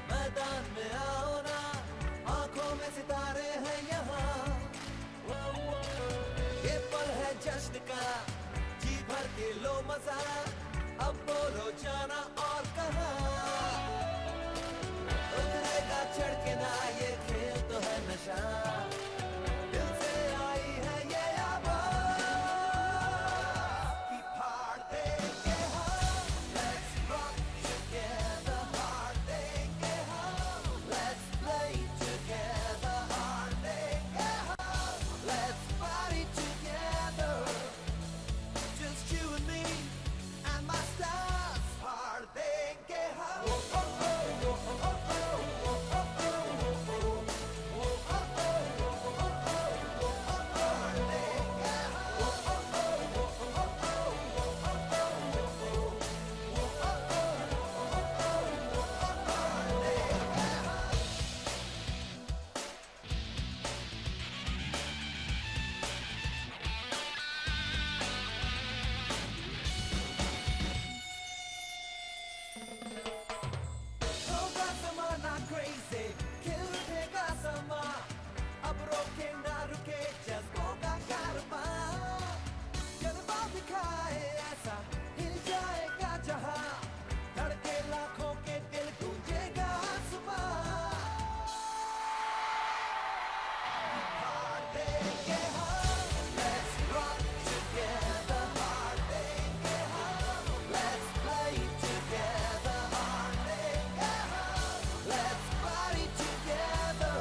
मैदान में आओ ना, आंखों में सितारे हैं यहाँ। ये पल है जश्न का, जी भर के लो मजा, अब बोलो जाना और कहाँ। उतरेगा चढ़ के ना, ये खेल तो है नशा, दिल से आई है ये आवाज़ कि फाड़ देंगे हम, let's rock together, फाड़ देंगे हम, let's play together, फाड़ देंगे हम, let's party together, just you and me and my stars, फाड़ देंगे हम। होगा ज़माना crazy, खिल उठेगा समा, अब रोके ना रुके जज्बों का कारवां, जज्बा दिखाए ऐसा हिल जाएगा जहां, धड़के लाखों के दिल गूंजेगा आसमां। फाड़ देंगे हम, let's rock together, फाड़ देंगे हम, let's play together, फाड़ देंगे हम, let's party together,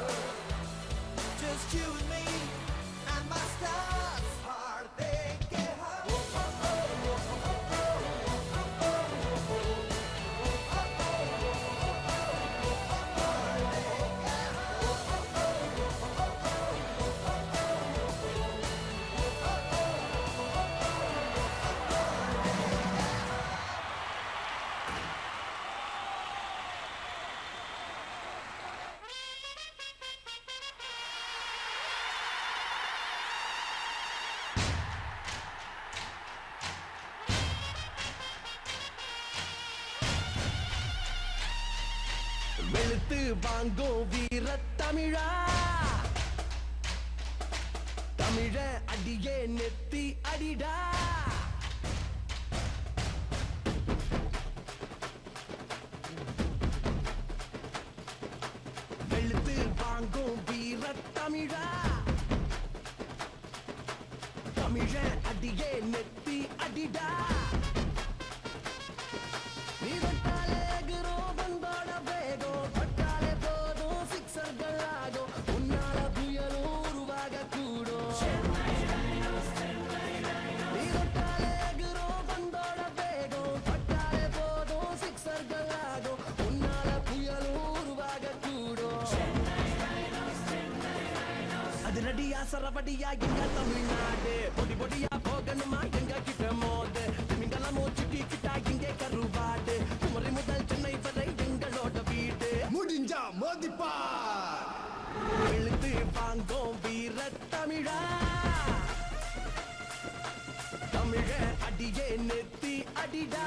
just you and me and my stars, फाड़ देंगे हम। வெளுத்து வாங்கும் வீர தமிழா, தமிழ அடியே நெத்தி அடிடா. வெளுத்து வாங்கும் வீர தமிழா, தமிழ அடியே நெத்தி அடிடா. நீ தொட்டாலே எகிரும் பந்தோட வேகம், தொட்டாலே போதும் சிக்ஸர்கள் ஆகும், உன்னால புயலும் உருவாக கூடும். நீ தொட்டாலே எகிரும் பந்தோட வேகம், தொட்டாலே போதும் சிக்ஸர்கள் ஆகும், உன்னால புயலும் உருவாக கூடும். அதிரடியா சரவடியா எங்க தமிழ்நாடு, பொடி பொடியா போகணுமா எங்க கிட்ட மோது, திமிங்கலமும் சுட்டி கிட்டா இங்கே கருவாடு, குமரி முதல் சென்னை வரை எங்களோட வீடு. முடிஞ்சா மோதிப்பா, வெளுத்து வாங்கும் வீர தமிழா, தமிழ அடியே நெத்தி அடிடா.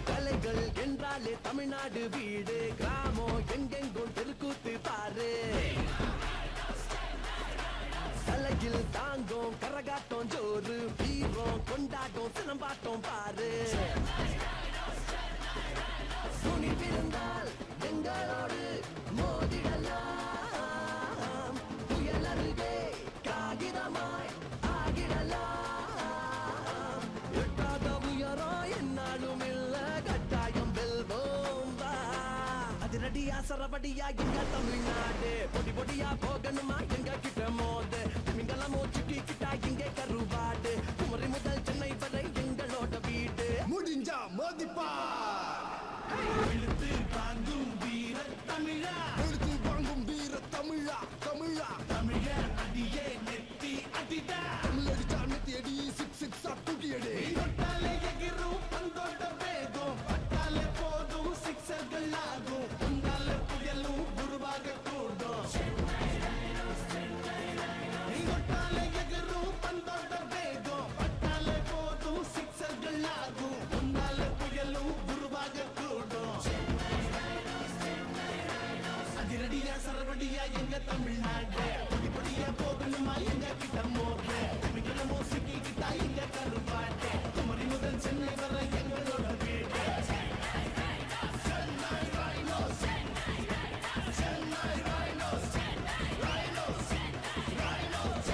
கலைகள் என்றாலே தமிழ்நாடு வீடு, கிராமம் எங்கெங்க சரபடியா எங்க தமிழ்நாடு பொடி பொடியா போகணுமா எங்க கிட்ட மோது திமிங்கலமோ சிக்கி கிட்டா இங்கே கருவாடு குமரி முதல் சென்னை வரை எங்களோட வீடு முடிஞ்சா மதிப்பா இழுத்து வாங்கும் வீர தமிழா எடுத்து வாங்கும் வீர தமிழா தமிழா தமிழ அடியே நெத்தி அடிடா தமிழ் அடிச்சா நெத்தி அடி சிக்ஸ் சிக்ஸா தூக்கி அடி தொட்டாலே எகிரும் பந்தோட வேகம் பட்டாலே போதும் சிக்ஸர்கள் ஆகும் உன்னால புயலும் குருவாக கூடும் தொட்டாலே எகிரும் பந்தோட வேகம் பட்டாலே போதும் சிக்ஸர்கள் ஆகும் உன்னால புயலும் குருவாக கூடும் அதிரடியா சரவடியா எங்க தமிழ்நாடு பொடி பொடியா போகணுமா எங்க கிட்ட மோது மிகலமோ சிக்கி கிட்டா எங்க கருவாட்டு குமரி முதல் சென்னை வர எங்களோட வீடு Chennai Rhinos Chennai Rhinos Rhinos Rhinos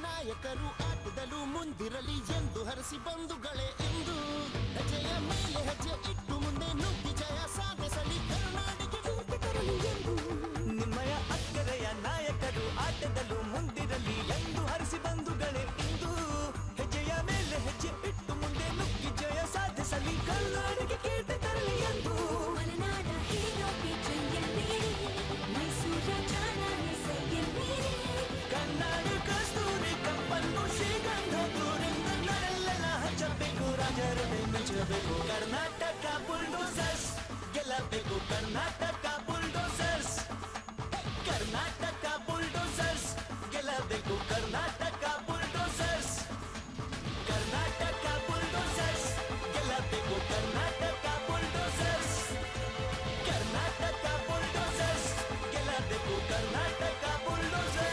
ನಾಯಕರು ಆಟದಲ್ಲೂ ಮುಂದಿರಲಿ ಎಂದು ಹರಸಿ ಬಂಧುಗಳೇ ಎಂದು ಹೆಜ್ಜೆಯ ಮೇಲೆ ಹೆಜ್ಜೆ ಇಟ್ಟು ಮುಂದೆ ನುಗ್ಗಿ ಜಯ ಸಾಧಿಸಲಿ ಕರ್ನಾಟಕ ತರಲಿ ಎಂದು ನಿಮ್ಮಯ ಅಕ್ಕರೆಯ ನಾಯಕರು ಆಟದಲ್ಲೂ ಮುಂದಿರಲಿ ಎಂದು ಹರಿಸಿ ಬಂಧುಗಳೇ ಇಂದು ಹೆಜ್ಜೆಯ ಮೇಲೆ ಹೆಜ್ಜೆ ಇಟ್ಟು ಮುಂದೆ ನುಗ್ಗಿ ಜಯ ಸಾಧಿಸಲಿ ಕರ್ನಾಟಕ ಕೀರ್ತಿ ತರಲಿ ಎಂದು ಮಲೆನಾಡ ಹೀರೋಗೆ ಜಯಂತಿ ಮೈಸೂರ ಚಾಲನೆ ಸೈಯಂತಿ ಕನ್ನಡ ಕಸ್ತೂರಿ ಕಪ್ಪನ್ನು ಶ್ರೀಗಂಧ ದೂರಿಂದ ನರೆಲ್ಲ ಹಚ್ಚಬೇಕು ರಾಜರೇ ಮೆಚ್ಚಬೇಕು ಕರ್ನಾಟಕ ಬುಲ್ಡೋಸರ್ಸ್ ಗೆಲ್ಲಬೇಕು ಕರ್ನಾಟಕ ಬುಲ್ಡೋಸರ್ಸ್ ಕರ್ನಾಟಕ ಬುಲ್ಡೋಸರ್ಸ್ ಗೆಲ್ಲಬೇಕು ಕರ್ನಾಟಕ ಬುಲ್ಡೋಸರ್ಸ್ ಕರ್ನಾಟಕ ಬುಲ್ಡೋಸರ್ಸ್ ಗೆಲ್ಲಬೇಕು ಕರ್ನಾಟಕ ಬುಲ್ಡೋಸರ್ಸ್ ಕರ್ನಾಟಕ ಬುಲ್ಡೋಸರ್ಸ್ ಗೆಲ್ಲಬೇಕು Karnataka bulldozers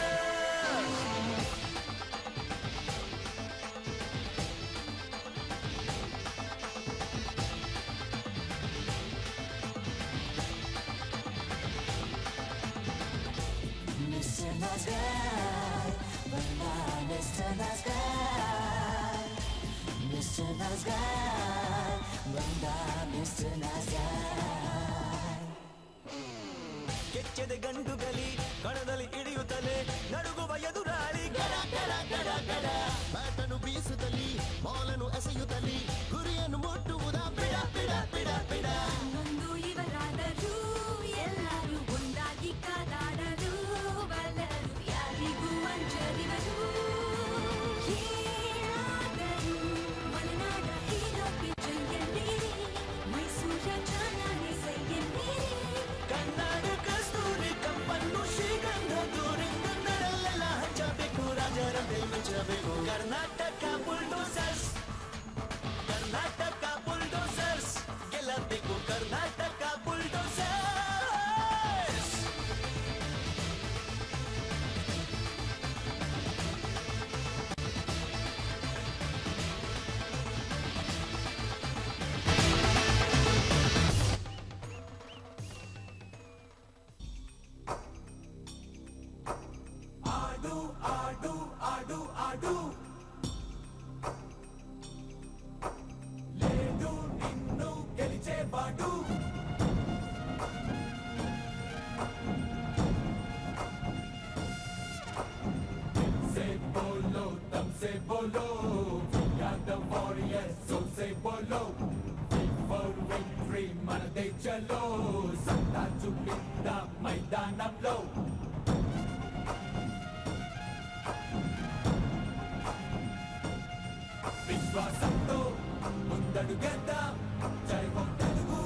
Mr. Nice Guy, Mr. Nice Guy, Mr. Nice Guy, Mr. Nice Guy. ಕೆಚ್ಚದೆ ಗಂಡುಗಲಿ ಕಣದಲ್ಲಿ ಇಳಿಯುತ್ತಲೇ ನಡುಗುವ ಎದುರಾಳಿ ಗಡ ಗಡ ಗಡ ಗಡ ಬ್ಯಾಟನ್ನು ಬೀಸುತ್ತಲಿ ಬಾಲನ್ನು ಎಸೆಯುತ್ತಲಿ ಗುರಿಯನ್ನು ಮುಟ್ಟುವುದ ಬಿಡ ಬಿಡ ಬಿಡ ಬಿಡ ನೊಂದು ಇವರಾದರೂ ಎಲ್ಲರೂ ಒಂದಾಗಿ ಕಾದಾಡಲು ಬಲ್ಲರು ಯಾರಿಗೂ ಅಂಜದಿವರು ಏನಾದರೂ ಮಲೆನಾಡ ಹೀರೋಗೆ ಜಯಂತಿ ಮೈಸೂರ ಚಾಲನೆ ಸೈಯಂತಿ ಕನ್ನಡ ಕಸ್ತೂರಿ ಕಪ್ಪನ್ನು ಶ್ರೀಗಂಧ ದೂರಿಂದ ನರೆಲ್ಲ ಹಚ್ಚಬೇಕು ರಾಜರಂತೆ ಮೆಚ್ಚಬೇಕು ಕರ್ನಾಟಕ ಬುಲ್ಡೋಸರ್ಸ್ ಕರ್ನಾಟಕ ಬುಲ್ಡೋಸರ್ಸ್ ಗೆಲ್ಲಬೇಕು ಕರ್ನಾಟಕ ಬುಲ್ಡೋಸರ್ಸ್ ಆಡು ಆಡು ಆಡು ಆಡು ಲೇಡು ಇನ್ನು ಗೆಲಿಚೆ ಬಾಡು से बोलो तब से बोलो we are the warriors so say बोलो for victory मनते चलो सत्ता चुपिता मैदानंలో విశ్వాసంతో ముందడుగేద్దాం జై తెలుగు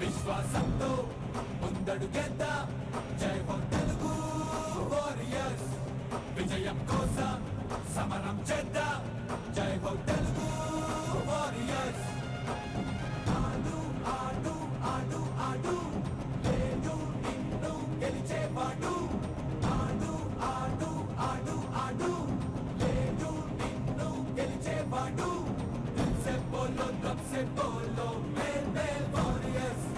విశ్వాసంతో ముందడుగేద్దాం జై హో తెలుగు వారియర్స్ విజయం కోసం సమరం చేద్దాం జై హో తెలుగు వారియర్స్ ఆడు ఆడు ఆడు ఆడు లేదు నిన్ను గెలిచేవాడు ఆడు ఆడు ఆడు ఆడు లేదు నిన్ను గెలిచేవాడు దిల్ సే బోలో దమ్ సే బోలో మేల్ మేల్ వారియర్స్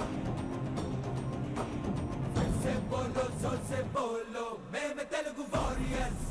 ఫిర్ సే బోలో జోర్ సే బోలో మేమే Telugu warriors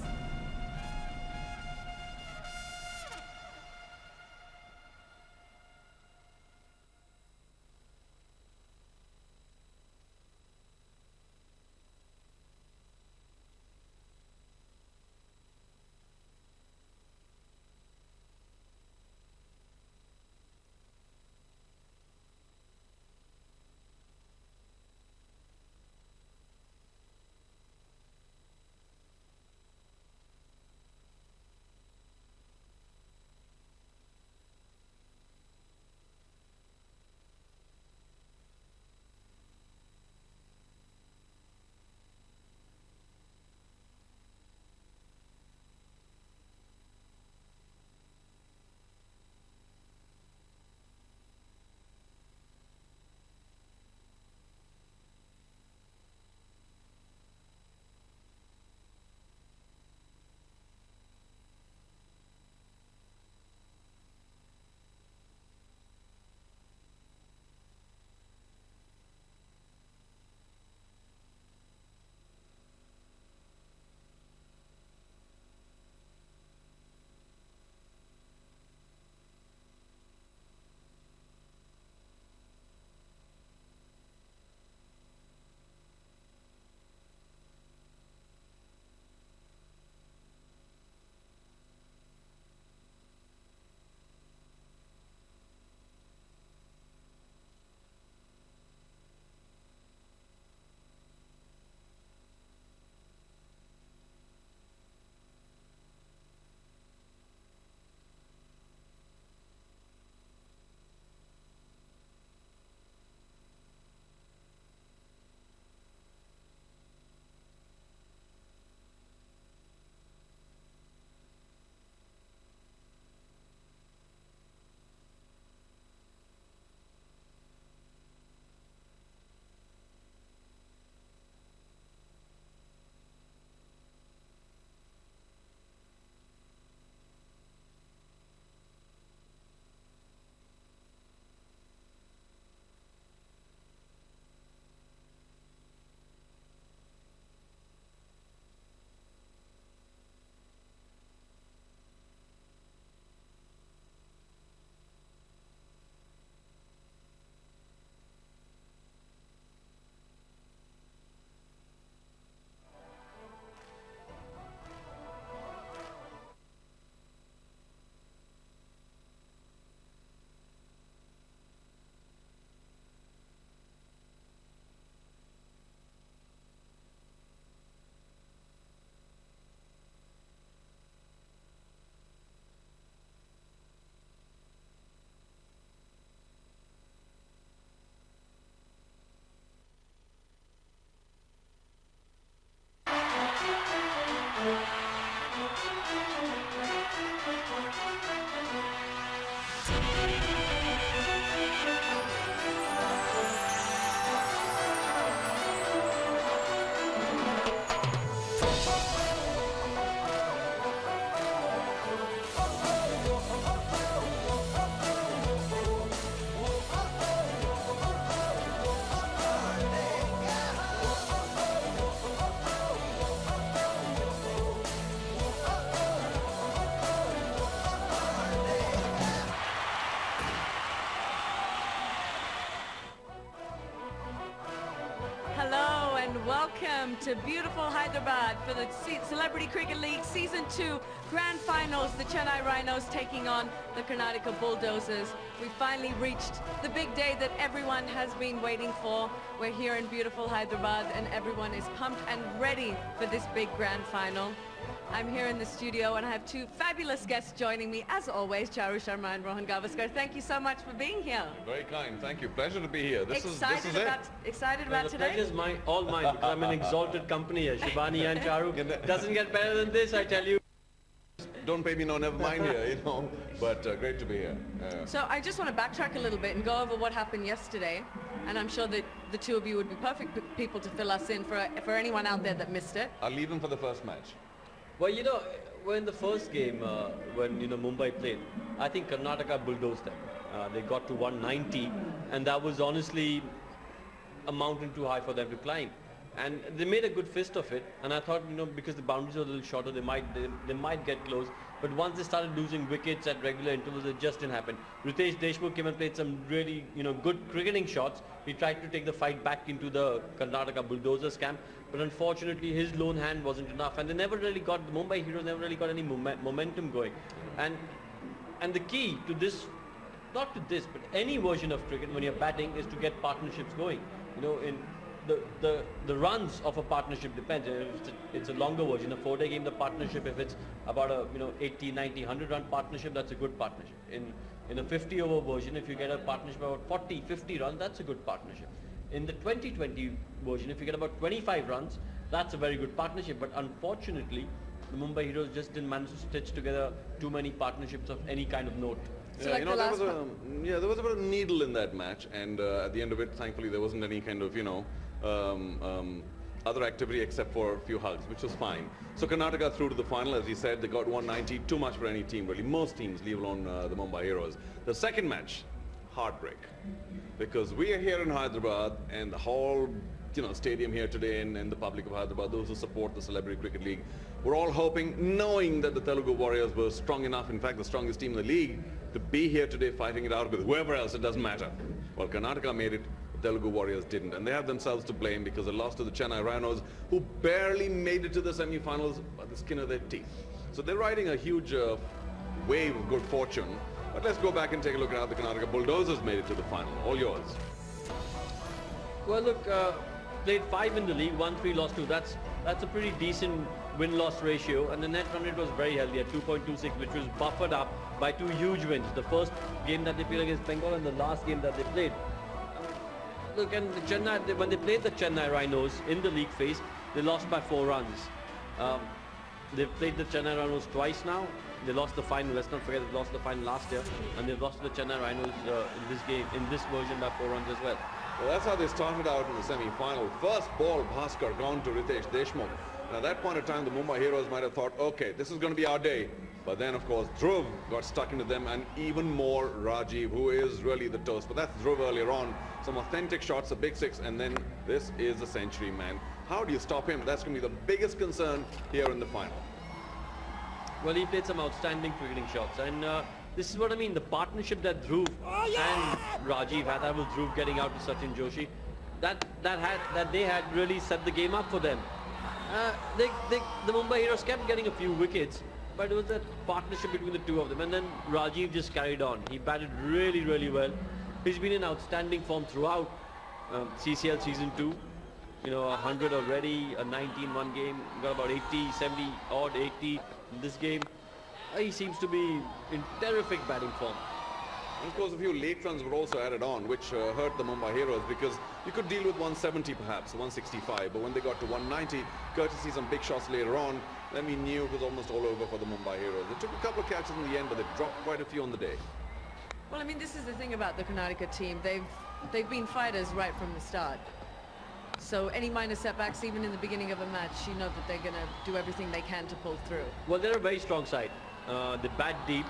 welcome to beautiful Hyderabad for the Celebrity Cricket League Season 2 Grand Finals. The Chennai Rhinos taking on the Karnatka Bulldozers. We finally reached the big day that everyone has been waiting for. We're here in beautiful Hyderabad and everyone is pumped and ready for this big Grand Final. I'm here in the studio and I have two fabulous guests joining me, as always, Charu Sharma and Rohan Gavaskar. Thank you so much for being here. Very kind, thank you. Pleasure to be here. This is Excited about The today? pleasure is all mine because I'm in exalted company here. Shivani and Charu. Doesn't get better than this, I tell you. Don't pay me no, never mind here, you know. But great to be here. So I just want to backtrack a little bit and go over what happened yesterday. And I'm sure that the two of you would be perfect people to fill us in for anyone out there that missed it. I'll leave him for the first match. Well, you know, when the first game, when Mumbai played, I think Karnataka bulldozed them. They got to 190, and that was honestly a mountain too high for them to climb. And they made a good fist of it. And I thought, because the boundaries were a little shorter, they might get close. But once they started losing wickets at regular intervals, it just didn't happen. Ritesh Deshmukh came and played some really, good cricketing shots. He tried to take the fight back into the Karnataka Bulldozers camp. But unfortunately, his lone hand wasn't enough. And they never really got, the Mumbai Heroes never really got any momentum going. And the key to this, not to this, but any version of cricket when you're batting is to get partnerships going. In the runs of a partnership depends. It's a longer version. A 4-day game, the partnership, if it's about a 80, 90, 100 run partnership, that's a good partnership. In a 50-over version, if you get a partnership about 40, 50 runs, that's a good partnership. In the 2020 version, if you get about 25 runs, that's a very good partnership. But unfortunately, the Mumbai Heroes just didn't manage to stitch together too many partnerships of any kind of note. So Yeah, like there was a bit of needle in that match, and at the end of it, thankfully, there wasn't any kind of, other activity except for a few hugs, which was fine. So Karnataka through to the final, as you said, they got 190, too much for any team, really. Most teams, leave alone the Mumbai Heroes. The second match, heartbreak, because we are here in Hyderabad, and the whole, stadium here today, and the public of Hyderabad, those who support the Celebrity Cricket League, we're all hoping, knowing that the Telugu Warriors were strong enough, in fact, the strongest team in the league, to be here today fighting it out with whoever else, it doesn't matter. Well, Karnataka made it, the Telugu Warriors didn't, and they have themselves to blame because they lost to the Chennai Rhinos, who barely made it to the semi-finals by the skin of their teeth. So they're riding a huge wave of good fortune. But let's go back and take a look at how the Karnataka Bulldozers made it to the final. All yours. Well, look, played 5 in the league, 1-3, lost 2. That's a pretty decent win-loss ratio, and the net run rate was very healthy at 2.26, which was buffered up by 2 huge wins. The first game that they played against Bengal and the last game that they played. Look, and when they played the Chennai Rhinos in the league phase, they lost by 4 runs. They've played the Chennai Rhinos twice now. They lost the final. Let's not forget they lost the final last year, and they've lost to the Chennai Rhinos in this version by 4 runs as well. Well, that's how they started out in the semi-final. First ball, Bhaskar gone to Ritesh Deshmukh. And at that point of time, the Mumbai Heroes might have thought, okay, this is going to be our day. But then, of course, Dhruv got stuck into them, and even more Rajiv, who is really the toast. But that's Dhruv earlier on. Some authentic shots, a big 6, and then this is a century, man. How do you stop him? That's going to be the biggest concern here in the final. Well, he played some outstanding cricketing shots, and this is what I mean, the partnership that Dhruv and Rajiv had, that was Dhruv getting out to Sachin Joshi, that they had really set the game up for them. The Mumbai Heroes kept getting a few wickets, but it was that partnership between the two of them, and then Rajiv just carried on. He batted really, really well. He's been in outstanding form throughout CCL Season 2. 100 already, a 19-1 game, got about 80, 70 odd, 80 in this game. He seems to be in terrific batting form. And of course, a few late runs were also added on, which hurt the Mumbai Heroes, because you could deal with 170 perhaps, 165, but when they got to 190, courtesy some big shots later on, then we knew it was almost all over for the Mumbai Heroes. They took a couple of catches in the end, but they dropped quite a few on the day. Well, I mean, this is the thing about the Karnataka team. They've been fighters right from the start. So any minor setbacks, even in the beginning of a match, you know that they're going to do everything they can to pull through. Well, they're a very strong side. They bat deep.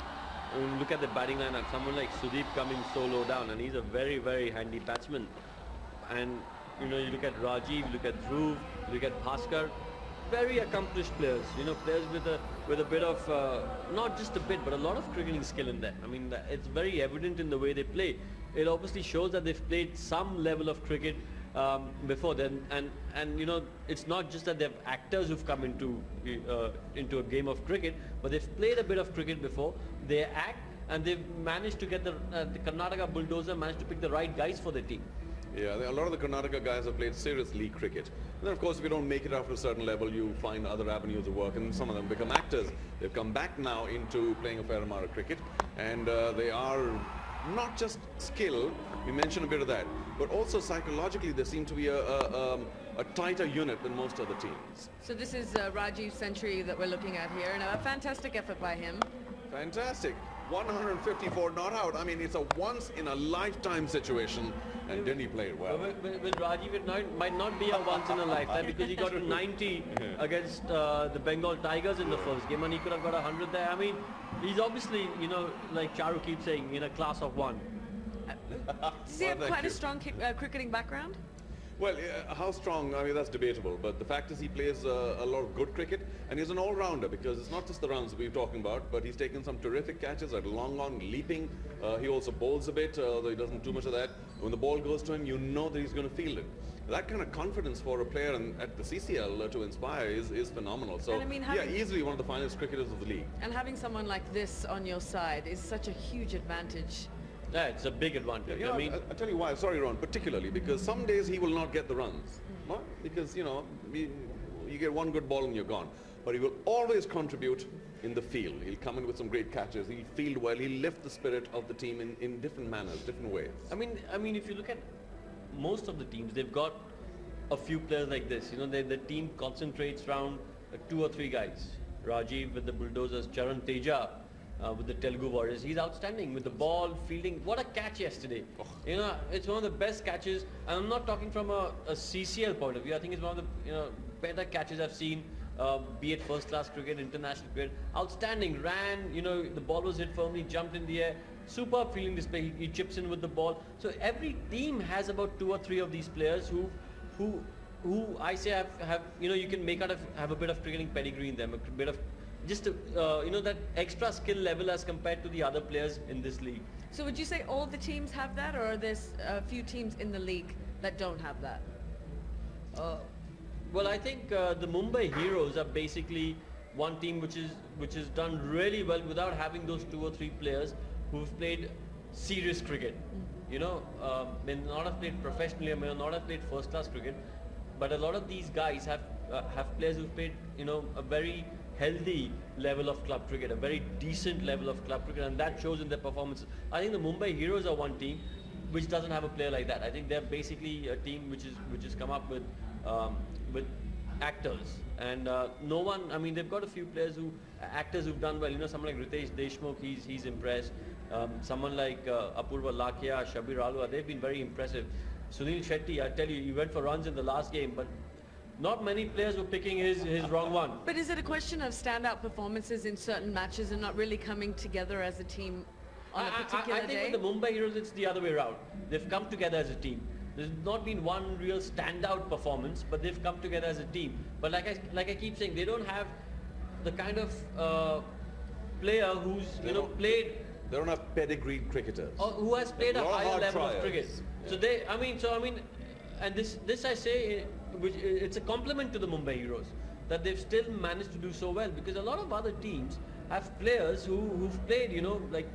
Look at the batting lineup. Someone like Sudeep coming so low down, and he's a very, very handy batsman. And you look at Rajiv, you look at Dhruv, you look at Bhaskar. Very accomplished players. Players with a bit of not just a bit, but a lot of cricketing skill in them. I mean, it's very evident in the way they play. It obviously shows that they've played some level of cricket before then, and you know, it's not just that they have actors who've come into a game of cricket, but they've played a bit of cricket before. They act, and they've managed to get the Karnataka Bulldozer managed to pick the right guys for the team. Yeah, a lot of the Karnataka guys have played serious league cricket. And then, of course, if you don't make it after a certain level, you find other avenues of work, and some of them become actors. They've come back now into playing a fair amount of cricket, and they are not just skill, we mentioned a bit of that, but also psychologically they seem to be a tighter unit than most other teams. So this is Rajiv's century that we're looking at here, and a fantastic effort by him. Fantastic. 154 not out. I mean, it's a once-in-a-lifetime situation, and didn't he play it well? With Rajiv, it might not be a once-in-a-lifetime because he got to 90 against the Bengal Tigers in the first game, and he could have got 100 there. I mean, he's obviously, you know, like Charu keeps saying, in a class of one. Does he have quite a strong cricketing background? Well, how strong, I mean, that's debatable, but the fact is he plays a lot of good cricket, and he's an all-rounder, because it's not just the runs we're talking about, but he's taken some terrific catches at long on, leaping. He also bowls a bit, though he doesn't do much of that. When the ball goes to him, you know that he's going to field it. That kind of confidence for a player at the CCL to inspire is phenomenal. So, I mean, yeah, easily one of the finest cricketers of the league. And having someone like this on your side is such a huge advantage. Yeah, it's a big advantage. Yeah, I mean, I'll tell you why. Sorry, Ron, particularly because some days he will not get the runs. Why? Because, you know, you get one good ball and you're gone. But he will always contribute in the field. He'll come in with some great catches. He'll field well. He'll lift the spirit of the team in different manners, different ways. I mean, if you look at most of the teams, they've got a few players like this. You know, the team concentrates around 2 or 3 guys. Rajiv with the Bulldozers, Charan Teja with the Telugu Warriors. He's outstanding with the ball, fielding. What a catch yesterday. Oh. You know, it's one of the best catches. And I'm not talking from a CCL point of view. I think it's one of the better catches I've seen, be it first class cricket, international cricket. Outstanding. Ran, you know, the ball was hit firmly, jumped in the air. Superb fielding display. He chips in with the ball. So every team has about 2 or 3 of these players who I say have you know, you can make out of have a bit of cricketing pedigree in them, a bit of just you know, that extra skill level as compared to the other players in this league. So would you say all the teams have that, or are there a few teams in the league that don't have that? Well, I think the Mumbai Heroes are basically one team which has done really well without having those 2 or 3 players who've played serious cricket. You know, may not have played professionally, may not have played first class cricket, but a lot of these guys have players who've played, you know, a very healthy level of club cricket, a very decent level of club cricket, and that shows in their performances. I think the Mumbai Heroes are one team which doesn't have a player like that. I think they're basically a team which has come up with actors, and no one. I mean, they've got a few players actors who've done well. You know, someone like Ritesh Deshmukh, he's impressed. Someone like Apurva Lakhia, Shabir Alua, they've been very impressive. Sunil Shetty, I tell you, he went for runs in the last game, but not many players were picking his wrong one. But is it a question of standout performances in certain matches and not really coming together as a team on a particular I think day? with the Mumbai Heroes, it's the other way around. They've come together as a team. There's not been one real standout performance, but they've come together as a team. But like I keep saying, they don't have the kind of player who's played. They don't have pedigreed cricketers. Or who has played a higher level of cricket. Yeah. So I mean, and this I say, it's a compliment to the Mumbai Heroes that they've still managed to do so well, because a lot of other teams have players who've played, you know, like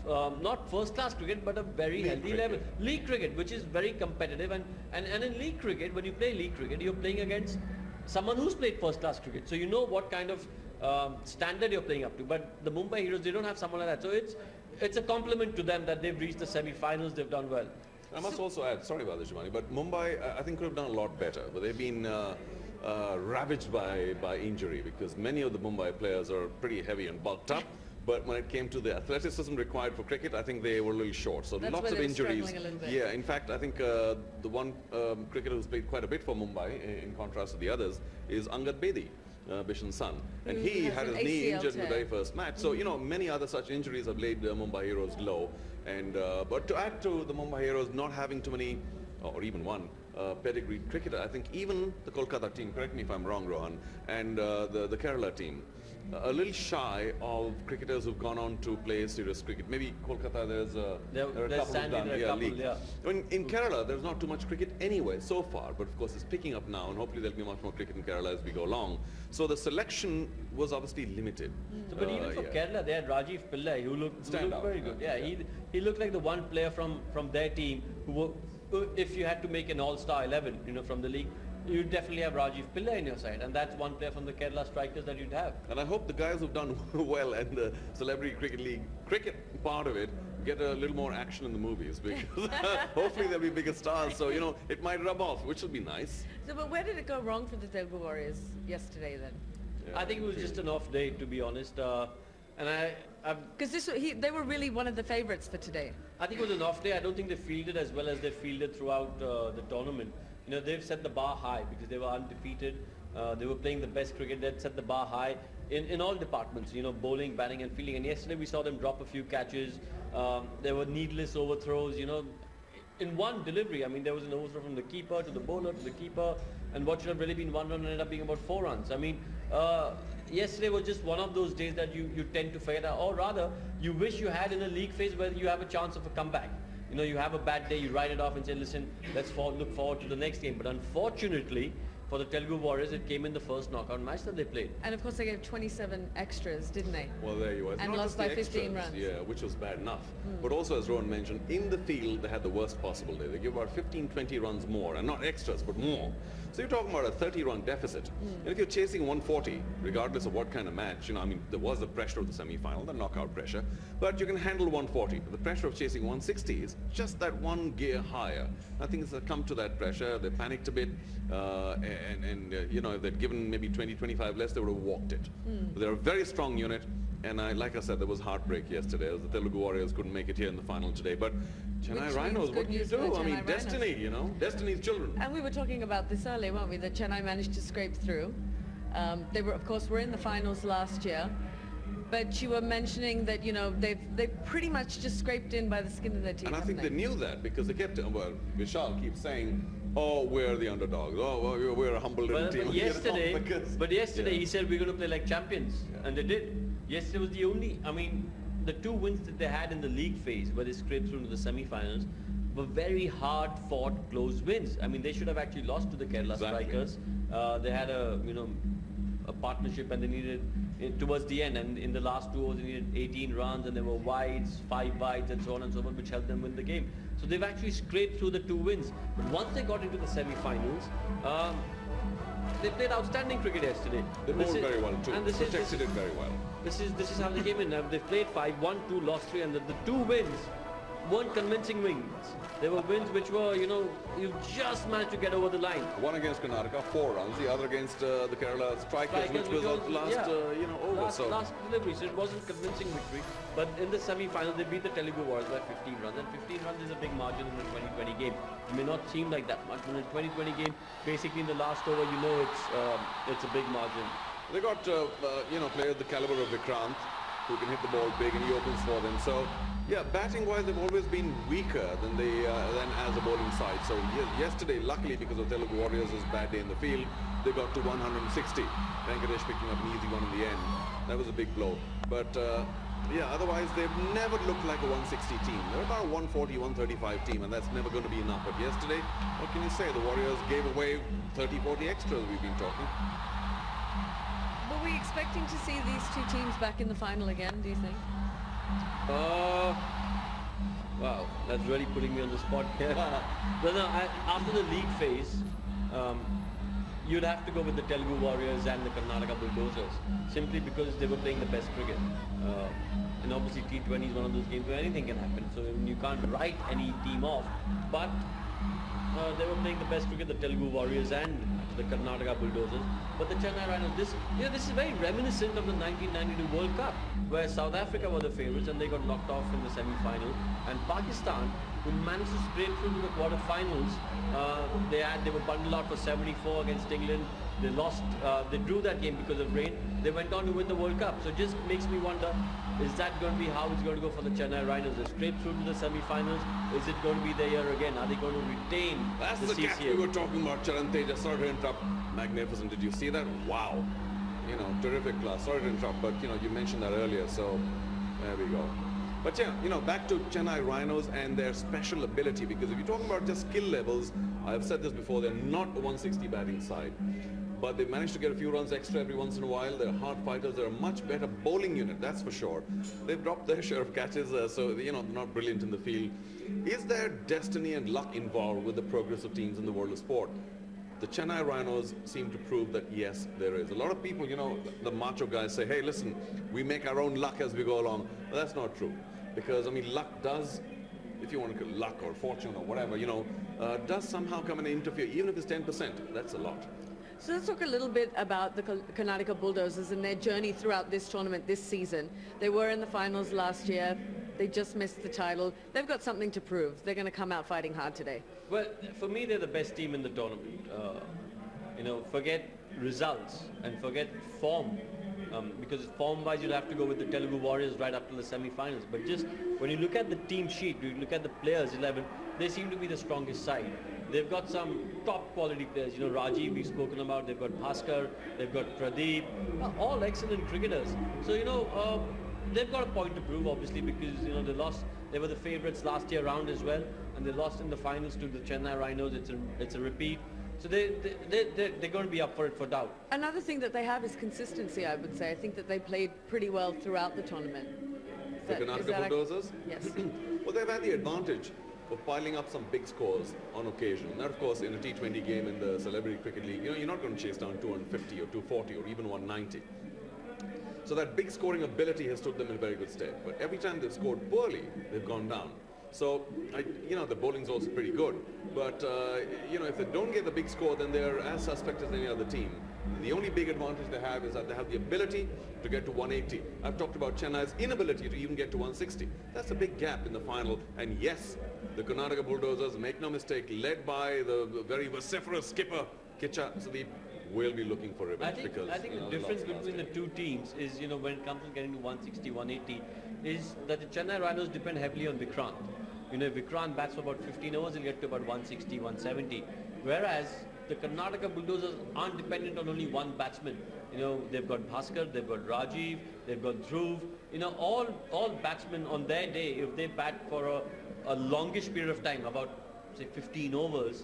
not first class cricket, but a very healthy level. League cricket, which is very competitive, and in league cricket, when you play league cricket, you're playing against someone who's played first class cricket, so you know what kind of standard you're playing up to. But the Mumbai Heroes, they don't have someone like that, so it's a compliment to them that they've reached the semi-finals. They've done well. I must also add, sorry about this, Shivani, but Mumbai, I think, could have done a lot better. But they've been ravaged by injury, because many of the Mumbai players are pretty heavy and bulked up. But when it came to the athleticism required for cricket, I think they were a little short. So that's lots of injuries. A little bit. Yeah, in fact, I think the one cricketer who's played quite a bit for Mumbai, in contrast to the others, is Angad Bedi, Bishan's son. And he had his knee injured in the very first match. So, you know, many other such injuries have laid Mumbai Heroes low. And but to add to the Mumbai Heroes not having too many or even one pedigreed cricketer. I think even the Kolkata team, correct me if I'm wrong, Rohan, and the Kerala team, a little shy of cricketers who've gone on to play serious cricket. Maybe Kolkata, there are a couple who've done league. In Kerala, there's not too much cricket anyway so far, but of course it's picking up now, and hopefully there'll be much more cricket in Kerala as we go along. So the selection was obviously limited. So, but even for Kerala, they had Rajiv Pillai, who looked very good. Yeah, he looked like the one player from their team who, if you had to make an all-star 11, from the league, you definitely have Rajiv Pillai in your side, and that's one player from the Kerala strikers that you'd have. And I hope the guys who've done well in the Celebrity Cricket League cricket part of it get a little more action in the movies, because hopefully they'll be bigger stars, so it might rub off, which will be nice. So, but where did it go wrong for the Telugu Warriors yesterday then? Yeah, I think it was just an off day, to be honest. Because they were really one of the favourites for today. I think it was an off day. I don't think they fielded as well as they fielded throughout the tournament. They've set the bar high because they were undefeated. They were playing the best cricket. They'd set the bar high in all departments, bowling, batting and fielding. And yesterday we saw them drop a few catches. There were needless overthrows, in one delivery. I mean, there was an overthrow from the keeper to the bowler to the keeper. And what should have really been 1 run ended up being about 4 runs. I mean, yesterday was just one of those days that you tend to forget, or rather, you wish you had in a league phase where you have a chance of a comeback. You have a bad day, you write it off and say, listen, let's look forward to the next game. But unfortunately, for the Telugu Warriors, it came in the first knockout match that they played. And of course they gave 27 extras, didn't they? Well, there you are. And not lost just the by 15 extras, runs. Yeah, which was bad enough. But also, as Rohan mentioned, in the field, they had the worst possible day. They gave about 15, 20 runs more, and not extras, but more. So you're talking about a 30-run deficit. And if you're chasing 140, regardless of what kind of match, I mean, there was the pressure of the semi-final, the knockout pressure, but you can handle 140. The pressure of chasing 160 is just that one gear higher. I think it's come to that pressure. They panicked a bit, if they'd given maybe 20, 25 less, they would have walked it. But they're a very strong unit, and like I said, there was heartbreak yesterday as the Telugu Warriors couldn't make it here in the final today. But Chennai Rhinos, what do you do? I mean, destiny, destiny's children. And we were talking about this earlier, weren't we, that Chennai managed to scrape through. They were, of course, in the finals last year. But you were mentioning that, they've pretty much just scraped in by the skin of their teeth. And I think they knew that because they kept, Vishal keeps saying, oh, we're the underdogs. Oh, well, we're a humble little team. But yesterday he said we're going to play like champions. Yeah. And they did. Yesterday was the only, the 2 wins that they had in the league phase where they scraped through to the semi-finals were very hard fought close wins. I mean, they should have actually lost to the Kerala strikers. They had a partnership, and they needed towards the end, and in the last 2 overs they needed 18 runs, and there were wides, 5 wides and so on and so forth, which helped them win the game. So they've actually scraped through the 2 wins. But once they got into the semi-finals, they played outstanding cricket yesterday. They bowled very well too. And protected it very well. This is how they came in. They've played 5, won 2, lost 3, and the 2 wins weren't convincing wins. They were wins which were, you just managed to get over the line. One against Karnataka, 4 runs. The other against the Kerala strikers, which was the last, over. Last delivery, so it wasn't convincing victory. But in the semi-final, they beat the Telugu Warriors by 15 runs. And 15 runs is a big margin in the 2020 game. It may not seem like that much, but in the 2020 game, basically in the last over, it's a big margin. They got, players the caliber of Vikrant, who can hit the ball big, and he opens for them. So, yeah, batting-wise, they've always been weaker than as a bowling side. So yesterday, luckily, because of Telugu Warriors' bad day in the field, they got to 160. Venkatesh picking up an easy one in the end. That was a big blow. But otherwise, they've never looked like a 160 team. They're about a 140, 135 team, and that's never going to be enough. But yesterday, what can you say? The Warriors gave away 30, 40 extras, we've been talking. Were we expecting to see these 2 teams back in the final again, do you think? Wow, that's really putting me on the spot here. But no, after the league phase, you'd have to go with the Telugu Warriors and the Karnataka Bulldozers, simply because they were playing the best cricket. And obviously T20 is one of those games where anything can happen, so you can't write any team off. But they were playing the best cricket, the Telugu Warriors and the Karnataka Bulldozers. But the Chennai Rhinos, this is very reminiscent of the 1992 World Cup, where South Africa were the favourites and they got knocked off in the semi-final. And Pakistan who managed to scrape through to the quarterfinals. They were bundled out for 74 against England. They lost. They drew that game because of rain. They went on to win the World Cup. So it just makes me wonder, is that going to be how it's going to go for the Chennai Rhinos? They scrape through to the semi-finals. Is it going to be their year again? Are they going to retain That's the the CCL? gap we were talking about, Charan Teja. Sorry to interrupt. Magnificent. Did you see that? Wow. You know, terrific class. Sorry to interrupt, but you know, you mentioned that earlier, so there we go. But yeah, you know, back to Chennai Rhinos and their special ability, because if you're talking about just skill levels, I've said this before, they're not a 160 batting side. But they managed to get a few runs extra every once in a while. They're hard fighters. They're a much better bowling unit, that's for sure. They've dropped their share of catches, so you know, they're not brilliant in the field. Is there destiny and luck involved with the progress of teams in the world of sport? The Chennai Rhinos seem to prove that yes, there is. A lot of people, you know, the macho guys say, hey, listen, we make our own luck as we go along. Well, that's not true. Because, I mean, luck does, if you want to call it luck or fortune or whatever, you know, does somehow come and interfere, even if it's 10%. That's a lot. So let's talk a little bit about the Karnataka Bulldozers and their journey throughout this tournament this season. They were in the finals last year. They just missed the title. They've got something to prove. They're going to come out fighting hard today. Well, for me, they're the best team in the tournament. You know, forget results and forget form. Because form-wise, you'll have to go with the Telugu Warriors right up to the semi-finals. But just when you look at the team sheet, you look at the players, 11, they seem to be the strongest side. They've got some top quality players. You know, Rajiv, we've spoken about. They've got Bhaskar. They've got Pradeep. All excellent cricketers. So, you know, they've got a point to prove, obviously, because, you know, they were the favourites last year round as well. And they lost in the finals to the Chennai Rhinos. It's a repeat. So they're going to be up for it for doubt. Another thing that they have is consistency, I would say. I think that they played pretty well throughout the tournament. The Karnataka Bulldozers? Yes. Well, they've had the advantage of piling up some big scores on occasion. Now, of course, in a T20 game in the Celebrity Cricket League, you know, you're not going to chase down 250 or 240 or even 190. So that big scoring ability has stood them in very good stead. But every time they've scored poorly, they've gone down. So, you know, the bowling's also pretty good. But, you know, if they don't get the big score, then they're as suspect as any other team. The only big advantage they have is that they have the ability to get to 180. I've talked about Chennai's inability to even get to 160. That's a big gap in the final. And yes, the Karnataka Bulldozers, make no mistake, led by the very vociferous skipper, Kicha Sudeep, will be looking for revenge. I think the difference between the two teams is, you know, when it comes to getting to 160, 180, is that the Chennai Rhinos depend heavily on Vikrant. You know, if Vikrant bats for about 15 overs, he'll get to about 160, 170. Whereas the Karnataka Bulldozers aren't dependent on only one batsman. You know, they've got Bhaskar, they've got Rajiv, they've got Dhruv. You know, all batsmen on their day, if they bat for a longish period of time, about, say, 15 overs,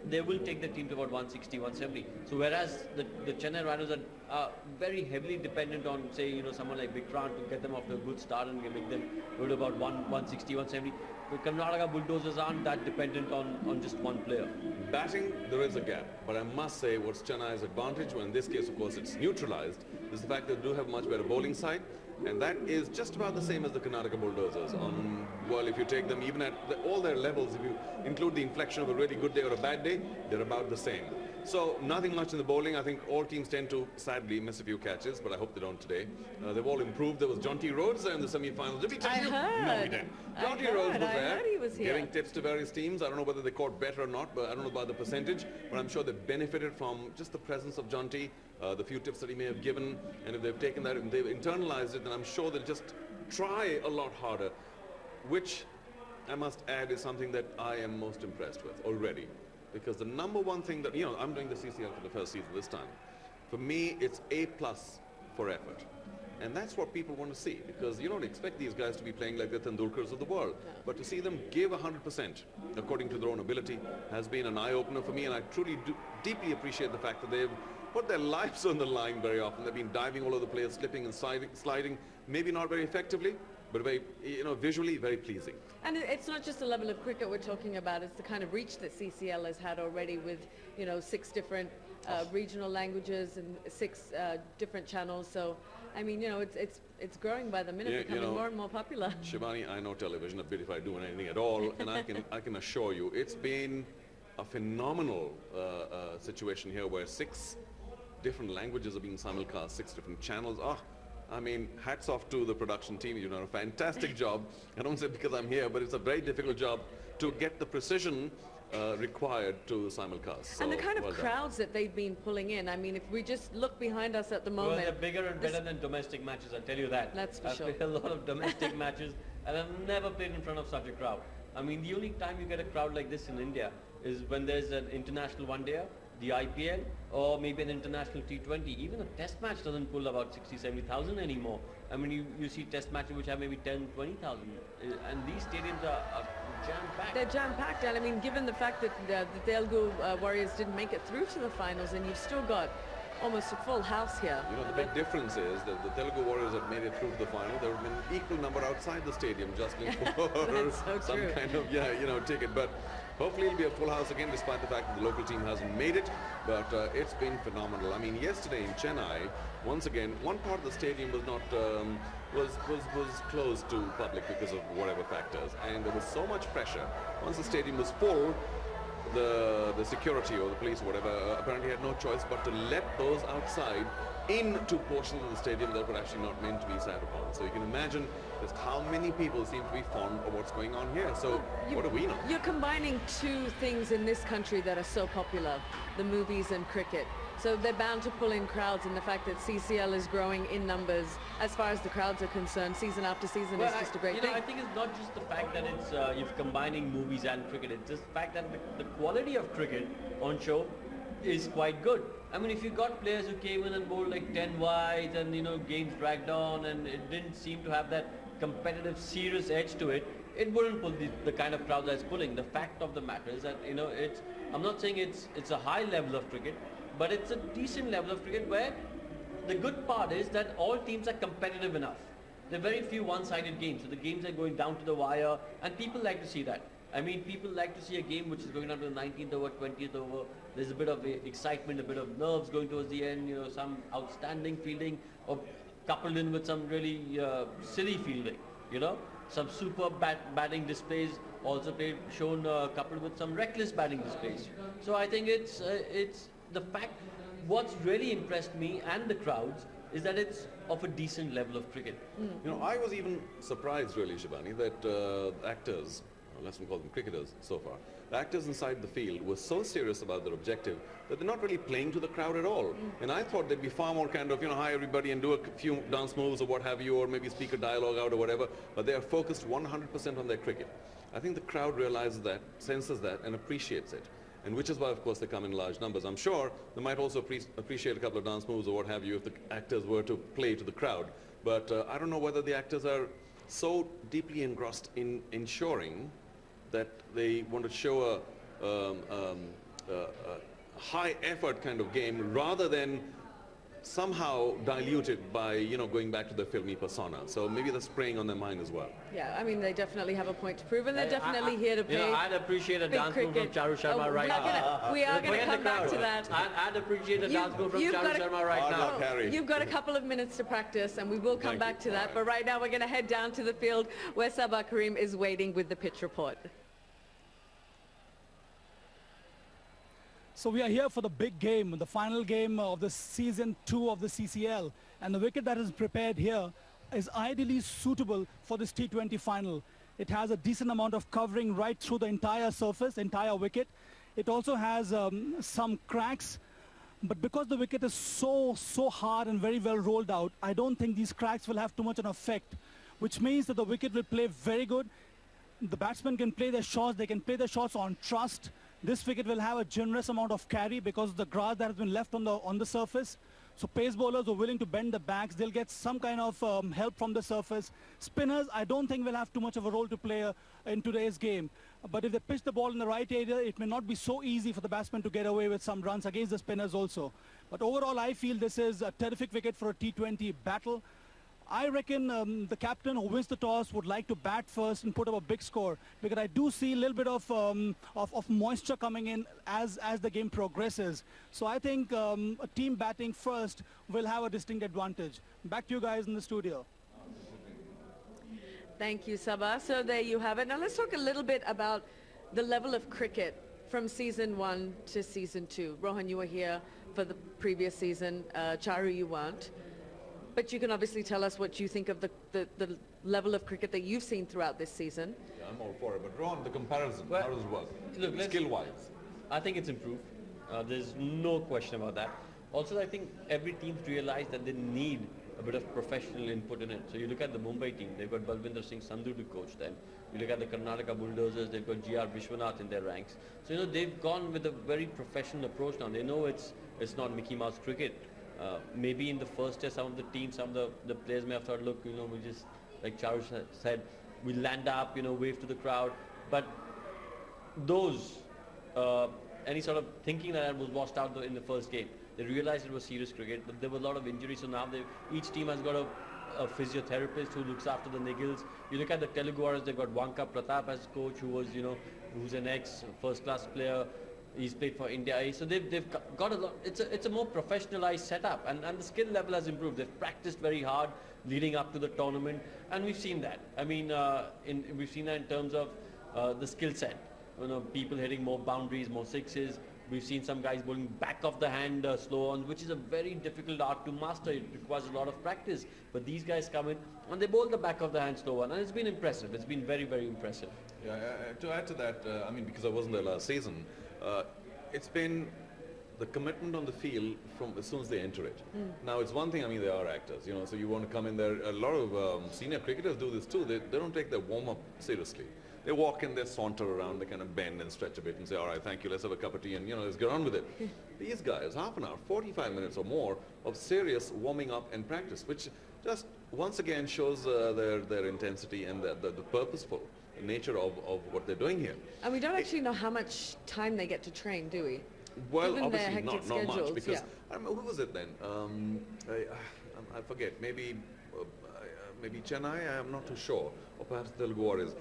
they will take the team to about 160, 170. So whereas the Chennai Rhinos are very heavily dependent on, say, you know, someone like Vikrant to get them off to a good start and make them go to about 160, 170. The Karnataka Bulldozers aren't that dependent on just one player. Batting, there is a gap. But I must say what's Chennai's advantage, well, in this case, of course, it's neutralized, is the fact that they do have a much better bowling side. And that is just about the same as the Karnataka Bulldozers. Well, if you take them even at all their levels, if you include the inflection of a really good day or a bad day, they're about the same. So nothing much in the bowling. I think all teams tend to, sadly, miss a few catches, but I hope they don't today. They've all improved. There was Jonty Rhodes there in the semi-finals. Did we tell you? Heard. No, we didn't. Jonty Rhodes was there, I heard he was here. giving tips to various teams. I don't know whether they caught better or not, but I don't know about the percentage. But I'm sure they benefited from just the presence of Jonty, the few tips that he may have given. And if they've taken that and they've internalized it, then I'm sure they'll just try a lot harder, which I must add is something that I am most impressed with already. Because the number one thing that, you know, I'm doing the CCL for the first season this time. For me, it's A+ for effort. And that's what people want to see, because you don't expect these guys to be playing like the Tendulkars of the world. But to see them give 100% according to their own ability has been an eye-opener for me, and I truly do deeply appreciate the fact that they've put their lives on the line very often. They've been diving all over the place, slipping and sliding, maybe not very effectively, but very, you know, visually very pleasing. And it's not just the level of cricket we're talking about, it's the kind of reach that CCL has had already with, you know, 6 different regional languages and 6 different channels. So, I mean, you know, it's growing by the minute, Yeah, becoming you know, more and more popular. Shivani, I know television a bit if I do anything at all, and I can assure you it's been a phenomenal situation here where 6 different languages are being simulcast, 6 different channels. I mean, hats off to the production team. You've done a fantastic job. I don't say because I'm here, but it's a very difficult job to get the precision required to simulcast. So, And the kind of well done. crowds that they've been pulling in. I mean, if we just look behind us at the Well, moment. they're bigger and better than domestic matches, I'll tell you that. That's for I've sure. played a lot of domestic matches, and I've never played in front of such a crowd. I mean, the only time you get a crowd like this in India is when there's an international one-day, the IPL, or maybe an international T20. Even a test match doesn't pull about 60, 70,000 anymore. I mean, you see test matches which have maybe 10, 20,000. And these stadiums are jam-packed. They're jam-packed, and I mean, given the fact that the Telugu Warriors didn't make it through to the finals, and you've still got almost a full house here. You know, the big difference is that the Telugu Warriors had made it through to the final. There would have been an equal number outside the stadium jostling for That's so some true. kind of, ticket. But hopefully it'll be a full house again, despite the fact that the local team hasn't made it. But it's been phenomenal. I mean, yesterday in Chennai, once again, one part of the stadium was not was closed to public because of whatever factors, and there was so much pressure. Once the stadium was full, the security or the police or whatever apparently had no choice but to let those outside into portions of the stadium that were actually not meant to be sat upon. So you can imagine just how many people seem to be fond of what's going on here. So what do we know? You're combining two things in this country that are so popular, the movies and cricket. So they're bound to pull in crowds, and the fact that CCL is growing in numbers as far as the crowds are concerned, season after season, is just a great thing. I think it's not just the fact that it's you're combining movies and cricket. It's just the fact that the quality of cricket on show is quite good. I mean, if you got players who came in and bowled like 10 wides and, games dragged on and it didn't seem to have that competitive, serious edge to it, it wouldn't pull the kind of crowd that's pulling. The fact of the matter is that, I'm not saying it's a high level of cricket, but it's a decent level of cricket where the good part is that all teams are competitive enough. There are very few one-sided games, so the games are going down to the wire, and people like to see that. I mean, people like to see a game which is going down to the 19th over, 20th over. There's a bit of excitement, a bit of nerves going towards the end, some outstanding fielding, or coupled in with some really silly fielding, some superb batting displays, also shown coupled with some reckless batting displays. So I think it's the fact, what's really impressed me and the crowds is that it's of a decent level of cricket. I was even surprised really, Shivani, that actors, let's not call them cricketers so far, the actors inside the field were so serious about their objective that they're not really playing to the crowd at all. And I thought they'd be far more kind of, hi everybody, and do a few dance moves or what have you, or maybe speak a dialogue out or whatever, but they are focused 100% on their cricket. I think the crowd realizes that, senses that, and appreciates it. And which is why, of course, they come in large numbers. I'm sure they might also appreciate a couple of dance moves or what have you if the actors were to play to the crowd. But I don't know whether the actors are so deeply engrossed in ensuring that they want to show a high effort kind of game rather than somehow diluted by, going back to their filmy persona. So maybe that's preying on their mind as well. Yeah, I mean, they definitely have a point to prove, and they're definitely here to play. I'd appreciate a dance move from Charu Sharma right now. We are going to come back to that. I'd appreciate a dance move from Charu Sharma right now. You've got a couple of minutes to practice, and we will come back to that. But right now, we're going to head down to the field where Sabah Karim is waiting with the pitch report. So we are here for the big game, the final game of the season 2 of the CCL. And the wicket that is prepared here is ideally suitable for this T20 final. It has a decent amount of covering right through the entire surface, entire wicket. It also has some cracks. But because the wicket is so hard and very well rolled out, I don't think these cracks will have too much an effect, which means that the wicket will play very good. The batsmen can play their shots. They can play their shots on trust. This wicket will have a generous amount of carry because of the grass that has been left on the surface. So pace bowlers are willing to bend the backs. They'll get some kind of help from the surface. Spinners, I don't think will have too much of a role to play in today's game. But if they pitch the ball in the right area, it may not be so easy for the batsmen to get away with some runs against the spinners also. But overall, I feel this is a terrific wicket for a T20 battle. I reckon the captain who wins the toss would like to bat first and put up a big score, because I do see a little bit of moisture coming in as the game progresses. So I think a team batting first will have a distinct advantage. Back to you guys in the studio. Thank you, Sabah. So there you have it. Now let's talk a little bit about the level of cricket from season 1 to season 2. Rohan, you were here for the previous season. Charu, you weren't. But you can obviously tell us what you think of the level of cricket that you've seen throughout this season. Yeah, I'm all for it. But Ron, the comparison, Well, how does it work? look, Skill-wise. I think it's improved. There's no question about that. Also, I think every team's realized that they need a bit of professional input in it. So you look at the Mumbai team, they've got Balwinder Singh Sandhu to coach them. You look at the Karnataka Bulldozers, they've got G.R. Vishwanath in their ranks. So, you know, they've gone with a very professional approach now. They know it's not Mickey Mouse cricket. Maybe in the first year, some of the teams, some of the players may have thought, look, you know, we just, like Charu said, we land up, you know, wave to the crowd. But those, any sort of thinking that was washed out in the first game. They realized it was serious cricket, but there were a lot of injuries. So now each team has got a physiotherapist who looks after the niggles. You look at the Telugu Warriors, they've got Wanka Pratap as coach, who's an ex-first-class player. He's played for India A. So they've got a lot. It's a more professionalized setup, and the skill level has improved. They've practiced very hard leading up to the tournament, and we've seen that. I mean, we've seen that in terms of the skill set. You know, people hitting more boundaries, more sixes. We've seen some guys bowling back of the hand slow on, which is a very difficult art to master. It requires a lot of practice. But these guys come in and they bowl the back of the hand slow on, and it's been impressive. It's been very, very impressive. Yeah, to add to that, I mean, because I wasn't there last season, it's been the commitment on the field from as soon as they enter it. Now, it's one thing, I mean, they are actors, you know, so you want to come in there. A lot of senior cricketers do this too. They don't take their warm-up seriously. They walk in, they saunter around, they kind of bend and stretch a bit and say, all right, thank you, let's have a cup of tea and, you know, let's get on with it. These guys, half an hour, 45 minutes or more of serious warming up and practice, which just once again shows their intensity and the purposeful nature of what they're doing here. And we don't actually know how much time they get to train, do we? Well, Given their obviously hectic not much, schedules, because yeah. I remember, who was it then? I forget. Maybe Chennai. I'm not too sure, or perhaps the Telugu Warriors.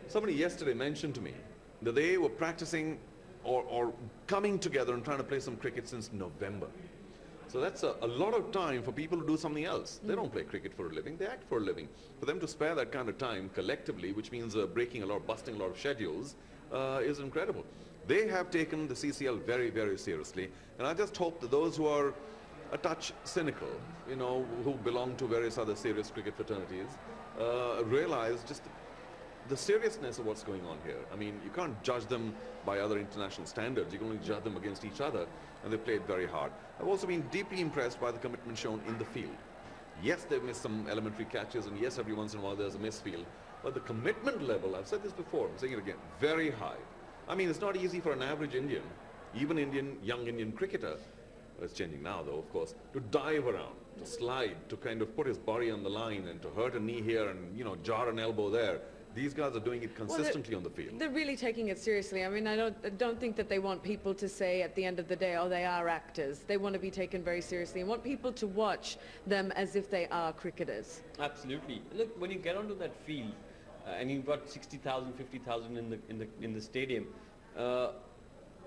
Somebody yesterday mentioned to me that they were practicing or coming together and trying to play some cricket since November. So that's a lot of time for people to do something else. They don't play cricket for a living, they act for a living. For them to spare that kind of time collectively, which means busting a lot of schedules, is incredible. They have taken the CCL very, very seriously, and I just hope that those who are a touch cynical, you know, who belong to various other serious cricket fraternities, realize just the seriousness of what's going on here. I mean, you can't judge them by other international standards. You can only judge them against each other, and they played very hard. I've also been deeply impressed by the commitment shown in the field. Yes, they've missed some elementary catches, and yes, every once in a while there's a misfield. But the commitment level, I've said this before, I'm saying it again, very high. I mean, it's not easy for an average Indian, even young Indian cricketer, it's changing now though, of course, to dive around, to slide, to kind of put his body on the line and to hurt a knee here and, you know, jar an elbow there. These guys are doing it consistently on the field. They're really taking it seriously. I mean, I don't think that they want people to say at the end of the day, oh, they are actors. They want to be taken very seriously and want people to watch them as if they are cricketers. Absolutely. Look, when you get onto that field and you've got 60,000, 50,000 in the stadium,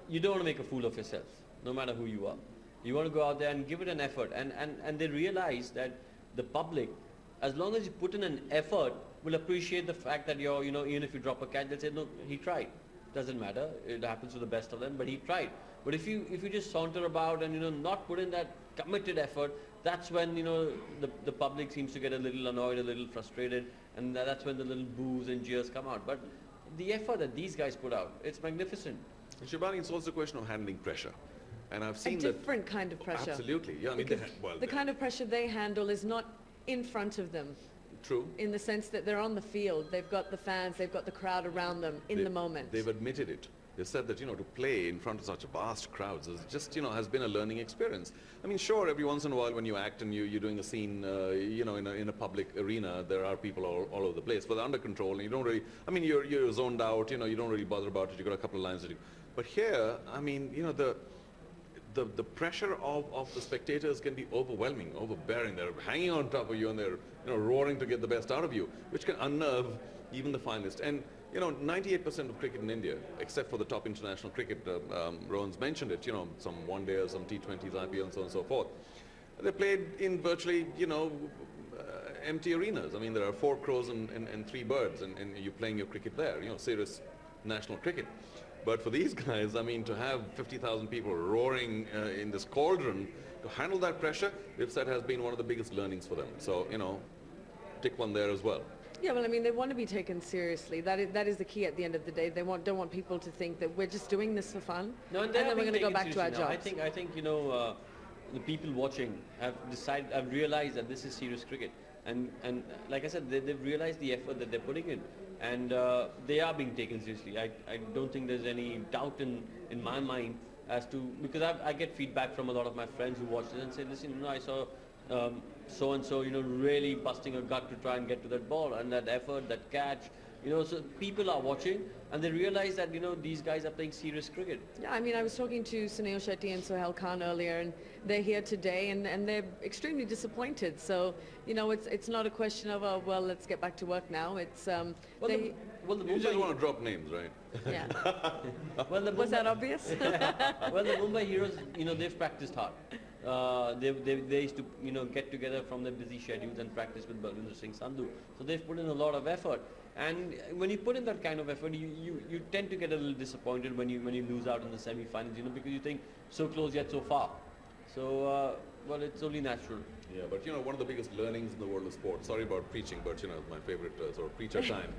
you don't want to make a fool of yourself, no matter who you are. You want to go out there and give it an effort, and they realize that the public, as long as you put in an effort, will appreciate the fact that you're, you know, even if you drop a catch, they'll say, no, he tried. Doesn't matter. It happens to the best of them, but he tried. But if you just saunter about and, you know, not put in that committed effort, that's when, you know, the public seems to get a little annoyed, a little frustrated, and that's when the little boos and jeers come out. But the effort that these guys put out, it's magnificent. Shivani, it's also a question of handling pressure. And I've seen a different kind of pressure. Absolutely. Yeah, I mean, the kind of pressure they handle is not in front of them. True. In the sense that they're on the field, they've got the fans, they've got the crowd around them in the moment. They've admitted it. They said that, you know, to play in front of such vast crowds is just, you know, has been a learning experience. I mean, sure, every once in a while when you act and you're doing a scene, you know, in a public arena, there are people all over the place, but they're under control, and you don't really, I mean, you're zoned out, you know, you don't really bother about it, you've got a couple of lines to do. But here, I mean, you know, the pressure of the spectators can be overwhelming, overbearing. They're hanging on top of you and they're, you know, roaring to get the best out of you, which can unnerve even the finest. And, you know, 98% of cricket in India, except for the top international cricket, Rohan's mentioned it, you know, some one-dayers, some T20s, IPL and so on and so forth. They're played in virtually, you know, empty arenas. I mean, there are 4 crows and 3 birds, and you're playing your cricket there, you know, serious national cricket. But for these guys, I mean, to have 50,000 people roaring in this cauldron, to handle that pressure, they've said has been one of the biggest learnings for them. So, you know, tick one there as well. Yeah, well, I mean, they want to be taken seriously. That is the key at the end of the day. They don't want people to think that we're just doing this for fun, No, and then we're going to go back to our now. jobs. I think you know, the people watching have realized that this is serious cricket, and like I said, they've realized the effort that they're putting in, and they are being taken seriously. I don't think there's any doubt in my mind as to, because I get feedback from a lot of my friends who watch it and say, listen, you know, I saw so and so, you know, really busting a gut to try and get to that ball, and that effort, that catch, you know, so people are watching and they realize that, you know, these guys are playing serious cricket. Yeah, I mean, I was talking to Sunil Shetty and Sohail Khan earlier, and they're here today, and they're extremely disappointed. So, you know, it's not a question of, oh, well, let's get back to work now. It's Well, they, the You just Mumbai, want to drop names, right? yeah. well, the Was Mumbai- that obvious? well, the Mumbai Heroes, you know, they've practiced hard. They used to, you know, get together from their busy schedules and practice with Balwinder Singh Sandhu. So they've put in a lot of effort. And when you put in that kind of effort, you tend to get a little disappointed when you lose out in the semi-finals, you know, because you think so close yet so far. So, well, it's only natural. Yeah, but you know, one of the biggest learnings in the world of sport, sorry about preaching, but you know, my favorite sort of preacher time,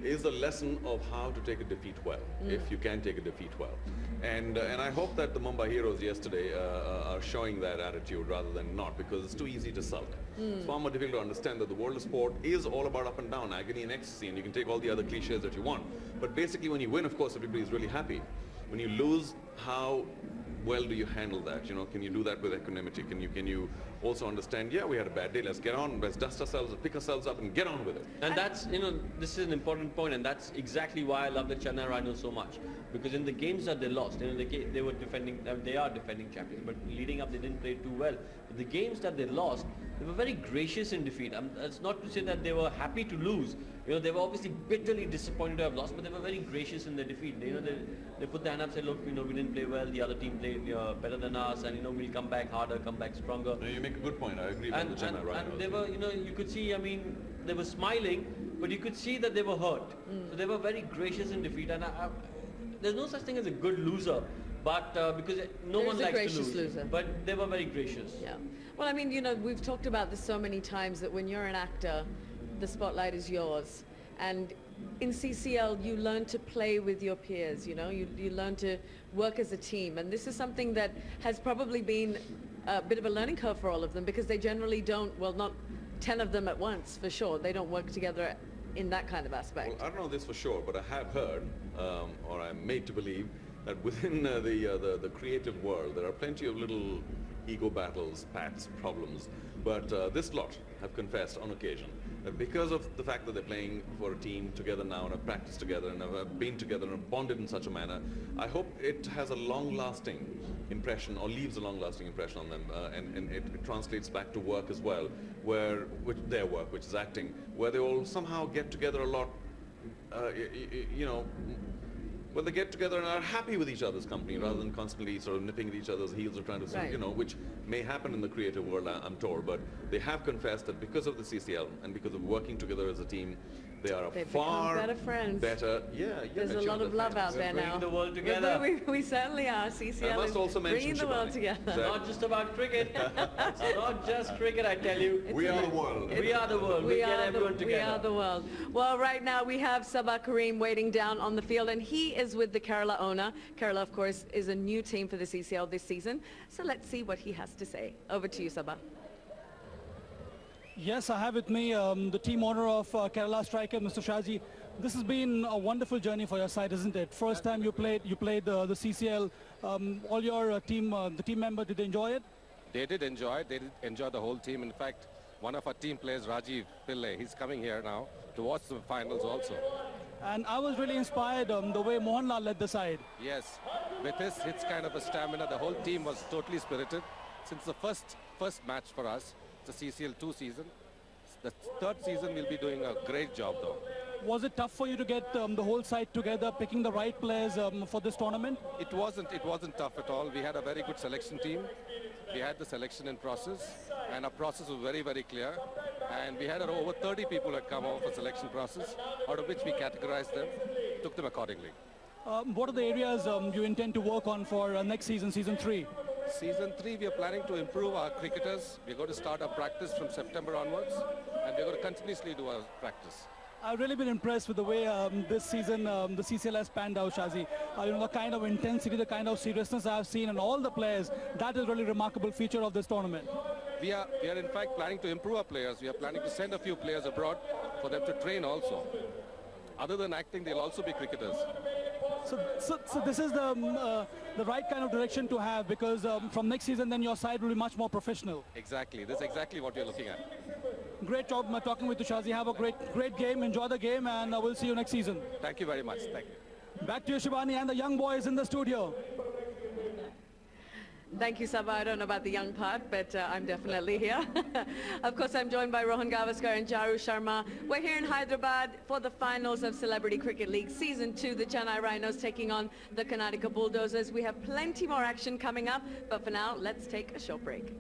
is the lesson of how to take a defeat well, if you can take a defeat well. And I hope that the Mumbai Heroes yesterday are showing that attitude rather than not, because it's too easy to sulk. It's far more difficult to understand that the world of sport is all about up and down, agony and ecstasy, and you can take all the other cliches that you want. But basically when you win, of course, everybody's really happy. When you lose, how well do you handle that? You know, can you do that with equanimity? Can you also understand, yeah, we had a bad day, let's get on, let's dust ourselves, pick ourselves up and get on with it. And that's, you know, this is an important point, and that's exactly why I love the Chennai Rhinos so much. Because in the games that they lost, you know, they were defending, they are defending champions, but leading up they didn't play too well. But the games that they lost, they were very gracious in defeat. It's not to say that they were happy to lose. You know, they were obviously bitterly disappointed to have lost, but they were very gracious in their defeat. You know, they put their hand up and said, look, you know, we didn't play well, the other team played better than us, and, you know, we'll come back harder, come back stronger. No, you make a good point, I agree with the Chennai Rhinos. And they were, you know, you could see, I mean, they were smiling, but you could see that they were hurt. So they were very gracious in defeat, and there's no such thing as a good loser, but because no one likes to lose. Loser. But they were very gracious. Yeah. Well, I mean, you know, we've talked about this so many times that when you're an actor, the spotlight is yours. And in CCL, you learn to play with your peers, you know, you learn to work as a team. And this is something that has probably been a bit of a learning curve for all of them, because they generally don't, well, not 10 of them at once, for sure. They don't work together in that kind of aspect. Well, I don't know this for sure, but I have heard, or I'm made to believe, that within the creative world, there are plenty of little ego battles, pats, problems. But this lot have confessed on occasion that because of the fact that they're playing for a team together now and have practiced together and have been together and have bonded in such a manner, I hope it has a long-lasting impression, or leaves a long-lasting impression on them, and it translates back to work as well, their work, which is acting, where they all somehow get together a lot, you know, well, they get together and are happy with each other's company rather than constantly sort of nipping at each other's heels or trying to, Right. you know, which may happen in the creative world, I'm told. But they have confessed that because of the CCL and because of working together as a team, they are They've far become better friends. There's There's a lot of love out there bringing now. the world together. We certainly are. CCL I must is also mention bringing the world Shivani. together. Exactly. Not just about cricket. It's not just cricket, I tell you. We are the world. We are the world. We get everyone We together. are the world. Well, right now we have Sabah Kareem waiting down on the field, and he is with the Kerala owner. Kerala, of course, is a new team for the CCL this season. So let's see what he has to say. Over to you, Sabah. Yes, I have with me the team owner of Kerala striker, Mr. Shaji. This has been a wonderful journey for your side, isn't it? First time you played the CCL. All your team, the team member, did they enjoy it? They did enjoy it. They did enjoy the whole team. In fact, one of our team players, Rajiv Pillai, he's coming here now to watch the finals also. And I was really inspired the way Mohanlal led the side. Yes, with his kind of a stamina, the whole team was totally spirited. Since the first match for us, the CCL 2 season, the third season we'll be doing a great job though. Was it tough for you to get the whole side together, picking the right players for this tournament? It wasn't tough at all. We had a very good selection team. We had the selection in process, and our process was very, very clear. And we had over 30 people that come over for selection process, out of which we categorized them, took them accordingly. What are the areas you intend to work on for next season, season 3? Season 3, we are planning to improve our cricketers. We're going to start our practice from September onwards, and we're going to continuously do our practice. I've really been impressed with the way this season the CCL has panned out, Shazi. The kind of intensity, the kind of seriousness I've seen in all the players, that is really a remarkable feature of this tournament. We are in fact planning to improve our players. We are planning to send a few players abroad for them to train also. Other than acting, they'll also be cricketers. So this is the right kind of direction to have, because from next season then your side will be much more professional. Exactly. This is exactly what you're looking at. Great job talking with you, Shazi. Have a great game. Enjoy the game, and we'll see you next season. Thank you very much. Thank you. Back to you, Shivani, and the young boys in the studio. Thank you, Sabah. I don't know about the young part, but I'm definitely here. Of course, I'm joined by Rohan Gavaskar and Jaru Sharma. We're here in Hyderabad for the finals of Celebrity Cricket League Season 2. The Chennai Rhinos taking on the Karnatka Bulldozers. We have plenty more action coming up, but for now, let's take a short break.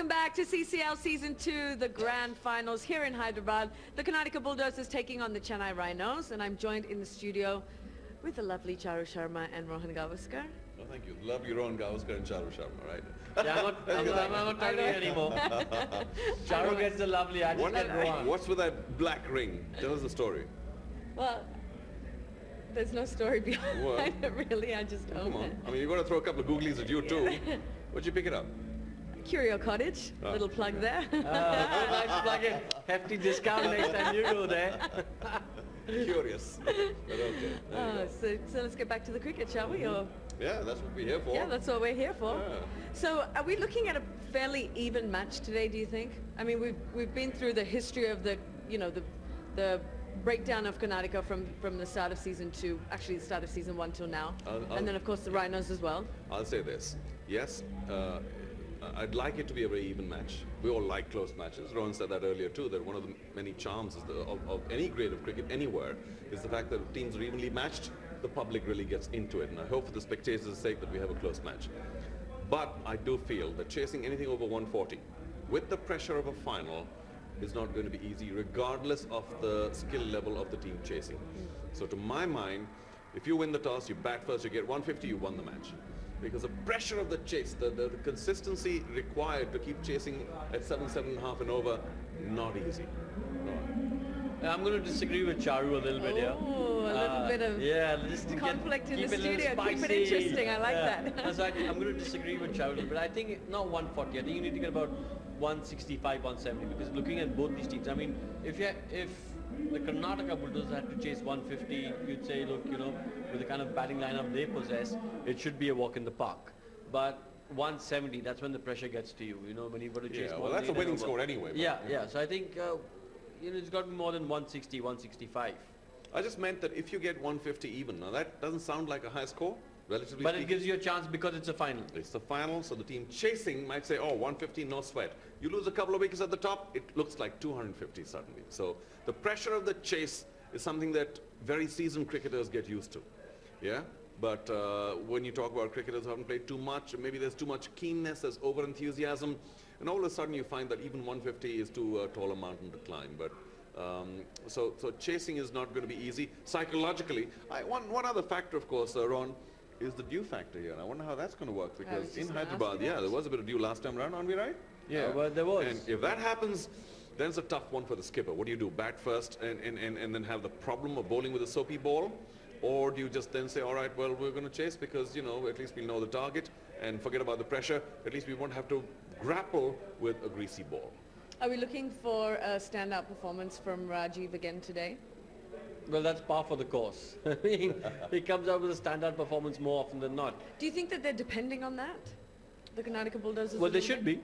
back to CCL Season 2, the grand finals here in Hyderabad. The Karnatka Bulldozers taking on the Chennai Rhinos, and I'm joined in the studio with the lovely Charu Sharma and Rohan Gavaskar. Oh, thank you. Lovely Rohan Gavaskar and Charu Sharma, right? Yeah, I'm not talking anymore. Charu gets the lovely, I just get Rohan. What's with that black ring? Tell us the story. Well, there's no story behind Well, it, really. I just own Come on. it. I mean, you've got to throw a couple of googlies at you, too. Where'd you pick it up? Curio Cottage, little plug there. Nice plug-in. Hefty discount next time you go there. Curious. But okay. So let's get back to the cricket, shall we? Or Yeah, that's what we're here for. yeah, that's what we're here for. Yeah. So are we looking at a fairly even match today, do you think? I mean, we've been through the history of the breakdown of Karnataka from the start of season 2, actually the start of season 1 till now, and then of course the Rhinos as well. I'll say this. Yes, I'd like it to be a very even match. We all like close matches. Rohan said that earlier too, that one of the many charms of any grade of cricket anywhere is the fact that teams are evenly matched. The public really gets into it, and I hope for the spectators' sake that we have a close match. But I do feel that chasing anything over 140 with the pressure of a final is not going to be easy, regardless of the skill level of the team chasing. So to my mind, if you win the toss, you bat first, you get 150, you won the match. Because the pressure of the chase, the consistency required to keep chasing at 7.5 and over, not easy. I'm going to disagree with Charu a little bit here. Oh, a little bit of just to conflict in keep the it a little studio. Keep it spicy. interesting. I like that. So I'm going to disagree with Charu, but I think not 140. I think you need to get about 165, 170. Because looking at both these teams, I mean, if the Karnataka Bulldozers had to chase 150, you'd say, look, with the kind of batting lineup they possess, it should be a walk in the park. But 170, that's when the pressure gets to you. When you've got to chase. Yeah, well, that's a winning score anyway. Yeah. So I think it's got to be more than 160, 165. I just meant that if you get 150 even, now that doesn't sound like a high score, relatively But speaking. it gives you a chance because it's a final. It's the final, so the team chasing might say, oh, 150, no sweat. You lose a couple of wickets at the top, it looks like 250 suddenly. So the pressure of the chase is something that very seasoned cricketers get used to. Yeah? But when you talk about cricketers who haven't played too much, maybe there's too much keenness, there's over-enthusiasm, and all of a sudden you find that even 150 is too tall a mountain to climb. But so chasing is not going to be easy. Psychologically, one other factor, of course, Ron, is the dew factor here. I wonder how that's going to work, because in Hyderabad, there was a bit of dew last time around, aren't we right? Yeah, well, there was. And if that happens, then it's a tough one for the skipper. What do you do? Bat first and then have the problem of bowling with a soapy ball? Or do you just then say, all right, well, we're going to chase because, at least we'll know the target and forget about the pressure. At least we won't have to grapple with a greasy ball. Are we looking for a standout performance from Rajiv again today? Well, that's par for the course. I mean, he comes out with a standout performance more often than not. Do you think that they're depending on that? The Karnataka Bulldozers? Well, they should be,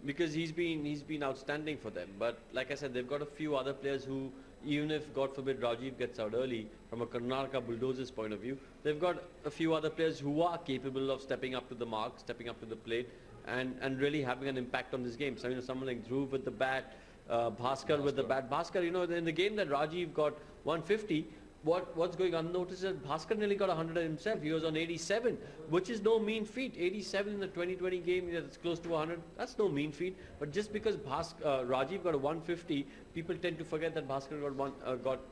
because he's been outstanding for them. But like I said, they've got a few other players who, even if, God forbid, Rajiv gets out early, from a Karnataka Bulldozers point of view, they've got a few other players who are capable of stepping up to the mark, stepping up to the plate, and really having an impact on this game. So, someone like Dhruv with the bat, Bhaskar with the bat. Bhaskar, in the game that Rajiv got 150, what's going unnoticed is Bhaskar nearly got 100 himself. He was on 87, which is no mean feat. 87 in the 2020 game, that's close to 100. That's no mean feat. But just because Rajiv got a 150, people tend to forget that Bhaskar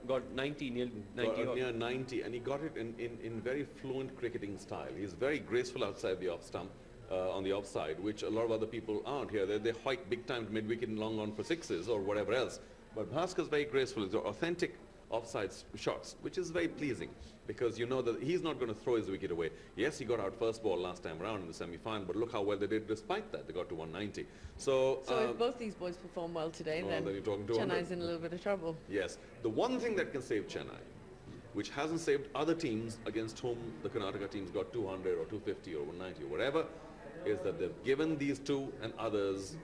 got 90, near 90. Near 90, and he got it in very fluent cricketing style. He's very graceful outside the off stump. On the offside, which a lot of other people aren't here. They hike big time mid-wicket and long on for sixes or whatever else. But Bhaskar's very graceful. He's authentic offside shots, which is very pleasing, because you know that he's not going to throw his wicket away. Yes, he got out first ball last time around in the semi-final, but look how well they did despite that. They got to 190. So if both these boys perform well today, then you're talking Chennai's in a little bit of trouble. Yes. The one thing that can save Chennai, which hasn't saved other teams against whom the Karnataka teams got 200 or 250 or 190 or whatever, is that they've given these two and others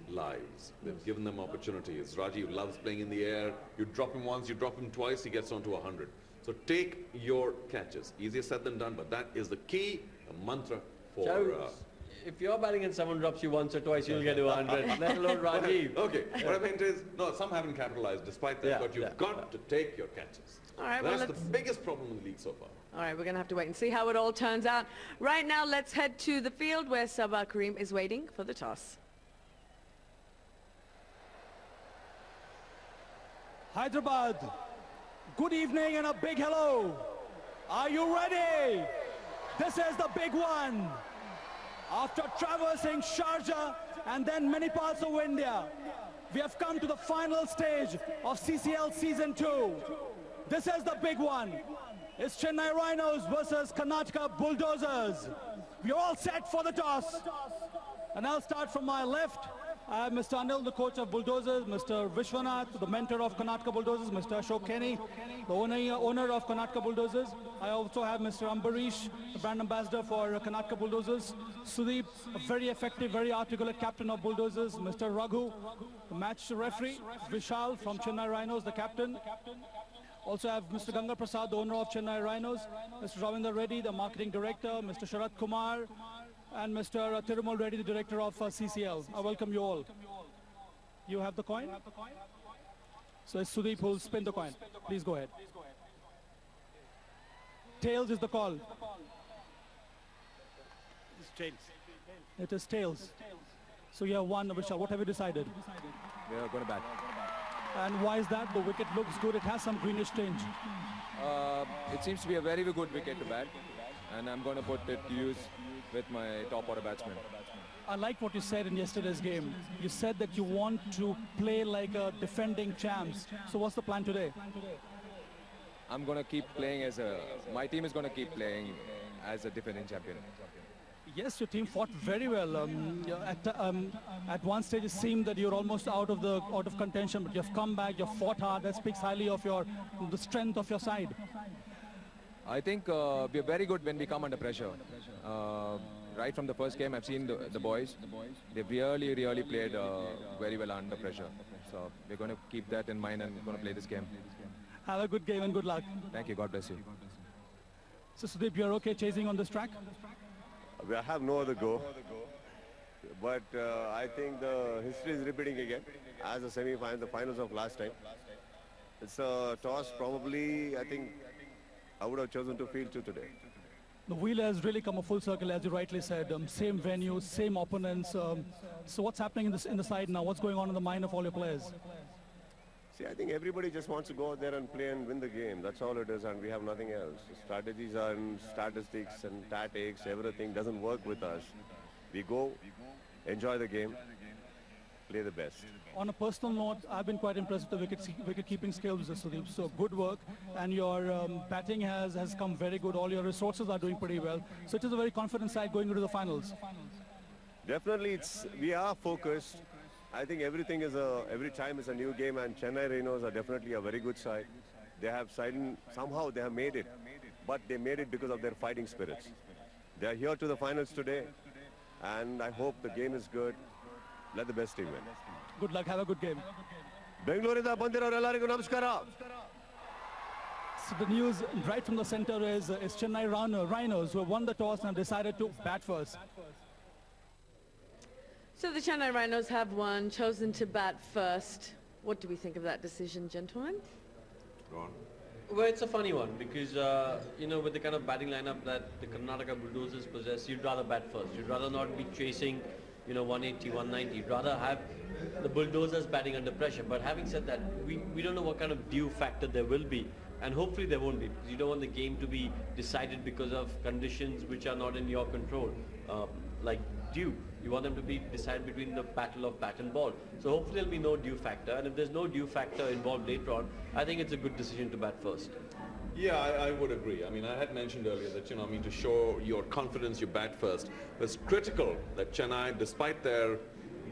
lives. They've given them opportunities. Rajiv loves playing in the air. You drop him once, you drop him twice, he gets on to 100. So take your catches. Easier said than done, but that is the key, the mantra for... if you're batting and someone drops you once or twice, you'll get to 100, let alone Rajiv. Okay, what I meant is, no, some haven't capitalized despite that, but you've got to take your catches. All right, that's the biggest problem in the league so far. All right, we're going to have to wait and see how it all turns out. Right now, let's head to the field where Sabah Karim is waiting for the toss. Hyderabad, good evening and a big hello. Are you ready? This is the big one. After traversing Sharjah and then many parts of India, we have come to the final stage of CCL Season 2. This is the big one. It's Chennai Rhinos versus Karnataka Bulldozers. We're all set for the toss. And I'll start from my left. I have Mr. Anil, the coach of Bulldozers, Mr. Vishwanath, the mentor of Karnataka Bulldozers, Mr. Ashok Kenny, the owner of Karnataka Bulldozers. I also have Mr. Ambarish, the brand ambassador for Karnataka Bulldozers. Sudeep, a very effective, very articulate captain of Bulldozers. Mr. Raghu, the match referee. Vishal from Chennai Rhinos, the captain. Also have Mr. Ganga Prasad, the owner of Chennai Rhinos. Mr. Ravinder Reddy, the marketing director. Mr. Sharat Kumar. And Mr. Thirumal Reddy, the director of CCL. I welcome you all. You have the coin? So it's Sudeep who will spin the coin. Please go ahead. Tails is the call. It's tails. It is tails. So you have won, Vishal. What have you decided? We are going to bat. And why is that? The wicket looks good. It has some greenish tinge. It seems to be a very good wicket to bat. And I'm going to put it to use with my top order batsman. I like what you said in yesterday's game. You said that you want to play like a defending champs. So what's the plan today? I'm going to keep playing my team is going to keep playing as a defending champion. Yes, your team fought very well. At one stage, it seemed that you're almost out of contention, but you've come back. You've fought hard. That speaks highly of the strength of your side. I think we're very good when we come under pressure. Right from the first game, I've seen the boys. They've really played very well under pressure. So we're going to keep that in mind and going to play this game. Have a good game and good luck. Thank you. God bless you. So Sudeep, you're okay chasing on this track? We have no other go. But I think the history is repeating again as the semi-final, the finals of last time. It's a toss probably, I think, I would have chosen to field to today. The wheel has really come a full circle, as you rightly said. Same venue, same opponents. So what's happening in the side now? What's going on in the mind of all your players? See, I think everybody just wants to go out there and play and win the game. That's all it is, and we have nothing else. Strategies and statistics and tactics, everything doesn't work with us. We go, enjoy the game, play the best. On a personal note, I've been quite impressed with the wicket-keeping skills, Sudeep. So good work, and your batting has come very good. All your resources are doing pretty well. So it is a very confident side going into the finals. Definitely, we are focused. I think every time is a new game, and Chennai Rhinos are definitely a very good side. They have somehow they have made it, but they made it because of their fighting spirits. They are here to the finals today, and I hope the game is good. Let the best team win. Good luck. Have a good game. Bengaluru bandiravaru ellarigu namaskara. So the news right from the center is Chennai Rhinos who have won the toss and have decided to bat first. So the Chennai Rhinos have chosen to bat first. What do we think of that decision, gentlemen? Go on. Well, it's a funny one because, with the kind of batting lineup that the Karnataka Bulldozers possess, you'd rather bat first. You'd rather not be chasing 180, 190. You'd rather have the Bulldozers batting under pressure. But having said that, we don't know what kind of due factor there will be. And hopefully there won't be, because you don't want the game to be decided because of conditions which are not in your control, like due. You want them to be decided between the battle of bat and ball. So hopefully there'll be no due factor. And if there's no due factor involved later on, I think it's a good decision to bat first. Yeah, I would agree. I mean, I had mentioned earlier that, to show your confidence, you bat first. It's critical that Chennai, despite their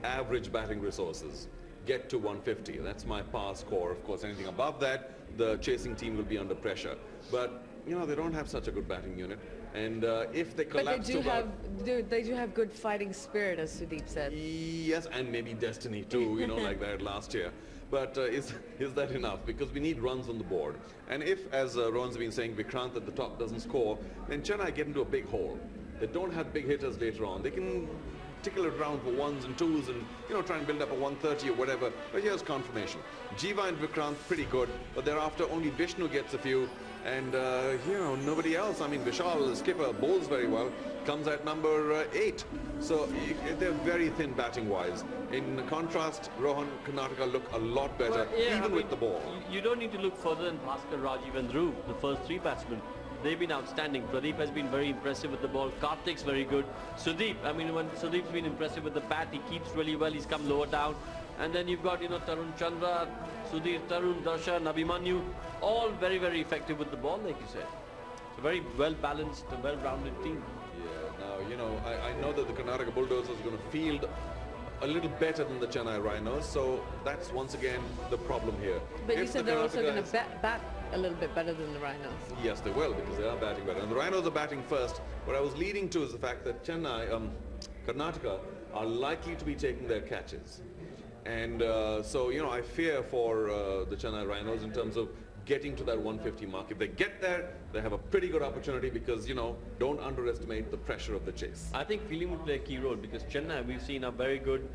average batting resources, get to 150. That's my par score. Of course, anything above that, the chasing team will be under pressure. But, they don't have such a good batting unit. And if they collapse they do have good fighting spirit, as Sudeep said. Yes, and maybe destiny too, like that last year. But is that enough? Because we need runs on the board. And if, as Rohan's been saying, Vikrant at the top doesn't score, then Chennai get into a big hole. They don't have big hitters later on. They can tickle it around for ones and twos and, try and build up a 130 or whatever. But here's confirmation. Jiva and Vikrant, pretty good. But thereafter, only Vishnu gets a few. And, nobody else. I mean, Vishal, the skipper, bowls very well, comes at number 8. So they're very thin batting-wise. In contrast, Rohan, Karnataka look a lot better, even with the ball. You don't need to look further than Bhaskar, Rajiv and Dhruv, the first 3 batsmen. They've been outstanding. Pradeep has been very impressive with the ball. Karthik's very good. Sudeep, I mean, when Sudeep's been impressive with the bat, he keeps really well. He's come lower down. And then you've got, Tarun Chandra, Sudhir, Tarun, Darshan, Abhimanyu, all very, very effective with the ball, like you said. It's a very well-balanced, well-rounded team. Yeah, now, I know that the Karnataka Bulldozers are going to field a little better than the Chennai Rhinos, so that's once again the problem here. But you said they're also going to bat a little bit better than the Rhinos. Yes, they will, because they are batting better. And the Rhinos are batting first. What I was leading to is the fact that Karnataka are likely to be taking their catches. And so, I fear for the Chennai Rhinos in terms of getting to that 150 mark. If they get there, they have a pretty good opportunity because, don't underestimate the pressure of the chase. I think fielding will play a key role because Chennai, we've seen, are very good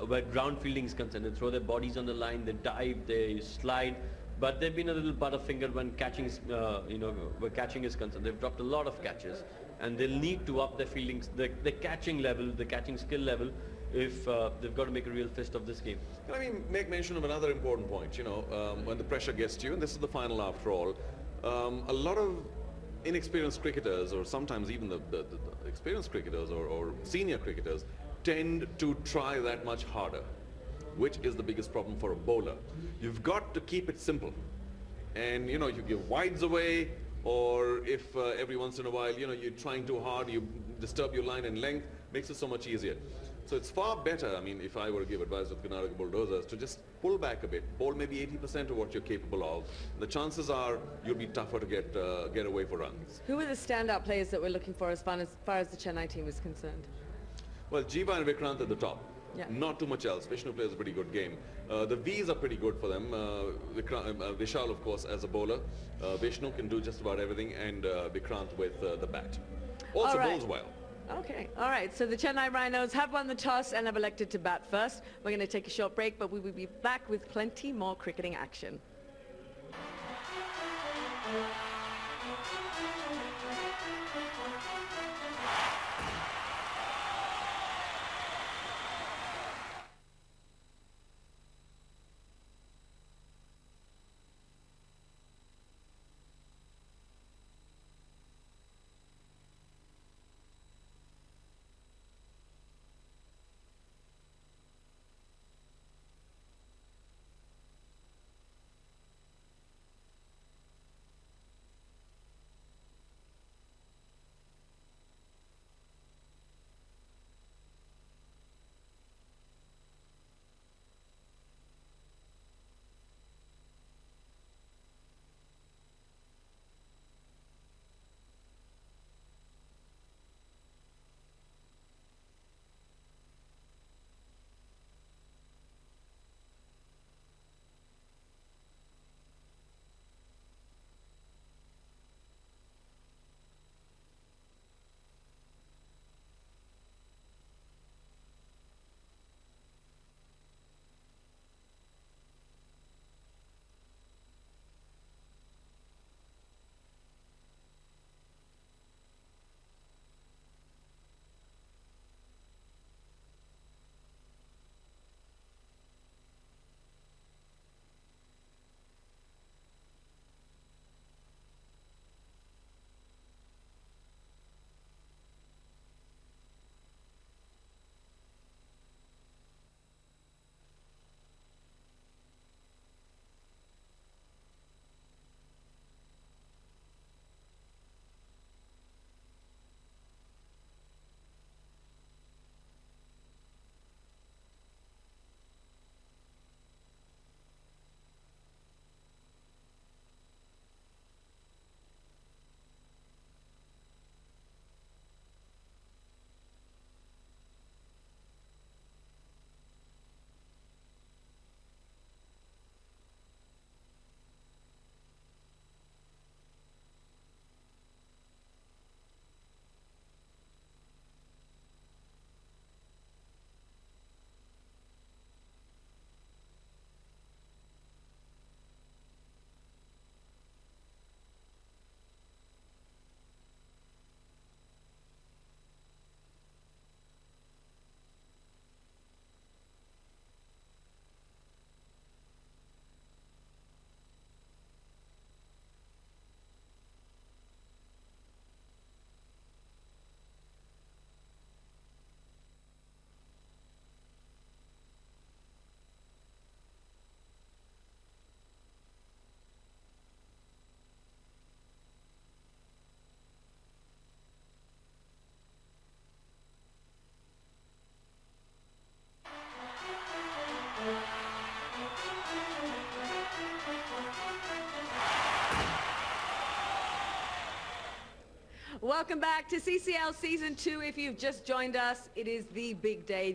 where ground fielding is concerned. They throw their bodies on the line, they dive, they slide. But they've been a little butterfingered when catching, where catching is concerned. They've dropped a lot of catches, and they'll need to up their fieldings, the catching level, the catching skill level, if they've got to make a real fist of this game. Can I make mention of another important point? When the pressure gets to you, and this is the final after all, a lot of inexperienced cricketers, or sometimes even the experienced cricketers or senior cricketers, tend to try that much harder, which is the biggest problem for a bowler. You've got to keep it simple. And, you give wides away, or if every once in a while, you're trying too hard, you disturb your line and length, makes it so much easier. So it's far better, if I were to give advice to the Karnataka Bulldozers, to just pull back a bit, bowl maybe 80% of what you're capable of. The chances are you'll be tougher to get away for runs. Who were the standout players that we're looking for as far as the Chennai team is concerned? Well, Jiva and Vikrant at the top. Yeah. Not too much else. Vishnu plays a pretty good game. The V's are pretty good for them. Vishal, of course, as a bowler. Vishnu can do just about everything, and Vikrant with the bat. Also bowls well. Okay, all right. So the Chennai Rhinos have won the toss and have elected to bat first. We're going to take a short break, but we will be back with plenty more cricketing action. Welcome back to CCL Season 2. If you've just joined us, it is the big day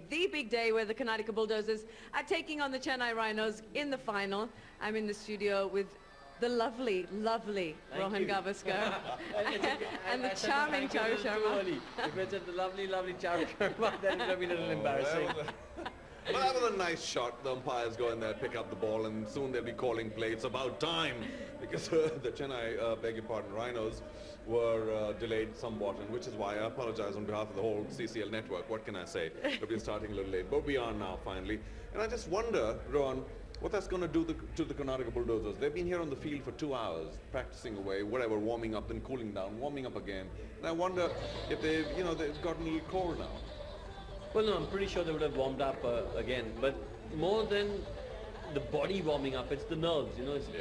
where the Karnataka Bulldozers are taking on the Chennai Rhinos in the final. I'm in the studio with the lovely Rohan Gavaskar and the charming Charu Sharma. If it's the lovely Charu Sharma, then it would have been a little embarrassing. But that was a nice shot. The umpires go in there, pick up the ball, and soon they'll be calling play. It's about time, because the Chennai, beg your pardon, Rhinos were delayed somewhat, and which is why I apologize on behalf of the whole CCL network. What can I say? But we're starting a little late, but we are now finally. And I just wonder, Rohan, what that's going to do to the Karnataka Bulldozers. They've been here on the field for 2 hours, practicing away, whatever, warming up, then cooling down, warming up again. And I wonder if they've gotten a little cold now. Well, no, I'm pretty sure they would have warmed up again. But more than the body warming up, it's the nerves.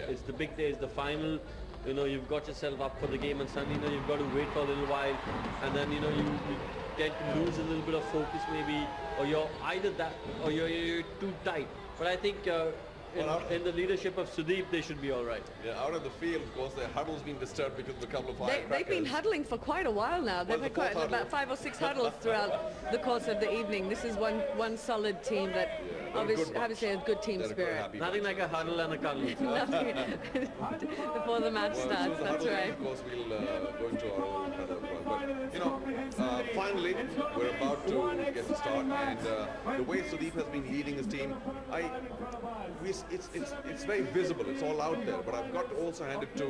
It's the big day, it's the final. You've got yourself up for the game, and suddenly, you've got to wait for a little while, and then, you tend to lose a little bit of focus maybe, or you're either that, or you're too tight. But I think in the leadership of Sudeep, they should be all right. Yeah, out of the field, of course, their huddle's been disturbed because of a couple of firecrackers. They've been huddling for quite a while now. They've had about 5 or 6 huddles throughout the course of the evening. This is one solid team that obviously has good team spirit. Nothing like a huddle and a cuddle. Nothing before the match starts. That's right. Of course, we'll go into our own huddle. But finally, we're about to get to start, and the way Sudeep has been leading his team, it's very visible. It's all out there. But I've got to also hand it to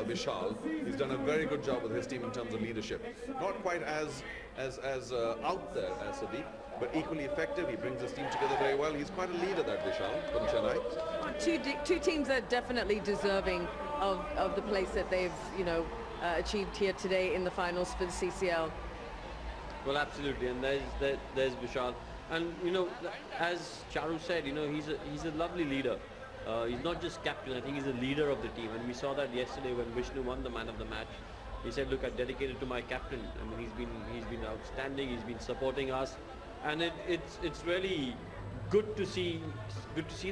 Vishal. He's done a very good job with his team in terms of leadership. Not quite as out there as Sudeep, but equally effective. He brings his team together very well. He's quite a leader, that Vishal, from Chennai. Two teams are definitely deserving of the place that they've achieved here today in the finals for the CCL. Well, absolutely, and there's Vishal, and as Charu said, he's a lovely leader. He's not just captain. I think he's a leader of the team, and we saw that yesterday when Vishnu won the man of the match. He said, "Look, I dedicated to my captain." I mean, he's been outstanding. He's been supporting us, and it's really good to see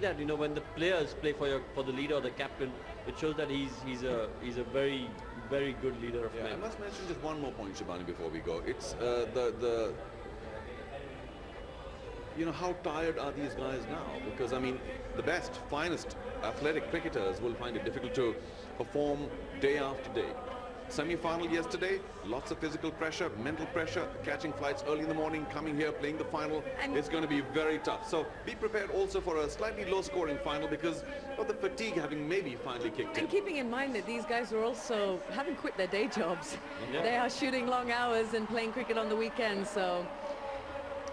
that when the players play for the leader or the captain, it shows that he's a very good leader of men. I must mention just one more point, Shibani, before we go. It's how tired are these guys now? Because I mean, the best, finest athletic cricketers will find it difficult to perform day after day. Semi-final yesterday, lots of physical pressure, mental pressure, catching flights early in the morning, coming here, playing the final. It's going to be very tough. So be prepared also for a slightly low-scoring final because of the fatigue having maybe finally kicked in. And keeping in mind that these guys are also haven't quit their day jobs. Yeah. They are shooting long hours and playing cricket on the weekends, so...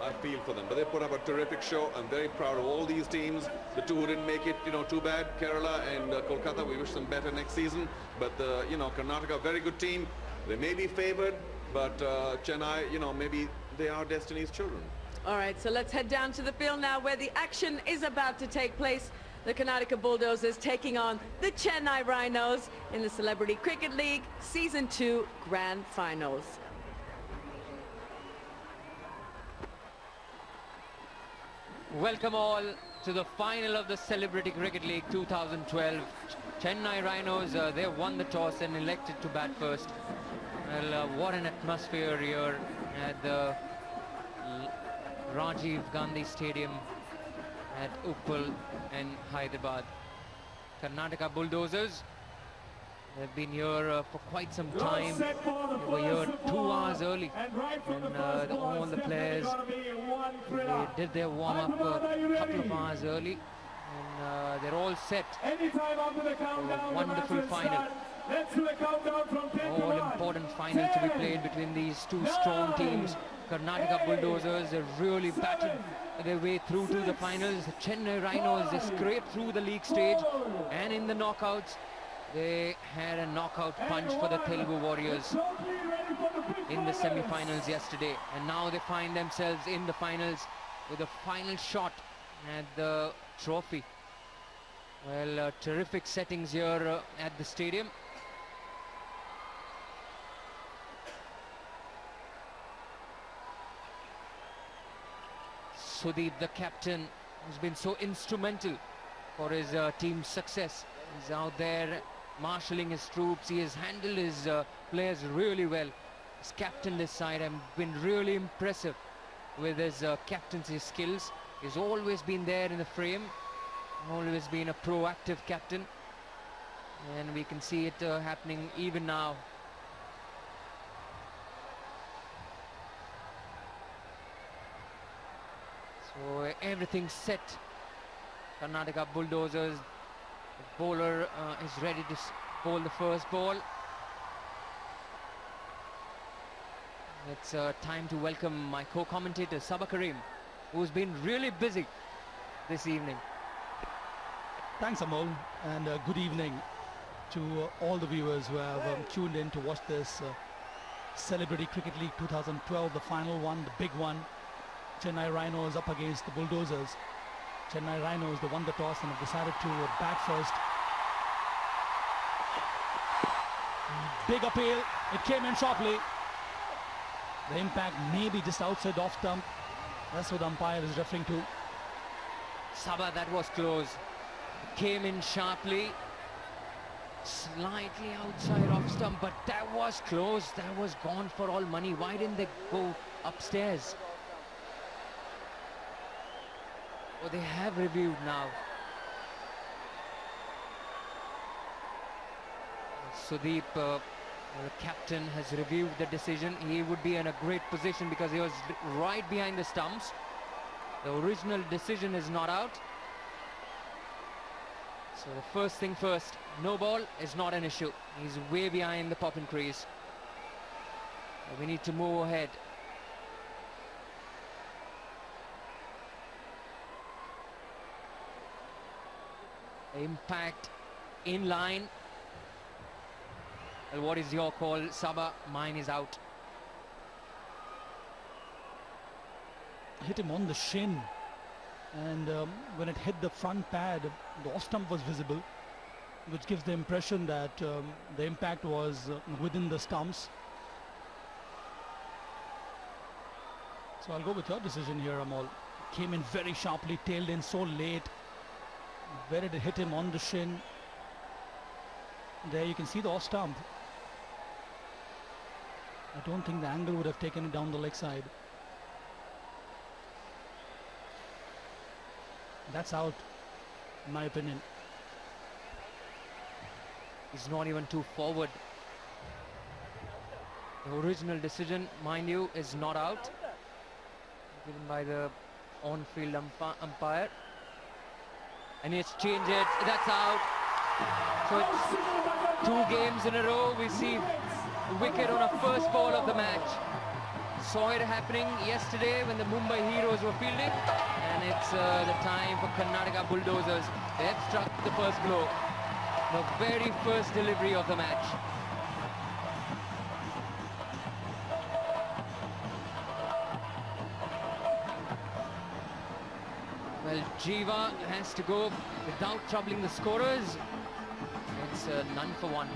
I feel for them, but they put up a terrific show. I'm very proud of all these teams. The two who didn't make it, too bad, Kerala and Kolkata, we wish them better next season. But, Karnataka, very good team. They may be favored, but Chennai, maybe they are destiny's children. All right, so let's head down to the field now where the action is about to take place. The Karnataka Bulldozers taking on the Chennai Rhinos in the Celebrity Cricket League Season 2 Grand Finals. Welcome all to the final of the Celebrity Cricket League 2012. Chennai Rhinos, they won the toss and elected to bat first. Well, what an atmosphere here at the Rajiv Gandhi Stadium at Uppal in Hyderabad. Karnataka Bulldozers, they've been here for quite some time. They were here 2 hours early, and all the players, they did their warm-up a couple of hours early, and they're all set for a wonderful final. All important final to be played between these two strong teams. Karnataka Bulldozers have really battled their way through to the finals. The Chennai Rhinos, they scraped through the league stage, and in the knockouts, they had a knockout punch for the Telugu Warriors in the semi-finals yesterday, and now they find themselves in the finals with a final shot at the trophy. Well, terrific settings here at the stadium. Sudeep, the captain, who's been so instrumental for his team's success. He's out there marshalling his troops. He has handled his players really well. has captained this side and been really impressive with his captaincy skills. He's always been there in the frame, always been a proactive captain, and we can see it happening even now. So everything's set. Karnataka Bulldozers, the bowler is ready to bowl the first ball. It's time to welcome my co-commentator Sabah Karim, who's been really busy this evening. Thanks, Amol, and good evening to all the viewers who have tuned in to watch this Celebrity Cricket League 2012, the final one, the big one. Chennai Rhinos up against the Bulldozers. Chennai Rhinos, they won the toss and have decided to bat first. Big appeal, it came in sharply. The impact may be just outside off stump. That's what the umpire is referring to. Sabah, that was close. Came in sharply, slightly outside off stump, but that was close. That was gone for all money. Why didn't they go upstairs? Oh, they have reviewed now. Sudeep, the captain, has reviewed the decision. He would be in a great position because he was right behind the stumps. The original decision is not out. So the first thing first, no ball is not an issue. He's way behind the popping crease. We need to move ahead. Impact in line. Well, what is your call, Sabah? Mine is out. Hit him on the shin, and when it hit the front pad, the off stump was visible, which gives the impression that the impact was within the stumps. So I'll go with your decision here, Amol. Came in very sharply, tailed in so late. Where did it hit him? On the shin. There you can see the off stump. I don't think the angle would have taken it down the leg side. That's out, in my opinion. He's not even too forward. The original decision, mind you, is not out. Given by the on-field umpire. And it's changed it. That's out. So it's 2 games in a row. We see wicket on a first ball of the match. Saw it happening yesterday when the Mumbai Heroes were fielding, and it's the time for Karnataka Bulldozers. They have struck the first blow, the very first delivery of the match. Well, Jiva has to go without troubling the scorers. It's none for one.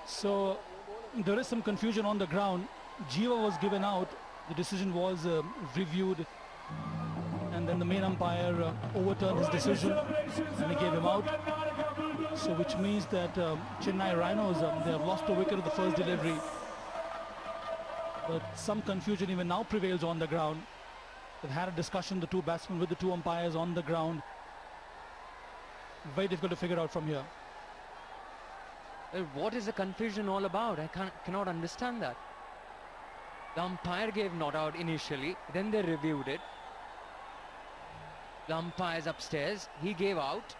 So there is some confusion on the ground. Jiva was given out. The decision was reviewed, and then the main umpire overturned his decision and he gave him out. So which means that Chennai Rhinos, they have lost a wicket of the first delivery. But some confusion even now prevails on the ground. They've had a discussion, the two batsmen with the two umpires on the ground. Very difficult to figure out from here. What is the confusion all about? I cannot understand that. The umpire gave not out initially, then they reviewed it. The umpire's upstairs, he gave out.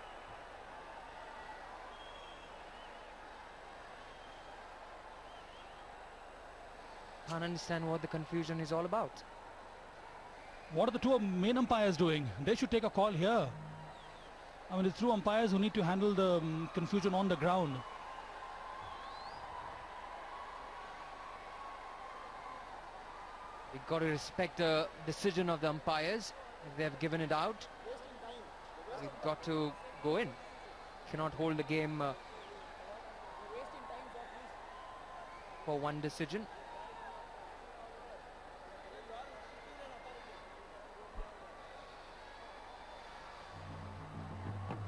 Can't understand what the confusion is all about. What are the two main umpires doing? They should take a call here. I mean, it's two umpires who need to handle the confusion on the ground. We've got to respect the decision of the umpires. If they have given it out, we've got to go in. Cannot hold the game for one decision.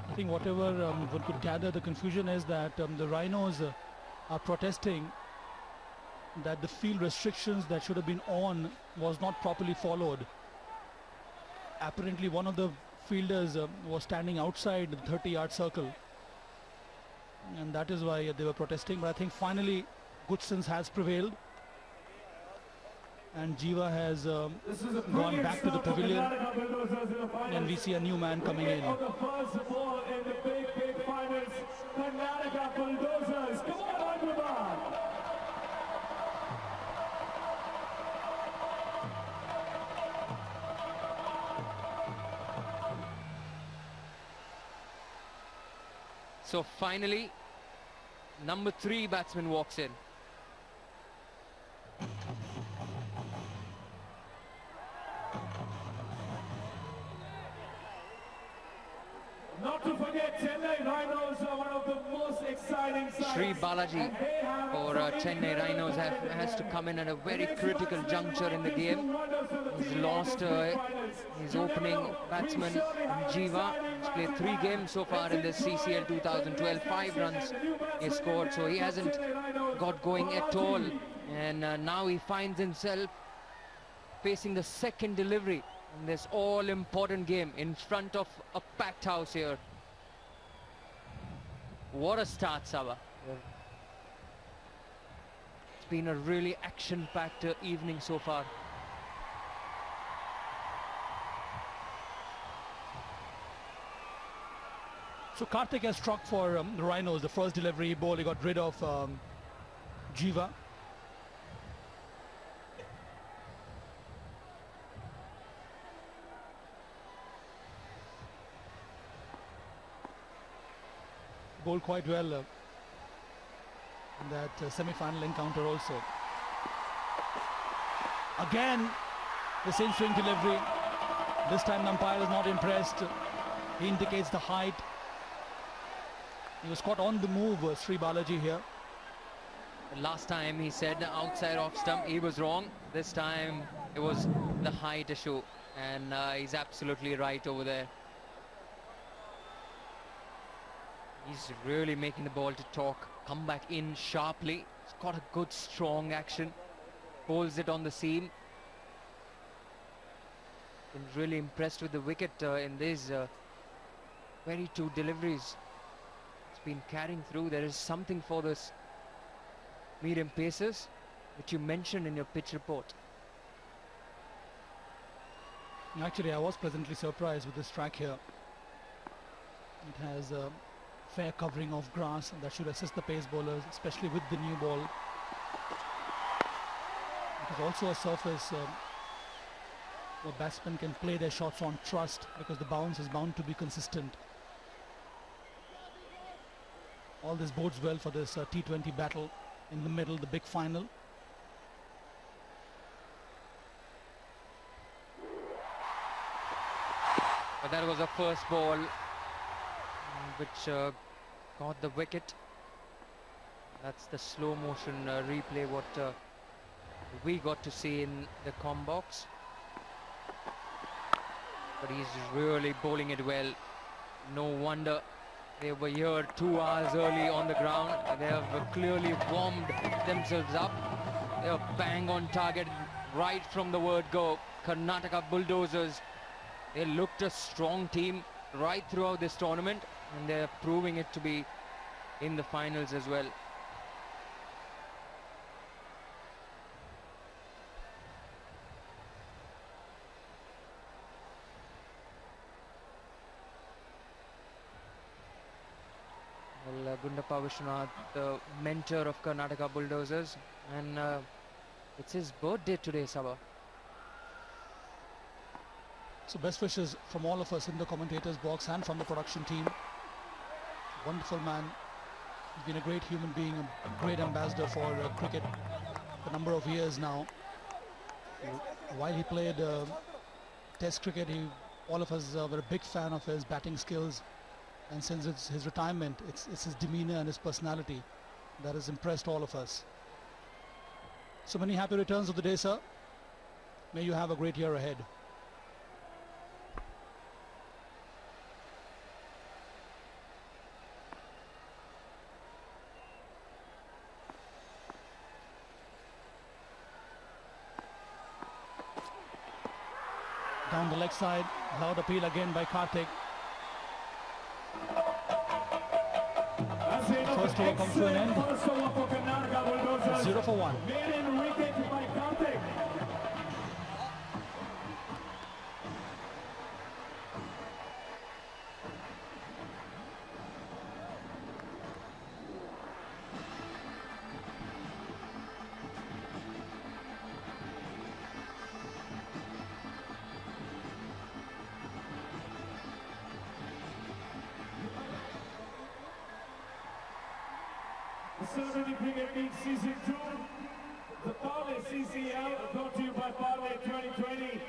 I think whatever one could gather, the confusion is that the Rhinos are protesting that the field restrictions that should have been on was not properly followed. Apparently one of the fielders was standing outside the 30-yard circle, and that is why they were protesting. But I think finally good sense has prevailed, and Jiva has gone back to the pavilion, and we see a new man coming in. The first ball in the big finals, Karnataka Bulldozers. Come on, Hyderabad! So finally, number 3 batsman walks in. Not to forget, Chennai Rhinos are one of the most exciting sides. Sri Balaji for Chennai Rhinos has to come in at a very critical juncture in the game. He's lost his opening batsman Jiva. He's played 3 games so far in this CCL 2012. 5 runs he scored, so he hasn't got going at all. And now he finds himself facing the second delivery in this all-important game in front of a packed house here. What a start, Sava. It's been a really action-packed evening so far. So Karthik has struck for the Rhinos. The first delivery ball, he got rid of Jiva. Bowled quite well in that semi-final encounter also. Again, the same swing delivery. This time the umpire is not impressed. He indicates the height. He was caught on the move, Sri Balaji here. Last time he said outside off stump, he was wrong. This time it was the height issue, and he's absolutely right over there. He's really making the ball to talk. Come back in sharply. He's got a good strong action. Bowls it on the seam. Been really impressed with the wicket in these very 2 deliveries. It's been carrying through. There is something for this medium pacers, which you mentioned in your pitch report. Actually, I was pleasantly surprised with this track here. It has a fair covering of grass, and that should assist the pace bowlers, especially with the new ball. It is also a surface where batsmen can play their shots on trust, because the bounce is bound to be consistent. All this bodes well for this T20 battle in the middle, the big final. But that was a first ball which got the wicket. That's the slow motion replay what we got to see in the comm box. But he's really bowling it well. No wonder they were here 2 hours early on the ground. They have clearly warmed themselves up. They are bang on target right from the word go. Karnataka Bulldozers, they looked a strong team right throughout this tournament, and they're proving it to be in the finals as well. Well, Gundappa Vishwanath, the mentor of Karnataka Bulldozers, and it's his birthday today, Saba. So best wishes from all of us in the commentators box and from the production team. Wonderful man. He's been a great human being, a great ambassador for cricket for a number of years now. While he played Test cricket, all of us were a big fan of his batting skills. And since it's his retirement, it's his demeanor and his personality that has impressed all of us. So many happy returns of the day, sir. May you have a great year ahead. Down the leg side, loud appeal again by Karthik. First over comes to an end. 0 for 1. Celebrity Cricket League Season 2, the Parlay CCL, brought to you by Parlay 2020,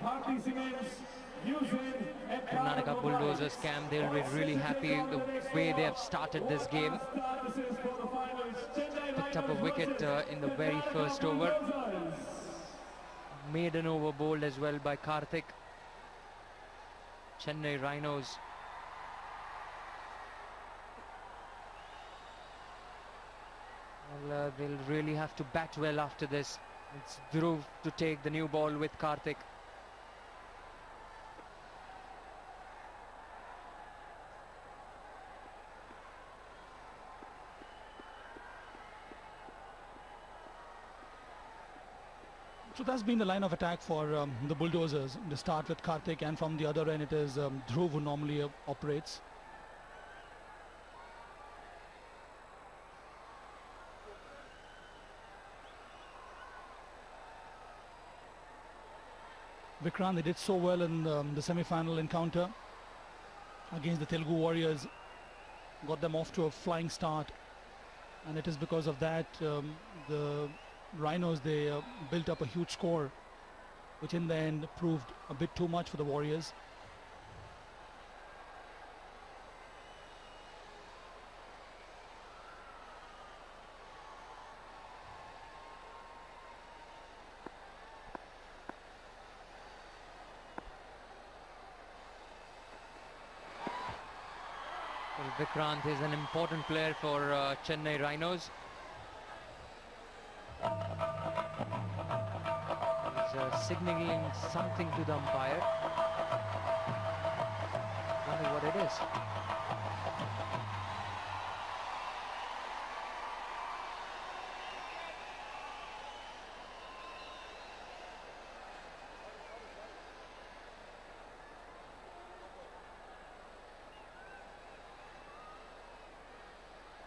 Bharti Cements, Usain, and Karnataka Bulldozers camp, they'll be really happy the way they have started this game. Picked up a wicket in the very first over. Maiden over bowled as well by Karthik. Chennai Rhinos. Well, they'll really have to bat well after this. It's Dhruv to take the new ball with Karthik. So that's been the line of attack for the Bulldozers. They start with Karthik, and from the other end it is Dhruv who normally operates. Vikrant, they did so well in the semi-final encounter against the Telugu Warriors, got them off to a flying start, and it is because of that the Rhinos, they built up a huge score, which in the end proved a bit too much for the Warriors. Well, Vikrant is an important player for Chennai Rhinos. He's signaling something to the umpire. Wonder what it is.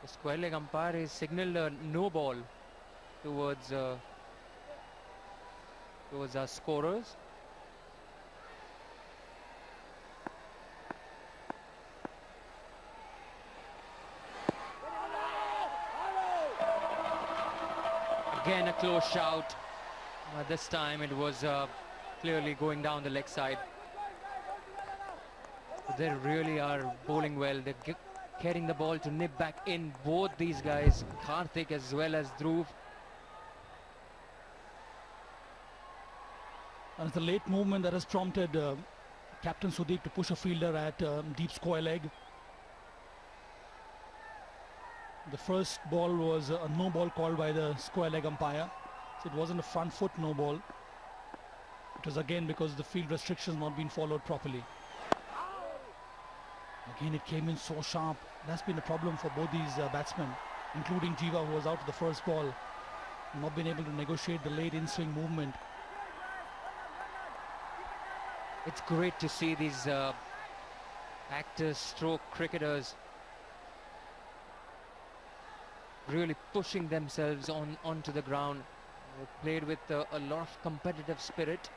The square leg umpire has signaled a no ball towards our scorers. Again a close shout. This time it was clearly going down the leg side. They really are bowling well. They're carrying the ball to nip back in. Both these guys, Karthik as well as Dhruv. And it's the late movement that has prompted Captain Sudeep to push a fielder at deep square leg. The first ball was a no ball called by the square leg umpire. So it wasn't a front foot no ball. It was again because the field restrictions not being followed properly. Again, it came in so sharp. That's been a problem for both these batsmen, including Jiva, who was out of the first ball, not been able to negotiate the late in-swing movement. It's great to see these actors, stroke cricketers really pushing themselves onto the ground. They played with a lot of competitive spirit,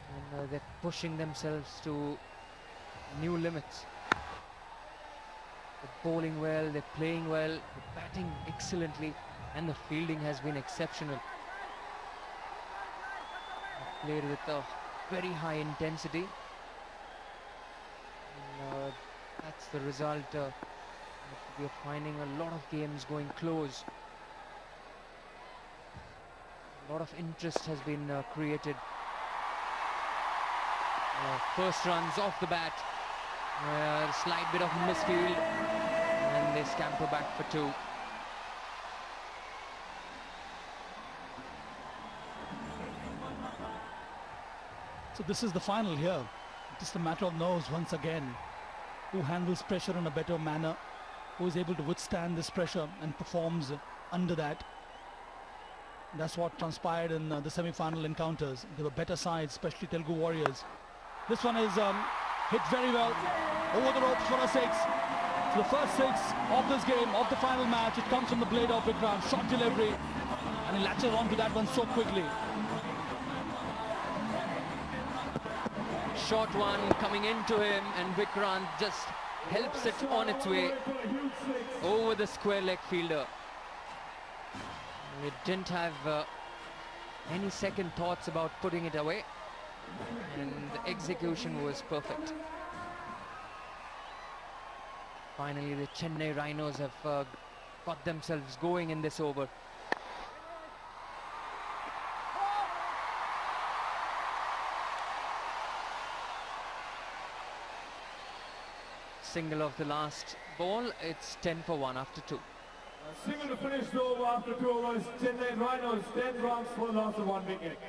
and they're pushing themselves to new limits. They're bowling well, they're playing well, they're batting excellently, and the fielding has been exceptional. They've played with a very high intensity, and that's the result. We are finding a lot of games going close. A lot of interest has been created. First runs off the bat, a slight bit of misfield, and they scamper back for 2. So this is the final here. Just a matter of nerves once again. Who handles pressure in a better manner? Who is able to withstand this pressure and performs under that? That's what transpired in the semi-final encounters. They were better sides, especially Telugu Warriors. This one is hit very well over the ropes for a 6. So the first 6 of this game, of the final match, it comes from the blade of Vikrant. Short delivery, and he latches onto that one so quickly. Short one coming into him, and Vikrant just helps it on its way over the square leg fielder. It didn't have any second thoughts about putting it away, and the execution was perfect. Finally, the Chennai Rhinos have got themselves going in this over. Single of the last ball, it's 10 for 1 after 2. Single to finish the over after 2 overs. Chennai Rhinos 10 runs for the loss of 1 wicket.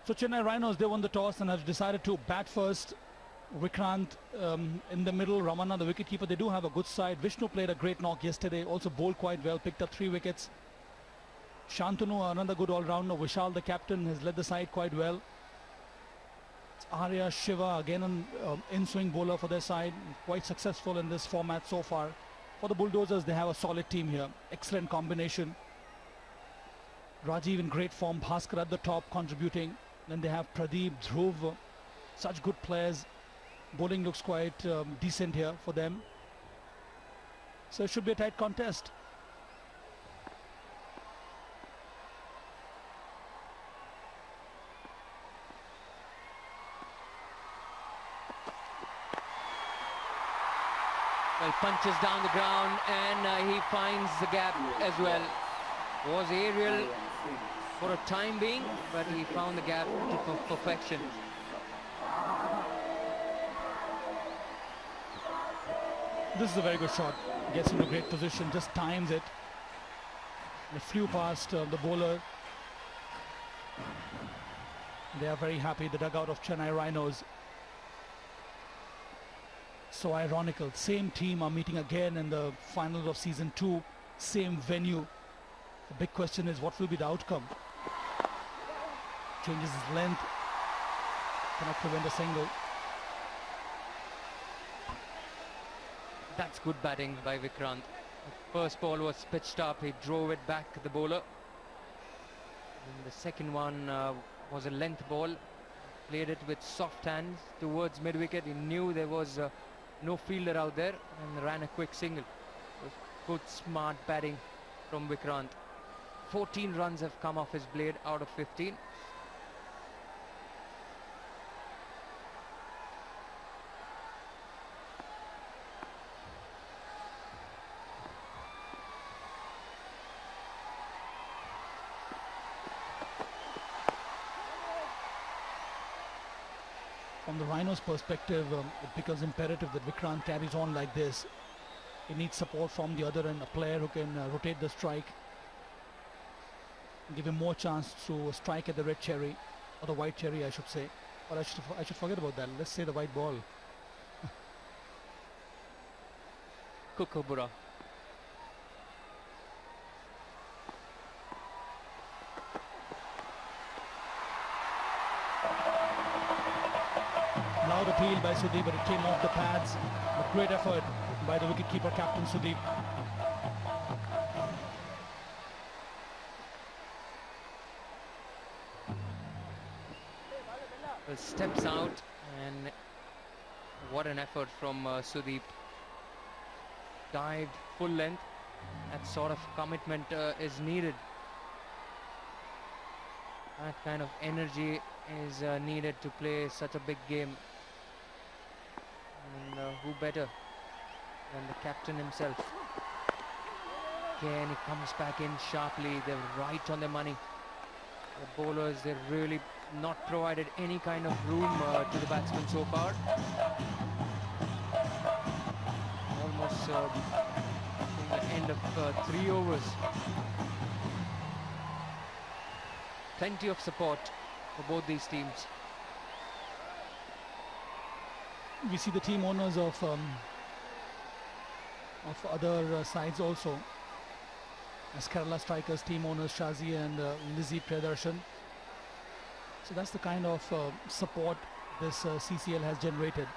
So Chennai Rhinos, they won the toss and have decided to bat first. Vikrant in the middle, Ramana the wicketkeeper. They do have a good side. Vishnu played a great knock yesterday, also bowled quite well, picked up 3 wickets. Shantanu, another good all-rounder. Vishal, the captain, has led the side quite well. It's Arya Shiva, again an in-swing bowler for their side. Quite successful in this format so far. For the Bulldozers, they have a solid team here. Excellent combination. Rajiv in great form, Bhaskar at the top contributing. Then they have Pradeep, Dhruv, such good players. Bowling looks quite decent here for them. So it should be a tight contest. Well, punches down the ground, and he finds the gap as well. Was aerial for a time being, but he found the gap to perfection. This is a very good shot. Gets into great position, just times it. It flew past the bowler. They are very happy, the dugout of Chennai Rhinos. So ironical, same team are meeting again in the finals of season 2, same venue. The big question is, what will be the outcome? Changes his length, cannot prevent a single. That's good batting by Vikrant. The first ball was pitched up, he drove it back the bowler. And the second one was a length ball, played it with soft hands towards mid-wicket. He knew there was no fielder out there and ran a quick single. It was Good smart batting from Vikrant. 14 runs have come off his blade out of 15. From the Rhinos' perspective, it becomes imperative that Vikrant carries on like this. He needs support from the other end, a player who can rotate the strike, give him more chance to strike at the red cherry, or the white cherry I should say. Or I should forget about that. Let's say the white ball. Kukubura. Loud appeal by Sudeep, but it came off the pads. But great effort by the wicketkeeper, Captain Sudeep. Well, steps out, and what an effort from Sudeep. Dived full length. That sort of commitment is needed. That kind of energy is needed to play such a big game. And who better than the captain himself? Again, he comes back in sharply. They're right on the money. The bowlers, they've really not provided any kind of room to the batsmen so far. Almost the end of 3 overs. Plenty of support for both these teams. We see the team owners of other sides also, as Kerala strikers, team owners Shazi and Lizzie Priyadarshan. So that's the kind of support this CCL has generated,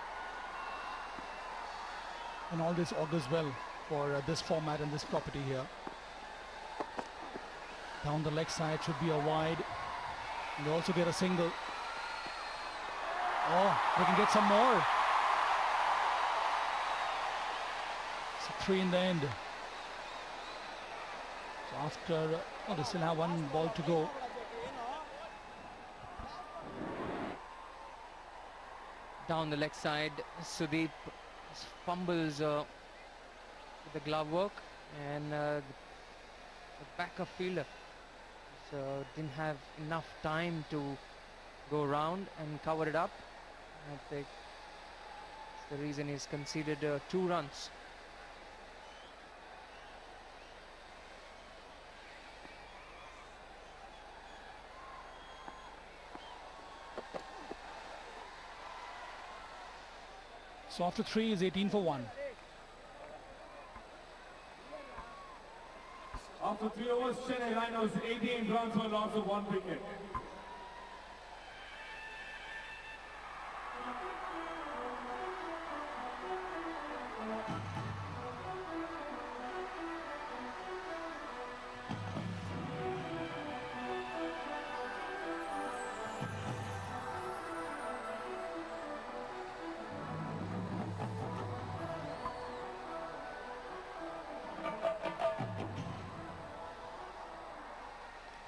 and all this augurs well for this format and this property here. Down the leg side should be a wide, and they also get a single. Oh, they can get some more. So 3 in the end. So after, oh, they still have 1 ball to go. Down the leg side, Sudeep fumbles with the glove work, and the backer fielder didn't have enough time to go around and cover it up. I think that's the reason he's conceded 2 runs. So after 3 is 18 for 1. After 3 overs, Chennai Rhinos 18 runs for loss of 1 wicket.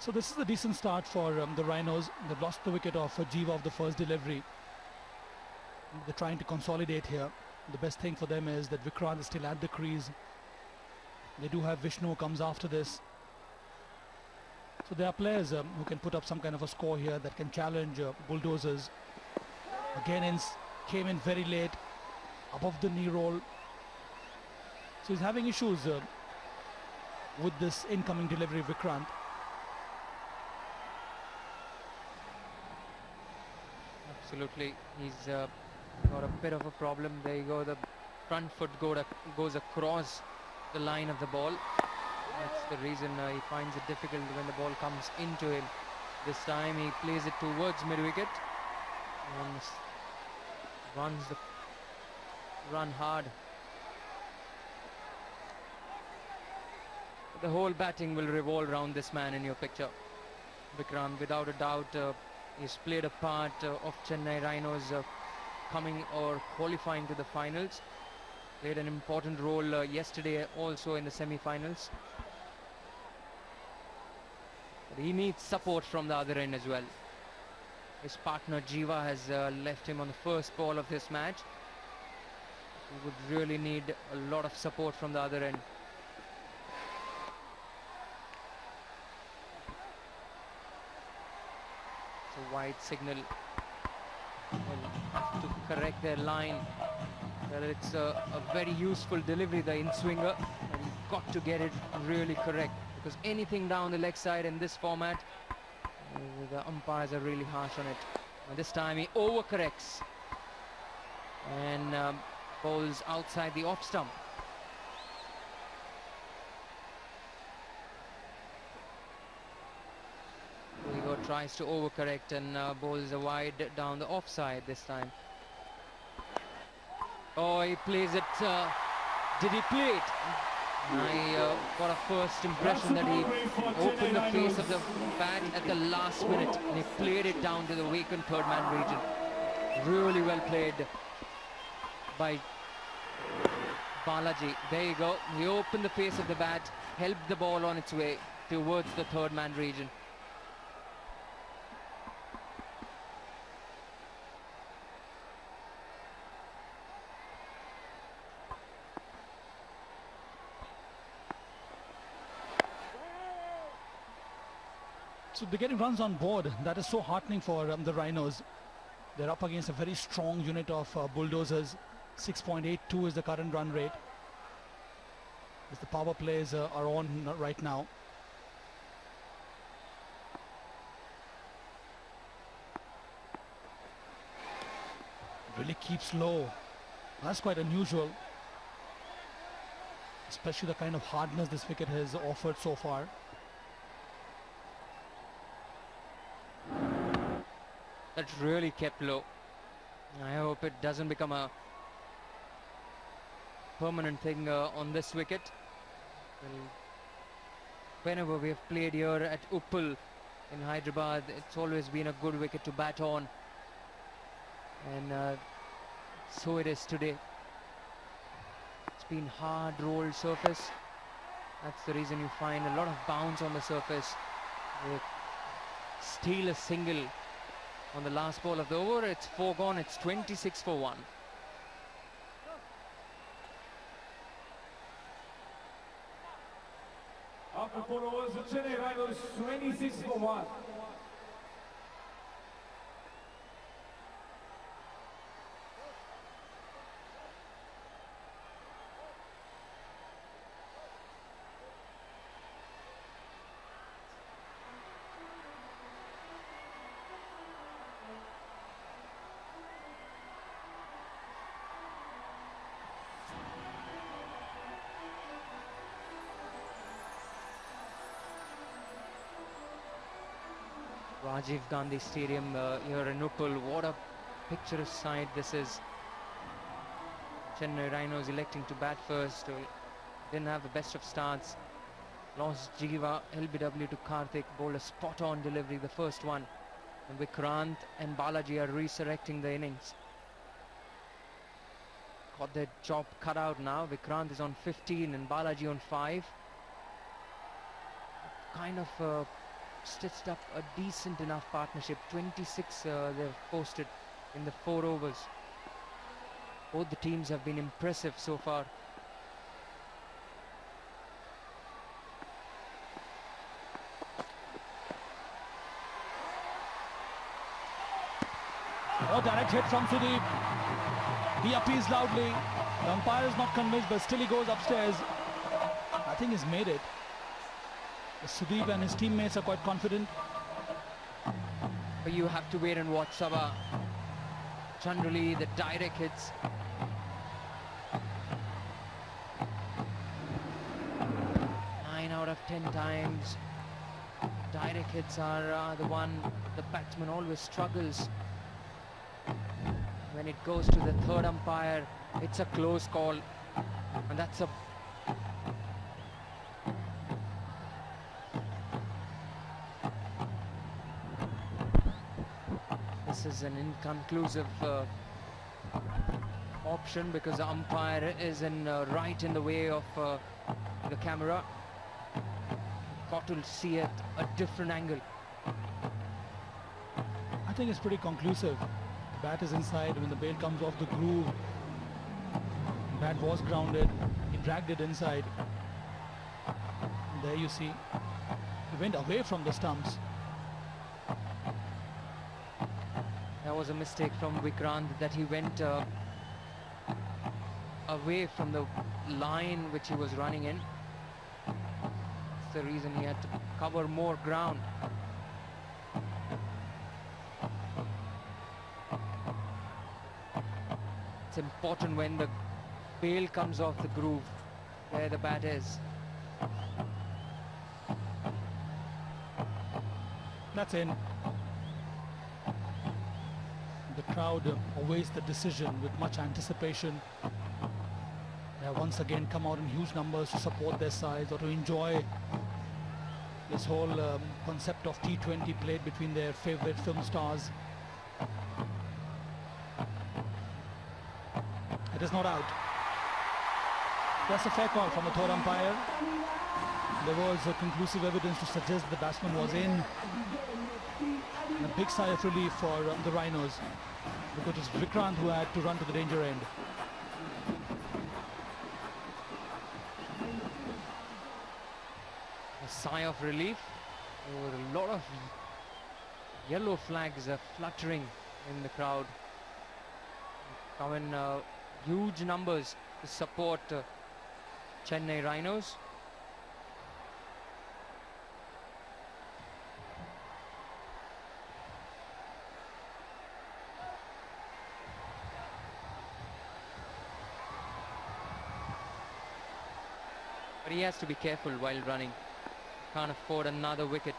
So this is a decent start for the Rhinos. They've lost the wicket of Jiva of the first delivery. They're trying to consolidate here. The best thing for them is that Vikrant is still at the crease. They do have Vishnu who comes after this. So there are players who can put up some kind of a score here that can challenge Bulldozers. Again, came in very late, above the knee roll. So he's having issues with this incoming delivery, Vikrant. Absolutely, he's got a bit of a problem. There you go, the front foot goes across the line of the ball. That's the reason he finds it difficult when the ball comes into him. This time he plays it towards mid-wicket and runs the run hard. The whole batting will revolve around this man in your picture. Vikrant, without a doubt, he's played a part of Chennai Rhinos coming or qualifying to the finals. Played an important role yesterday also in the semi-finals. But he needs support from the other end as well. His partner Jiva has left him on the first ball of this match. He would really need a lot of support from the other end. It's a wide signal. They'll have to correct their line. Well, it's a very useful delivery, the in-swinger, and you've got to get it really correct, because anything down the leg side in this format, the umpires are really harsh on it. And this time he overcorrects and bowls outside the off stump. Uigo tries to overcorrect and bowls a wide down the offside this time. Oh, he plays it. Did he play it? I got a first impression that he opened the face of the bat at the last minute and he played it down to the vacant third man region. Really well played by Balaji. There you go. He opened the face of the bat, helped the ball on its way towards the third man region. So they're getting runs on board. That is so heartening for the Rhinos. They're up against a very strong unit of Bulldozers. 6.82 is the current run rate, as the power plays are on right now. Really keeps low. That's quite unusual, especially the kind of hardness this wicket has offered so far. That's really kept low. I hope it doesn't become a permanent thing on this wicket. Well, whenever we have played here at Uppal in Hyderabad, it's always been a good wicket to bat on, and so it is today. It's been hard rolled surface. That's the reason you find a lot of bounce on the surface. They steal a single on the last ball of the over. It's foregone. It's 26 for 1. After 4 overs, the Chennai Rhinos 26 for 1. Rajiv Gandhi Stadium here in Uppal. What a picturesque sight this is. Chennai Rhinos electing to bat first. Didn't have the best of starts. Lost Jiva, LBW to Karthik. Bowled a spot-on delivery, the first one. And Vikrant and Balaji are resurrecting the innings. Got their job cut out now. Vikrant is on 15 and Balaji on 5. Kind of stitched up a decent enough partnership. 26 they've posted in the 4 overs. Both the teams have been impressive so far. Oh, direct hit from Sudeep. He appeals loudly. The umpire is not convinced, but still he goes upstairs. I think he's made it. Sudeep and his teammates are quite confident. But you have to wait and watch, Sabha. Generally, the direct hits. 9 out of 10 times, direct hits are the one the batsman always struggles. When it goes to the third umpire, it's a close call, and that's a This is an inconclusive option because the umpire is right in the way of the camera. Got to see it a different angle. I think it's pretty conclusive. The bat is inside. When the bail comes off the groove, the bat was grounded. He dragged it inside. And there you see, he went away from the stumps. That was a mistake from Vikrant, that he went away from the line which he was running in. That's the reason he had to cover more ground. It's important when the bail comes off the groove where the bat is. That's in. The crowd awaits the decision with much anticipation. They have once again come out in huge numbers to support their sides or to enjoy this whole concept of T20 played between their favorite film stars. It is not out. That's a fair call from the third umpire. There was conclusive evidence to suggest the batsman was in. And a big sigh of relief for the Rhinos, because it's Vikrant who had to run to the danger end. A sigh of relief. There were a lot of yellow flags fluttering in the crowd. Come in huge numbers to support Chennai Rhinos. But he has to be careful while running. Can't afford another wicket.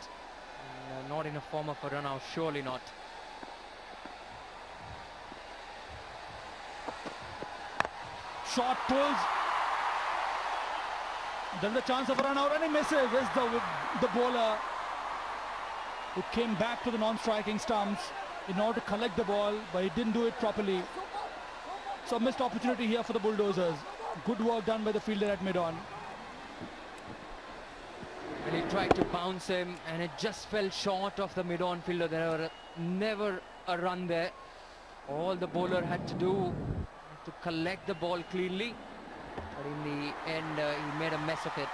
Not in a form of a run out, surely not. Shot pulls. Then the chance of a run out, and he misses. It's the bowler who came back to the non-striking stumps in order to collect the ball, but he didn't do it properly. So missed opportunity here for the Bulldozers. Good work done by the fielder at mid-on. And he tried to bounce him, and it just fell short of the mid-on fielder. There were never a run there. All the bowler had to do to collect the ball cleanly, but in the end he made a mess of it.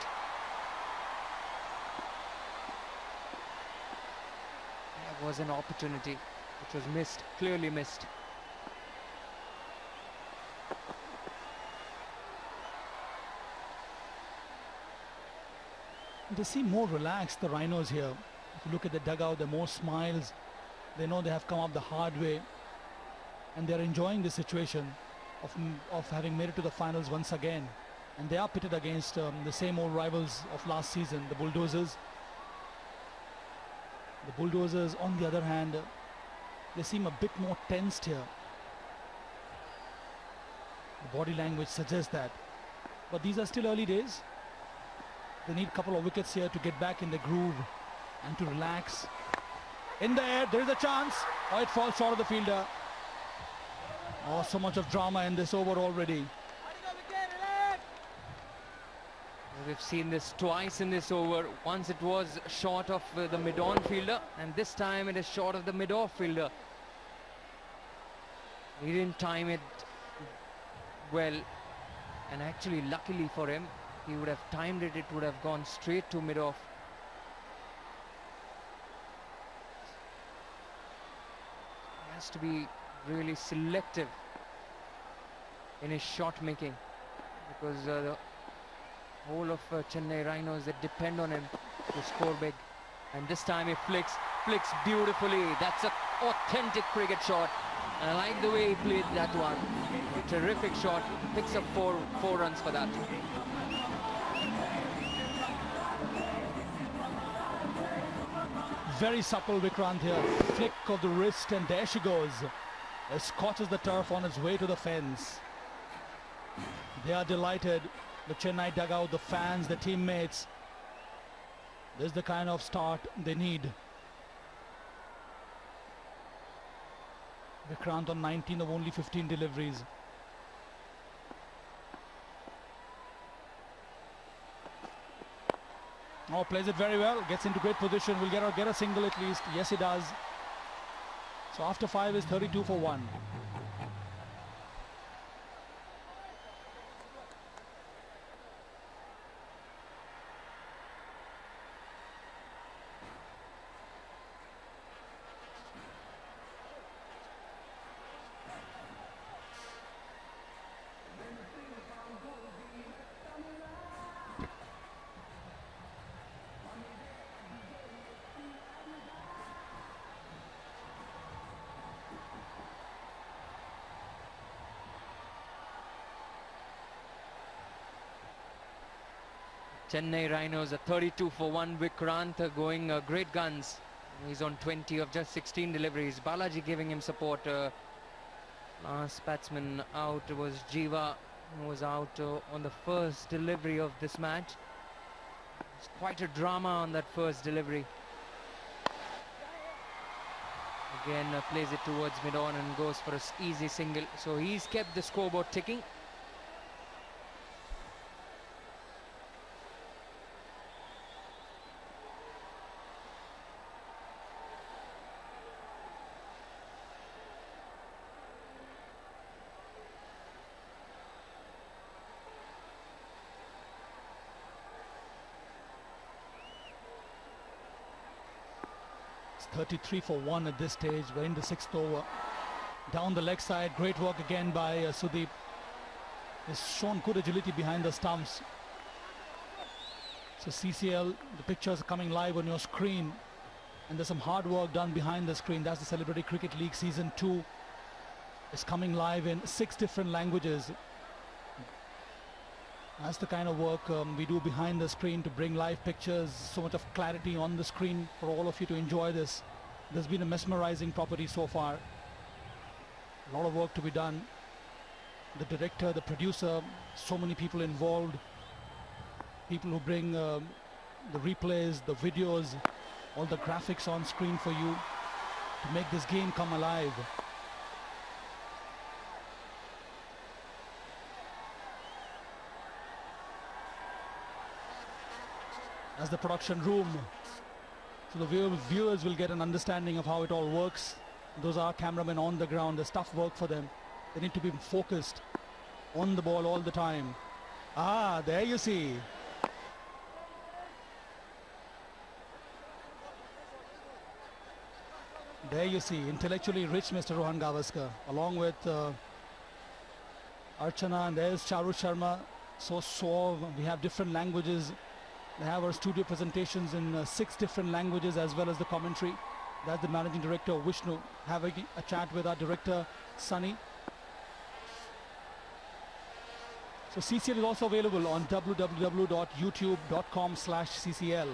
There was an opportunity which was missed, clearly missed. They seem more relaxed, the Rhinos here. If you look at the dugout, there are more smiles. They know they have come up the hard way, and they're enjoying the situation of having made it to the finals once again. And they are pitted against the same old rivals of last season, the Bulldozers. The Bulldozers, on the other hand, they seem a bit more tensed here. The body language suggests that. But these are still early days. They need a couple of wickets here to get back in the groove and to relax. In the air, there is a chance. Oh, it falls short of the fielder. Oh, so much of drama in this over already. We've seen this twice in this over. Once it was short of the mid-on fielder, and this time it is short of the mid-off fielder. He didn't time it well, and actually luckily for him, he would have timed it, it would have gone straight to mid-off. He has to be really selective in his shot making, because the whole of Chennai Rhinos, they depend on him to score big. And this time he flicks beautifully. That's an authentic cricket shot. And I like the way he played that one. Terrific shot. Picks up four runs for that. Very supple Vikrant here. Flick of the wrist, and there she goes. It scorches the turf on its way to the fence. They are delighted. The Chennai dugout, the fans, the teammates. This is the kind of start they need. Vikrant on 19 of only 15 deliveries. Oh, plays it very well. Gets into great position. Will get a single at least. Yes, he does. So after 5 is 32 for 1. Chennai Rhinos are 32 for 1. Vikrant going great guns. He's on 20 of just 16 deliveries. Balaji giving him support. Last batsman out was Jiva, who was out on the first delivery of this match. It's quite a drama on that first delivery. Again plays it towards mid-on and goes for an easy single. So he's kept the scoreboard ticking. It's 33 for 1 at this stage. We're in the 6th over. Down the leg side, great work again by Sudeep. He's shown good agility behind the stumps. So CCL, the pictures are coming live on your screen, and there's some hard work done behind the screen. That's the Celebrity Cricket League Season 2. It's coming live in 6 different languages. That's the kind of work we do behind the screen to bring live pictures, so much of clarity on the screen for all of you to enjoy this. There's been a mesmerizing property so far. A lot of work to be done. The director, the producer, so many people involved. People who bring the replays, the videos, all the graphics on screen for you to make this game come alive. That's the production room. So the viewers will get an understanding of how it all works. Those are cameramen on the ground. There's tough work for them. They need to be focused on the ball all the time. Ah, there you see. There you see, intellectually rich Mr. Rohan Gavaskar, along with Archana, and there's Charu Sharma. So suave. We have different languages. They have our studio presentations in 6 different languages, as well as the commentary. That's the managing director, Vishnu, having a chat with our director, Sunny. So CCL is also available on www.youtube.com/CCL.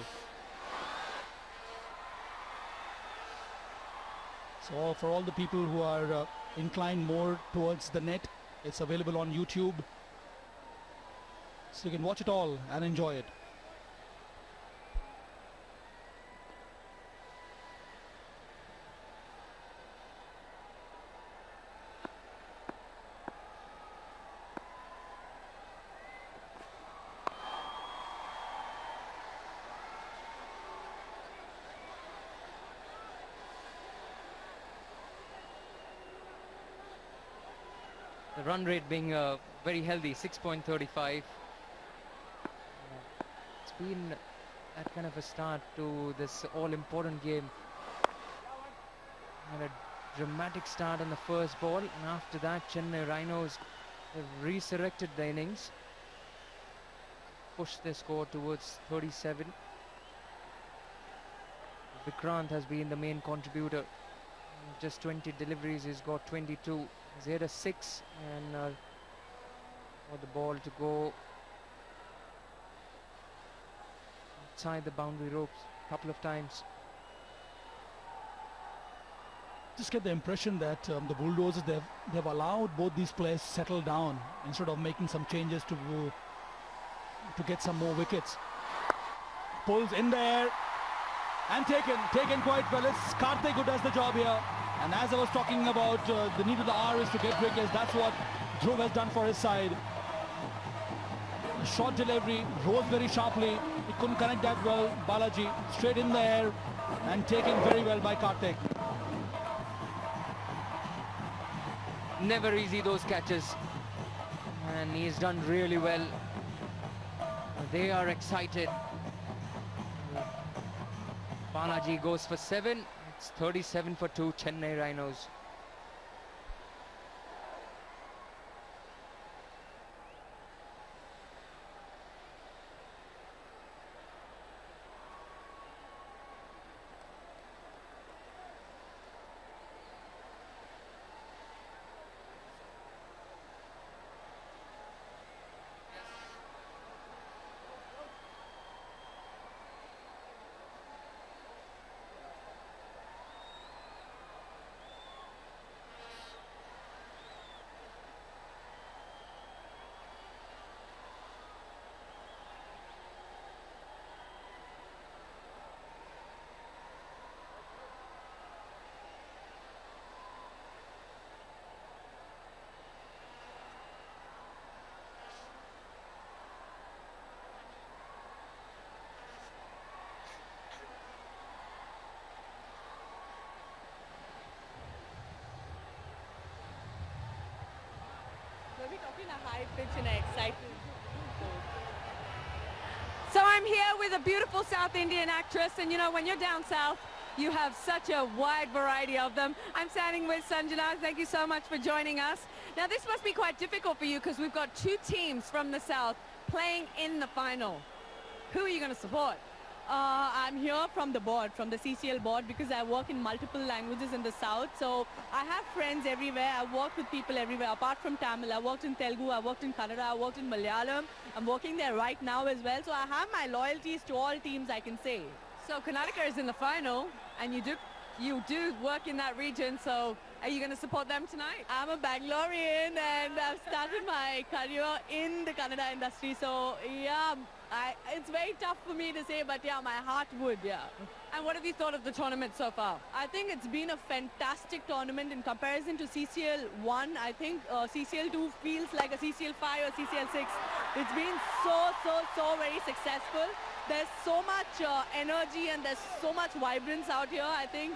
So for all the people who are inclined more towards the net, it's available on YouTube. So you can watch it all and enjoy it. The run rate being very healthy, 6.35. It's been that kind of a start to this all-important game. Had a dramatic start on the first ball, and after that Chennai Rhinos have resurrected the innings, pushed their score towards 37. Vikrant has been the main contributor. Just 20 deliveries, he's got 22. He's had a 6, and for the ball to go outside the boundary ropes a couple of times. Just get the impression that the Bulldozers, they've allowed both these players to settle down instead of making some changes to get some more wickets. Pulls in there and taken quite well. It's Karthik who does the job here. And as I was talking about, the need of the hour is to get wickets. That's what Dhruv has done for his side. short delivery, rose very sharply. He couldn't connect that well. Balaji straight in the air and taken very well by Karthik. Never easy, those catches. And he's done really well. They are excited. Balaji goes for 7. It's 37 for 2, Chennai Rhinos. We're talking a high pitch and excitement. So I'm here with a beautiful South Indian actress, and you know, when you're down south, you have such a wide variety of them. I'm standing with Sanjana. Thank you so much for joining us. Now this must be quite difficult for you because we've got 2 teams from the south playing in the final. Who are you going to support? I'm here from the board, from the CCL board, because I work in multiple languages in the south. So I have friends everywhere. I work with people everywhere. Apart from Tamil, I worked in Telugu, I worked in Kannada, I worked in Malayalam. I'm working there right now as well. So I have my loyalties to all teams, I can say. So Karnataka is in the final, and you do work in that region. So are you going to support them tonight? I'm a Bangalorean, and I've started my career in the Kannada industry. So yeah, it's very tough for me to say, but yeah, my heart would, yeah. And what have you thought of the tournament so far? I think it's been a fantastic tournament in comparison to CCL 1. I think CCL 2 feels like a CCL 5 or CCL 6. It's been so very successful. There's so much energy and there's so much vibrance out here. I think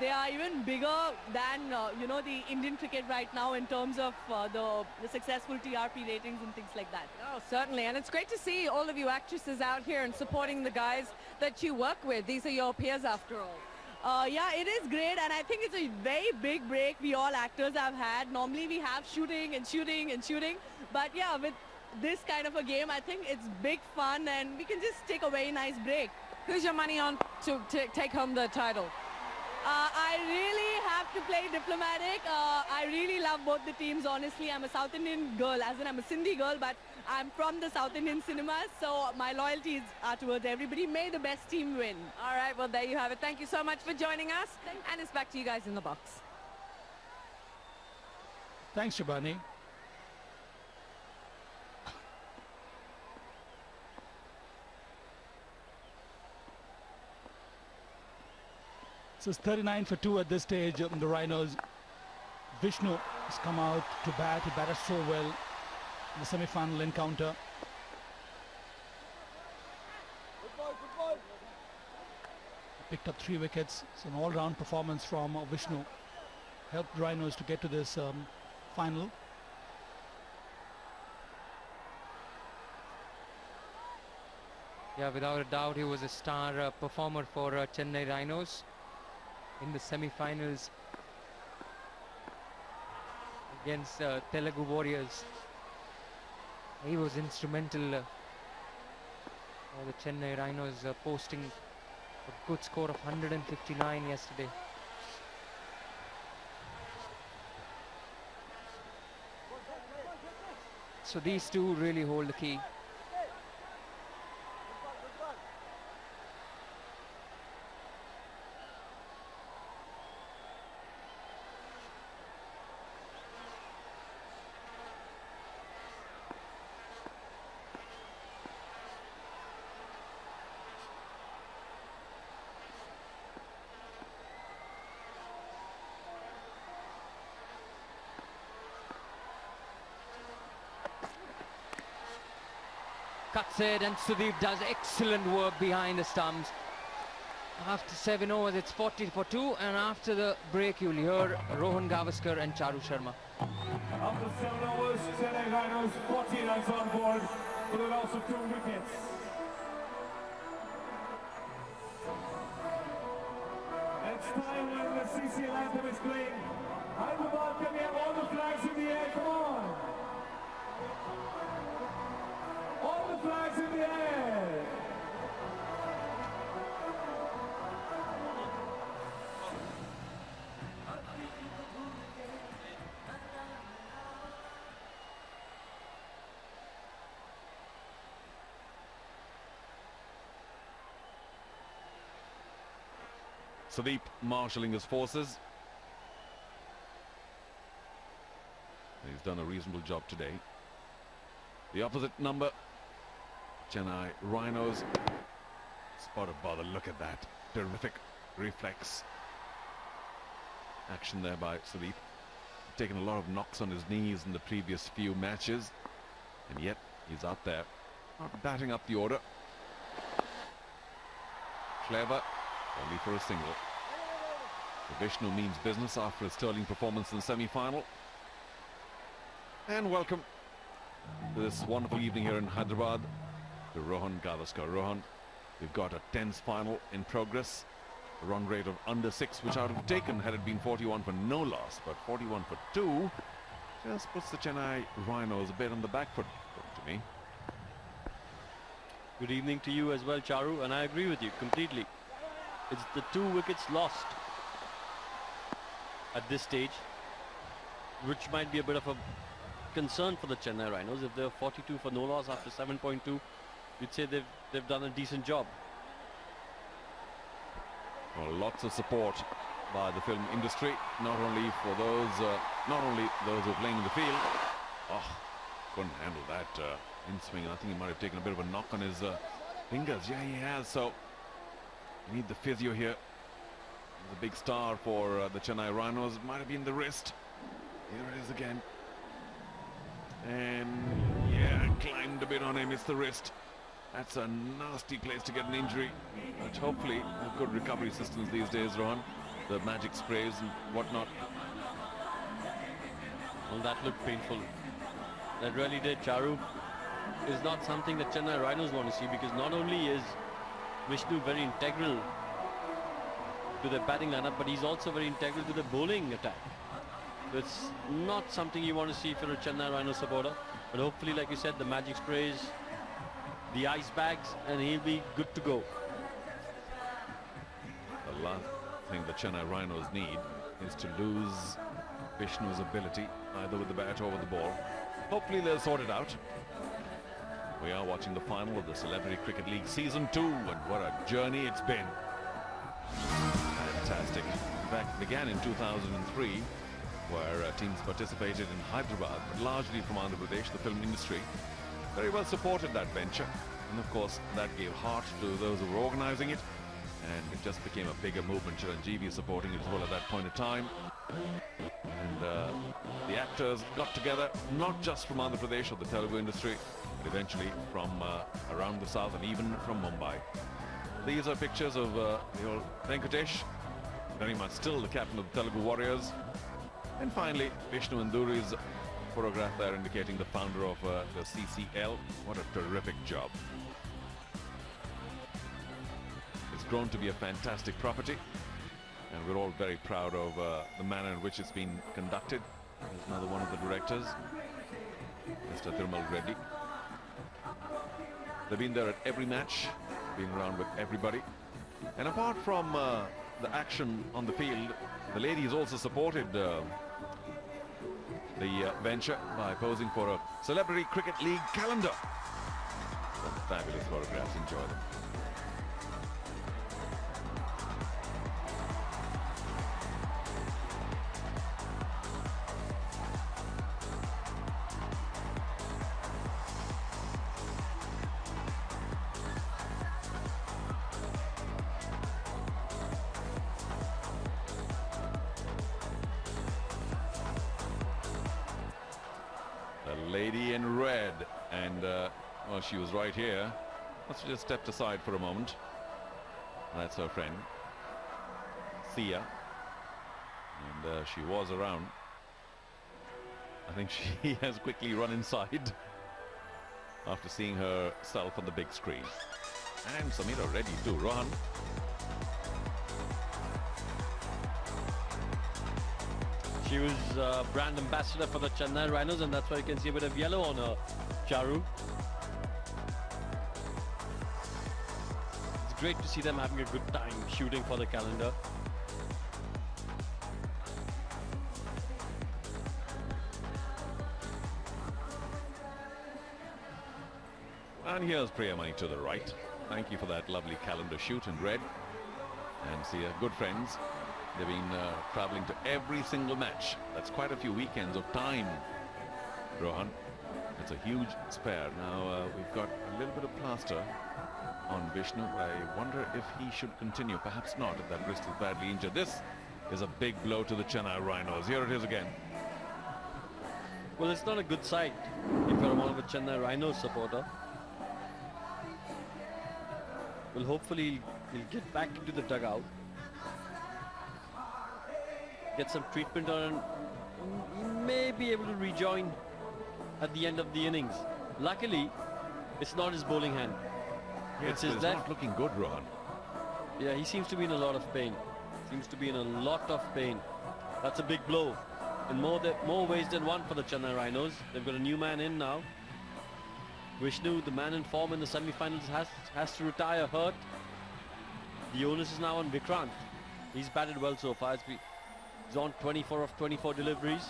they are even bigger than, you know, the Indian cricket right now in terms of the successful TRP ratings and things like that. Oh, certainly. And it's great to see all of you actresses out here and supporting the guys that you work with. These are your peers after all. Yeah, it is great, and I think it's a very big break we all actors have had. Normally we have shooting, but yeah, with this kind of a game, I think it's big fun and we can just take a very nice break. Who's your money on to take home the title? I really have to play diplomatic. I really love both the teams, honestly. I'm a South Indian girl, as in I'm a Sindhi girl, but I'm from the South Indian cinemas, so my loyalties are towards everybody. May the best team win. All right, well, there you have it. Thank you so much for joining us, and it's back to you guys in the box. Thanks, Shabani. So it's 39 for 2 at this stage. The Rhinos. Vishnu has come out to bat. He batted so well in the semi-final encounter. Picked up 3 wickets. It's an all-round performance from Vishnu. Helped the Rhinos to get to this final. Yeah, without a doubt, he was a star performer for Chennai Rhinos in the semi-finals against Telugu Warriors. He was instrumental for the Chennai Rhinos posting a good score of 159 yesterday. So these two really hold the key. cuts it, and Sudeep does excellent work behind the stumps. After 7 overs, it's 40-2, and after the break, you'll hear Rohan Gavaskar and Charu Sharma. After 7 overs, Chennai Rhinos 40 runs on board for the loss of 2 wickets. It's time when the CCL anthem is playing. Hyderabad, can we have all the flags in the air? Come on! All the flags in the air! Sudeep marshalling his forces. He's done a reasonable job today. The opposite number, Chennai Rhinos. Spotted bother, look at that. Terrific reflex action there by Sudeep. Taken a lot of knocks on his knees in the previous few matches, and yet he's out there, not batting up the order. Clever, only for a single. The Vishnu means business after a sterling performance in the semi-final. And welcome to this wonderful evening here in Hyderabad to Rohan Gavaskar. Rohan, we've got a tense final in progress. A run rate of under 6, which I would have taken had it been 41 for no loss, but 41 for 2 just puts the Chennai Rhinos a bit on the back foot, to me. Good evening to you as well, Charu, and I agree with you completely. It's the 2 wickets lost at this stage, which might be a bit of a concern for the Chennai Rhinos. If they're 42 for no loss after 7.2, you'd say they've done a decent job. Well, lots of support by the film industry, not only for those, who are playing in the field. Oh, couldn't handle that in swing. I think he might have taken a bit of a knock on his fingers. Yeah, he has. So you need the physio here. The big star for the Chennai Rhinos. It might have been the wrist. Here it is again. And yeah, climbed a bit on him. It's the wrist. That's a nasty place to get an injury. But hopefully, have good recovery systems these days, Rohan. The magic sprays and whatnot. Well, that looked painful. That really did. Charu is not something that Chennai Rhinos want to see, because not only is Vishnu very integral to the batting lineup, but he's also very integral to the bowling attack. It's not something you want to see if you're a Chennai Rhino supporter. But hopefully, like you said, the magic sprays, the ice bags, and he'll be good to go. The last thing the Chennai Rhinos need is to lose Vishnu's ability, either with the bat or with the ball. Hopefully they'll sort it out. We are watching the final of the Celebrity Cricket League Season 2, and what a journey it's been. Fantastic. In fact, it began in 2003, where teams participated in Hyderabad, but largely from Andhra Pradesh. The film industry very well supported that venture, and of course that gave heart to those who were organizing it, and it just became a bigger movement. Chiranjeevi supporting it as well at that point in time, and the actors got together, not just from Andhra Pradesh or the Telugu industry, but eventually from around the south and even from Mumbai. These are pictures of the old Venkatesh, very much still the captain of the Telugu Warriors. And finally, Vishnu Induri's photograph there indicating the founder of the CCL. What a terrific job. It's grown to be a fantastic property, and we're all very proud of the manner in which it's been conducted. There's another one of the directors, Mr. Thirumal Reddy. They've been there at every match, been around with everybody. And apart from the action on the field, the ladies also supported the venture by posing for a Celebrity Cricket League calendar. Some fabulous photographs, enjoy them. Lady in red, and Well, she was right here. Must have just stepped aside for a moment. That's her friend, Sia. And she was around. I think she has quickly run inside after seeing herself on the big screen. And Samira ready to run. She was brand ambassador for the Chennai Rhinos, and that's why you can see a bit of yellow on her, Charu. It's great to see them having a good time shooting for the calendar. And here's Priyamani to the right. Thank you for that lovely calendar shoot in red. And see good friends. They've been traveling to every single match. That's quite a few weekends of time, Rohan. It's a huge spare. Now we've got a little bit of plaster on Vishnu. I wonder if he should continue. Perhaps not, if that wrist is badly injured. This is a big blow to the Chennai Rhinos. Here it is again. Well, it's not a good sight if you're one of a Chennai Rhinos supporter. Well, hopefully he'll get back into the dugout, get some treatment on, and he may be able to rejoin at the end of the innings. Luckily, it's not his bowling hand. Yes, it's his left. Not looking good, Rohan. Yeah, he seems to be in a lot of pain. Seems to be in a lot of pain. That's a big blow in more ways than one for the Chennai Rhinos. They've got a new man in now. Vishnu, the man in form in the semi-finals, has to retire hurt. The onus is now on Vikrant. He's batted well so far. He's on 24 of 24 deliveries.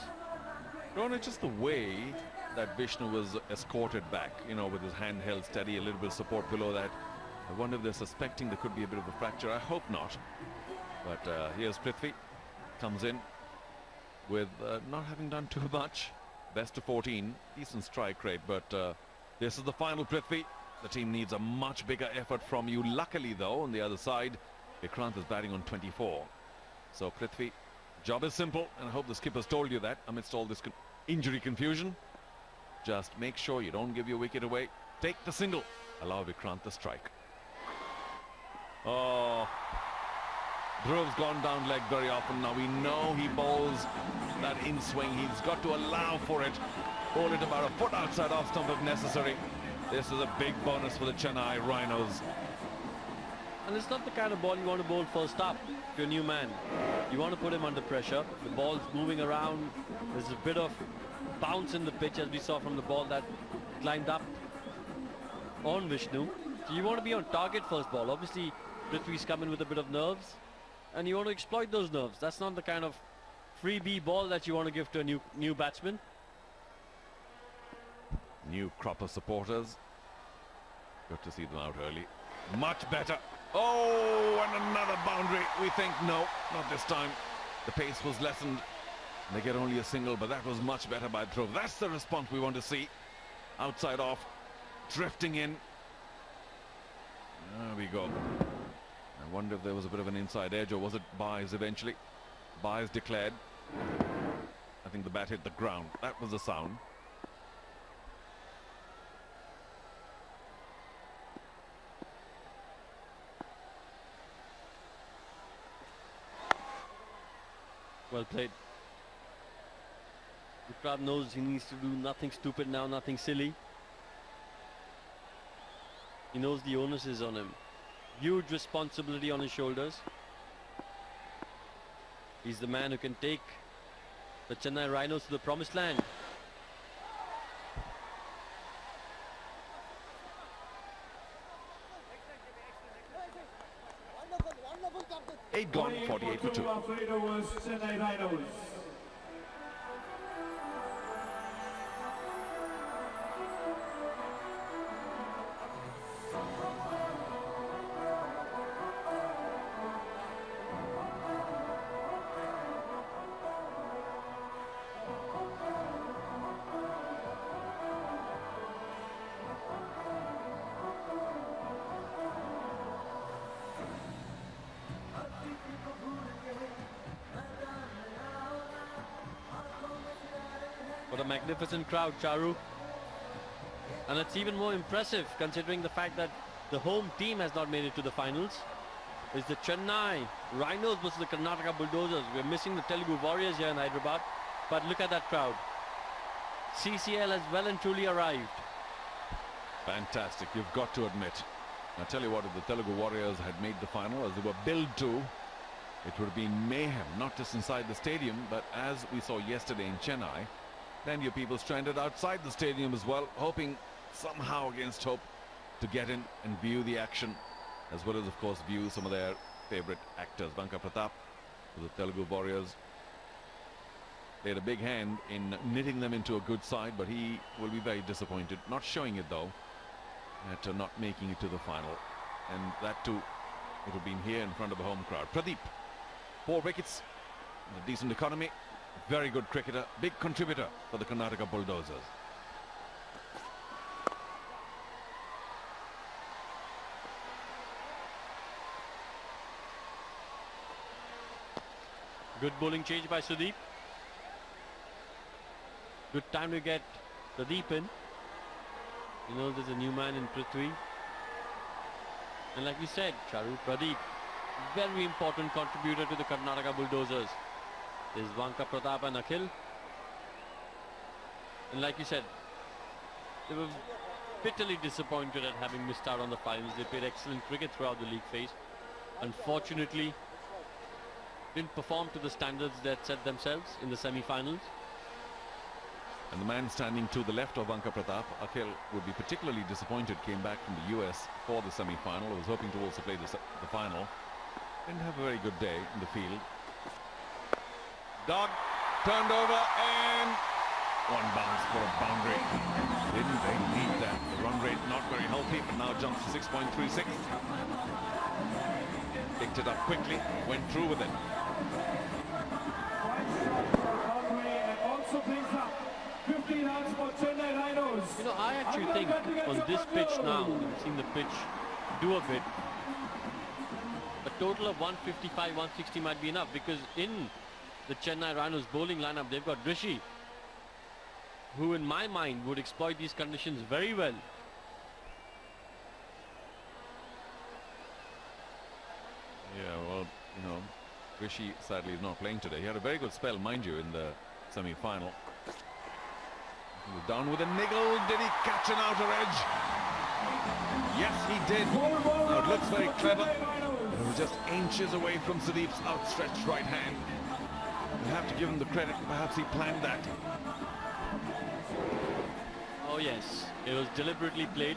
Ron, it's just the way that Vishnu was escorted back, you know, with his hand held steady, a little bit of support below that. I wonder if they're suspecting there could be a bit of a fracture. I hope not. But here's Prithvi. Comes in with not having done too much. Best of 14. Decent strike rate, but this is the final, Prithvi. The team needs a much bigger effort from you. Luckily, though, on the other side, Vikrant is batting on 24. So, Prithvi, job is simple, and I hope the skipper's told you that amidst all this injury confusion. Just make sure you don't give your wicket away. Take the single. Allow Vikrant the strike. Oh, Dhruv's gone down leg very often. Now we know he bowls that in swing. He's got to allow for it. Bowl it about a foot outside off stump if necessary. This is a big bonus for the Chennai Rhinos. And it's not the kind of ball you want to bowl first up if you're a new man. You want to put him under pressure. The ball's moving around. There's a bit of bounce in the pitch, as we saw from the ball that climbed up on Vishnu. So you want to be on target first ball. Obviously, Prithvi's come in with a bit of nerves, and you want to exploit those nerves. That's not the kind of freebie ball that you want to give to a new batsman. New crop of supporters. Good to see them out early. Much better. Oh, and another boundary. We think no, not this time. The pace was lessened. They get only a single, but that was much better by Dhruv. That's the response we want to see. Outside off, drifting in. There we go. I wonder if there was a bit of an inside edge, or was it buys eventually? Buys declared. I think the bat hit the ground. That was the sound. Well played. Vikrant knows he needs to do nothing stupid now, nothing silly. He knows the onus is on him. Huge responsibility on his shoulders. He's the man who can take the Chennai Rhinos to the promised land. Eight gone, 48 for 2. Chennai Rhinos. What a magnificent crowd, Charu. And it's even more impressive considering the fact that the home team has not made it to the finals. It's the Chennai Rhinos versus the Karnataka Bulldozers. We're missing the Telugu Warriors here in Hyderabad. But look at that crowd. CCL has well and truly arrived. Fantastic, you've got to admit. I tell you what, if the Telugu Warriors had made the final as they were billed to, it would have been mayhem, not just inside the stadium, but as we saw yesterday in Chennai, plenty of people stranded outside the stadium as well, hoping somehow against hope to get in and view the action, as well as of course view some of their favorite actors. Vanka Pratap, the Telugu Warriors, played a big hand in knitting them into a good side, but he will be very disappointed, not showing it though, at not making it to the final. And that too, it would have been here in front of a home crowd. Pradeep, 4 wickets, a decent economy, very good cricketer, big contributor for the Karnataka Bulldozers. Good bowling change by Sudeep. Good time to get Pradeep in. You know, there's a new man in Prithvi. And like we said, Charu, Pradeep, very important contributor to the Karnataka Bulldozers. There's Vanka Pratap and Akhil. And like you said, they were bitterly disappointed at having missed out on the finals. They played excellent cricket throughout the league phase. Unfortunately, didn't perform to the standards that set themselves in the semi-finals. And the man standing to the left of Vanka Pratap, Akhil, would be particularly disappointed. Came back from the US for the semi-final. Was hoping to also play the final. Didn't have a very good day in the field. Dog turned over and one bounce for a boundary. Didn't they need that? The run rate not very healthy, but now jumps to 6.36. Picked it up quickly, went through with it. And also brings up 50 runs for Chennai Rhinos. You know, I actually think on this pitch now, we've seen the pitch do a bit. A total of 155, 160 might be enough, because in the Chennai Rhinos bowling lineup, they've got Rishi, who in my mind would exploit these conditions very well. Yeah, well, you know, Rishi sadly is not playing today. He had a very good spell, mind you, in the semi-final. He was down with a niggle. Did he catch an outer edge? Yes, he did. Now, it looks very clever. It was just inches away from Sudeep's outstretched right hand. You have to give him the credit. Perhaps he planned that. Oh yes, it was deliberately played.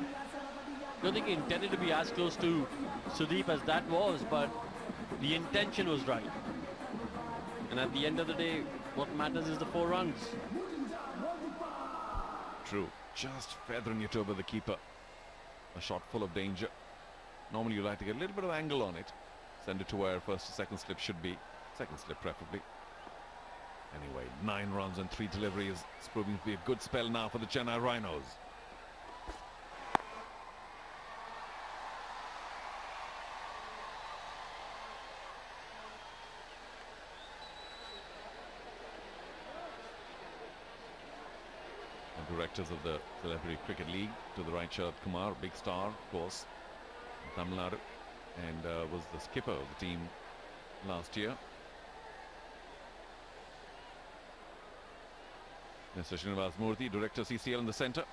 I don't think he intended to be as close to Sudeep as that was, but the intention was right. And at the end of the day, what matters is the 4 runs. True, just feathering it over the keeper. A shot full of danger. Normally you like to get a little bit of angle on it. Send it to where first or second slip should be. Second slip preferably. Anyway, 9 runs and 3 deliveries. It's proving to be a good spell now for the Chennai Rhinos. Directors of the Celebrity Cricket League, to the right, Sharad Kumar, big star, of course, in Tamil Nadu, and was the skipper of the team last year. Mr. Srinivas Murthy, director CCL in the centre.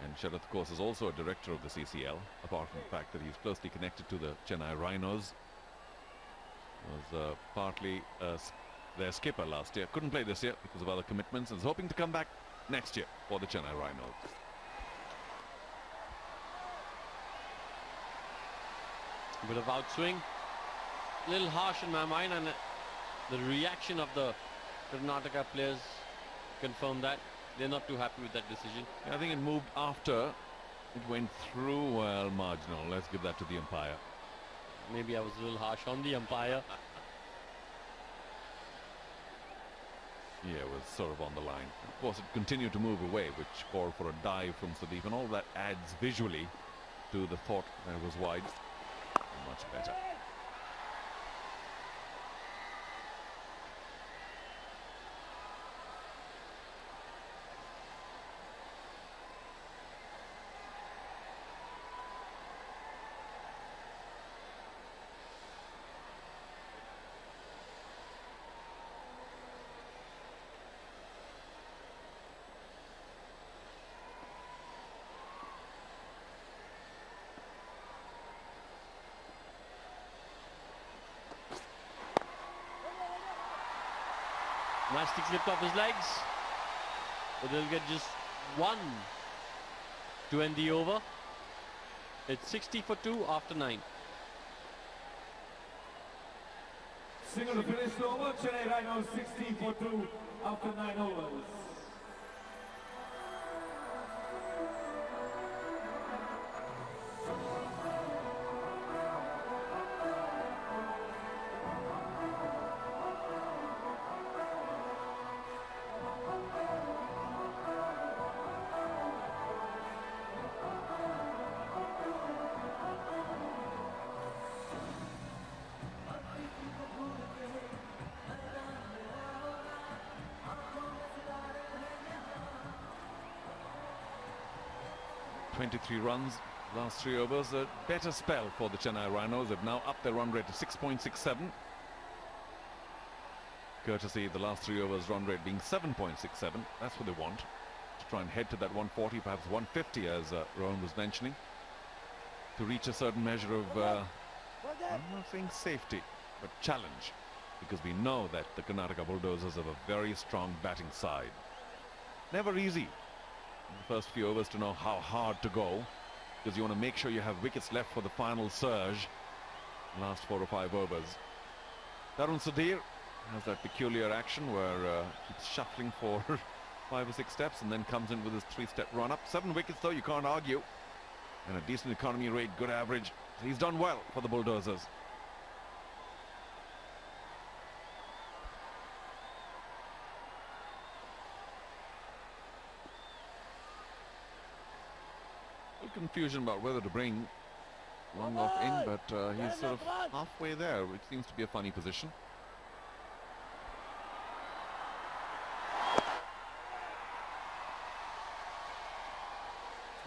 And Sharad, of course, is also a director of the CCL, apart from the fact that he's closely connected to the Chennai Rhinos. Was partly their skipper last year. Couldn't play this year because of other commitments, and is hoping to come back next year for the Chennai Rhinos. A bit of outswing. A little harsh in my mind, and the reaction of the Karnataka players confirmed that. They're not too happy with that decision. Yeah, I think it moved after it went through. Well, marginal. Let's give that to the umpire. Maybe I was a little harsh on the umpire. Yeah, it was sort of on the line. Of course, it continued to move away, which called for a dive from Sudeep, and all that adds visually to the thought that it was wide. Much better. Matchstick slipped off his legs, but they'll get just one to end the over. It's 60 for 2 after 9. Single to finish the over. Chennai Rhinos 60 for 2 after 9 overs. .23 runs, last 3 overs. A better spell for the Chennai Rhinos. They've now upped their run rate to 6.67. Courtesy the last 3 overs run rate being 7.67. That's what they want, to try and head to that 140, perhaps 150, as Rohan was mentioning, to reach a certain measure of, I'm not saying safety, but challenge, because we know that the Karnataka Bulldozers have a very strong batting side. Never easy in the first few overs to know how hard to go, because you want to make sure you have wickets left for the final surge, last 4 or 5 overs. Tarun Sudhir has that peculiar action where keeps shuffling for 5 or 6 steps and then comes in with his 3-step run up. 7 wickets though, you can't argue, and a decent economy rate, good average. So he's done well for the Bulldozers. Confusion about whether to bring long off in, but he's sort of halfway there, which seems to be a funny position.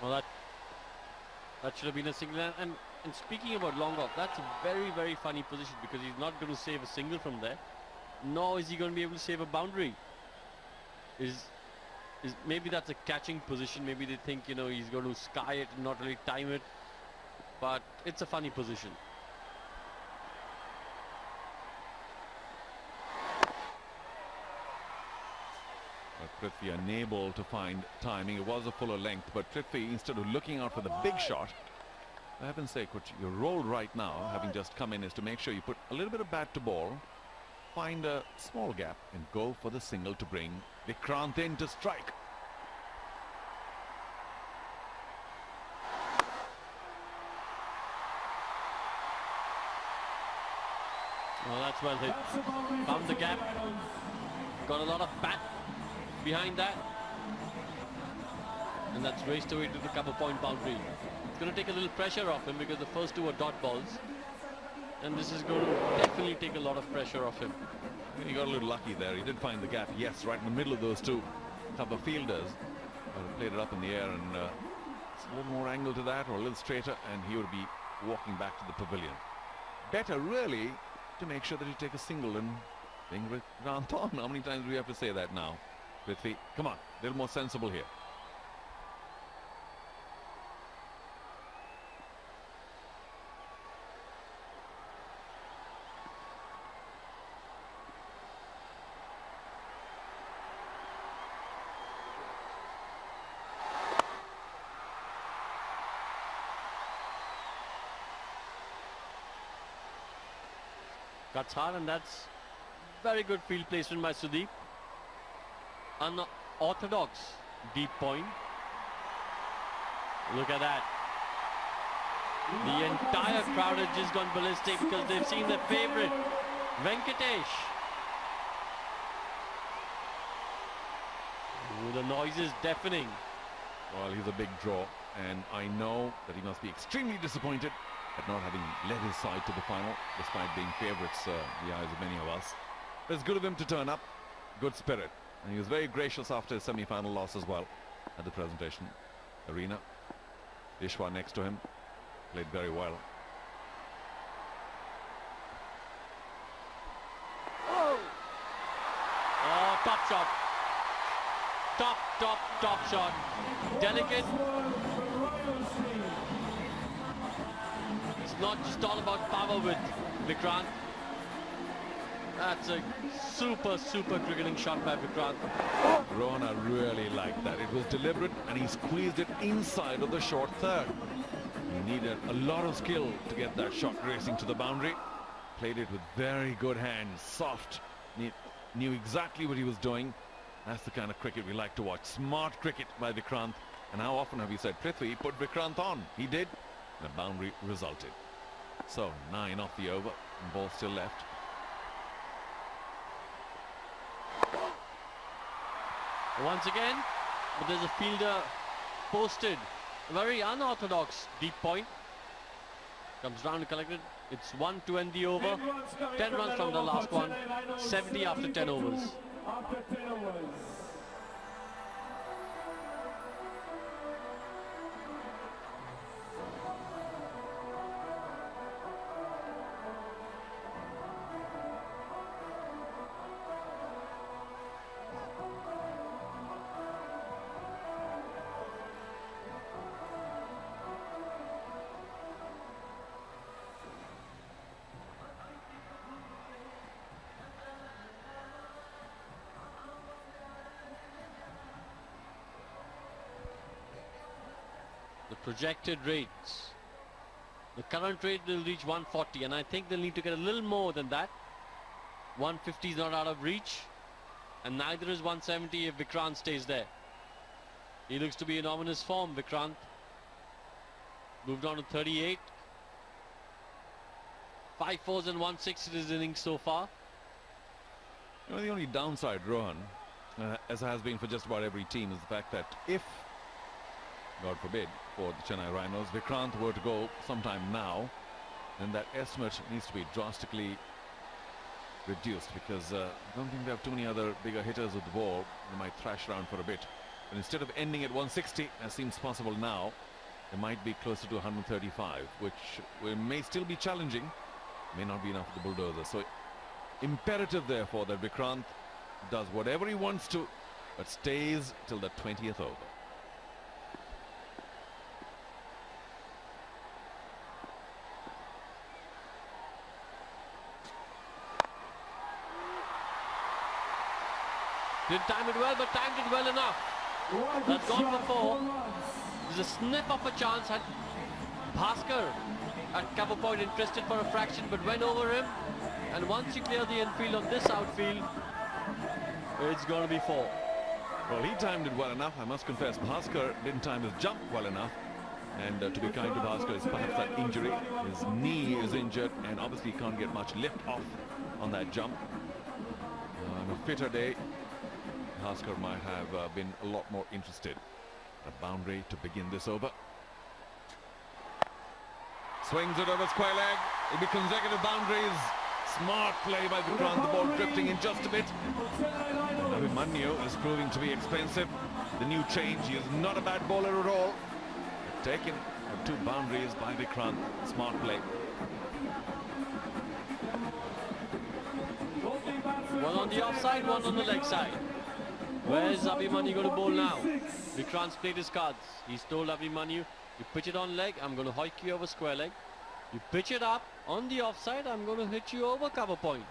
Well, that should have been a single. And speaking about long off, that's a very, very funny position, because he's not going to save a single from there, nor is he going to be able to save a boundary. Maybe that's a catching position. Maybe they think, you know, he's going to sky it and not really time it. But it's a funny position. Prithvi unable to find timing. It was a fuller length, but Prithvi, instead of looking out for the big shot, for heaven's sake, what your role right now, having just come in, is to make sure you put a little bit of bat to ball, find a small gap and go for the single to bring Vikrant in to strike. Well, that's well hit. Found the gap. Got a lot of bat behind that. And that's raced away to the cover point boundary. It's going to take a little pressure off him, because the first 2 are dot balls. And this is going to definitely take a lot of pressure off him. He got a little lucky there. He did find the gap, yes, right in the middle of those 2 cover fielders. Played it up in the air, and it's a little more angle to that, or a little straighter, and he would be walking back to the pavilion. Better, really, to make sure that you take a single and bring Vikrant on. How many times do we have to say that now? Prithvi, come on, a little more sensible here. Cuts hard, and that's very good field placement by Sudeep. Unorthodox deep point. Look at that. The entire crowd has just gone ballistic because they've seen their favorite, Venkatesh. Ooh, the noise is deafening. Well, he's a big draw, and I know that he must be extremely disappointed at not having led his side to the final, despite being favourites in the eyes of many of us. But it's good of him to turn up, good spirit. And he was very gracious after his semi-final loss as well at the presentation arena. Ishwa next to him played very well. Oh, top shot. Top shot. Delicate. It's not just all about power with Vikrant. That's a super cricketing shot by Vikrant. Rohan, I really like that. It was deliberate and he squeezed it inside of the short third. He needed a lot of skill to get that shot racing to the boundary. Played it with very good hands, soft. Knew exactly what he was doing. That's the kind of cricket we like to watch. Smart cricket by Vikrant. And how often have we said, Prithvi, put Vikrant on? He did. The boundary resulted. So 9 off the over. And ball still left. Once again, but there's a fielder posted. A very unorthodox deep point. Comes round to collect it. It's 1 to end the over. 10 runs from the last one. 70 after 10 overs. After 10 overs. Projected rates. The current rate will reach 140 and I think they'll need to get a little more than that. 150 is not out of reach and neither is 170 if Vikrant stays there. He looks to be in ominous form, Vikrant. Moved on to 38. 5 fours and 1 6 in his innings so far. You know, the only downside, Rohan, as has been for just about every team, is the fact that if, God forbid, for the Chennai Rhinos, Vikrant were to go sometime now, then that estimate needs to be drastically reduced because I don't think they have too many other bigger hitters with the ball. They might thrash around for a bit. But instead of ending at 160, as seems possible now, they might be closer to 135, which may still be challenging, may not be enough for the Bulldozers. So imperative, therefore, that Vikrant does whatever he wants to, but stays till the 20th over. Didn't time it well, but timed it well enough. That's gone for 4. There's a sniff of a chance. Had Bhaskar at cover point interested for a fraction, but went over him. And once you clear the infield on this outfield, it's going to be 4. Well, he timed it well enough. I must confess, Bhaskar didn't time his jump well enough. And to be kind to Bhaskar is perhaps that injury. His knee is injured and obviously can't get much lift off on that jump. On a fitter day, Bhaskar might have been a lot more interested. A boundary to begin this over. Swings it over square leg. It'll be consecutive boundaries. Smart play by Vikrant. The ball drifting in just a bit. Abhimanyu is proving to be expensive. The new change. He is not a bad bowler at all. Taken for 2 boundaries by Vikrant. Smart play. One on the offside, one on the leg side. Where's Abhimanyu going to bowl now? Vikrant's played his cards. He's told Abhimanyu, you pitch it on leg, I'm going to hoik you over square leg. You pitch it up on the offside, I'm going to hit you over cover point.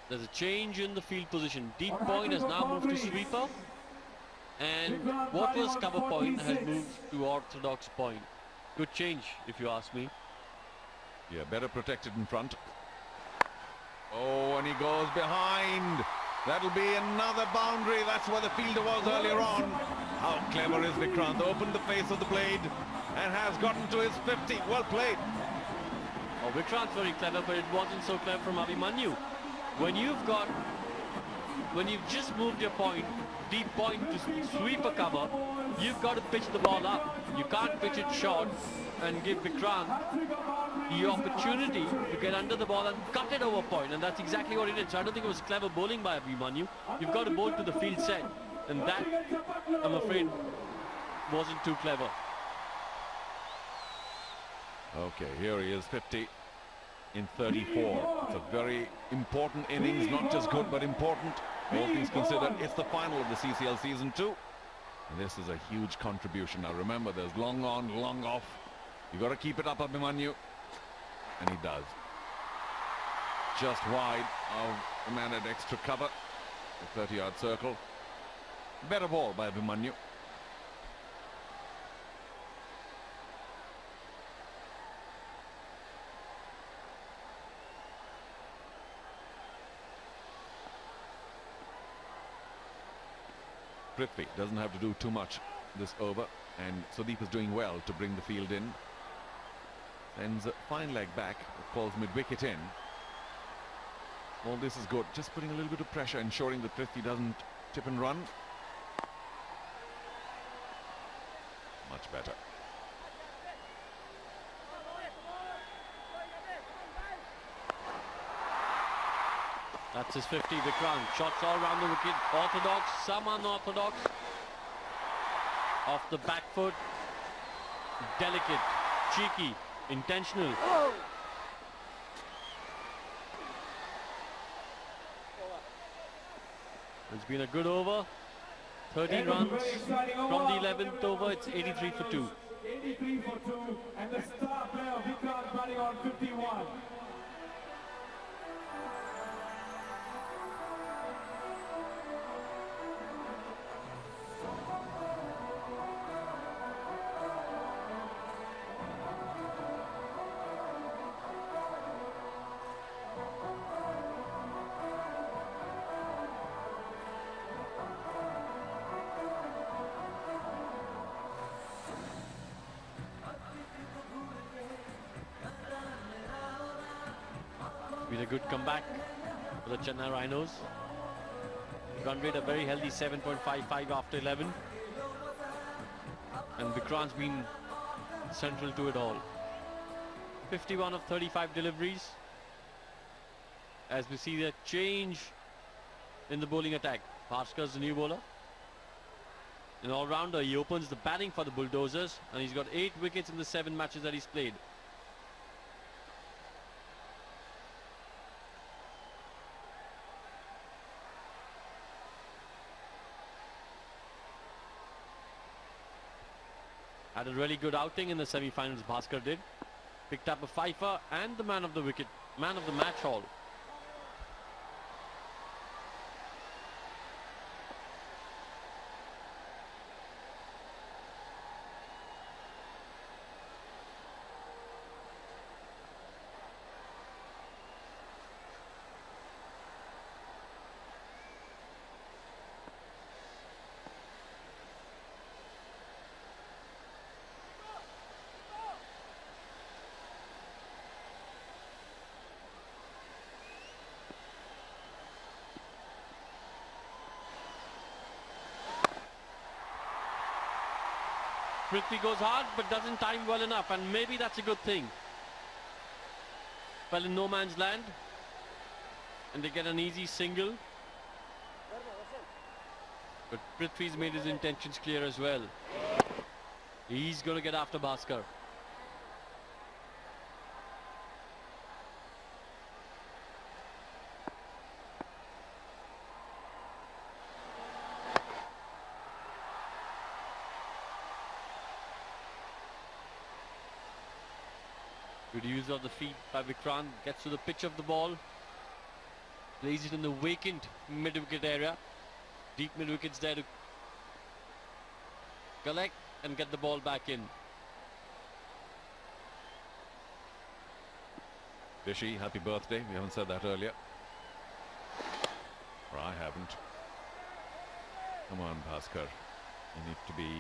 There's a change in the field position. Deep point has now moved to sweeper. And what was cover point has moved to orthodox point. Good change, if you ask me. Yeah, better protected in front. Oh, and he goes behind. That'll be another boundary. That's where the fielder was earlier on. How clever is Vikrant? Opened the face of the blade and has gotten to his 50. Well played. Oh, Vikrant's very clever, but it wasn't so clever from Abhimanyu. When you've just moved your point, deep point to sweep a cover, you've got to pitch the ball up. You can't pitch it short and give Vikrant the opportunity to get under the ball and cut it over point, and that's exactly what he did. So I don't think it was clever bowling by Abhimanyu. You've got to bowl to the field set, and that, I'm afraid, wasn't too clever. Okay, here he is, 50 in 34. It's a very important innings, not just good but important. All things considered, it's the final of the CCL season 2. And this is a huge contribution. Now remember, there's long on, long off. You got to keep it up, Abhimanyu. And he does. Just wide of the man at extra cover. The 30-yard circle. Better ball by Abhimanyu. Prithvi doesn't have to do too much this over, and Sudeep is doing well to bring the field in. Sends a fine leg back, calls mid-wicket in. All this is good, just putting a little bit of pressure, ensuring that Prithvi doesn't tip and run. Much better. That's his 50, Vikrant. Shots all round the wicket. Orthodox, some unorthodox. Off the back foot. Delicate, cheeky, intentional. It's been a good over. 30 runs from the 11th over. It's 83 for 2. 83 for 2, and the star player Vikrant batting on 51. Been a good comeback for the Chennai Rhinos. Run rate a very healthy 7.55 after 11. And Vikrant's been central to it all. 51 of 35 deliveries. As we see the change in the bowling attack. Bhaskar's the new bowler. An all-rounder, he opens the batting for the Bulldozers, and he's got 8 wickets in the 7 matches that he's played. Had a really good outing in the semi-finals, Bhaskar did. Picked up a fifer and the man of the wicket, man of the match haul. Prithvi goes hard but doesn't time well enough, and maybe that's a good thing. Fell in no man's land and they get an easy single. But Prithvi's made his intentions clear as well. He's going to get after Bhaskar. Good use of the feet by Vikrant. Gets to the pitch of the ball. Plays it in the vacant mid-wicket area. Deep mid-wickets there to collect and get the ball back in. Rishi, happy birthday. We haven't said that earlier. Or I haven't. Come on, Bhaskar. You need to be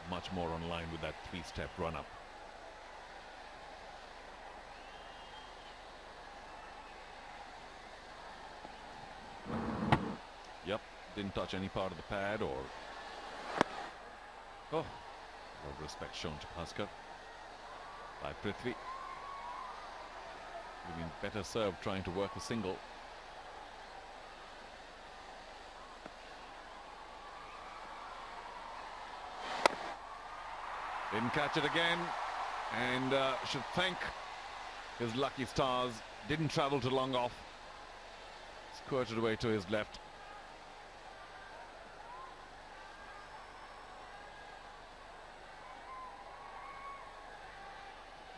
much more on line with that 3-step run-up. Yep, didn't touch any part of the pad or... Oh, a lot of respect shown to Bhaskar by Prithvi. Would have been better served trying to work a single. Didn't catch it again, and should thank his lucky stars. Didn't travel to long off. Squirted away to his left.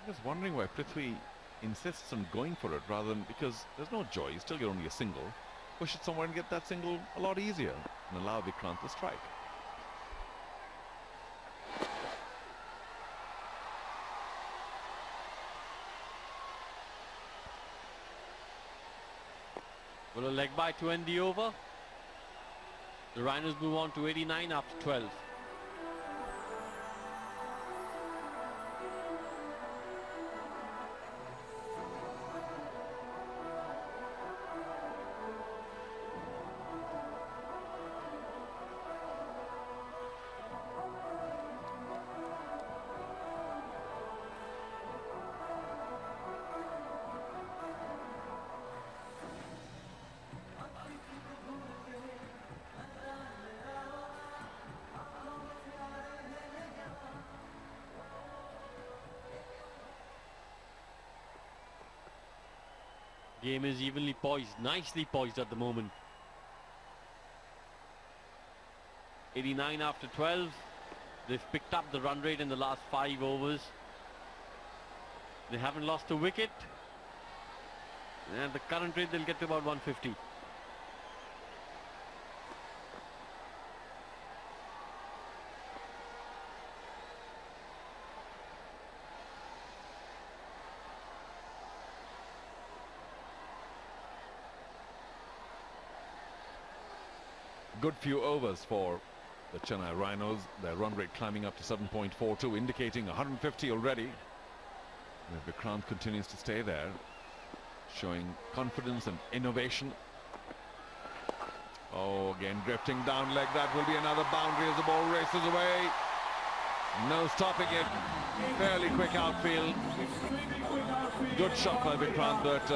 I'm just wondering why Prithvi insists on going for it rather than, because there's no joy. You still get only a single. Push it somewhere and get that single a lot easier and allow Vikrant to strike. Well, a leg by to end the over. The Rhinos move on to 89 after 12. Game is evenly poised, nicely poised at the moment. 89 after 12. They've picked up the run rate in the last 5 overs. They haven't lost a wicket. And the current rate, they'll get to about 150. Good few overs for the Chennai Rhinos. Their run rate climbing up to 7.42, indicating 150 already. And Vikrant continues to stay there, showing confidence and innovation. Oh, again drifting down leg. That will be another boundary as the ball races away. No stopping it. Fairly quick outfield. Good shot by Vikrant, but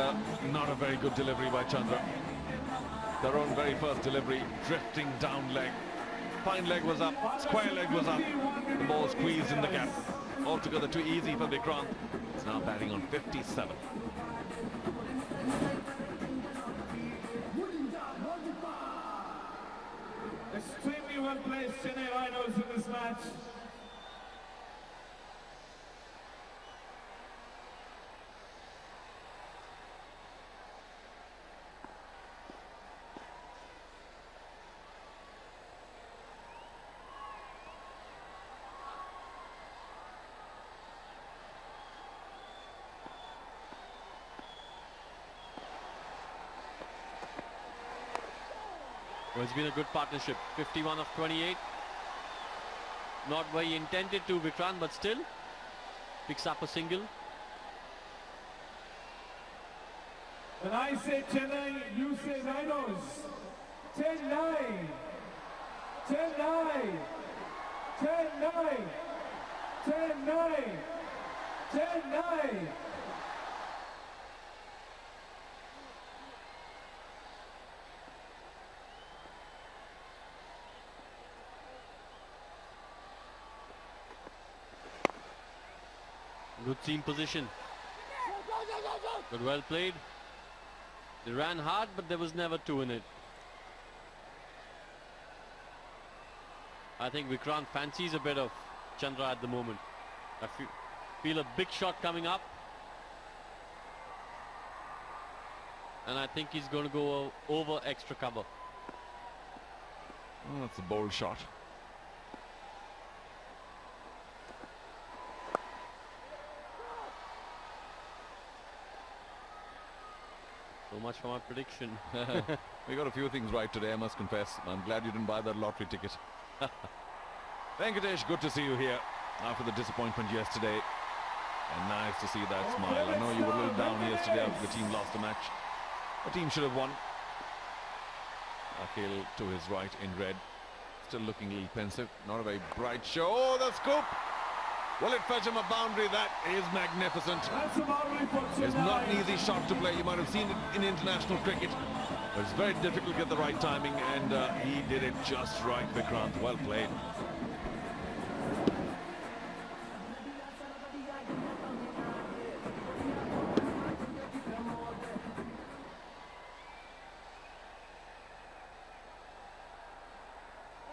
not a very good delivery by Chandra. Their own very first delivery, drifting down leg. Fine leg was up, square leg was up. The ball squeezed in the gap. Altogether too easy for Vikrant. It's now batting on 57. Extremely well placed Chennai Rhinos in this match. Well, it's been a good partnership. 51 of 28. Not where he intended to, Vikrant, but still picks up a single. When I say Chennai, you say Rhinos. Chennai! Chennai! Chennai! Chennai! Chennai! Good team position. But well played. They ran hard, but there was never 2 in it. I think Vikrant fancies a bit of Chandra at the moment. I feel a big shot coming up. And I think he's going to go over extra cover. Oh, that's a bold shot. So much for my prediction. We got a few things right today, I must confess. I'm glad you didn't buy that lottery ticket. Venkatesh, good to see you here after the disappointment yesterday. And nice to see that smile. I know you were a little down yesterday after the team lost the match. The team should have won. Akhil to his right in red. Still looking a little pensive. Not a very bright show. Oh, the scoop! Will it fetch him a boundary? That is magnificent. It's not an easy shot to play. You might have seen it in international cricket. But it's very difficult to get the right timing, and he did it just right, Vikrant. Well played.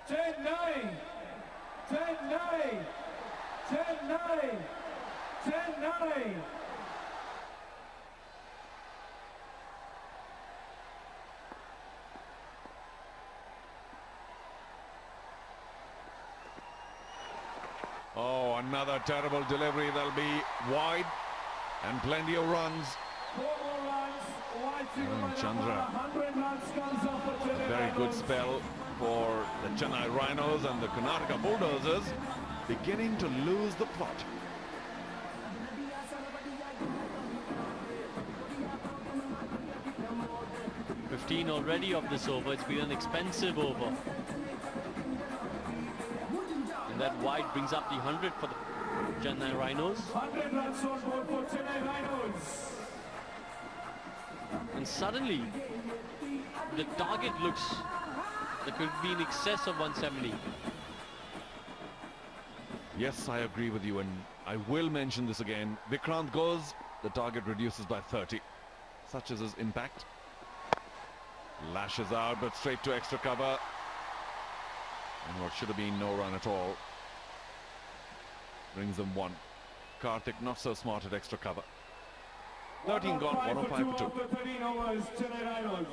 Chennai! Chennai! Chennai! Chennai. Oh, another terrible delivery. They'll be wide and plenty of runs. 4 more runs. Wide Chandra, 100 runs comes off for Chennai a very good Rhinos. spell for the Chennai Rhinos, and the Karnataka Bulldozers beginning to lose the plot. 15 already of this over. It's been an expensive over. And that wide brings up the 100 for the Chennai Rhinos. 100 runs on board for Chennai Rhinos. And suddenly, the target looks that could be in excess of 170. Yes, I agree with you, and I will mention this again. Vikrant goes, the target reduces by 30. Such is his impact. Lashes out, but straight to extra cover. And what should have been no run at all brings them one. Karthik not so smart at extra cover. 13 gone, 105 for 2. After 13 overs, Chennai Rhinos.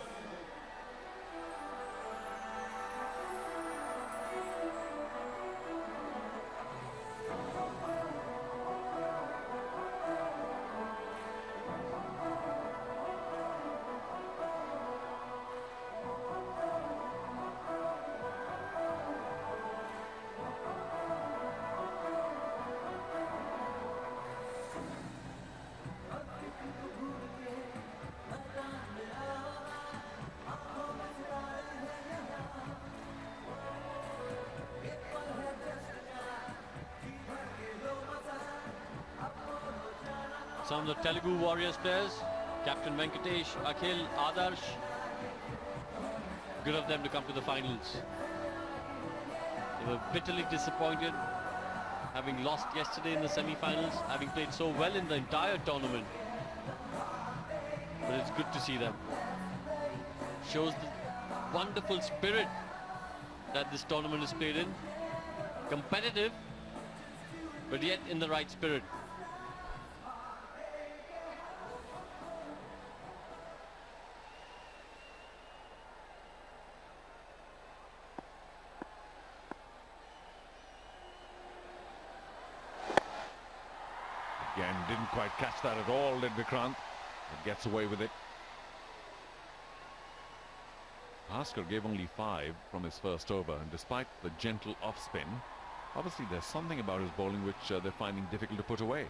Some of the Telugu Warriors players, Captain Venkatesh, Akhil, Adarsh, good of them to come to the finals. They were bitterly disappointed, having lost yesterday in the semi-finals, having played so well in the entire tournament. But it's good to see them. Shows the wonderful spirit that this tournament is played in. Competitive, but yet in the right spirit. Again, didn't quite catch that at all, did Vikrant. But gets away with it. Bhaskar gave only 5 from his first over, and despite the gentle off-spin, obviously there's something about his bowling which they're finding difficult to put away.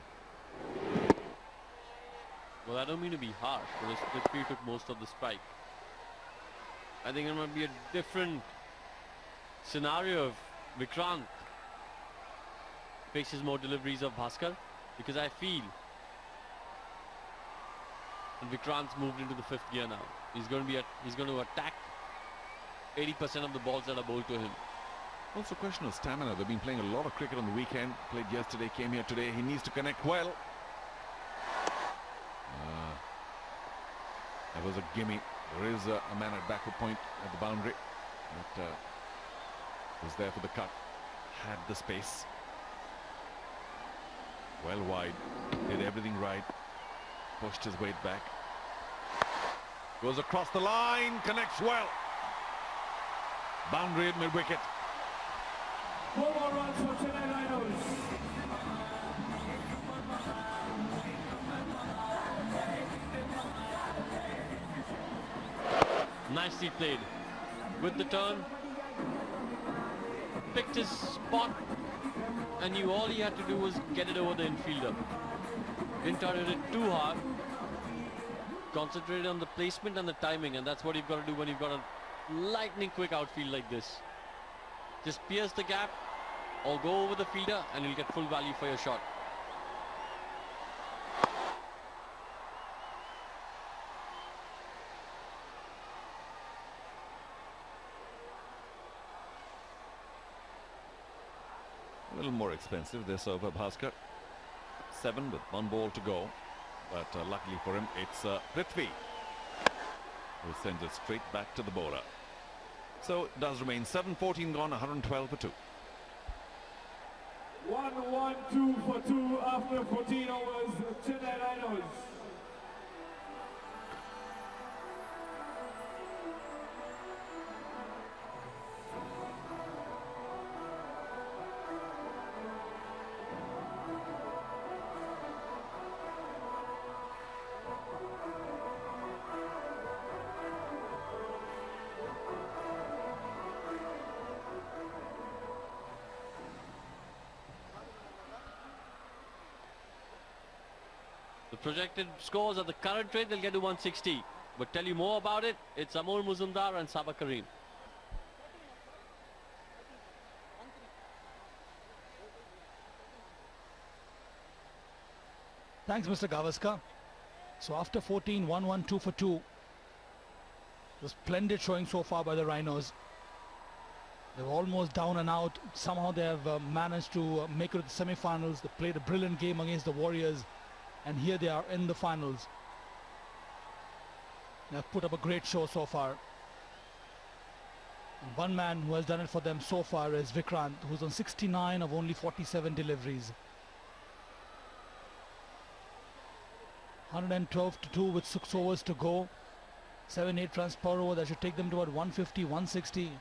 Well, I don't mean to be harsh, but Prithvi took most of the strike. I think it might be a different scenario if Vikrant faces more deliveries of Bhaskar, because I feel that Vikrant's moved into the 5th gear now. He's going to attack 80% of the balls that are bowled to him. Also a question of stamina. They've been playing a lot of cricket on the weekend. Played yesterday, came here today. He needs to connect well. That was a gimme. There is a man at backward point at the boundary. But was there for the cut. Had the space. Well wide. Did everything right. Pushed his weight back. Goes across the line. Connects well. Boundary at mid-wicket. 4 more runs for Chennai Rhinos. Nicely played. With the turn, picked his spot, and knew all he had to do was get it over the infielder. Didn't target it too hard. Concentrated on the placement and the timing, and that's what you've got to do when you've got a lightning quick outfield like this. Just pierce the gap or go over the fielder and you'll get full value for your shot. A little more expensive this over Bhaskar. 7 with 1 ball to go. But luckily for him, it's Prithvi who sends it straight back to the bowler. So it does remain 7-14 gone, 112 for 2. 1-1-2 for 2 after 14 overs. Chennai Rhinos. The projected scores at the current rate, they'll get to 160. But tell you more about it, it's Amol Muzumdar and Sabah Karim. Thanks, Mr. Gavaskar. So after 14, 1-1-2 for 2. The splendid showing so far by the Rhinos. They were almost down and out. Somehow they have managed to make it to the semi-finals. They played a brilliant game against the Warriors. And here they are in the finals. They have put up a great show so far. And one man who has done it for them so far is Vikrant, who's on 69 of only 47 deliveries. 112-2 with 6 overs to go. 7-8 runs per over. That should take them to about 150, 160.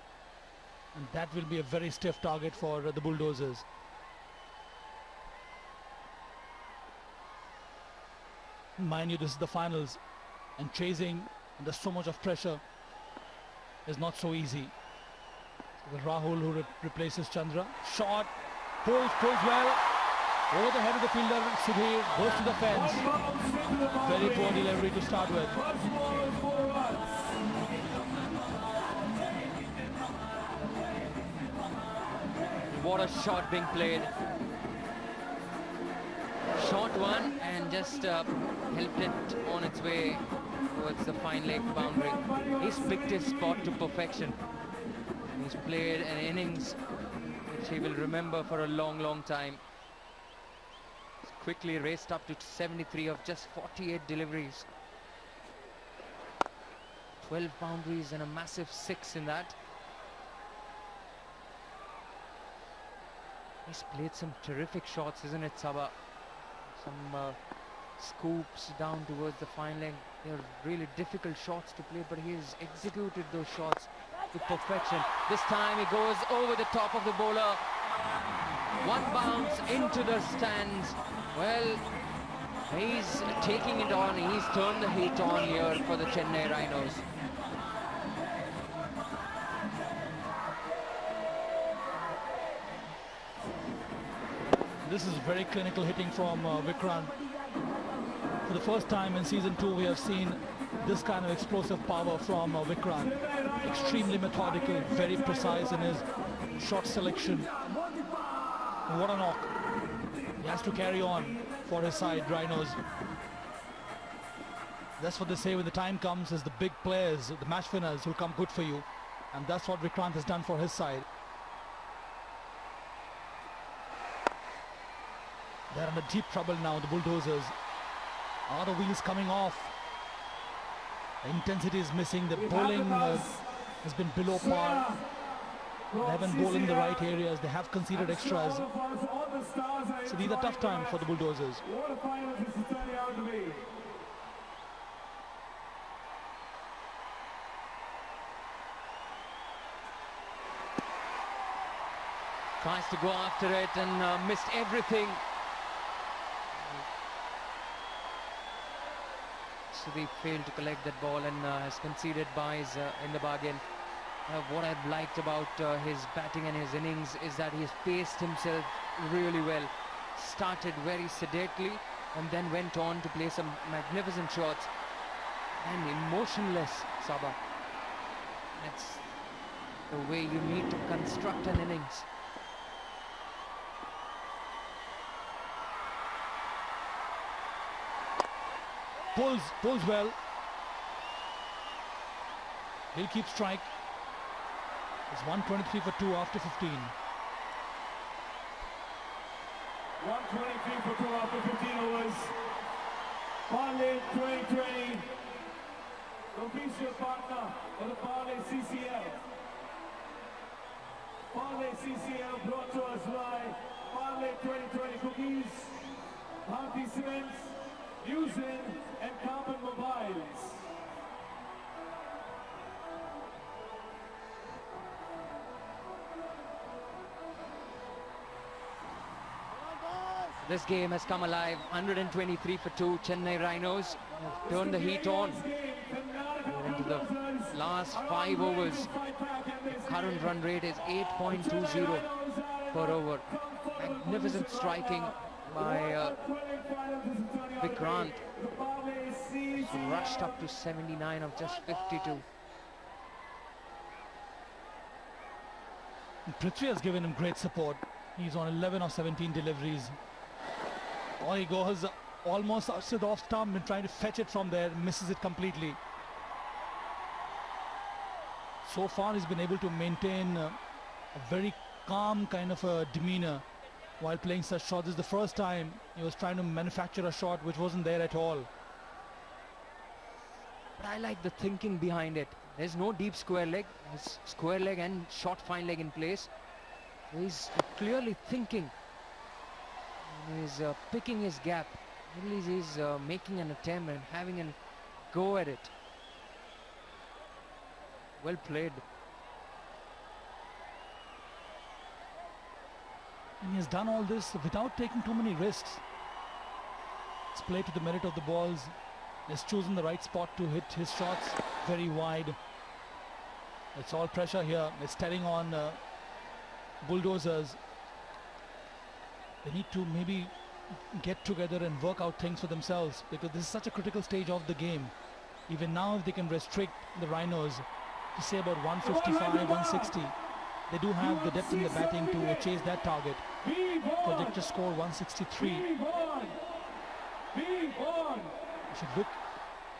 And that will be a very stiff target for the Bulldozers. Mind you, this is the finals, and chasing, and there's so much of pressure, is not so easy. With Rahul, who replaces Chandra. Shot, pulls well, over the head of the fielder. Sudhir goes to the fence. Very poor delivery to start with. What a shot being played. Short one and just helped it on its way towards the fine leg boundary. He's picked his spot to perfection. He's played an innings which he will remember for a long time. He's quickly raced up to 73 of just 48 deliveries. 12 boundaries and a massive 6 in that. He's played some terrific shots, isn't it, Sabah? Some scoops down towards the fine leg. They're really difficult shots to play, but he's executed those shots to perfection. This time he goes over the top of the bowler. One bounce into the stands. Well, he's taking it on. He's turned the heat on here for the Chennai Rhinos. This is very clinical hitting from Vikrant. For the first time in season 2, we have seen this kind of explosive power from Vikrant. Extremely methodical, very precise in his shot selection. What a knock. He has to carry on for his side, Rhinos. That's what they say when the time comes, is the big players, the match winners who come good for you. And that's what Vikrant has done for his side. They're under deep trouble now, the Bulldozers. Are the wheels coming off? The intensity is missing. The bowling has been below par. They haven't bowled in the right areas. They have conceded extras. So these are tough times for the Bulldozers. Tries to go after it and missed everything. So they failed to collect that ball and has conceded buys in the bargain. What I've liked about his batting and his innings is that he's paced himself really well. Started very sedately and then went on to play some magnificent shots. And emotionless, Sabah. That's the way you need to construct an innings. Pulls well. He'll keep strike. It's 123 for 2 after 15. 123 for 2 after 15 overs. Parlay 2020. Official partner for the Parlay CCL. Parlay CCL brought to us by Parlay 2020 cookies, Bharti Cements, Usin and Carbon Mobiles. This game has come alive. 123 for 2. Chennai Rhinos have turned the heat on. We're into the last 5 overs. Current run rate is 8.20 per over. Magnificent striking by Vikrant. Rushed up to 79 of just 52. Prithvi has given him great support. He's on 11 of 17 deliveries. Oh, he goes almost off stump and trying to fetch it from there, misses it completely. So far he's been able to maintain a very calm kind of a demeanor while playing such shots. This is the first time he was trying to manufacture a shot which wasn't there at all. But I like the thinking behind it. There's no deep square leg. There's square leg and short fine leg in place. He's clearly thinking. He's picking his gap. At least he's making an attempt and having a go at it. Well played. And he has done all this without taking too many risks. It's played to the merit of the balls. He's chosen the right spot to hit his shots very wide. It's all pressure here. It's telling on Bulldozers. They need to maybe get together and work out things for themselves, because this is such a critical stage of the game. Even now, if they can restrict the Rhinos to say about 155, 160, they do have the depth in the batting to chase that target. Projected score 163. Should look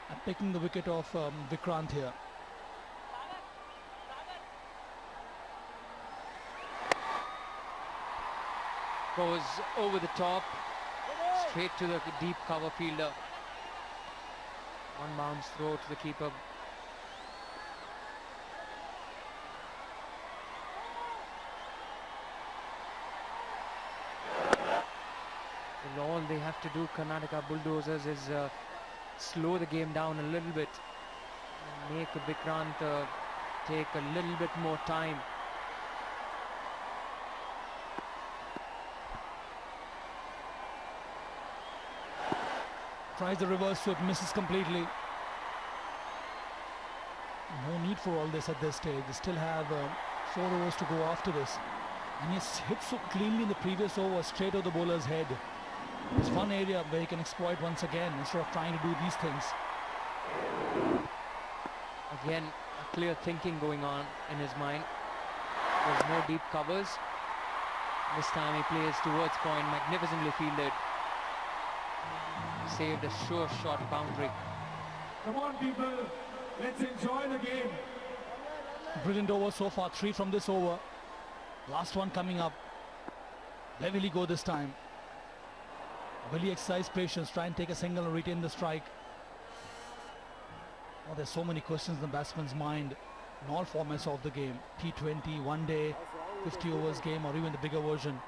at taking the wicket of Vikrant here. Goes over the top, straight to the deep cover fielder. One bounce throw to the keeper. And all they have to do, Karnataka Bulldozers, is slow the game down a little bit. Make Vikrant take a little bit more time. Tries the reverse sweep, misses completely. No need for all this at this stage. They still have 4 overs to go after this. And he's hit so cleanly in the previous over, straight over the bowler's head. There's one area where he can exploit once again instead of trying to do these things. Again, a clear thinking going on in his mind. There's no deep covers. This time he plays towards point, magnificently fielded. Saved a sure shot boundary. Come on, people, let's enjoy the game. Brilliant over so far, 3 from this over. Last one coming up. Where will he go this time? Will he exercise patience, try and take a single and retain the strike? Oh, there's so many questions in the batsman's mind in all formats of the game. T20, one day, 50 overs game, or even the bigger version.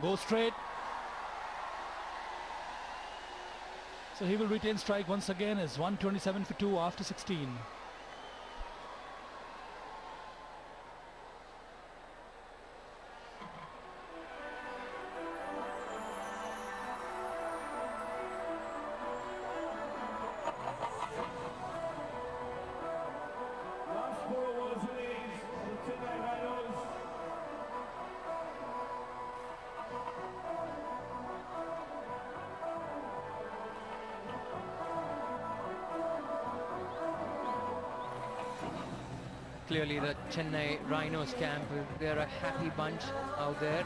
Go straight. So he will retain strike once again. Is 127 for 2 after 16. Last 4 overs innings for the Chennai Rhinos. Clearly the Chennai Rhinos camp, they're a happy bunch out there.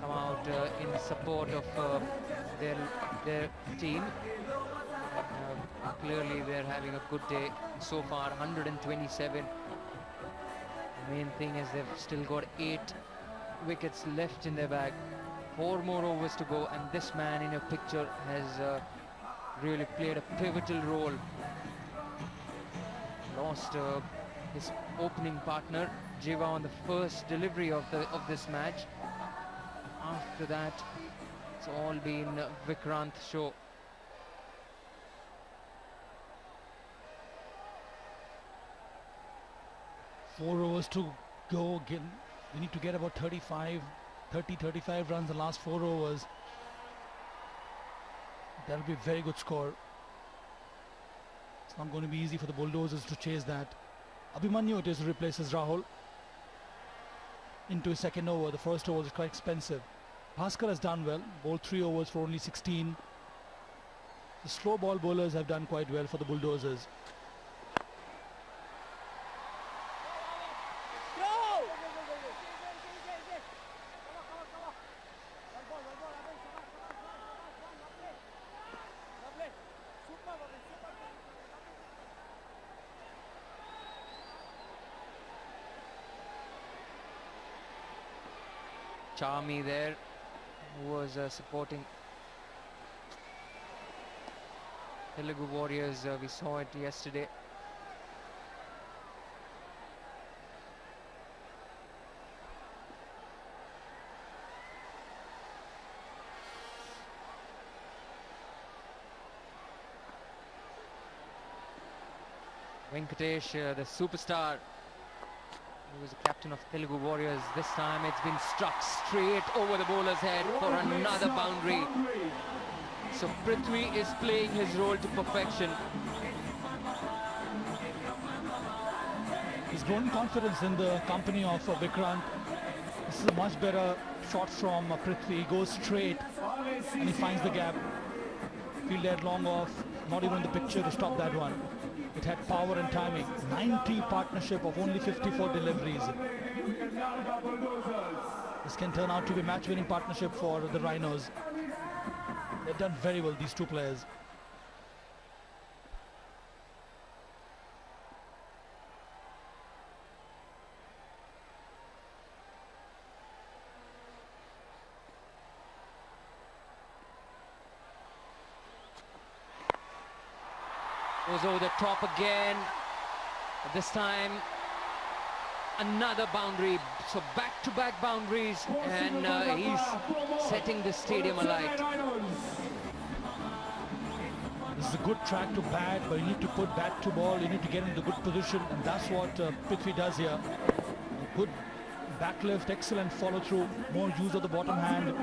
Come out in support of their team. Clearly they're having a good day so far, 127. The main thing is they've still got 8 wickets left in their bag. 4 more overs to go, and this man in your picture has really played a pivotal role. Lost his opening partner Jiva on the first delivery of this match. After that, it's all been Vikrant's show. Four overs to go. We need to get about 35 runs the last 4 overs. That'll be a very good score. It's not going to be easy for the Bulldozers to chase that. Abhimanyu it is who replaces Rahul into his second over. The first over is quite expensive. Bhaskar has done well, bowled 3 overs for only 16. The slow ball bowlers have done quite well for the Bulldozers. Charmy there, who was supporting Telugu Warriors. We saw it yesterday. Venkatesh, the superstar, who was the captain of Telugu Warriors. This time it's been struck straight over the bowler's head for another boundary. So Prithvi is playing his role to perfection. He's grown confidence in the company of Vikrant. This is a much better shot from Prithvi. He goes straight and he finds the gap. Fielded long off, not even the picture to stop that one. It had power and timing. 90 partnership of only 54 deliveries. This can turn out to be match-winning partnership for the Rhinos. They've done very well, these two players. Goes over the top again. This time another boundary. So back-to-back boundaries, and he's setting the stadium alight. This is a good track to bat, but you need to put bat to ball. You need to get into good position, and that's what Prithvi does here. A good backlift, excellent follow-through, more use of the bottom hand,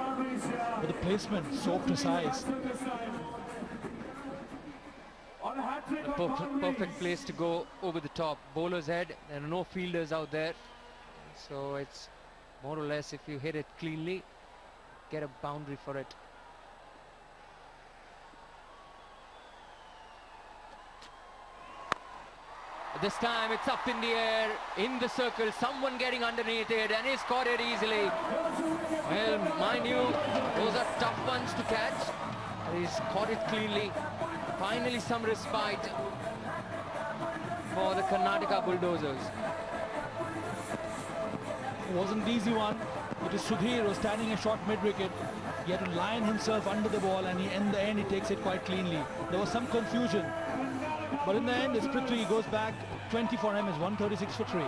but the placement so precise. The perfect place to go over the top. Bowler's head, there are no fielders out there. So it's more or less, if you hit it cleanly, get a boundary for it. This time it's up in the air, in the circle, someone getting underneath it, and he's caught it easily. Well, mind you, those are tough ones to catch. He's caught it cleanly. Finally some respite for the Karnataka Bulldozers. It wasn't an easy one. It is Sudhir who was standing a short mid-wicket. He had to line himself under the ball, and in the end he takes it quite cleanly. There was some confusion, but in the end it's Prithvi. He goes back. 20 for him is 136 for 3.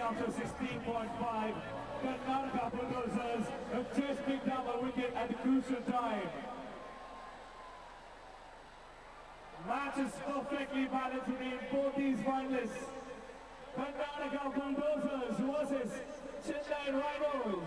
After 16.5, Karnataka Bulldozers have just picked up a wicket at the crucial time. Match is perfectly balanced between both these finalists. Karnataka Bulldozers versus Chennai Rhinos.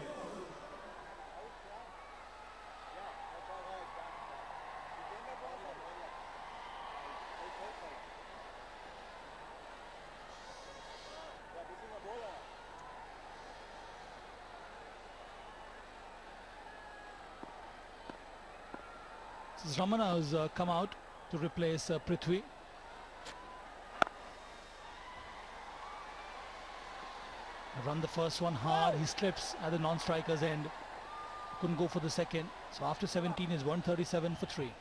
This is Ramana who's come out to replace Prithvi. Run the first one hard. He slips at the non-striker's end. Couldn't go for the second. So after 17 is 137 for 3.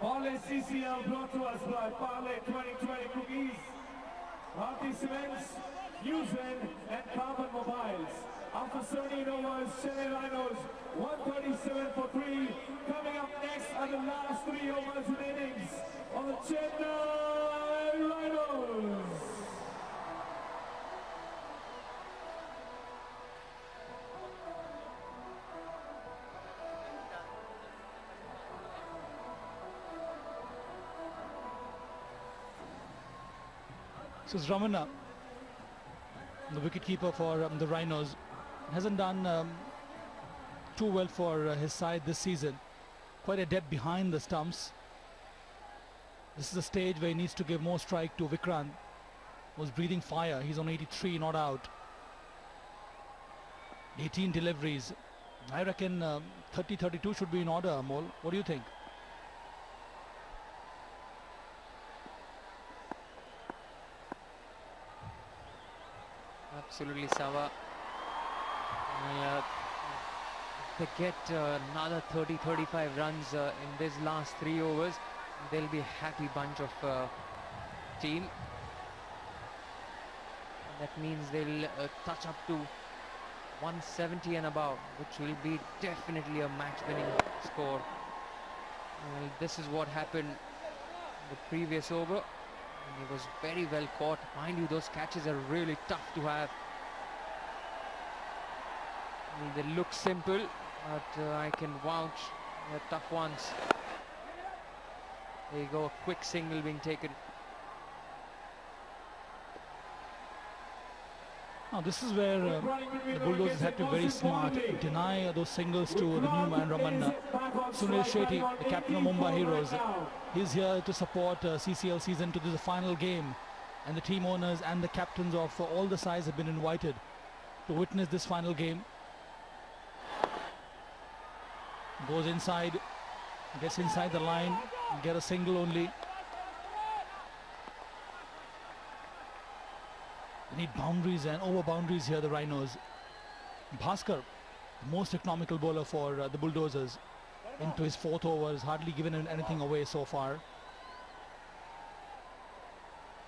Parlay CCL brought to us by Parlay 2020 Cookies, Bharti Cements, Uzen and Carbon Mobiles. After 17 overs, Chennai Rhinos 137 for 3. Coming up next are the last 3 overs in innings of the Chennai Rhinos. This is Ramana, the wicketkeeper for the Rhinos. Hasn't done too well for his side this season. Quite adept behind the stumps. This is a stage where he needs to give more strike to Vikrant, who's breathing fire. He's on 83, not out. 18 deliveries. I reckon 30-32 should be in order, Amol. What do you think? Absolutely, Sava. They get another 30-35 runs in these last 3 overs. They'll be a happy bunch of team. That means they'll touch up to 170 and above, which will be definitely a match-winning score. This is what happened in the previous over. And he was very well caught. Mind you, those catches are really tough to have. They look simple, but I can vouch they're tough ones. There you go, a quick single being taken. Now this is where the Bulldozers had to be very smart, deny those singles to the new man Ramanna. Sunil Shetty, the captain of Mumbai Heroes, he's here to support CCL Season 2. This is the final game, and the team owners and the captains of all the sides have been invited to witness this final game. Goes inside, gets inside the line, get a single only. They need boundaries and over boundaries here, the Rhinos. Bhaskar, the most economical bowler for the Bulldozers, into his 4th over, has hardly given anything away so far.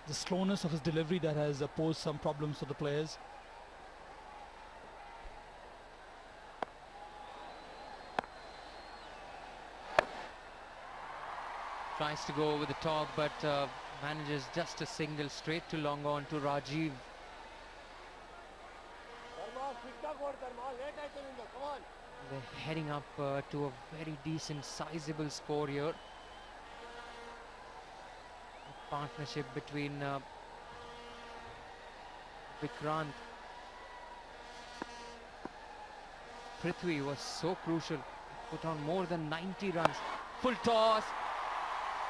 The slowness of his delivery that has posed some problems for the players. Tries to go over the top, but manages just a single straight to long on to Rajiv. They're heading up to a very decent, sizable score here. A partnership between Vikrant. Prithvi was so crucial. Put on more than 90 runs. Full toss.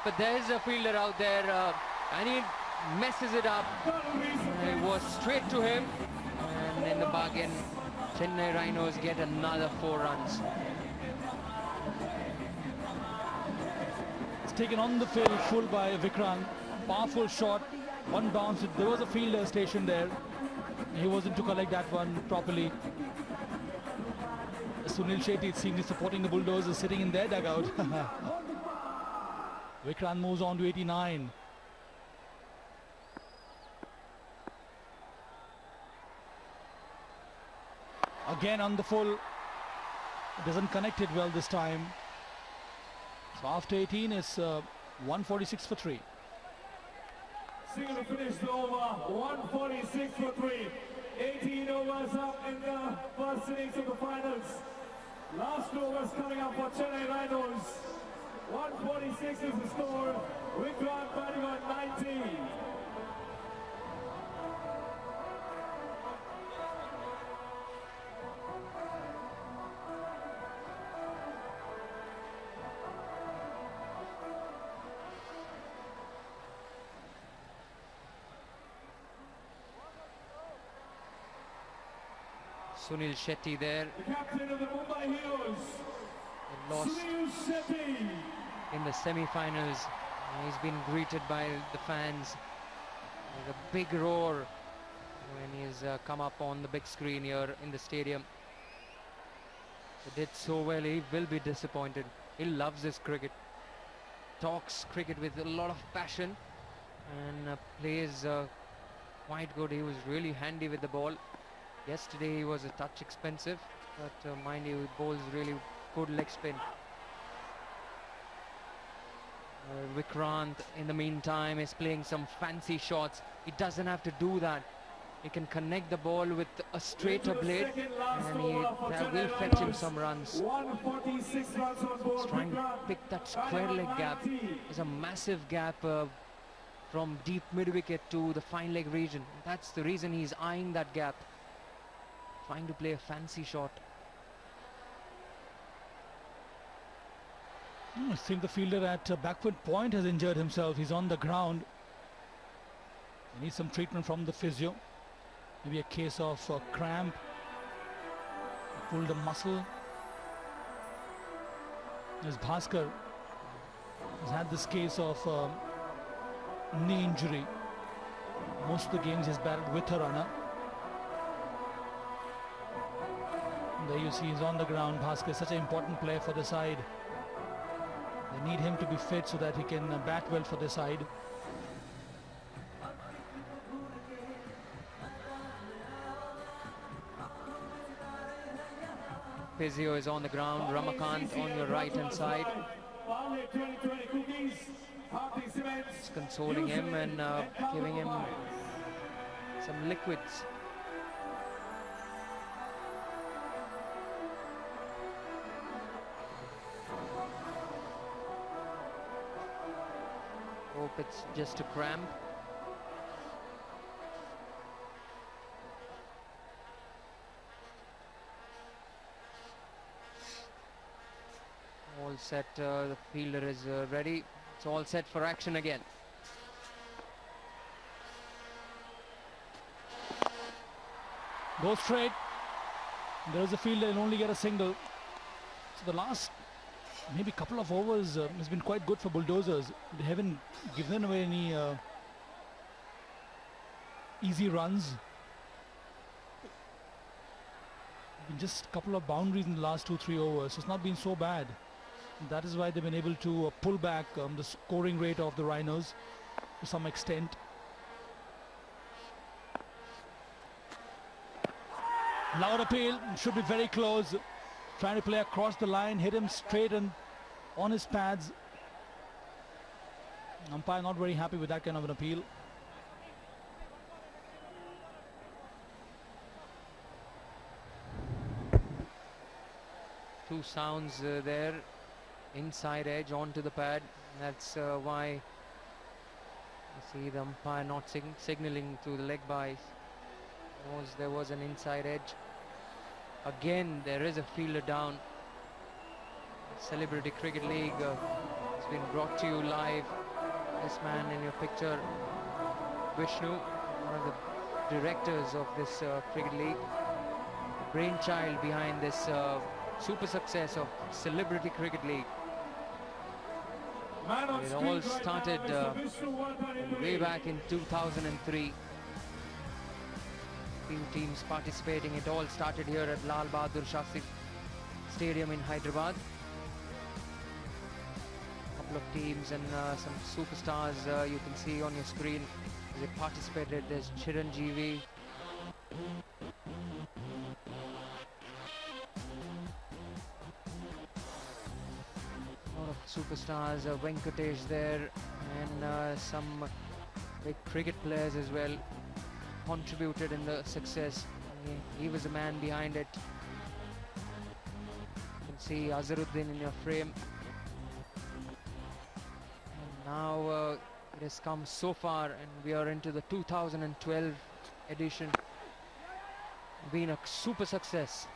But there's a fielder out there and he messes it up. It was straight to him, and in the bargain Chennai Rhinos get another 4 runs. It's taken on the field full by Vikrant. Powerful shot, one bounce. There was a fielder stationed there. He wasn't to collect that one properly. Sunil Shetty, it seems, is supporting the Bulldozers, sitting in their dugout. Vikrant moves on to 89. Again on the full. It doesn't connect it well this time. So after 18, it's 146 for 3. Single finished over, 146 for 3. 18 overs up in the first innings of the finals. Last overs coming up for Chennai Rhinos. 146 is the score. Vikrant batting on 19. Sunil Shetty there. The captain of the Mumbai Heroes, They lost Sunil Shetty. in the semi-finals. He's been greeted by the fans with a big roar when he's come up on the big screen here in the stadium. He did so well, he will be disappointed. He loves this cricket, talks cricket with a lot of passion, and plays quite good. He was really handy with the ball. Yesterday he was a touch expensive, but mind you, he bowls really good leg spin. Vikrant in the meantime is playing some fancy shots. He doesn't have to do that. He can connect the ball with a straighter blade, and that will fetch him some runs. 146 runs on board. He's trying to pick that square leg gap. There's a massive gap from deep mid-wicket to the fine leg region. That's the reason he's eyeing that gap, trying to play a fancy shot. I think the fielder at backward point has injured himself. He's on the ground. He needs some treatment from the physio. Maybe a case of cramp. He pulled a muscle. As Bhaskar has had this case of knee injury. Most of the games he's batted with a runner. And there you see he's on the ground. Bhaskar is such an important player for the side. They need him to be fit so that he can bat well for the side. Physio is on the ground. Ramakant on your right hand side. It's consoling him and giving him some liquids. Hope it's just a cramp. All set, the fielder is ready. It's all set for action again. Go straight. There is a fielder, he'll only get a single. So the last maybe couple of overs has been quite good for Bulldozers. They haven't given away any easy runs. Just a couple of boundaries in the last 2-3 overs. So it's not been so bad. That is why they've been able to pull back the scoring rate of the Rhinos to some extent. Loud appeal, should be very close. Trying to play across the line, hit him straight and on his pads. Umpire not very happy with that kind of an appeal. Two sounds there. Inside edge onto the pad. That's why you see the umpire not signaling to the leg byes. There was an inside edge. Again, there is a fielder down. Celebrity Cricket League has been brought to you live. This man in your picture, Vishnu, one of the directors of this cricket league, brainchild behind this super success of Celebrity Cricket League. It all started way back in 2003. Few teams participating. It all started here at Lal Bahadur Shastri Stadium in Hyderabad. A couple of teams and some superstars you can see on your screen. They participated. There's Chiranjeevi. A lot of superstars. Venkatesh there, and some big cricket players as well contributed in the success. He was the man behind it. You can see Azharuddin in your frame. And now it has come so far, and we are into the 2012 edition. Been a super success.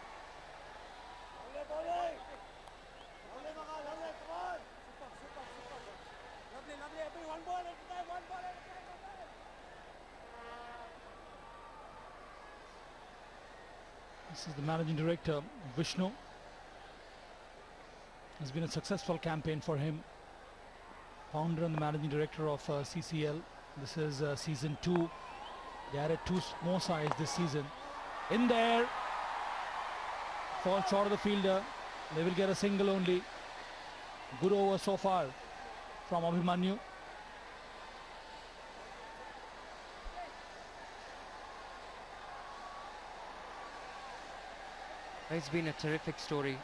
This is the managing director, Vishnu. It's been a successful campaign for him. Founder and the managing director of CCL. This is season 2. They added 2 more sides this season. In there. Fall short of the fielder. They will get a single only. Good over so far from Abhimanyu. It's been a terrific story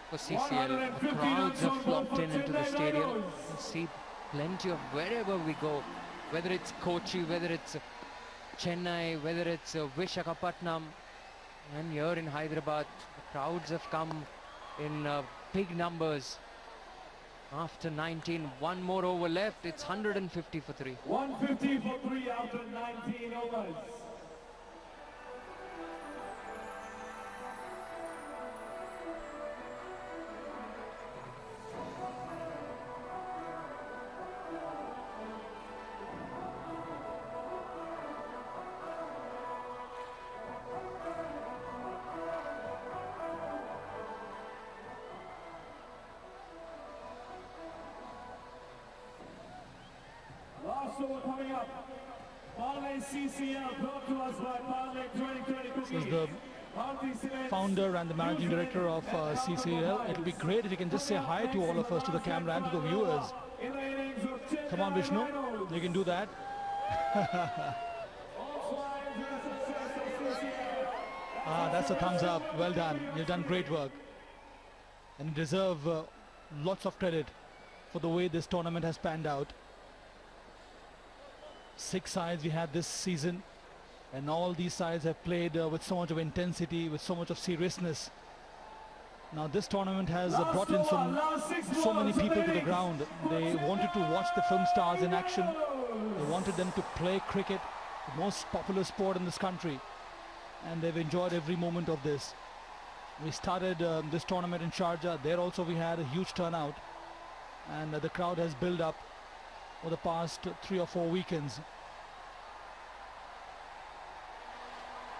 for CCL. The crowds have flocked into the stadium. You see plenty of wherever we go, whether it's Kochi, whether it's Chennai, whether it's Visakhapatnam, and here in Hyderabad, the crowds have come in big numbers. After 19, one more over left. It's 150 for 3. 150 for 3 after 19 overs. Last over coming up. Parlay CCL brought to us by Parlay 2020 This is Cookies. the founder and the managing director of CCL. It'll be great if you can just say hi to all of us, to the camera and to the viewers. Come on, Vishnu, you can do that. That's a thumbs up. Well done. You've done great work. And you deserve lots of credit for the way this tournament has panned out. 6 sides we had this season, and all these sides have played with so much of intensity, with so much of seriousness. Now this tournament has brought in so many people to the ground. They wanted to watch the film stars in action. They wanted them to play cricket, the most popular sport in this country, and they've enjoyed every moment of this. We started this tournament in Sharjah. There also we had a huge turnout, and the crowd has built up for the past 3 or 4 weekends.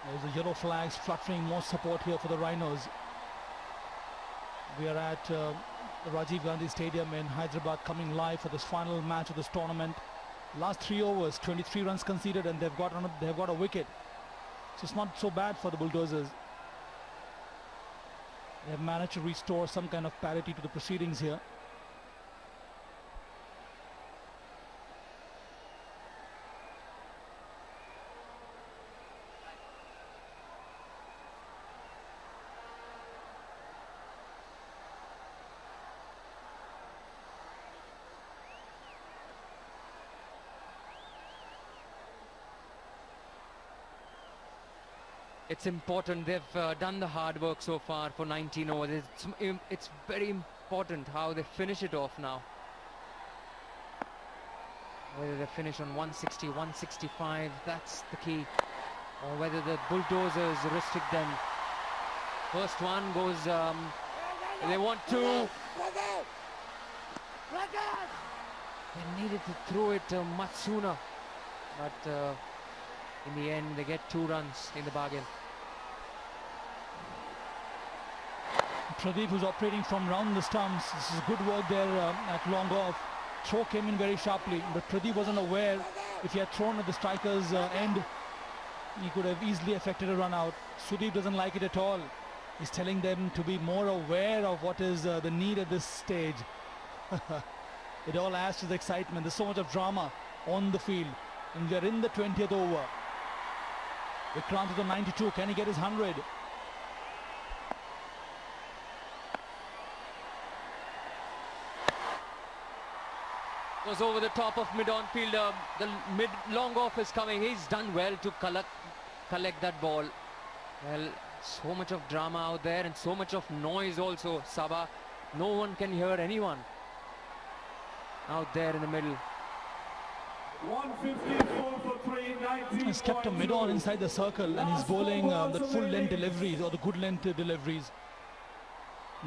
There's the yellow flags fluttering, more support here for the Rhinos. We are at the Rajiv Gandhi Stadium in Hyderabad, coming live for this final match of this tournament. Last 3 overs, 23 runs conceded, and they've got a wicket. So it's not so bad for the Bulldozers. They have managed to restore some kind of parity to the proceedings here. It's important. They've done the hard work so far for 19 overs. It's very important how they finish it off now. Whether they finish on 160, 165, that's the key. Or whether the Bulldozers restrict them. First one goes, they want 2. They needed to throw it much sooner. But in the end, they get 2 runs in the bargain. Pradeep, who's operating from round the stumps. This is good work there at long off. Throw came in very sharply, but Pradeep wasn't aware. If he had thrown at the striker's end, he could have easily affected a run out. Sudeep doesn't like it at all. He's telling them to be more aware of what is the need at this stage. It all adds to the excitement. There's so much of drama on the field. And we're in the 20th over. Vikrant to the 92. Can he get his 100? Goes over the top of mid-on fielder. The mid long off is coming. He's done well to collect that ball. Well, so much of drama out there and so much of noise also, Sabah. No one can hear anyone out there in the middle. 154 for 3, 19. He's kept a mid-on inside the circle, and he's bowling the full length deliveries, or the good length deliveries.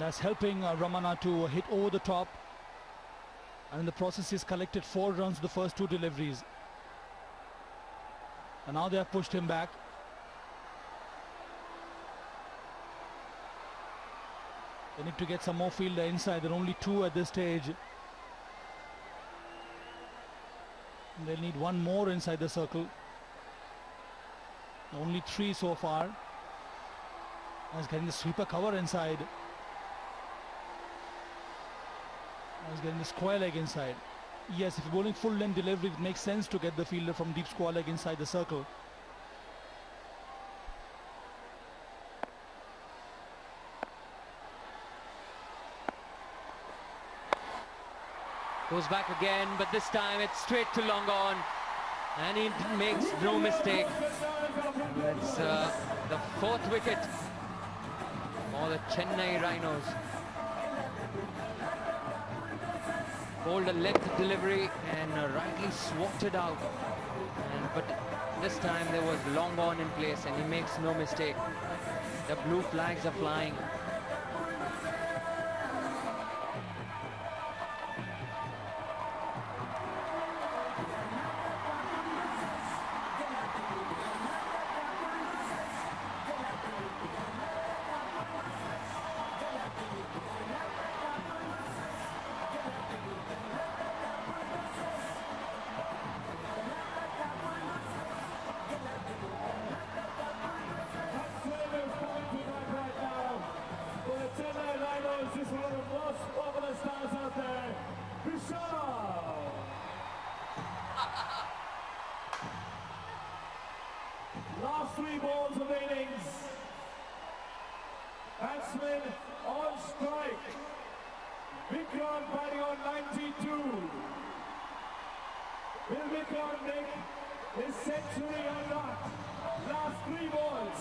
That's helping Ramana to hit over the top. And in the process, he's collected 4 runs to the first 2 deliveries. And now they have pushed him back. They need to get some more fielder inside. There are only 2 at this stage. They'll need 1 more inside the circle. Only 3 so far. He's getting the sweeper cover inside. He's getting the square leg inside. Yes, if you're bowling full length delivery, it makes sense to get the fielder from deep square leg inside the circle. Goes back again, but this time it's straight to long on. And he makes no mistake. It's the 4th wicket for the Chennai Rhinos. Bowled a length delivery and rightly swatted out. But this time there was long on in place and he makes no mistake. The blue flags are flying. Last 3 balls of the innings. Batsman on strike. Vikram batting on 92. Will Vikram make his century or not? Last 3 balls.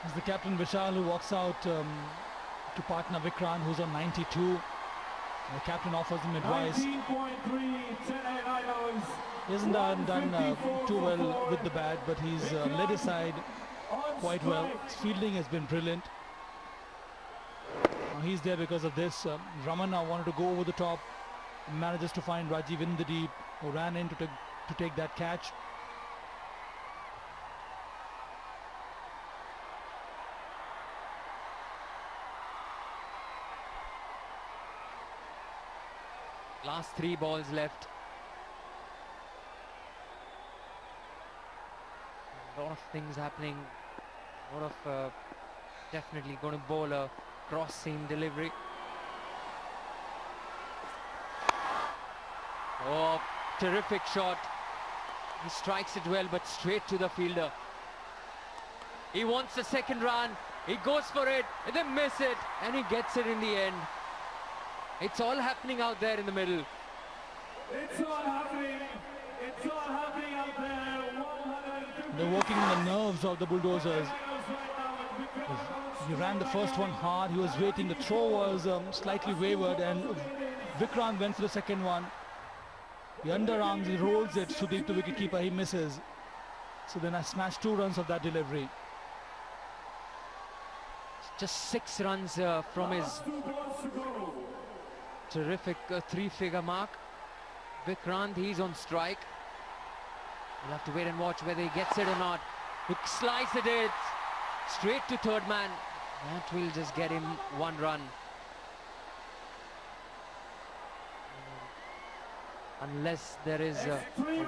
It's the captain Vishal who walks out to partner Vikrant, who's on 92. The captain offers him advice. 19.3 Chennai Rhinos. He hasn't done too well with the bat, but he's led his side quite well. His fielding has been brilliant. He's there because of this. Ramana wanted to go over the top, manages to find Rajiv in the deep, who ran in to take that catch. Last 3 balls left. A lot of things happening. A lot of definitely going to bowl a cross seam delivery. Oh, terrific shot. He strikes it well, but straight to the fielder. He wants the 2nd run. He goes for it, and they miss it, and he gets it in the end. It's all happening out there in the middle. It's all happening. It's all happening out there. They're working the nerves of the Bulldozers. He ran the first one hard. He was waiting. The throw was slightly wavered, and Vikrant went for the 2nd one. The underarms, he rolls it. Sudeep, the wicketkeeper, he misses. So then I smashed 2 runs of that delivery. Just 6 runs from his terrific 3-figure mark. Vikrant, he's on strike. We'll have to wait and watch whether he gets it or not. He slices it straight to 3rd man. That will just get him 1 run. Unless there is a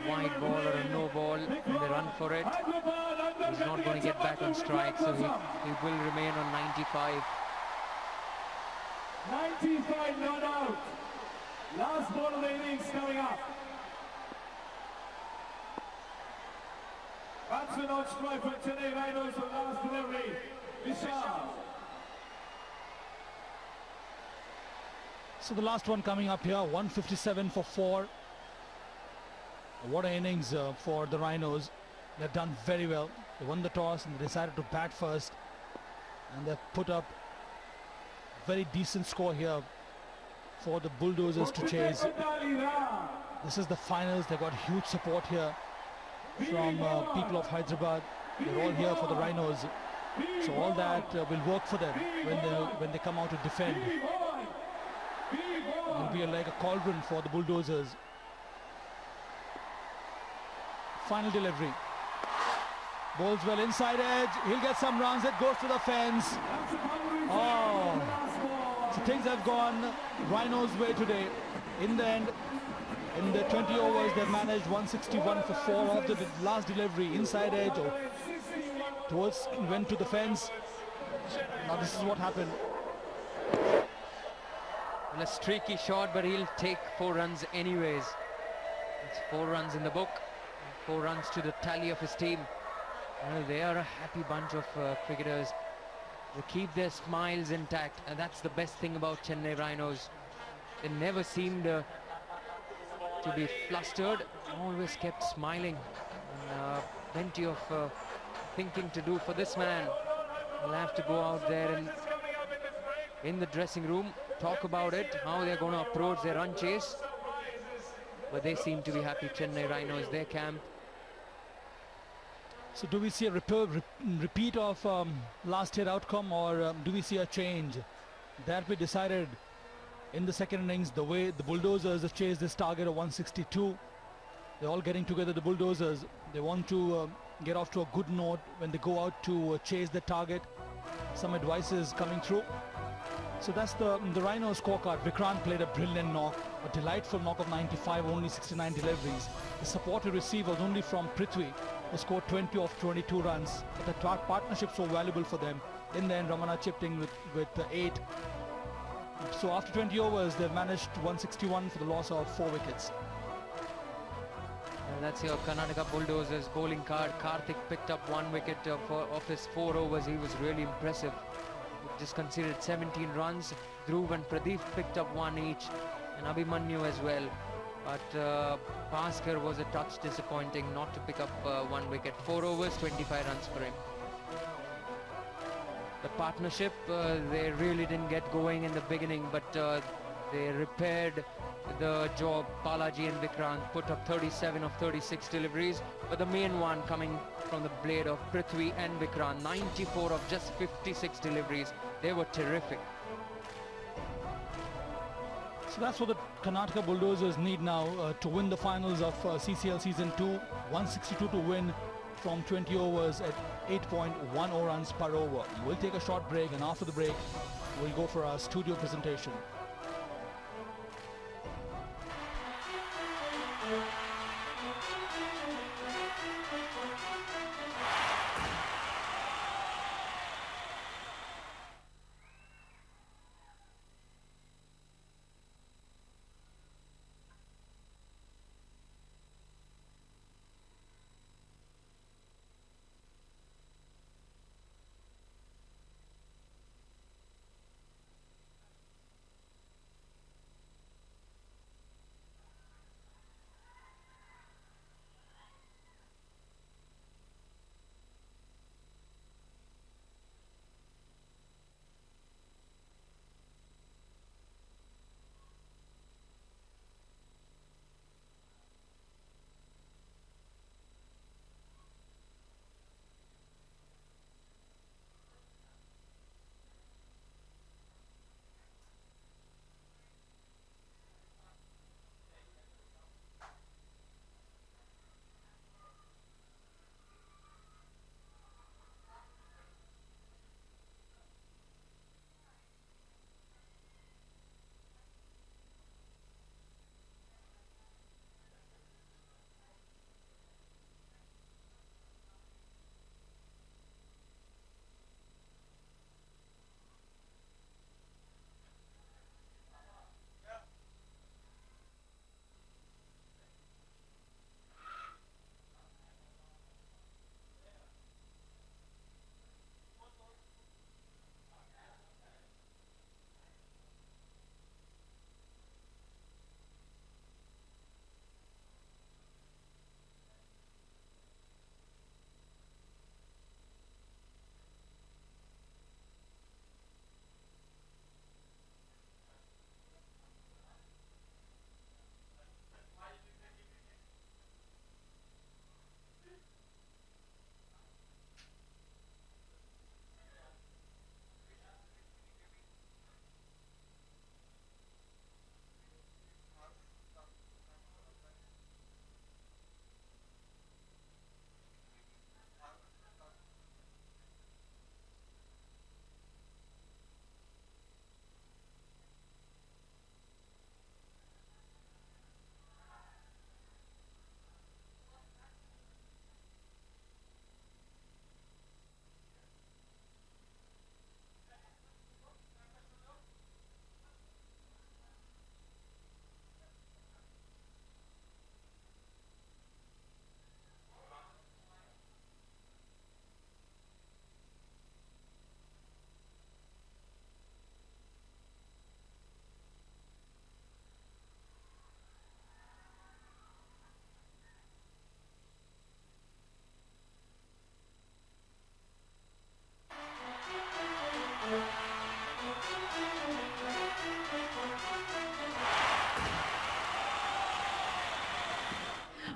wide ball or a no ball and they run for it, he's not going to get back on strike, so he will remain on 95. 95 not out. Last ball of the innings coming up. Batsman on strike for Chennai Rhinos on last delivery. Vishal. So the last one coming up here, 157 for 4. What an innings for the Rhinos. They've done very well. They won the toss and they decided to bat first. And they've put up a very decent score here for the Bulldozers to chase. This is the finals. They've got huge support here from people of Hyderabad. They're all here for the Rhinos. So all that will work for them when they come out to defend. It will be like a cauldron for the Bulldozers. Final delivery. Bowls well inside edge. He'll get some runs. It goes to the fence. Oh, so things have gone Rhinos' way today. In the end, in the 20 overs, they've managed 161 for 4 off the last delivery. Inside edge or towards, went to the fence. Now this is what happened. Well, a streaky shot, but he'll take 4 runs anyways. It's 4 runs in the book. 4 runs to the tally of his team. Well, they are a happy bunch of cricketers. They keep their smiles intact, and that's the best thing about Chennai Rhinos. They never seemed to be flustered, always kept smiling. And, plenty of thinking to do for this man. He'll have to go out there and in the dressing room, talk about it, how they're going to approach their run chase. But they seem to be happy. Chennai Rhinos, their camp. So do we see a repeat of last year outcome, or do we see a change? That we decided in the second innings, the way the Bulldozers have chased this target of 162. They're all getting together, the Bulldozers. They want to get off to a good note when they go out to chase the target. Some advices coming through. So that's the Rhino scorecard. Vikrant played a brilliant knock, a delightful knock of 95, only 69 deliveries. The support he received was only from Prithvi, who scored 20 of 22 runs. But the partnership so valuable for them. In the end, Ramana chipped in with 8. So after 20 overs, they've managed 161 for the loss of 4 wickets. And that's your Karnataka Bulldozers bowling card. Karthik picked up 1 wicket of his 4 overs. He was really impressive. Just conceded 17 runs. Dhruv and Pradeep picked up 1 each, and Abhimanyu as well. But Bhaskar was a touch disappointing not to pick up 1 wicket. 4 overs, 25 runs for him. The partnership, they really didn't get going in the beginning, but they repaired the job. Balaji and Vikrant put up 37 of 36 deliveries, but the main one coming from the blade of Prithvi and Vikrant, 94 of just 56 deliveries. They were terrific. So that's what the Karnataka Bulldozers need now to win the finals of CCL Season 2. 162 to win from 20 overs at 8.10 runs per over. We'll take a short break, and after the break, we'll go for our studio presentation.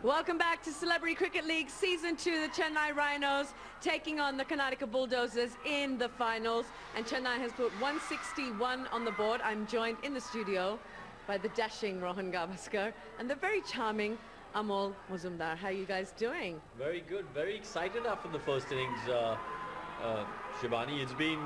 Welcome back to Celebrity Cricket League Season 2. The Chennai Rhinos taking on the Karnataka Bulldozers in the finals. And Chennai has put 161 on the board. I'm joined in the studio by the dashing Rohan Gavaskar and the very charming Amol Muzumdar. How are you guys doing? Very good. Very excited after the first innings, Shivani. It's been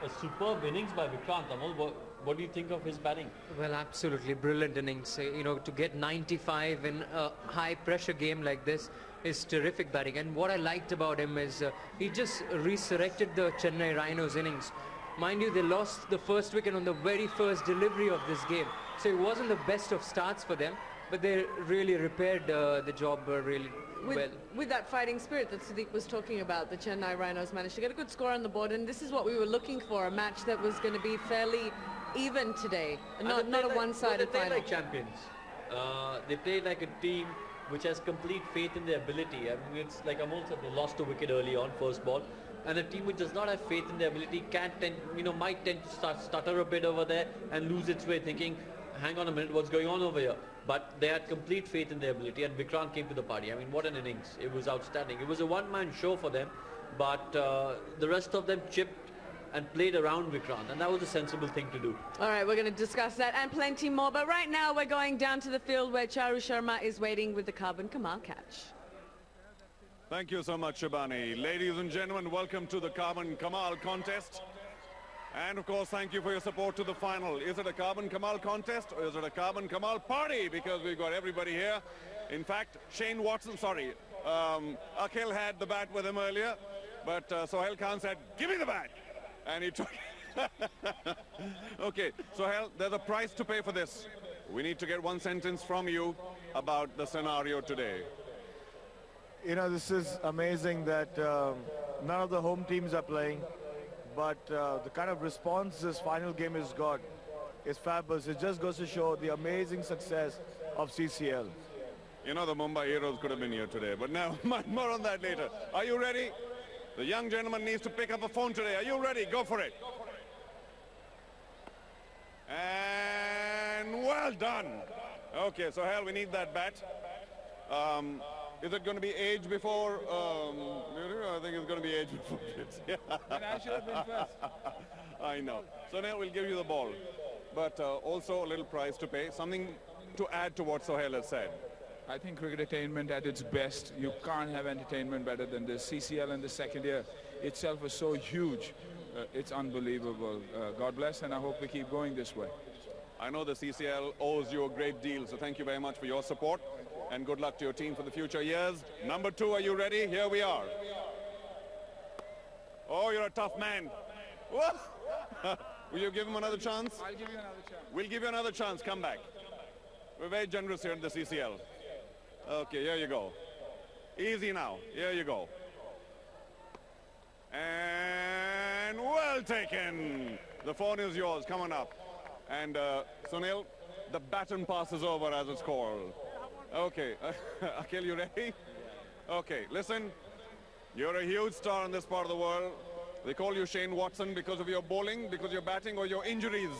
a superb innings by Vikrant. Amol, what do you think of his batting? Well, absolutely brilliant innings. You know, to get 95 in a high-pressure game like this is terrific batting. And what I liked about him is he just resurrected the Chennai Rhinos innings. Mind you, they lost the first wicket on the very first delivery of this game. So it wasn't the best of starts for them, but they really repaired the job really well. With that fighting spirit that Sadiq was talking about, the Chennai Rhinos managed to get a good score on the board, and this is what we were looking for, a match that was going to be fairly even today, not a one-sided They final. play like champions. They play like a team which has complete faith in their ability. I mean, it's like Amol said, they lost a wicket early on, first ball. And a team which does not have faith in their ability might tend to stutter a bit over there and lose its way, thinking, hang on a minute, what's going on over here? But they had complete faith in their ability, and Vikrant came to the party. I mean, what an innings. It was outstanding. It was a one-man show for them, but the rest of them chipped and played around Vikrant, and that was a sensible thing to do. All right, we're going to discuss that and plenty more, but right now we're going down to the field where Charu Sharma is waiting with the Carbon Kamal catch. Thank you so much, Shibani. Ladies and gentlemen, welcome to the Carbon Kamal contest. And of course, thank you for your support to the final. Is it a Carbon Kamal contest or is it a Carbon Kamal party? Because we've got everybody here. In fact, Shane Watson, Akhil had the bat with him earlier, but Sohail Khan said, give me the bat. And he took Okay, Sohail, there's a price to pay for this. We need to get one sentence from you about the scenario today. You know, this is amazing that none of the home teams are playing, but the kind of response this final game has got is fabulous. It just goes to show the amazing success of CCL. You know, the Mumbai Heroes could have been here today, but now more on that later. Are you ready? The young gentleman needs to pick up a phone today. Are you ready? Go for it. And well done. Okay, so hell, we need that bat. Is it going to be age before? I think it's going to be age before kids. I should have been first. I know. So now we'll give you the ball. But also a little price to pay. Something to add to what Sohail has said. I think cricket entertainment at its best, you can't have entertainment better than this. CCL in the second year itself is so huge. It's unbelievable. God bless, and I hope we keep going this way. I know the CCL owes you a great deal, so thank you very much for your support, and good luck to your team for the future years. Number 2, are you ready? Here we are. Oh, you're a tough man. Will you give him another chance? I'll give you another chance. We'll give you another chance. Come back. We're very generous here in the CCL. Okay, here you go. Easy now. Here you go. And well taken. The phone is yours. Come on up. And Sunil, the baton pass is over as it's called. Okay. Akhil, you ready? Okay, listen. You're a huge star in this part of the world. They call you Shane Watson because of your bowling, because of your batting, or your injuries?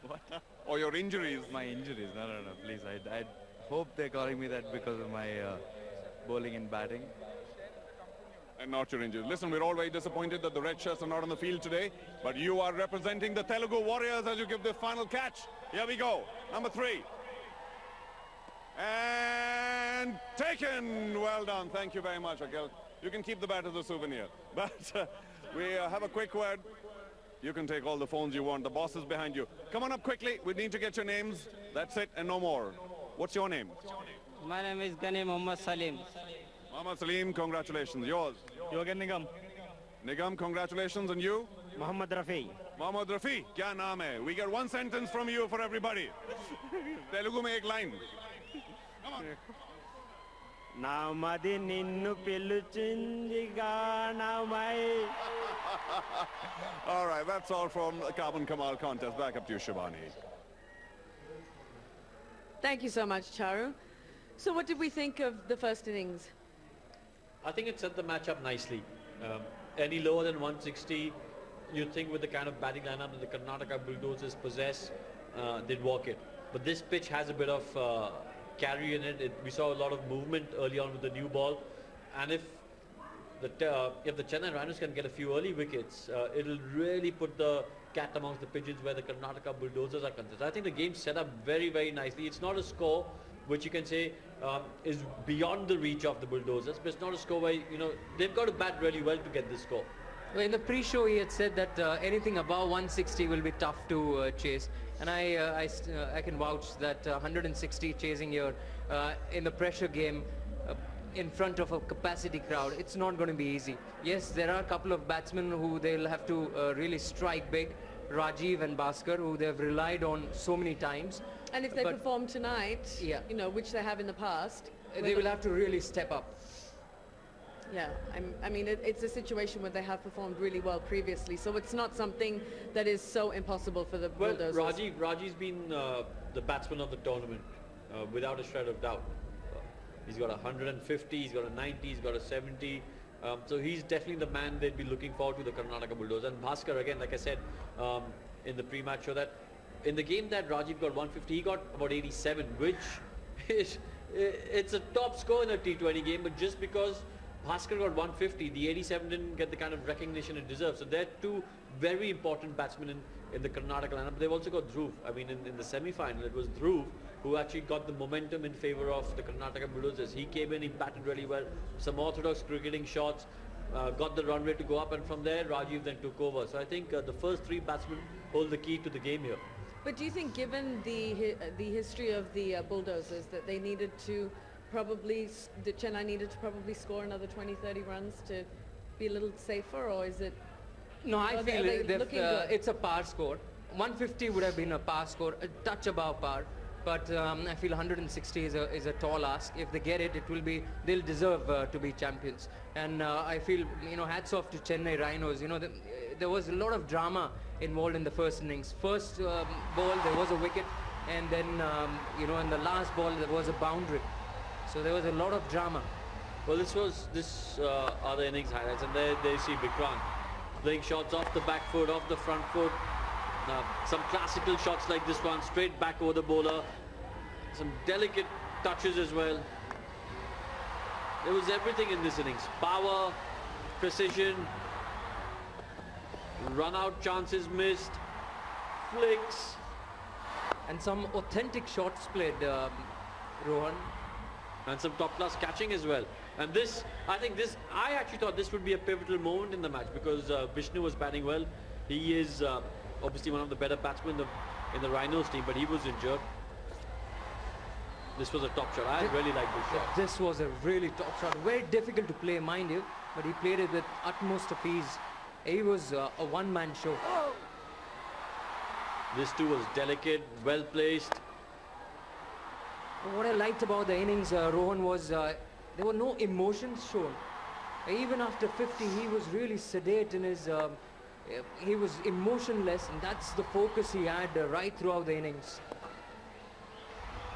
What? Or your injuries? My injuries. No, please. I hope they're calling me that because of my bowling and batting. And not your injuries. Listen, we're all very disappointed that the red shirts are not on the field today, but you are representing the Telugu Warriors as you give the final catch. Here we go. Number 3. And taken. Well done. Thank you very much, Akhil. You can keep the bat as a souvenir. But we have a quick word. You can take all the phones you want. The boss is behind you. Come on up quickly. We need to get your names. That's it and no more. What's your name? My name is Ghani Mohammad Salim. Mohammad Salim, congratulations. Yours? Yogan Nigam. Nigam, congratulations. And you? Muhammad Rafi. Muhammad Rafi, kya naam hai? We get one sentence from you for everybody. Telugu mein ek line. Come on. Namadi ninnu piluchindiga namai. All right, that's all from the Carbon Kamal contest. Back up to you, Shivani. Thank you so much, Charu. So what did we think of the first innings? I think it set the match up nicely. Any lower than 160, you'd think with the kind of batting lineup that the Karnataka Bulldozers possess, they'd walk it. But this pitch has a bit of carry in it. We saw a lot of movement early on with the new ball, and if the Chennai Rhinos can get a few early wickets, it'll really put the cat amongst the pigeons where the Karnataka Bulldozers are concerned. I think the game's set up very, very nicely. It's not a score which you can say is beyond the reach of the Bulldozers, but it's not a score where, you know, they've got to bat really well to get this score. Well, in the pre-show he had said that anything above 160 will be tough to chase, and I can vouch that 160 chasing here in the pressure game in front of a capacity crowd, it's not going to be easy. Yes, there are a couple of batsmen who they'll have to really strike big, Rajiv and Bhaskar, who they've relied on so many times. And if they perform tonight, you know, which they have in the past, they will have to really step up. Yeah, I mean, it's a situation where they have performed really well previously, so it's not something that is so impossible for the Bulldozers. Rajiv's been the batsman of the tournament, without a shred of doubt. He's got 150, he's got a 90, he's got a 70. So he's definitely the man they'd be looking forward to, the Karnataka Bulldozers. And Bhaskar, again, like I said in the pre-match show, that in the game that Rajiv got 150, he got about 87, which is it's a top score in a T20 game, but just because Bhaskar got 150, the 87 didn't get the kind of recognition it deserves. So they're two very important batsmen in the Karnataka lineup. They've also got Dhruv. I mean, in the semi-final, it was Dhruv who actually got the momentum in favor of the Karnataka Bulldozers. He came in, he batted really well, some orthodox cricketing shots, got the run rate to go up, and from there Rajiv then took over. So I think the first three batsmen hold the key to the game here. But do you think, given the history of the Bulldozers, that they needed to probably, that Chennai needed to probably score another 20-30 runs to be a little safer, or is it? No, I feel it's a par score. 150 would have been a par score, a touch above par. But I feel 160 is a tall ask. If they get it, they'll deserve to be champions. And I feel, you know, hats off to Chennai Rhinos. You know, there was a lot of drama involved in the first innings. First ball, there was a wicket, and then you know, in the last ball, there was a boundary. So there was a lot of drama. Well, this are the innings highlights, and there you see Vikrant playing shots off the back foot, off the front foot. Some classical shots like this one, straight back over the bowler. Some delicate touches as well. There was everything in this innings. Power, precision, run-out chances missed, flicks. And some authentic shots played, Rohan. And some top-class catching as well. And this, I actually thought this would be a pivotal moment in the match, because Vishnu was batting well. He is obviously one of the better batsmen in the Rhinos team, but he was injured. This was a top shot. I really like this shot. This was a really top shot. Very difficult to play, mind you, but he played it with utmost of ease. He was a one-man show. This too was delicate, well placed. What I liked about the innings, Rohan, was there were no emotions shown. Even after 50, he was really sedate in his... he was emotionless, and that's the focus he had right throughout the innings.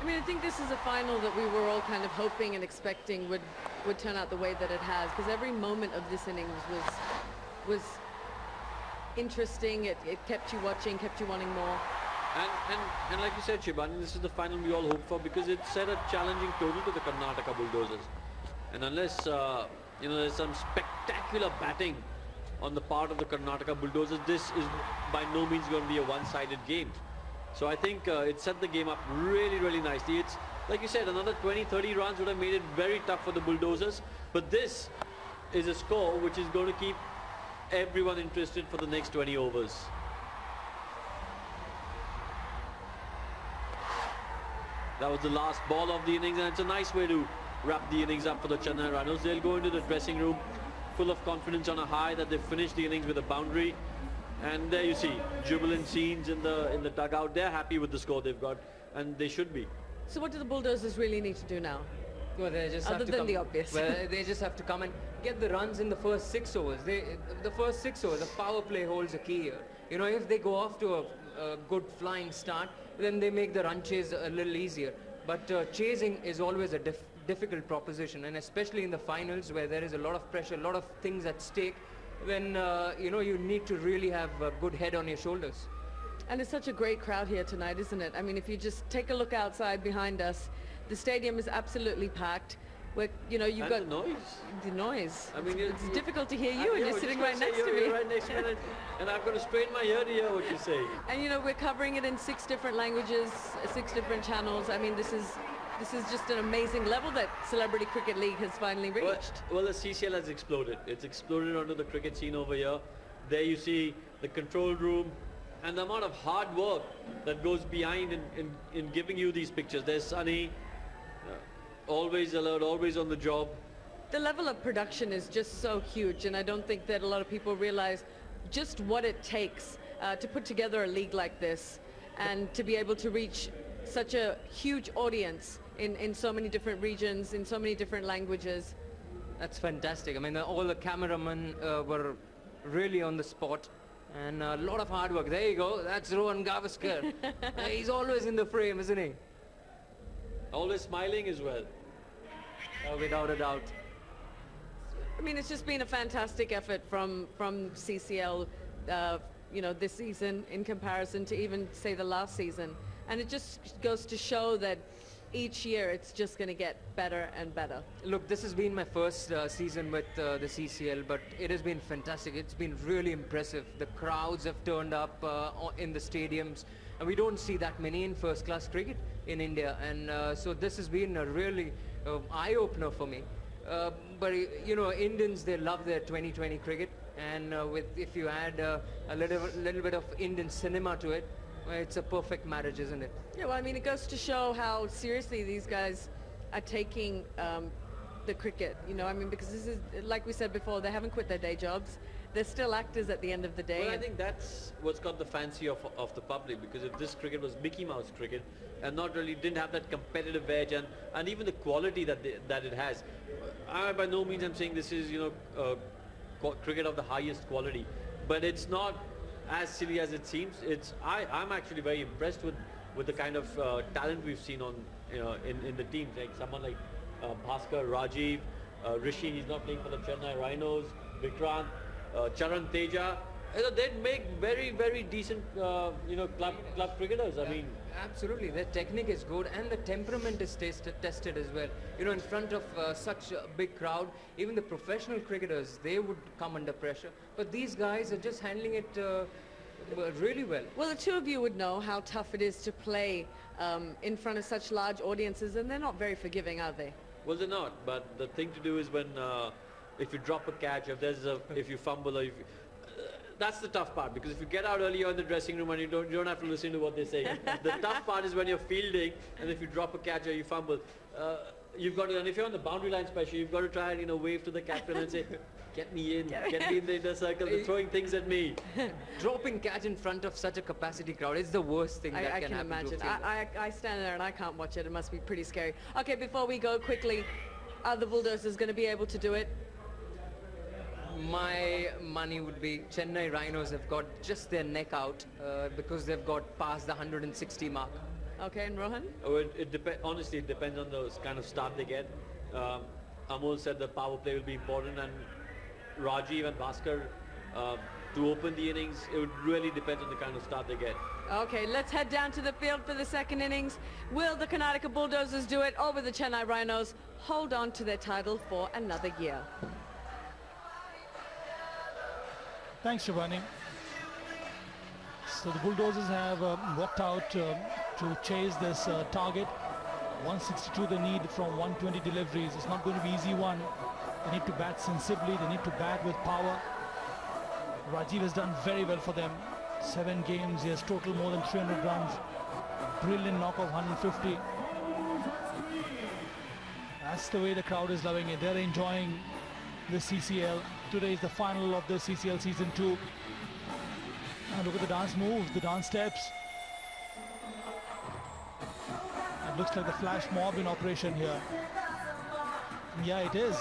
I mean, I think this is a final that we were all kind of hoping and expecting would turn out the way that it has, because every moment of this innings was interesting. It kept you watching, kept you wanting more. And like you said, Shibani, this is the final we all hope for, because it set a challenging total to the Karnataka Bulldozers. And unless you know, there's some spectacular batting on the part of the Karnataka Bulldozers, this is by no means going to be a one-sided game. So I think it set the game up really, really nicely. It's, like you said, another 20-30 runs would have made it very tough for the Bulldozers. But this is a score which is going to keep everyone interested for the next 20 overs. That was the last ball of the innings, and it's a nice way to wrap the innings up for the Chennai Rhinos. They'll go into the dressing room full of confidence on a high that they've finished the innings with a boundary. And there you see jubilant scenes in the dugout. They're happy with the score they've got, and they should be. So what do the Bulldozers really need to do now? Well, they just other than the obvious. Well, they just have to come and get the runs in the first 6 overs. The first 6 overs, the power play holds a key here. You know, if they go off to a good flying start, then they make the run chase a little easier. But chasing is always a difficult proposition, and especially in the finals where there is a lot of pressure, a lot of things at stake, when you know, you need to really have a good head on your shoulders. And it's such a great crowd here tonight, isn't it? I mean, if you just take a look outside behind us, The stadium is absolutely packed. You know, you've got the noise. The noise. I mean, it's difficult to hear you, and you're sitting right next to me. You're right next to me, and I've got to strain my ear to hear what you say. And you know, we're covering it in 6 different languages, 6 different channels. I mean, this is just an amazing level that Celebrity Cricket League has finally reached. Well, the CCL has exploded. It's exploded onto the cricket scene over here. There you see the control room and the amount of hard work that goes behind in giving you these pictures. There's Sunny, always alert, always on the job. The level of production is just so huge, and I don't think that a lot of people realize just what it takes to put together a league like this and to be able to reach such a huge audience in so many different regions, in so many different languages. That's fantastic. I mean, all the cameramen were really on the spot, and a lot of hard work. There you go. That's Rohan Gavaskar. He's always in the frame, isn't he? Always smiling as well. Without a doubt. I mean, it's just been a fantastic effort from CCL, you know, this season in comparison to even, say, the last season. And it just goes to show that each year it's just going to get better and better. Look, this has been my first season with the CCL, but it has been fantastic. It's been really impressive. The crowds have turned up in the stadiums, and we don't see that many in first-class cricket in India. And so this has been a really eye-opener for me. But you know, Indians, they love their 2020 cricket, and if you add a little bit of Indian cinema to it, it's a perfect marriage, isn't it? Yeah, well, I mean, it goes to show how seriously these guys are taking the cricket. You know, I mean, because this is, like we said before, they haven't quit their day jobs. They're still actors at the end of the day. Well, I think that's what's got the fancy of the public, because if this cricket was Mickey Mouse cricket and didn't have that competitive edge and even the quality that it has, by no means I'm saying this is, you know, cricket of the highest quality, but it's not as silly as it seems. I'm actually very impressed with the kind of talent we've seen on, you know, in the teams, like someone like Bhaskar, Rajiv, Rishi. He's not playing for the Chennai Rhinos. Vikrant, Charan Teja. You know, they'd make very, very decent, you know, club cricketers. I mean, absolutely, their technique is good, and the temperament is tested as well. You know, in front of such a big crowd, even the professional cricketers, they would come under pressure. But these guys are just handling it really well. Well, the two of you would know how tough it is to play in front of such large audiences, and they're not very forgiving, are they? Well, they're not. But the thing to do is when if you drop a catch, if you fumble, or that's the tough part, because if you get out earlier in the dressing room and you don't have to listen to what they say. The tough part is when you're fielding, and if you drop a catch or you fumble, you've got to, and if you're on the boundary line especially, you've got to try and, you know, wave to the captain and say, get me in the inner circle. They're throwing things at me. Dropping catch in front of such a capacity crowd is the worst thing that can happen. I can imagine. I stand there and I can't watch it. It must be pretty scary. Okay, before we go quickly, are the Bulldozers going to be able to do it? My money would be Chennai Rhinos have got just their neck out because they've got past the 160 mark. Okay, and Rohan? Oh, honestly, it depends on the kind of start they get. Amol said the power play will be important, and Rajiv and Bhaskar to open the innings, it would really depend on the kind of start they get. Okay, let's head down to the field for the second innings. Will the Karnataka Bulldozers do it, or will the Chennai Rhinos hold on to their title for another year? Thanks, Shivani. So the Bulldozers have walked out to chase this target. 162 they need from 120 deliveries. It's not going to be easy one. They need to bat sensibly. They need to bat with power. Rajiv has done very well for them. 7 games. He has total more than 300 runs. Brilliant knock of 150. That's the way the crowd is loving it. They're enjoying the CCL. Today is the final of the CCL Season 2. And look at the dance moves, the dance steps. It looks like the flash mob in operation here. Yeah, it is.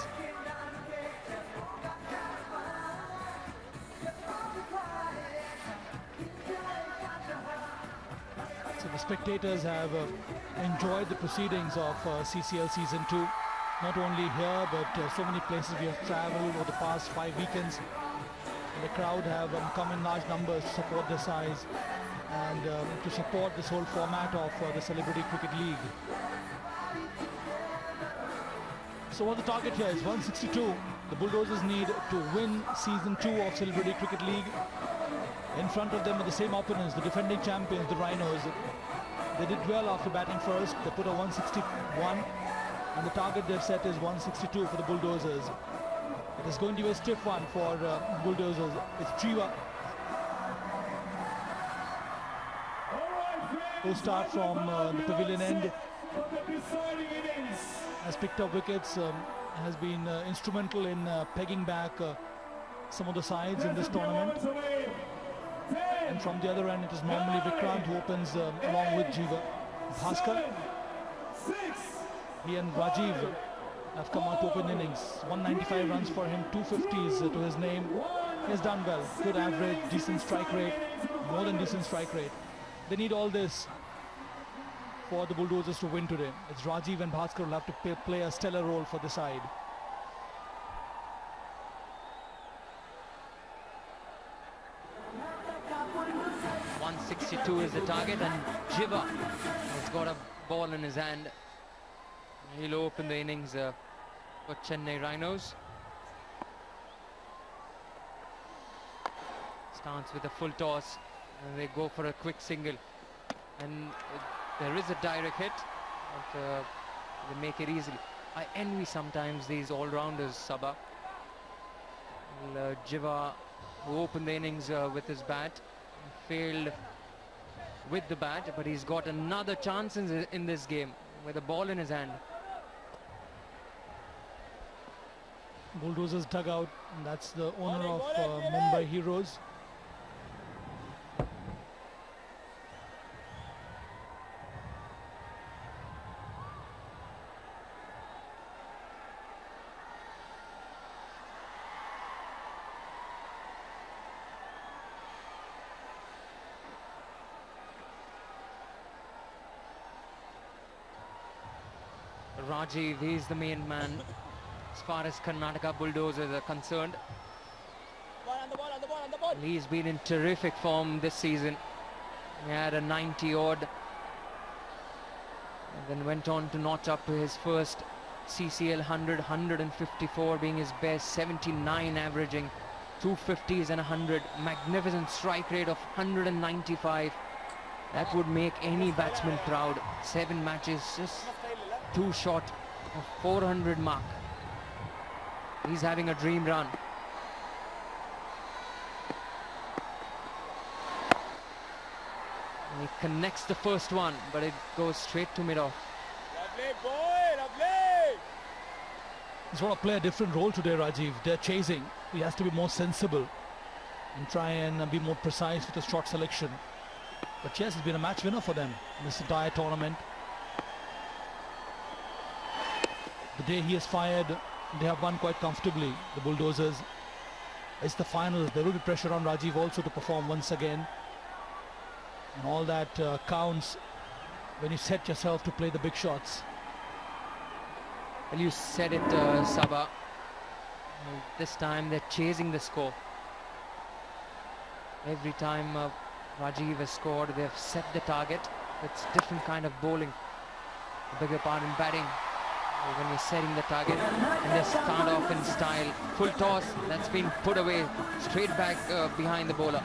So the spectators have enjoyed the proceedings of CCL Season 2. Not only here, but so many places we have traveled over the past 5 weekends. And the crowd have come in large numbers to support the size and to support this whole format of the Celebrity Cricket League. So what the target here is 162. The Bulldozers need to win Season 2 of Celebrity Cricket League. In front of them are the same opponents, the defending champions, the Rhinos. They did well after batting first. They put a 161, and the target they've set is 162 for the Bulldozers. It is going to be a stiff one for Bulldozers. It's Jiva who start from the pavilion end. Has picked up wickets, has been instrumental in pegging back some of the sides in this tournament. And from the other end, it is normally Vikrant who opens along with Jiva. Bhaskar, he and Rajiv have come out to open innings. 195 runs for him, 250s to his name. He has done well. Good average, decent strike rate, more than decent strike rate. They need all this for the Bulldozers to win today. It's Rajiv and Bhaskar will have to play a stellar role for the side. .162 is the target, and Jiva has got a ball in his hand. He'll open the innings for Chennai Rhinos. Starts with a full toss, and they go for a quick single. And there is a direct hit, but they make it easily. I envy sometimes these all-rounders, Sabha. Jiva, who opened the innings with his bat, failed with the bat, but he's got another chance in this game with a ball in his hand. Bulldozers dugout, and that's the owner of Mumbai Heroes. Rajiv, he's the main man as far as Karnataka Bulldozers are concerned. He's been in terrific form this season. He had a 90 odd and then went on to notch up to his first CCL 100, 154 being his best, 79 averaging, 250s and 100, magnificent strike rate of 195. That would make any batsman proud. 7 matches, just too short of 400 mark. He's having a dream run. And he connects the first one, but it goes straight to mid-off. Lovely boy, lovely! He's going to play a different role today, Rajiv. They're chasing. He has to be more sensible and try and be more precise with his shot selection. But yes, it's been a match winner for them in this entire tournament. The day he is fired, they have won quite comfortably, the Bulldozers. It's the finals. There will be pressure on Rajiv also to perform once again. And all that counts when you set yourself to play the big shots. Well, you said it, Sabha. This time they're chasing the score. Every time Rajiv has scored, they've set the target. It's different kind of bowling. I beg your pardon, batting. When you're setting the target, and they start off in style. Full toss, that's been put away, straight back behind the bowler.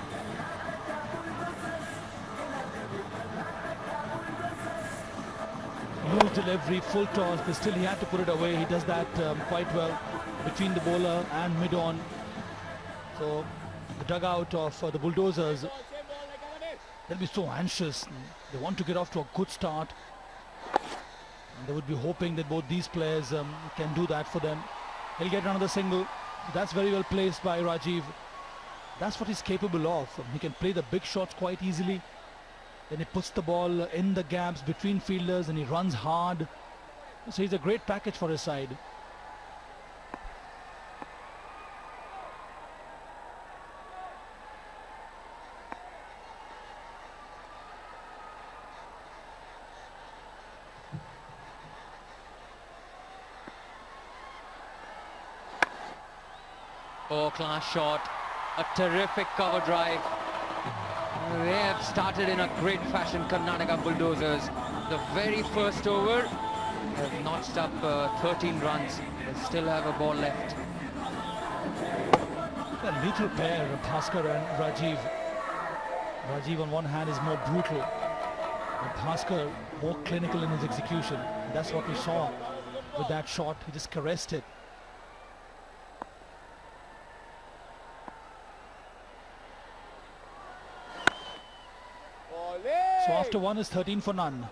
Loose delivery, full toss, but still he had to put it away. He does that quite well between the bowler and mid-on. So the dugout of the Bulldozers, they'll be so anxious. They want to get off to a good start. They would be hoping that both these players can do that for them. He'll get another single. That's very well placed by Rajiv. That's what he's capable of. He can play the big shots quite easily. Then he puts the ball in the gaps between fielders and he runs hard. So he's a great package for his side. Oh, class shot, a terrific cover drive. They have started in a great fashion, Karnataka Bulldozers. The very first over, have notched up 13 runs. They still have a ball left. A lethal pair, Bhaskar and Rajiv. Rajiv on one hand is more brutal, but Bhaskar more clinical in his execution. That's what we saw with that shot. He just caressed it. So after one is 13 for none.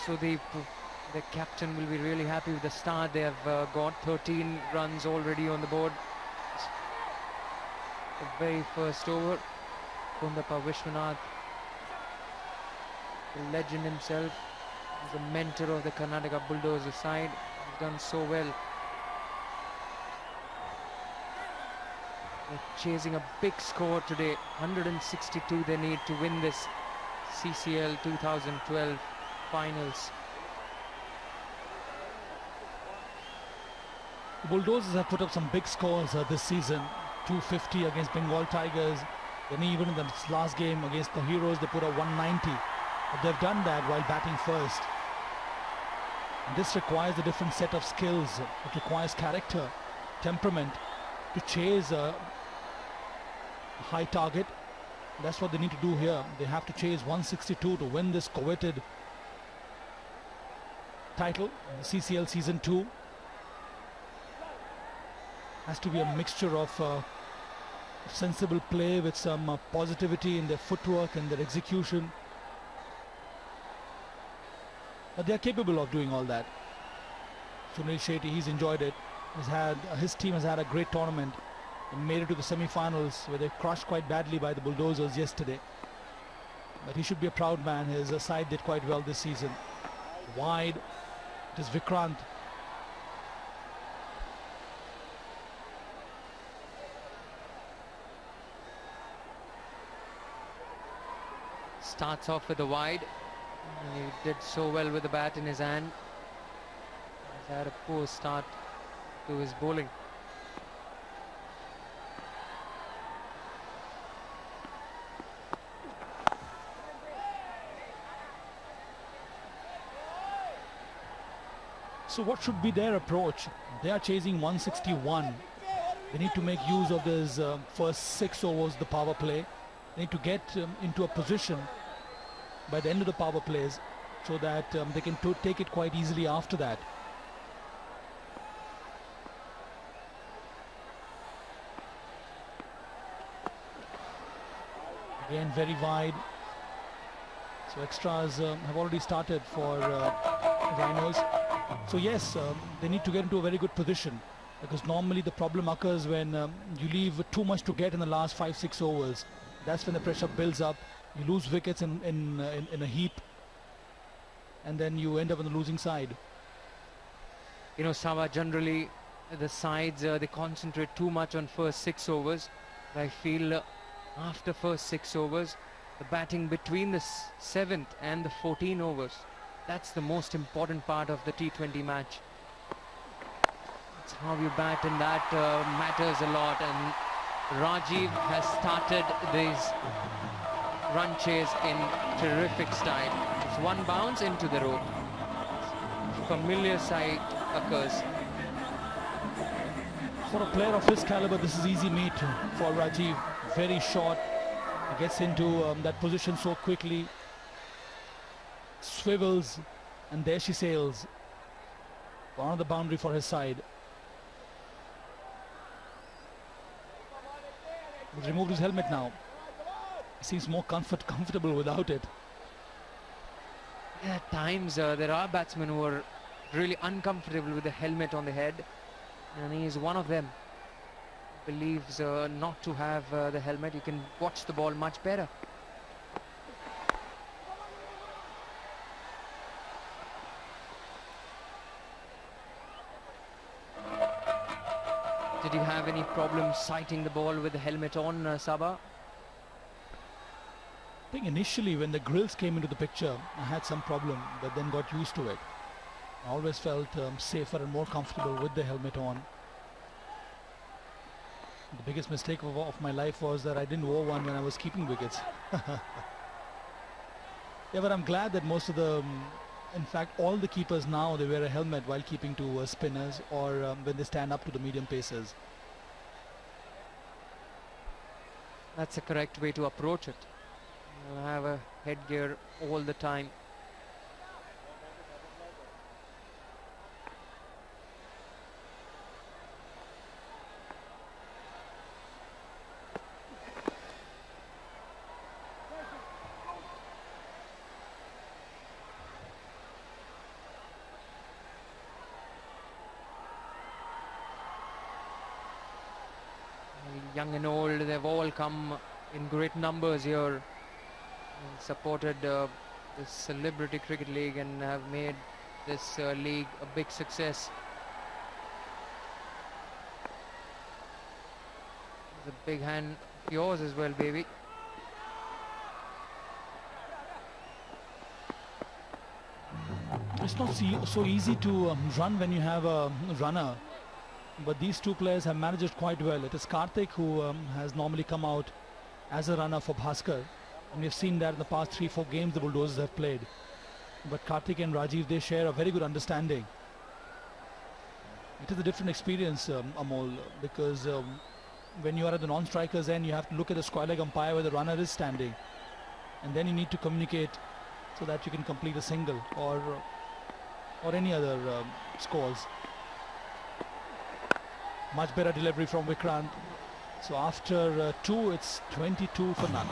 So the captain will be really happy with the start. They have got 13 runs already on the board. The very first over, Kundappa Vishwanath, the legend himself, is the mentor of the Karnataka Bulldozers side. He's done so well. They're chasing a big score today. 162 they need to win this CCL 2012 finals. The Bulldozers have put up some big scores this season. 250 against Bengal Tigers. Then even in the last game against the Heroes, they put up 190. But they've done that while batting first. And this requires a different set of skills. It requires character, temperament to chase a high target. That's what they need to do here. They have to chase 162 to win this coveted title, CCL Season 2. Has to be a mixture of sensible play with some positivity in their footwork and their execution. But they are capable of doing all that. Sunil Shetty, he's enjoyed it. His team has had a great tournament and made it to the semi-finals where they crushed quite badly by the Bulldozers yesterday. But he should be a proud man. His side did quite well this season. Wide, it is Vikrant. Starts off with a wide. He did so well with the bat in his hand. He's had a poor start to his bowling. So what should be their approach? They are chasing 161. They need to make use of this first 6 overs, the power play. They need to get into a position by the end of the power plays so that they can take it quite easily after that. Again, very wide. So extras have already started for Rhinos. So yes, they need to get into a very good position, because normally the problem occurs when you leave too much to get in the last 5-6 overs. That's when the pressure builds up. You lose wickets in a heap, and then you end up on the losing side. You know, Sava, generally the sides they concentrate too much on first 6 overs. I feel after first 6 overs, the batting between the 7th and the 14 overs, that's the most important part of the T20 match. It's how you bat, and that matters a lot. And Rajiv has started this run chase in terrific style. It's one bounce into the rope. Familiar sight occurs. For a player of his caliber, this is easy meat for Rajiv. Very short. He gets into that position so quickly. Swivels, and there she sails. On the boundary for his side. He's removed his helmet now. He seems more comfortable without it. Yeah, at times there are batsmen who are really uncomfortable with the helmet on the head, and he is one of them. Believes not to have the helmet, you can watch the ball much better. Did you have any problem sighting the ball with the helmet on, Saba? I think initially when the grills came into the picture, I had some problem, but then got used to it. I always felt safer and more comfortable with the helmet on. The biggest mistake of my life was that I didn't wear one when I was keeping wickets. Yeah, but I'm glad that most of the, in fact, all the keepers now, they wear a helmet while keeping to spinners or when they stand up to the medium pacers. That's the correct way to approach it. You have a headgear all the time. Young and old, they've all come in great numbers here and supported the Celebrity Cricket League and have made this league a big success. There's a big hand of yours as well, baby. It's not so easy to run when you have a runner. But these two players have managed it quite well. It is Karthik who has normally come out as a runner for Bhaskar. And we've seen that in the past 3-4 games the Bulldozers have played. But Karthik and Rajiv, they share a very good understanding. It is a different experience, Amol, because when you are at the non-strikers end, you have to look at the square leg umpire where the runner is standing. And then you need to communicate so that you can complete a single or any other scores. Much better delivery from Vikrant. So after 2, it's 22 for none.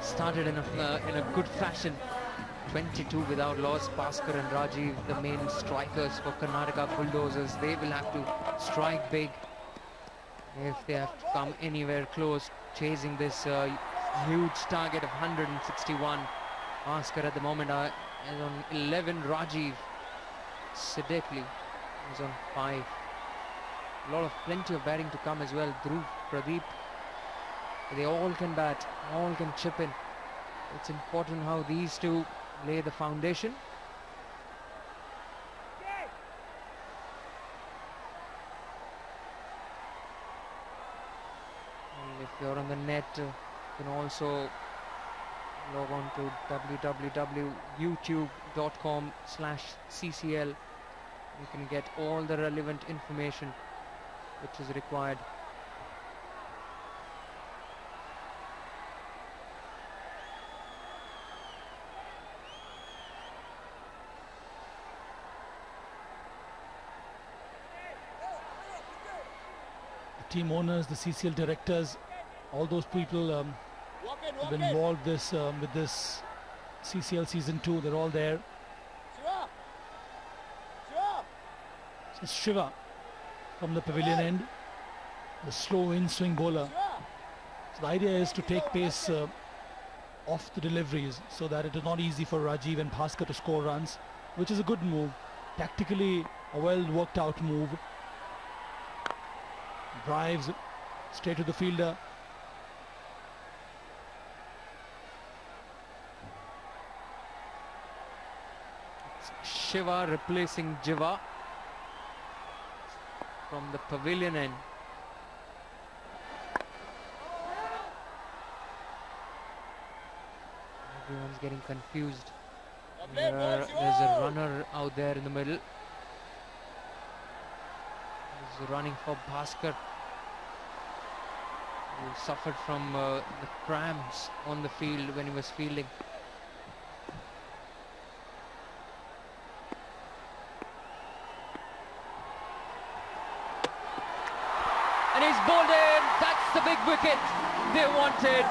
Started in a good fashion. 22 without loss. Bhaskar and Rajiv, the main strikers for Karnataka Bulldozers. They will have to strike big if they have to come anywhere close chasing this huge target of 161. Bhaskar at the moment is on 11. Rajiv Sidekli is on 5. Plenty of batting to come as well. Dhruv, Pradeep, they all can bat, all can chip in. It's important how these two lay the foundation. And if you're on the net, you can also log on to www.youtube.com/CCL. You can get all the relevant information which is required. Team owners, the CCL directors, all those people have been involved with this CCL season 2. They're all there. So Shiva from the pavilion end, the slow in-swing bowler. So the idea is to take pace off the deliveries so that it is not easy for Rajiv and Bhaskar to score runs, which is a good move. Tactically, a well worked out move. Drives straight to the fielder. Shiva replacing Jiva from the pavilion end. Everyone's getting confused. There's a runner out there in the middle. He's running for Bhaskar, who suffered from the cramps on the field when he was fielding. he's bowled in. That's the big wicket they wanted.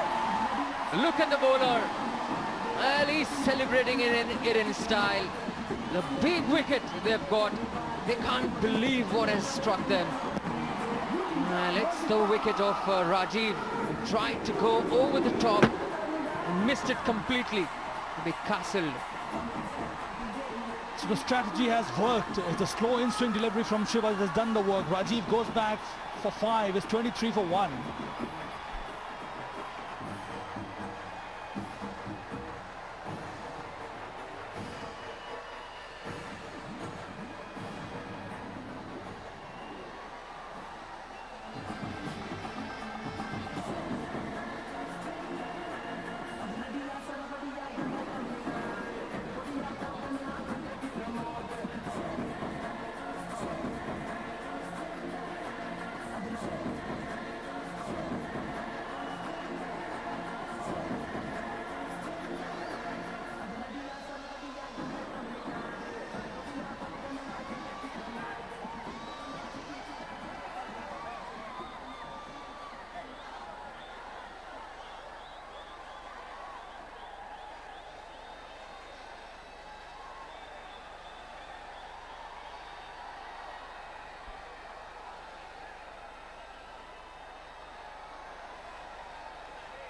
Look at the bowler. Well, he's celebrating it in style. The big wicket they've got. They can't believe what has struck them. Well, it's the wicket of Rajiv, who tried to go over the top and missed it completely. They castled. So the strategy has worked. It's a slow in-swing delivery from Shiva that has done the work. Rajiv goes back for 5. It's 23 for 1.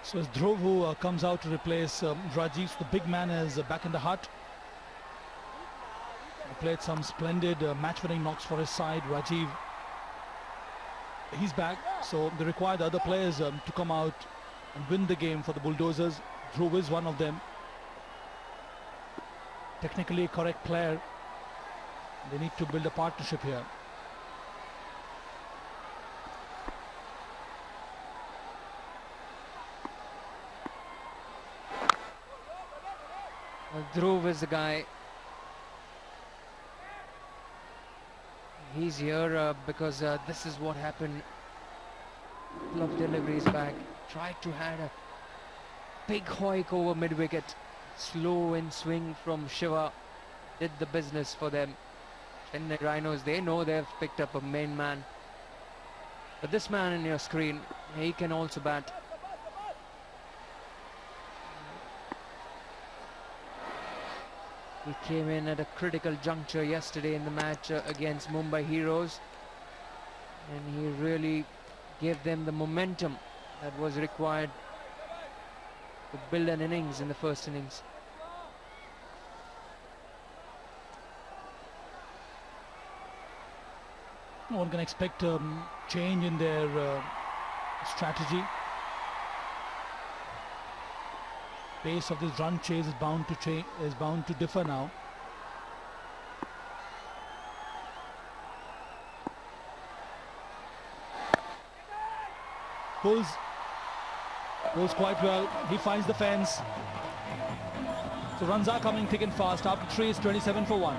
So it's Dhruv who comes out to replace Rajiv. So the big man is back in the hut. He played some splendid match-winning knocks for his side. Rajiv, he's back. So they require the other players to come out and win the game for the Bulldozers. Dhruv is one of them. Technically a correct player. They need to build a partnership here. Dhruv is the guy. He's here because this is what happened. Love deliveries back. Tried to had a big hoik over mid-wicket. Slow in swing from Shiva. Did the business for them. Chennai Rhinos, they know they've picked up a main man. But this man in your screen, he can also bat. He came in at a critical juncture yesterday in the match against Mumbai Heroes, and he really gave them the momentum that was required to build an innings in the first innings. No one can expect a change in their strategy. Pace of this run chase is bound to change, is bound to differ now. Goes quite well. He finds the fence. So runs are coming thick and fast. After 3 is 27 for 1.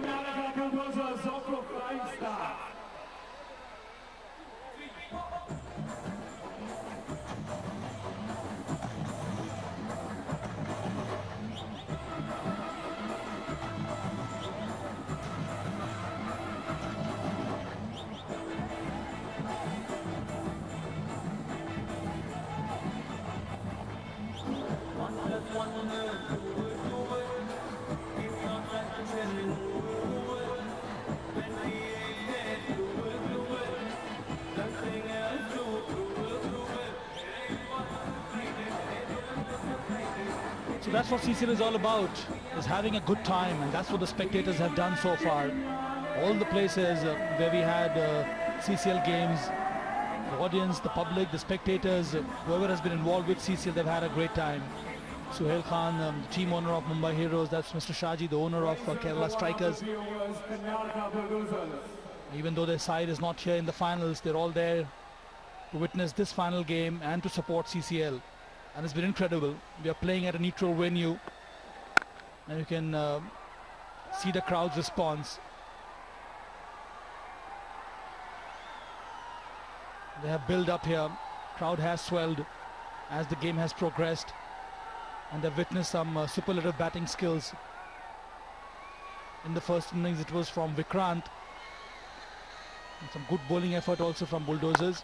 Karnatka Bulldozers off to a flying start. So that's what CCL is all about, is having a good time, and that's what the spectators have done so far. All the places where we had CCL games, the audience, the public, the spectators, whoever has been involved with CCL, they've had a great time. Suhail Khan, the team owner of Mumbai Heroes, that's Mr. Shaji, the owner of Kerala Strikers. Even though their side is not here in the finals, they're all there to witness this final game and to support CCL. And it's been incredible. We are playing at a neutral venue, and you can see the crowd's response. They have built up here. Crowd has swelled as the game has progressed. and they've witnessed some superlative batting skills. In the first innings it was from Vikrant, and some good bowling effort also from Bulldozers.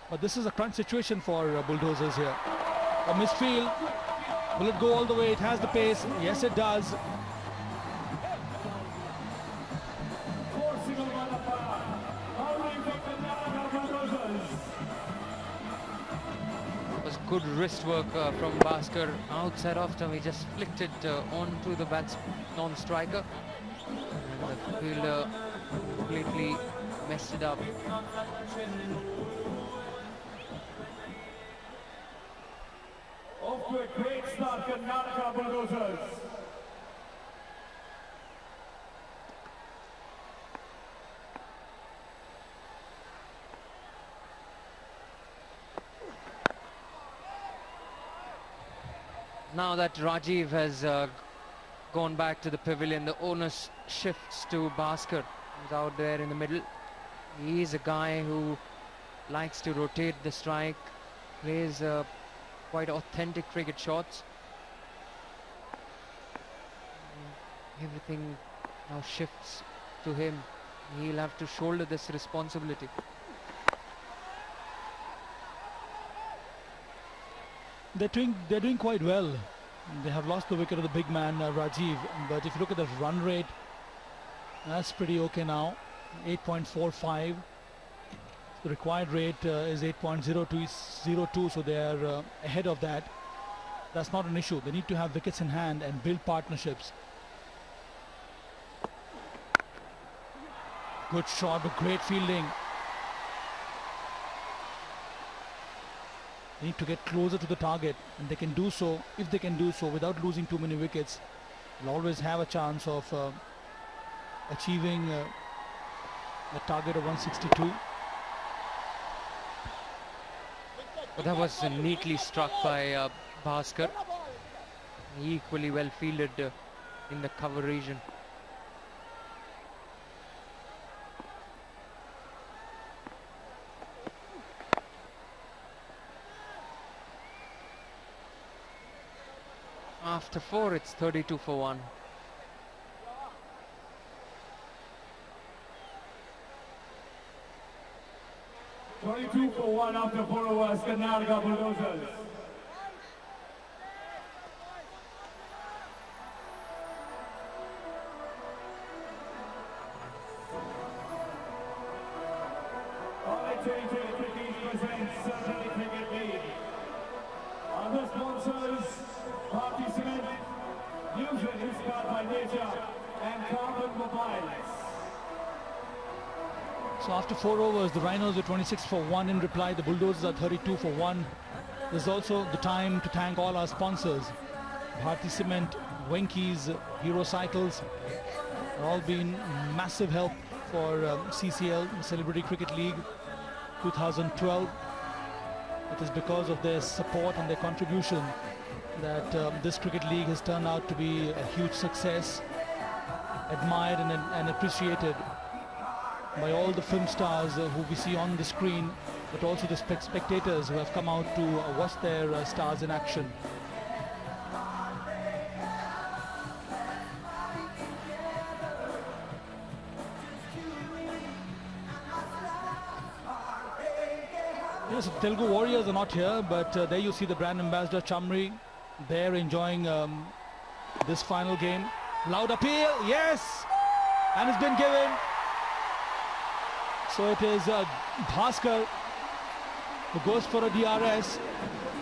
But this is a crunch situation for Bulldozers here. A misfield. Will it go all the way? It has the pace. Yes, it does. It was good wrist work from Bhaskar. Outside off time, he just flicked it onto the non-striker. And the fielder completely messed it up. Off to a great start, Karnataka Bulldozers. Now that Rajiv has gone back to the pavilion, the onus shifts to Bhaskar, who's out there in the middle. He's a guy who likes to rotate the strike, plays quite authentic cricket shots. Everything now shifts to him. He'll have to shoulder this responsibility. They're doing quite well. They have lost the wicket of the big man Rajiv, but if you look at the run rate, that's pretty okay now. 8.45. The required rate is 8.02, so they are ahead of that. That's not an issue. They need to have wickets in hand and build partnerships. Good shot, but great fielding. They need to get closer to the target, and they can do so. If they can do so without losing too many wickets, they'll always have a chance of achieving the target of 162. Well, that was neatly struck by Bhaskar. Equally well fielded in the cover region. After 4, it's 32 for 1. $22 for 1 after 4 overs, Karnataka Bulldozers. All 2023 presents Chennai Cricket League. Other sponsors, Bharti Cement, Music inspired by nature, and Carbon Mobiles. So after 4 overs, the Rhinos are 26 for 1 in reply. The Bulldozers are 32 for 1. There's also the time to thank all our sponsors. Bharti Cement, Wenky's, Hero Cycles, have all been massive help for CCL, the Celebrity Cricket League 2012. It is because of their support and their contribution that this cricket league has turned out to be a huge success, admired and appreciated by all the film stars who we see on the screen, but also the spectators who have come out to watch their stars in action. Yes, Telugu Warriors are not here, but there you see the brand ambassador Chamri. They're enjoying this final game. Loud appeal, yes, and it's been given. So it is Bhaskar who goes for a DRS.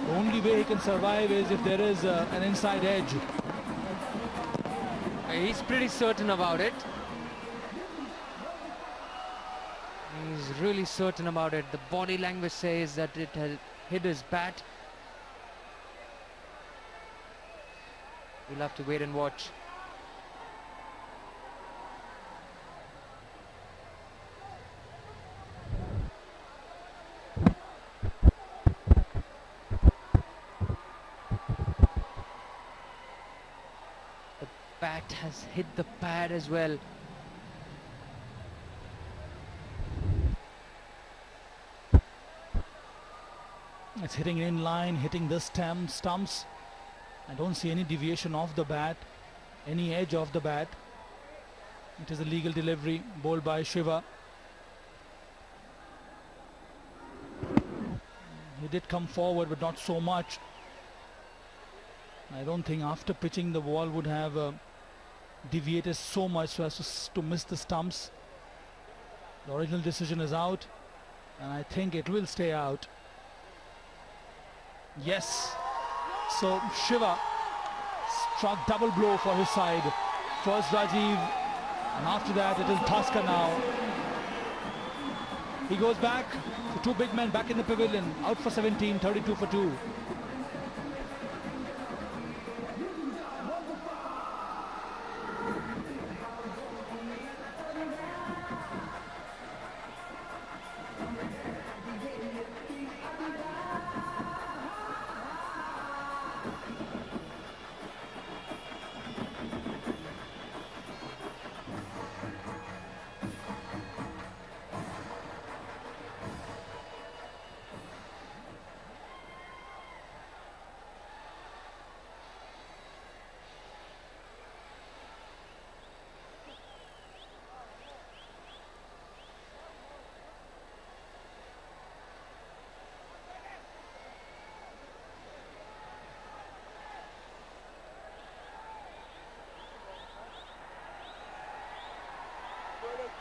The only way he can survive is if there is an inside edge. He's pretty certain about it. He's really certain about it. The body language says that it has hit his bat. We'll have to wait and watch. The bat has hit the pad as well. It's hitting in line, hitting the stumps. I don't see any deviation off the bat, any edge off the bat. It is a legal delivery bowled by Shiva. He did come forward, but not so much. I don't think after pitching the ball would have deviated so much so as to miss the stumps. The original decision is out, and I think it will stay out. Yes. So Shiva struck double blow for his side. First Rajiv, and after that it is Bhaskar now. He goes back. The two big men back in the pavilion. Out for 17, 32 for 2.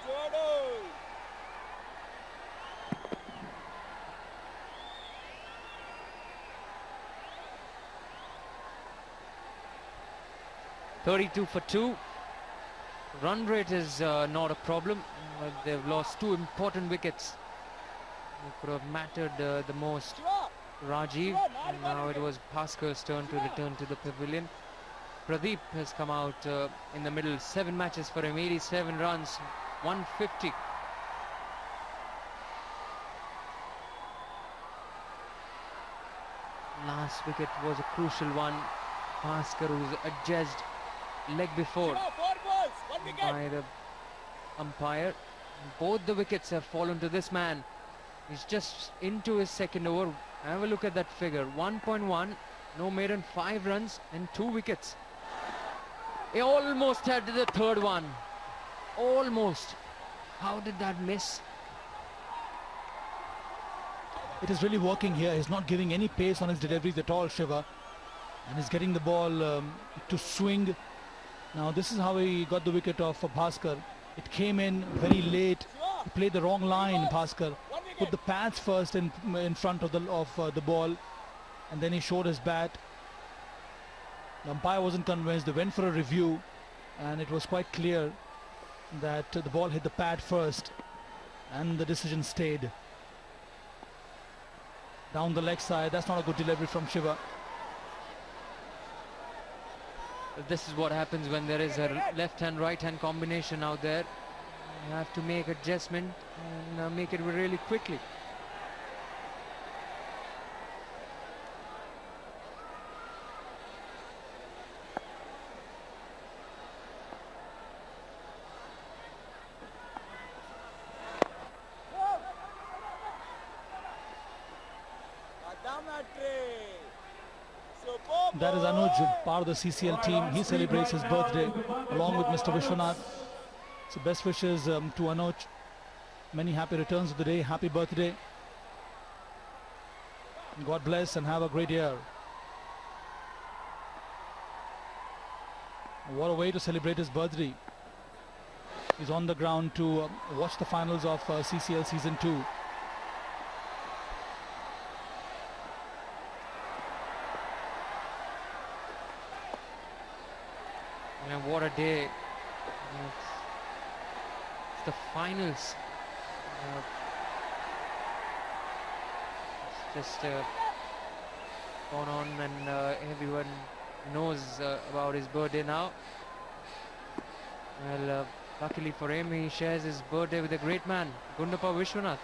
Jordan! 32 for 2. Run rate is not a problem. They've lost 2 important wickets. It could have mattered the most. Rajiv, and now it was Bhaskar's turn to return to the pavilion. Pradeep has come out in the middle. 7 matches for him, 87 runs, 150. Last wicket was a crucial one. Bhaskar, who's adjudged leg before by the umpire. Both the wickets have fallen to this man. He's just into his second over. Have a look at that figure. 1.1, no maiden, 5 runs and 2 wickets. He almost had the third one. Almost. How did that miss? It is really working here. He's not giving any pace on his deliveries at all, Shiva. And he's getting the ball to swing. Now this is how he got the wicket off for Bhaskar. It came in very late. He played the wrong line, Bhaskar. Put the pads first in front of the ball, and then he showed his bat. The umpire wasn't convinced. They went for a review, and it was quite clear that the ball hit the pad first, and the decision stayed. Down the leg side, that's not a good delivery from Shiva. This is what happens when there is a left-hand, right-hand combination out there. You have to make adjustment and make it really quickly. That is Anuj, part of the CCL team. He celebrates his birthday along with Mr. Vishwanath. So best wishes to Anuj. Many happy returns of the day. Happy birthday. God bless and have a great year. What a way to celebrate his birthday. He's on the ground to watch the finals of CCL Season 2. And what a day. It's the finals. It's just gone on, and everyone knows about his birthday now. Well, luckily for him, he shares his birthday with a great man, Gundappa Vishwanath.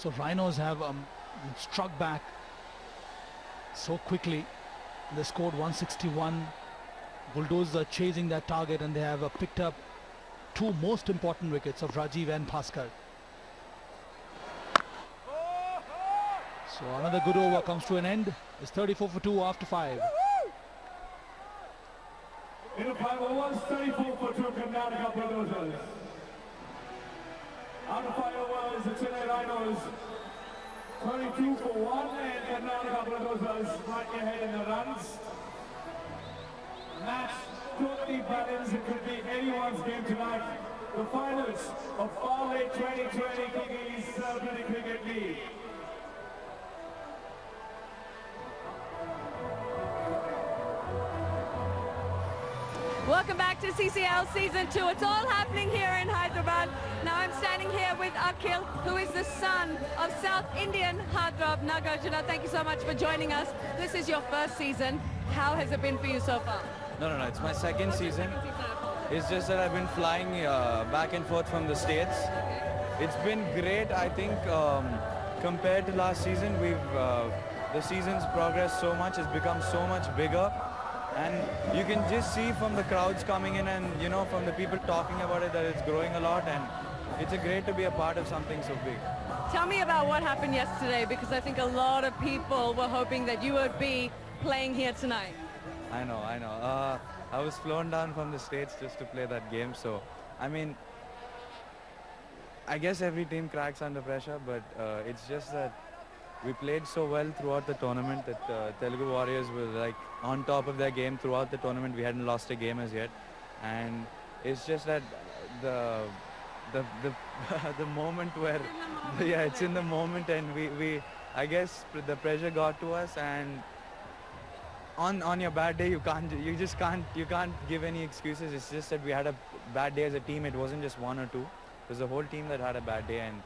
So Rhinos have struck back so quickly. They scored 161. Bulldozers are chasing that target, and they have picked up two most important wickets of Rajiv and Bhaskar. So another good over comes to an end. It's 34 for 2 after 5. In the 5 overs, 34 for 2 Karnatka Bulldozers. Out of 5 overs, the Chennai Rhinos 22 for 1, and Karnatka Bulldozers right ahead in the runs. Match totally balanced. It could be anyone's game tonight. The finals of Parlay 2020 Cookies Celebrity Cricket League. Welcome back to CCL Season 2. It's all happening here in Hyderabad. Now I'm standing here with Akhil, who is the son of South Indian heartthrob Nagarjuna. Thank you so much for joining us. This is your first season. How has it been for you so far? No, it's my second season. It's just that I've been flying back and forth from the States. It's been great. I think compared to last season, the season's progressed so much. It's become so much bigger. And you can just see from the crowds coming in and, you know, from the people talking about it that it's growing a lot, and it's great to be a part of something so big. Tell me about what happened yesterday, because I think a lot of people were hoping that you would be playing here tonight. I know. I was flown down from the States just to play that game, so, I mean, I guess every team cracks under pressure, but it's just that we played so well throughout the tournament that Telugu Warriors were like on top of their game throughout the tournament. We hadn't lost a game as yet, and it's just that the moment where it's in the moment, and we I guess the pressure got to us, and on your bad day you can't give any excuses. It's just that we had a bad day as a team. It wasn't just one or two. It was the whole team that had a bad day, and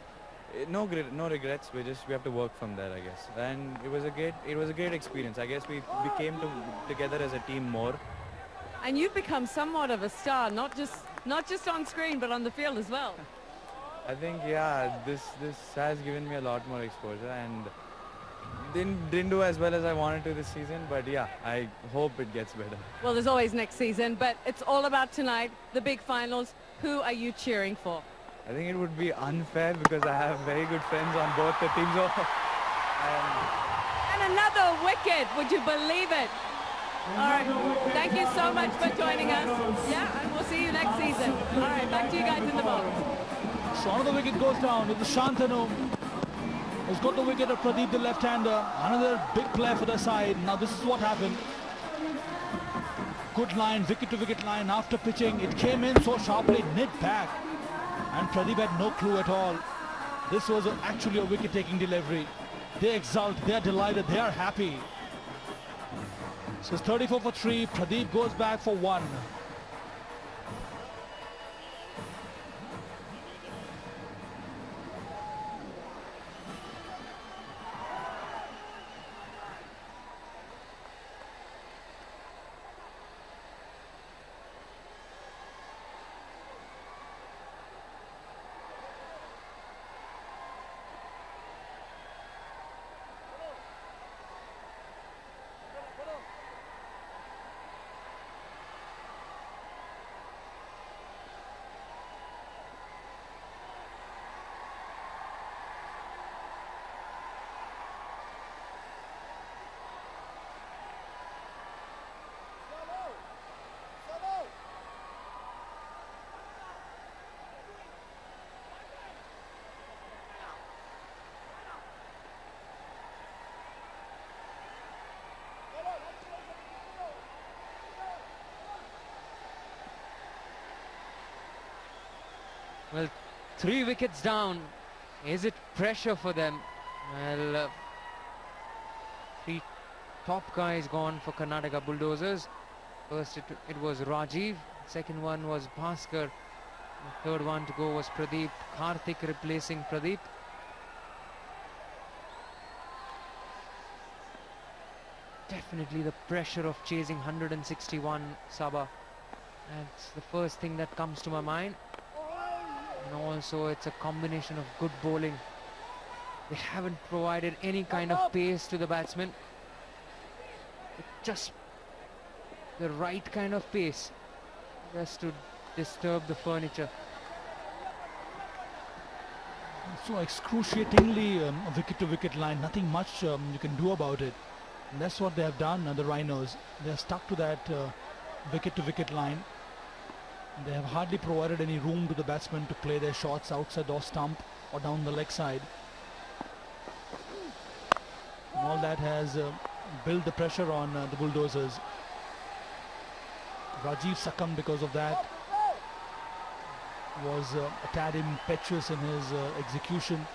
no regrets. We have to work from there, I guess. And it was a great experience. I guess we came together as a team more. And you've become somewhat of a star, not just on screen, but on the field as well. I think, yeah, this has given me a lot more exposure, and didn't do as well as I wanted to this season, but yeah, I hope it gets better. Well, there's always next season, but it's all about tonight, the big finals. Who are you cheering for? I think it would be unfair because I have very good friends on both the teams. And another wicket, would you believe it? All right, thank you so much for joining us. Yeah, and we'll see you next season. All right, back to you guys in the box. So another wicket goes down with the Shantanu, who's got the wicket of Pradeep, the left-hander. Another big player for the side. Now this is what happened. Good line, wicket-to-wicket line after pitching. It came in so sharply, nipped back. And Pradeep had no clue at all. This was actually a wicket-taking delivery. They exult, they are delighted, they are happy. So it's 34 for 3. Pradeep goes back for 1. Well, 3 wickets down. Is it pressure for them? Well, 3 top guys gone for Karnataka Bulldozers. First it was Rajiv. Second one was Bhaskar. The third one to go was Pradeep. Karthik replacing Pradeep. Definitely the pressure of chasing 161, Sabah. That's the first thing that comes to my mind. And also it's a combination of good bowling They haven't provided any kind of pace to the batsmen. Just the right kind of pace, just to disturb the furniture. So excruciatingly a wicket-to-wicket line, nothing much you can do about it. And that's what they have done, the Rhinos. They are stuck to that wicket-to-wicket line. They have hardly provided any room to the batsmen to play their shots outside the off stump or down the leg side. And all that has built the pressure on the Bulldozers. Rajiv succumbed because of that. Was a tad impetuous in his execution.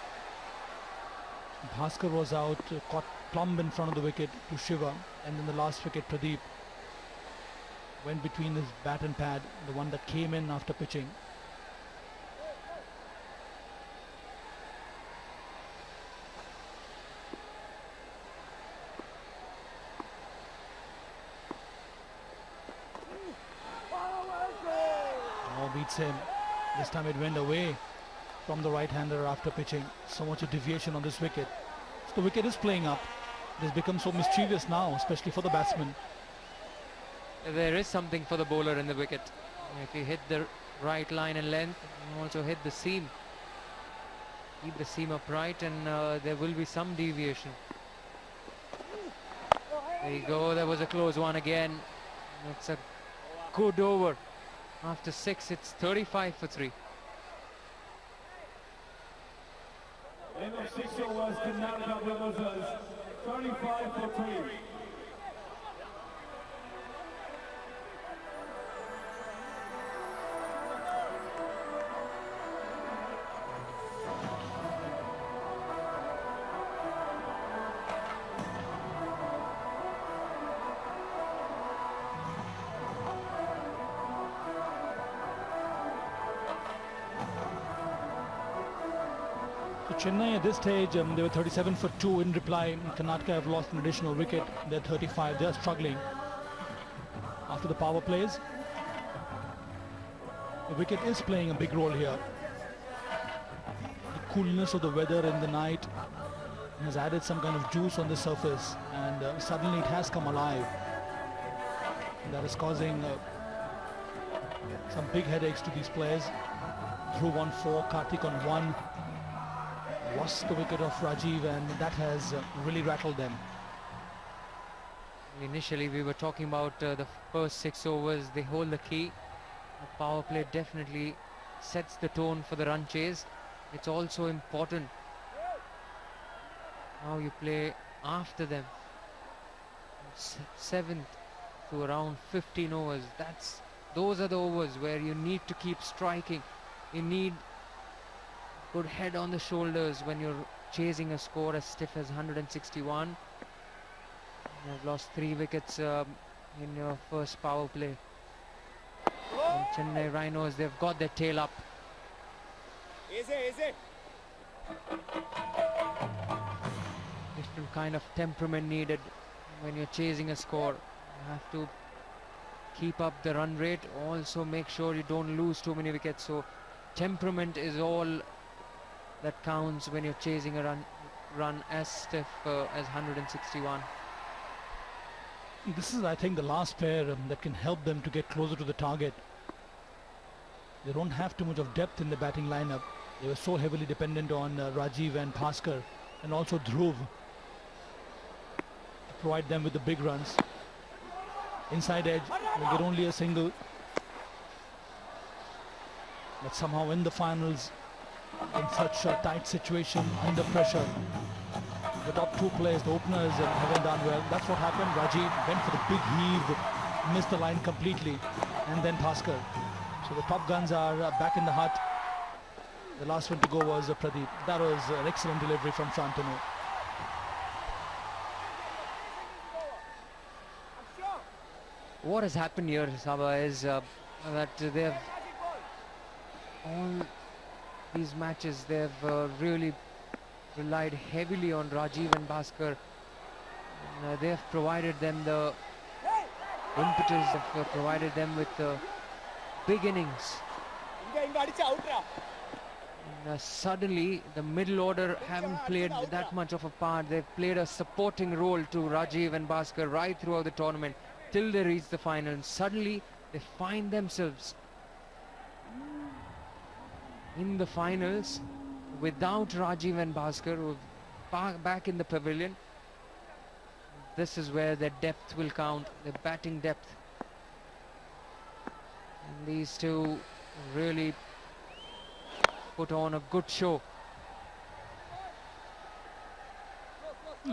Bhaskar was out, caught plumb in front of the wicket to Shiva, and then the last wicket, Pradeep, went between his bat and pad, the one that came in after pitching. Oh, beats him. This time it went away from the right-hander after pitching. So much a deviation on this wicket. So the wicket is playing up. It has become so mischievous now, especially for the batsman. There is something for the bowler in the wicket. If you hit the right line and length, you also hit the seam. Keep the seam upright and there will be some deviation. There you go, there was a close one again. It's a good over. After 6, it's 35 for 3. End of 6 overs, Karnataka Bulldozers, 35 for 3. Chennai at this stage, they were 37 for 2 in reply. Karnataka have lost an additional wicket. They're 35. They're struggling after the power plays. The wicket is playing a big role here. The coolness of the weather in the night has added some kind of juice on the surface, and suddenly it has come alive. That is causing some big headaches to these players. Dhruv on 4, Kartik on 1. Lost the wicket of Rajiv, and that has really rattled them. Initially we were talking about the first 6 overs, they hold the key. The power play definitely sets the tone for the run chase. It's also important how you play after them. 7th to around 15 overs. Those are the overs where you need to keep striking. You need good head on the shoulders when you're chasing a score as stiff as 161. You've lost 3 wickets in your first power play. And Chennai Rhinos, they've got their tail up. Easy. Different kind of temperament needed when you're chasing a score. You have to keep up the run rate, also make sure you don't lose too many wickets. So temperament is all that counts when you're chasing a run as stiff as 161. This is, I think, the last pair that can help them to get closer to the target. They don't have too much of depth in the batting lineup. They were so heavily dependent on Rajiv and Bhaskar, and also Dhruv to provide them with the big runs. Inside edge, they get only a single. But somehow in the finals, in such a tight situation, under pressure, the top 2 players, the openers, haven't done well. That's what happened. Rajiv went for the big heave, missed the line completely, and then Bhaskar. So the top guns are back in the hut. The last one to go was Pradeep. That was an excellent delivery from Shantanu. What has happened here, Saba, is that they have all these matches, they've really relied heavily on Rajiv and Bhaskar. They have provided them the impetus, have provided them with the big innings. Suddenly, the middle order haven't played that much of a part. They've played a supporting role to Rajiv and Bhaskar right throughout the tournament till they reach the final. And suddenly, they find themselves in the finals without Rajiv and Bhaskar, who are back in the pavilion. This is where their depth will count, their batting depth. And these two really put on a good show.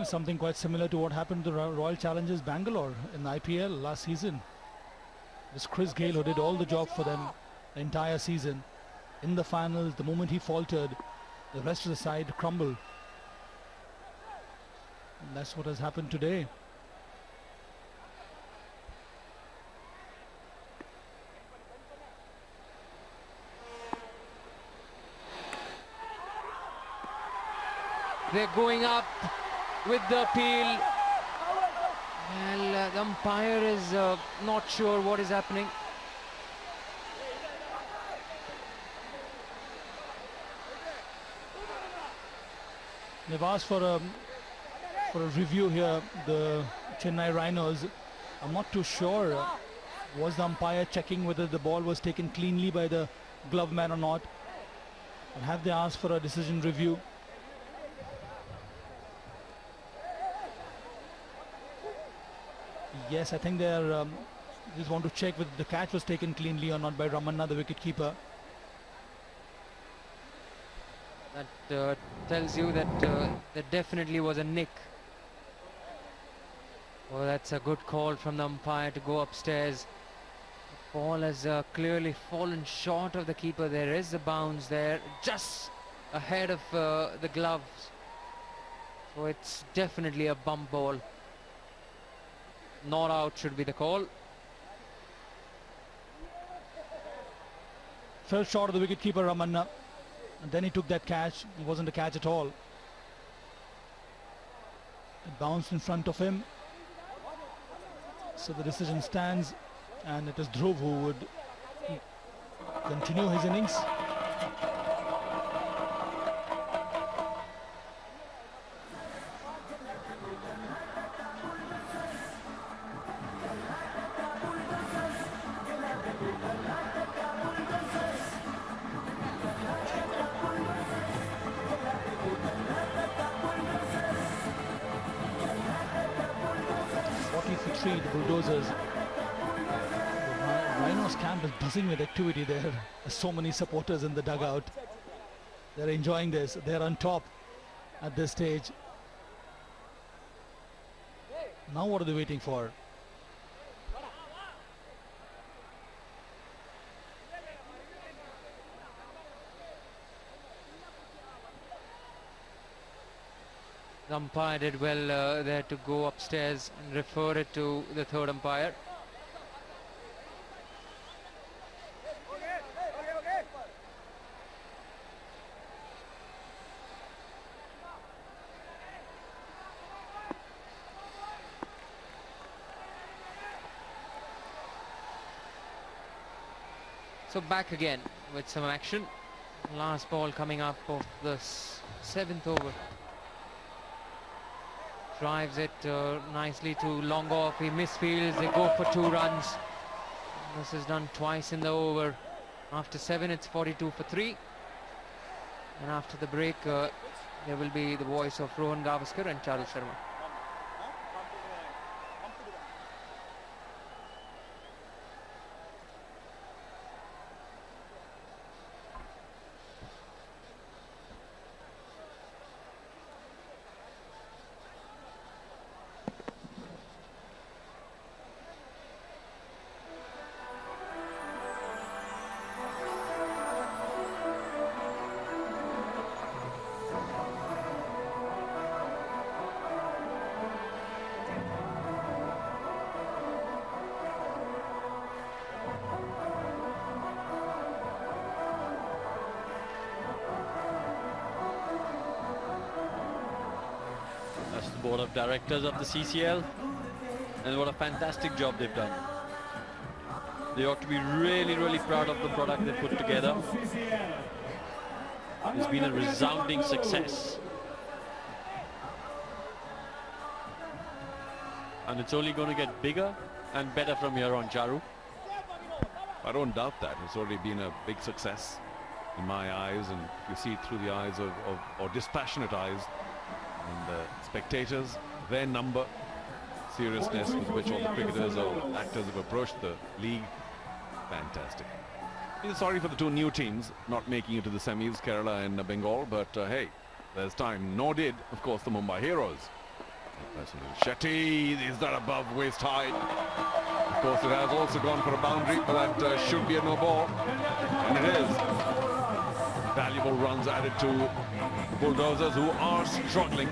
Something quite similar to what happened to Royal Challengers Bangalore in the IPL last season. It was Chris Gayle who did all the job for them the entire season. In the finals, the moment he faltered, the rest of the side crumbled. And that's what has happened today. They're going up with the appeal. Well, the umpire is not sure what is happening. They've asked for a review here, the Chennai Rhinos. I'm not too sure. Was the umpire checking whether the ball was taken cleanly by the glove man or not? And have they asked for a decision review? Yes, I think they're just want to check whether the catch was taken cleanly or not by Ramanna, the wicket-keeper. That tells you that there definitely was a nick. Oh, that's a good call from the umpire to go upstairs. The ball has clearly fallen short of the keeper. There is a bounce there, just ahead of the gloves. So it's definitely a bump ball. Not out should be the call. Fell short of the wicket-keeper Ramanna. And then he took that catch. It wasn't a catch at all. It bounced in front of him. So the decision stands, and it is Dhruv who would continue his innings. The Bulldozers. The Rhinos camp is buzzing with activity there. There's so many supporters in the dugout. They're enjoying this. They're on top at this stage. Now what are they waiting for? The umpire did well there to go upstairs and refer it to the third umpire. So back again with some action. Last ball coming up of the 7th over. Drives it nicely to long off. He misfields. They go for 2 runs. This is done twice in the over. After 7, it's 42 for 3. And after the break, there will be the voice of Rohan Gavaskar and Charles Sharma. Board of directors of the CCL, and what a fantastic job they've done. They ought to be really, really proud of the product they put together. It's been a resounding success. And it's only going to get bigger and better from here on, Charu. I don't doubt that. It's already been a big success in my eyes, and if you see it through the eyes of or dispassionate eyes, and the spectators, their number, seriousness with which all the cricketers or actors have approached the league, fantastic. Feel sorry for the two new teams not making it to the semis, Kerala and Bengal, but hey, there's time. Nor did, of course, the Mumbai Heroes. Shetty, is that above waist height? Of course, it has also gone for a boundary, but that should be a no ball, and it is. Valuable runs added to Bulldozers, who are struggling.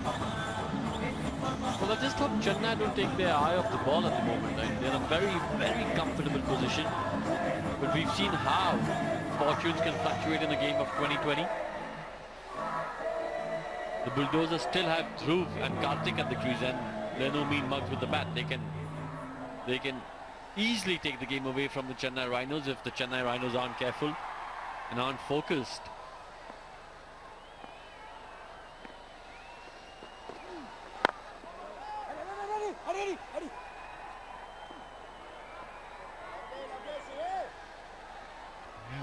Well, I just hope Chennai don't take their eye off the ball at the moment. They're in a very, very comfortable position. But we've seen how fortunes can fluctuate in a game of 2020. The Bulldozers still have Dhruv and Karthik at the crease, and they're no mean mugs with the bat. They can easily take the game away from the Chennai Rhinos if the Chennai Rhinos aren't careful and aren't focused.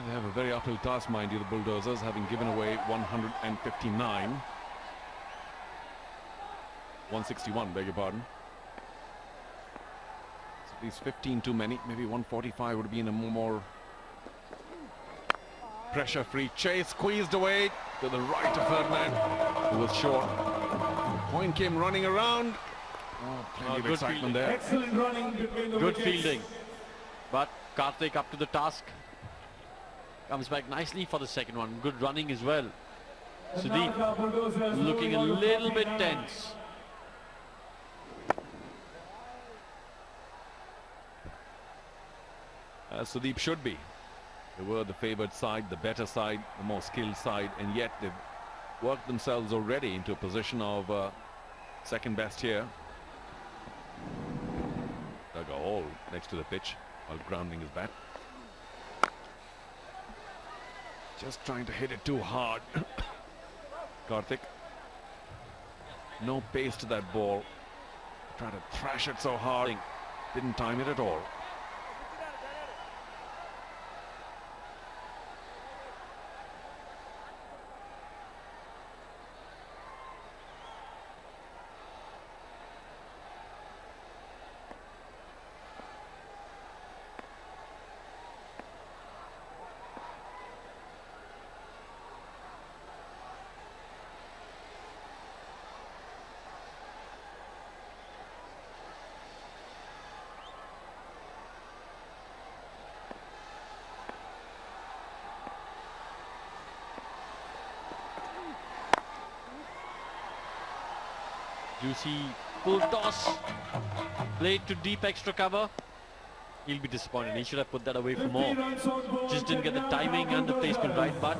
They have a very uphill task, mind you, the Bulldozers, having given away 159. 161, beg your pardon. So at least 15 too many. Maybe 145 would have been a more pressure-free chase. Squeezed away to the right of Ferdinand, who was short. Point came running around. Oh, plenty of excitement there. Excellent running between the Good wickets. fielding. But Karthik up to the task. Comes back nicely for the second one. Good running as well. Sudeep looking a little bit tense. As Sudeep should be. They were the favoured side, the better side, the more skilled side, and yet they've worked themselves already into a position of second best here. Dug a hole next to the pitch while grounding his bat. Just trying to hit it too hard. Karthik. No pace to that ball. Trying to thrash it so hard. Didn't time it at all. Juicy full toss. Played to deep extra cover. He'll be disappointed. He should have put that away for more. Just didn't get the timing and the placement right, but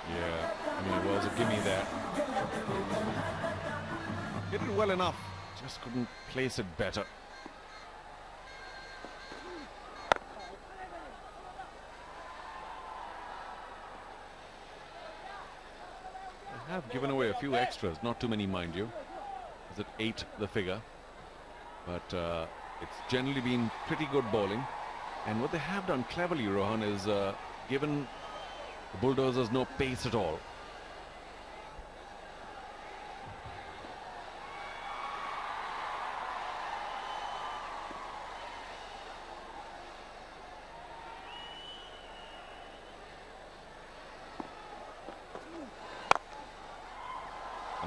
yeah, I mean, it was a gimme there. Hit it well enough. Just couldn't place it better. Have given away a few extras, not too many, mind you. Is it 8 the figure? But it's generally been pretty good bowling. And what they have done cleverly, Rohan, is given the Bulldozers no pace at all.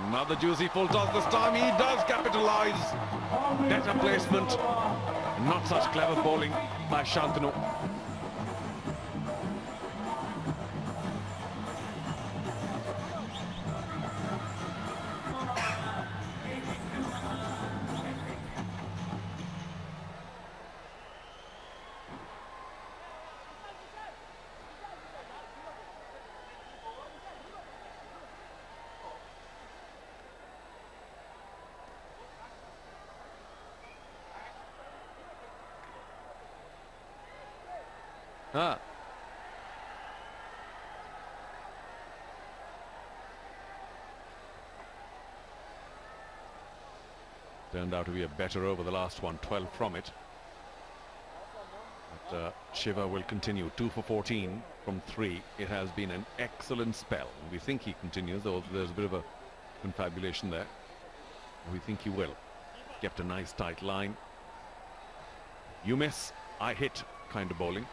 Another juicy full toss this time. He does capitalize. Better placement. Not such clever bowling by Shantanu. Turned out to be a better over the last one, 12 from it. But Shiva will continue, 2 for 14 from 3. It has been an excellent spell. We think he continues, though there's a bit of a confabulation there. We think he will. Kept a nice tight line. You miss, I hit kind of bowling.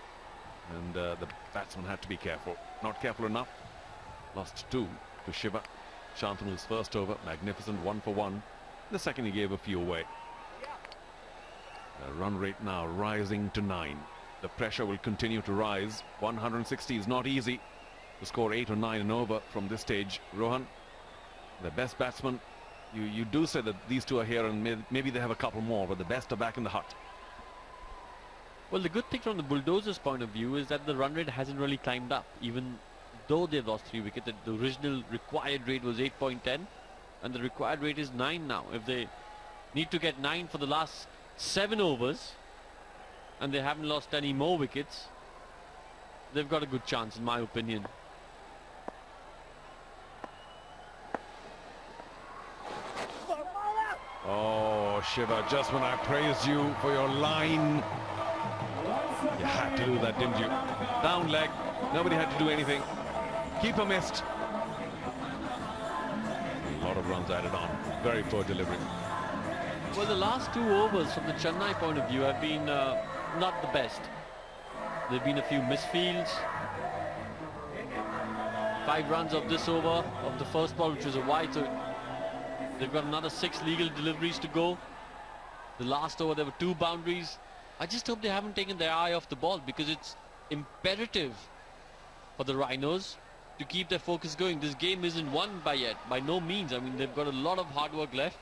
And the batsman had to be careful. Not careful enough. Lost 2 to Shiva. Shantanu's first over, magnificent 1 for 1. The second he gave a few away. The run rate now rising to 9. The pressure will continue to rise. 160 is not easy to score 8 or 9 and over from this stage. Rohan, the best batsman. You do say that these two are here and maybe they have a couple more, but the best are back in the hut. Well, the good thing from the Bulldozers' point of view is that the run rate hasn't really climbed up, even though they've lost 3 wickets. The original required rate was 8.10. And the required rate is 9 now. If they need to get 9 for the last 7 overs and they haven't lost any more wickets, they've got a good chance, in my opinion. Oh, Shiva, just when I praised you for your line, you had to do that, didn't you? Down leg, nobody had to do anything. Keeper missed. A lot of runs added on. Very poor delivery. Well, the last 2 overs from the Chennai point of view have been not the best. There have been a few misfields. 5 runs of this over, of the first ball, which was a wide, so they've got another 6 legal deliveries to go. The last over, there were 2 boundaries. I just hope they haven't taken their eye off the ball, because it's imperative for the Rhinos to keep their focus going. This game isn't won by no means. I mean, they've got a lot of hard work left,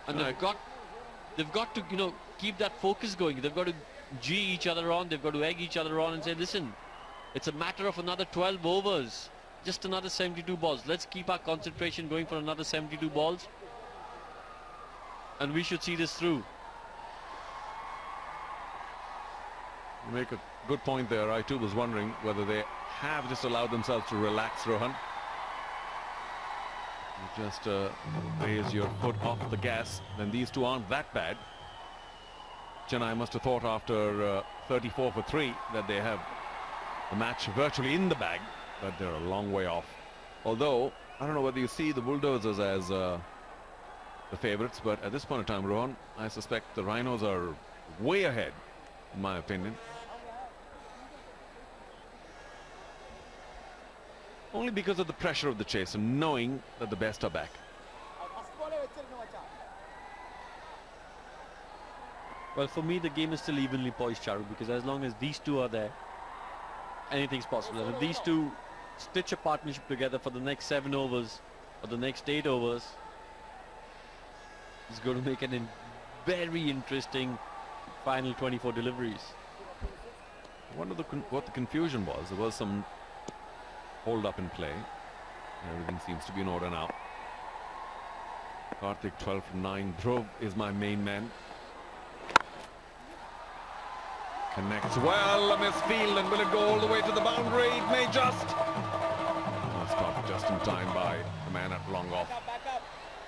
and they've got to, you know, keep that focus going. They've got to G each other on. They've got to egg each other on and say, listen, it's a matter of another 12 overs, just another 72 balls. Let's keep our concentration going for another 72 balls, and we should see this through. You make a good point there. I too was wondering whether they have just allowed themselves to relax, Rohan. You just raise your foot off the gas, then these two aren't that bad. Chennai must have thought after 34 for 3 that they have the match virtually in the bag, but they're a long way off. Although, I don't know whether you see the Bulldozers as the favourites, but at this point in time, Rohan, I suspect the Rhinos are way ahead, in my opinion. Only because of the pressure of the chase and knowing that the best are back. Well, for me, the game is still evenly poised, Charu, because as long as these two are there, anything's possible. If these two stitch a partnership together for the next 7 overs or the next 8 overs, it's going to make it a very interesting final 24 deliveries. I wonder what the confusion was. There was some hold up in play. Everything seems to be in order now. Karthik 12 from 9. Dhruv is my main man. Connects well, a misfield, and will it go all the way to the boundary? It may just. Stopped just in time by the man at long off.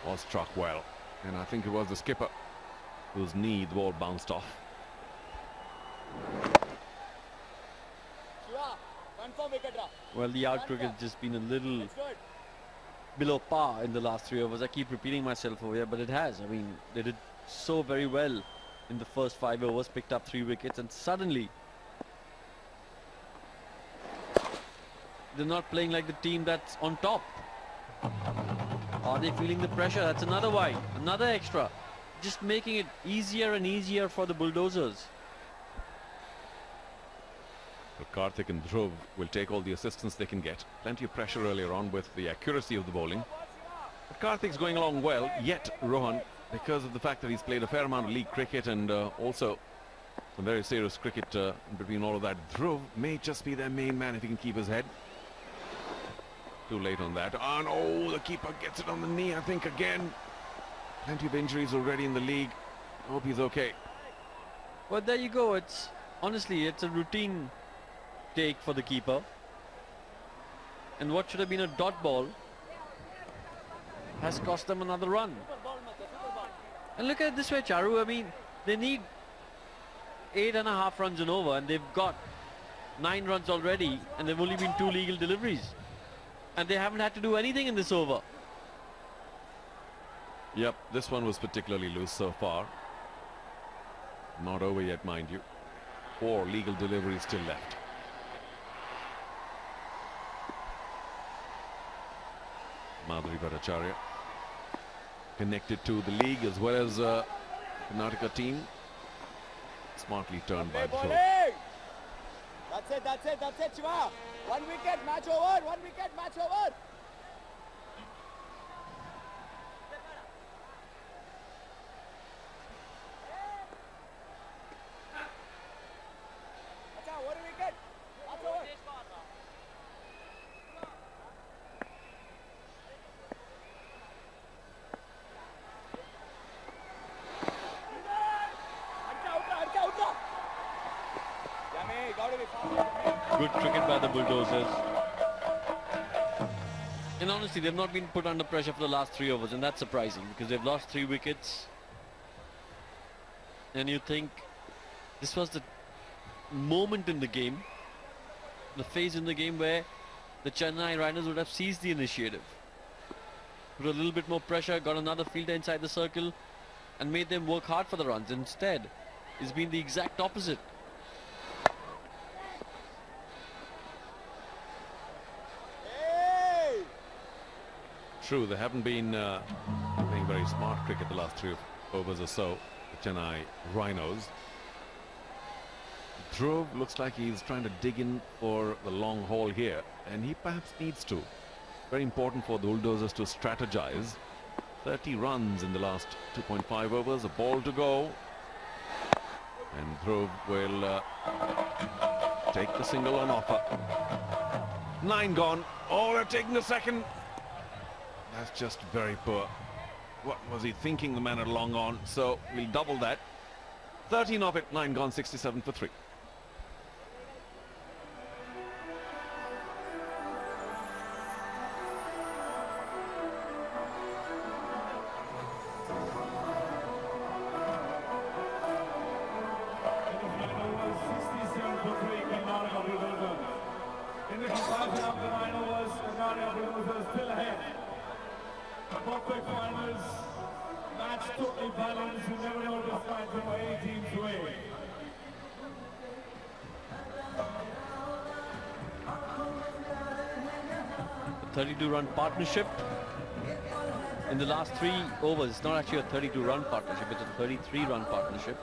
Was struck well, and I think it was the skipper whose knee the ball bounced off. Well, the out cricket has just been a little below par in the last 3 overs. I keep repeating myself over here, but it has. I mean, they did so very well in the first 5 overs, picked up 3 wickets, and suddenly they're not playing like the team that's on top. Are they feeling the pressure? That's another wide, another extra, just making it easier and easier for the Bulldozers. But Karthik and Dhruv will take all the assistance they can get. Plenty of pressure earlier on with the accuracy of the bowling. But Karthik's going along well, yet Rohan, because of the fact that he's played a fair amount of league cricket and also some very serious cricket between all of that, Dhruv may just be their main man if he can keep his head. Too late on that. And oh, the keeper gets it on the knee, I think, again. Plenty of injuries already in the league. Hope he's okay. Well, there you go. It's honestly, it's a routine take for the keeper, and what should have been a dot ball has cost them another run. And look at it this way, Charu. I mean, they need 8.5 runs and over, and they've got 9 runs already, and they've only been 2 legal deliveries. And they haven't had to do anything in this over. Yep, this one was particularly loose so far. Not over yet, mind you. 4 legal deliveries still left. Madhuri Bhattacharya connected to the league as well as Karnataka team. Smartly turned by the throw. That's it, Shiva. 1 wicket, match over. 1 wicket, match over. Good cricket by the Bulldozers. And honestly, they've not been put under pressure for the last 3 overs, and that's surprising because they've lost 3 wickets. And you think this was the moment in the game, the phase in the game where the Chennai Rhinos would have seized the initiative. Put a little bit more pressure, got another fielder inside the circle and made them work hard for the runs. Instead, it's been the exact opposite. True, they haven't been playing very smart cricket the last 3 overs or so, the Chennai Rhinos. Dhruv looks like he's trying to dig in for the long haul here, and he perhaps needs to. Very important for the Bulldozers to strategize. 30 runs in the last 2.5 overs, a ball to go. And Dhruv will take the single on offer. 9 gone. Oh, they're taking the second. That's just very poor. What was he thinking, the man at long on? So we'll double that. 13 off it, 9 gone, 67 for 3. In the comparison of the 9 overs, Karnataka Bulldozers still ahead. Perfect finals, match totally balanced. You never know this match from any team's way. A 32-run partnership in the last 3 overs. It's not actually a 32-run partnership, it's a 33-run partnership.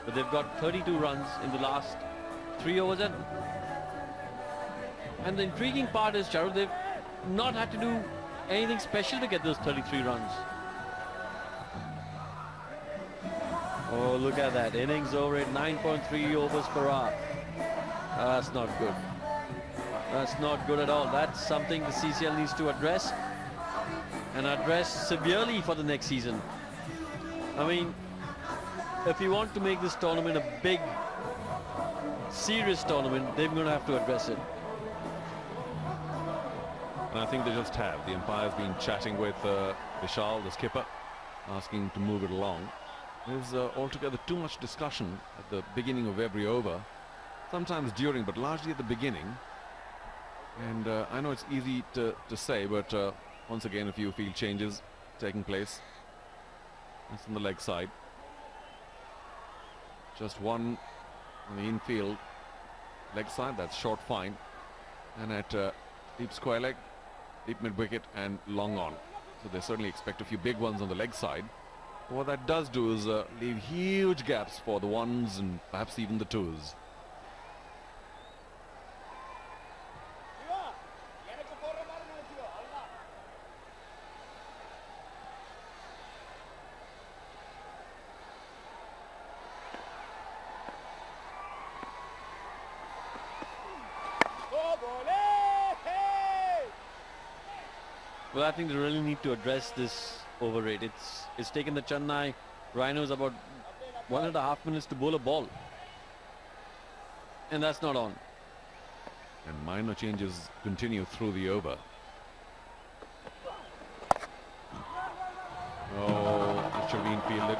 But they've got 32 runs in the last 3 overs. And the intriguing part is, Charu, they've not had to do anything special to get those 33 runs. Oh, look at that. Innings over at 9.3 overs per hour. That's not good. That's not good at all. That's something the CCL needs to address, and address severely for the next season. I mean, if you want to make this tournament a big, serious tournament, they're going to have to address it. And I think they just have. The umpire's been chatting with Vishal, the skipper, asking him to move it along. There's altogether too much discussion at the beginning of every over, sometimes during, but largely at the beginning. And I know it's easy to say, but once again a few field changes taking place. That's on the leg side. Just one on the infield leg side, that's short fine. And at deep square leg, deep mid wicket and long on. So they certainly expect a few big ones on the leg side. What that does do is leave huge gaps for the ones and perhaps even the twos. Well, I think they really need to address this over rate. It's taken the Chennai Rhinos about 1.5 minutes to bowl a ball, and that's not on. And minor changes continue through the over. Oh, Shaveen fielded.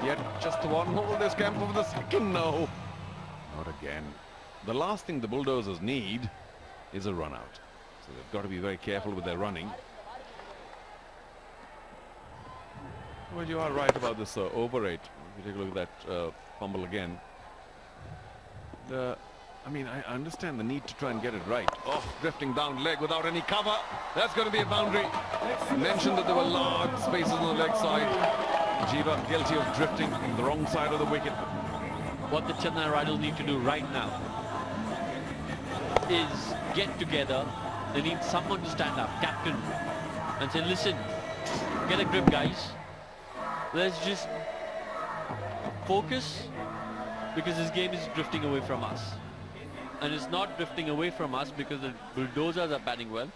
Yet just one. Will this camp over the second? No. Not again. The last thing the Bulldozers need is a run out. So they've got to be very careful with their running. Well, you are right about this over 8. If you take a look at that fumble again. I mean, I understand the need to try and get it right. Oh, drifting down leg without any cover. That's going to be a boundary. I mentioned that there were large spaces on the leg side. Jiva guilty of drifting on the wrong side of the wicket. What the Chennai Rhinos need to do right now is get together. They need someone to stand up, captain, and say, listen, get a grip, guys. Let's just focus, because this game is drifting away from us. And it's not drifting away from us because the Bulldozers are batting well.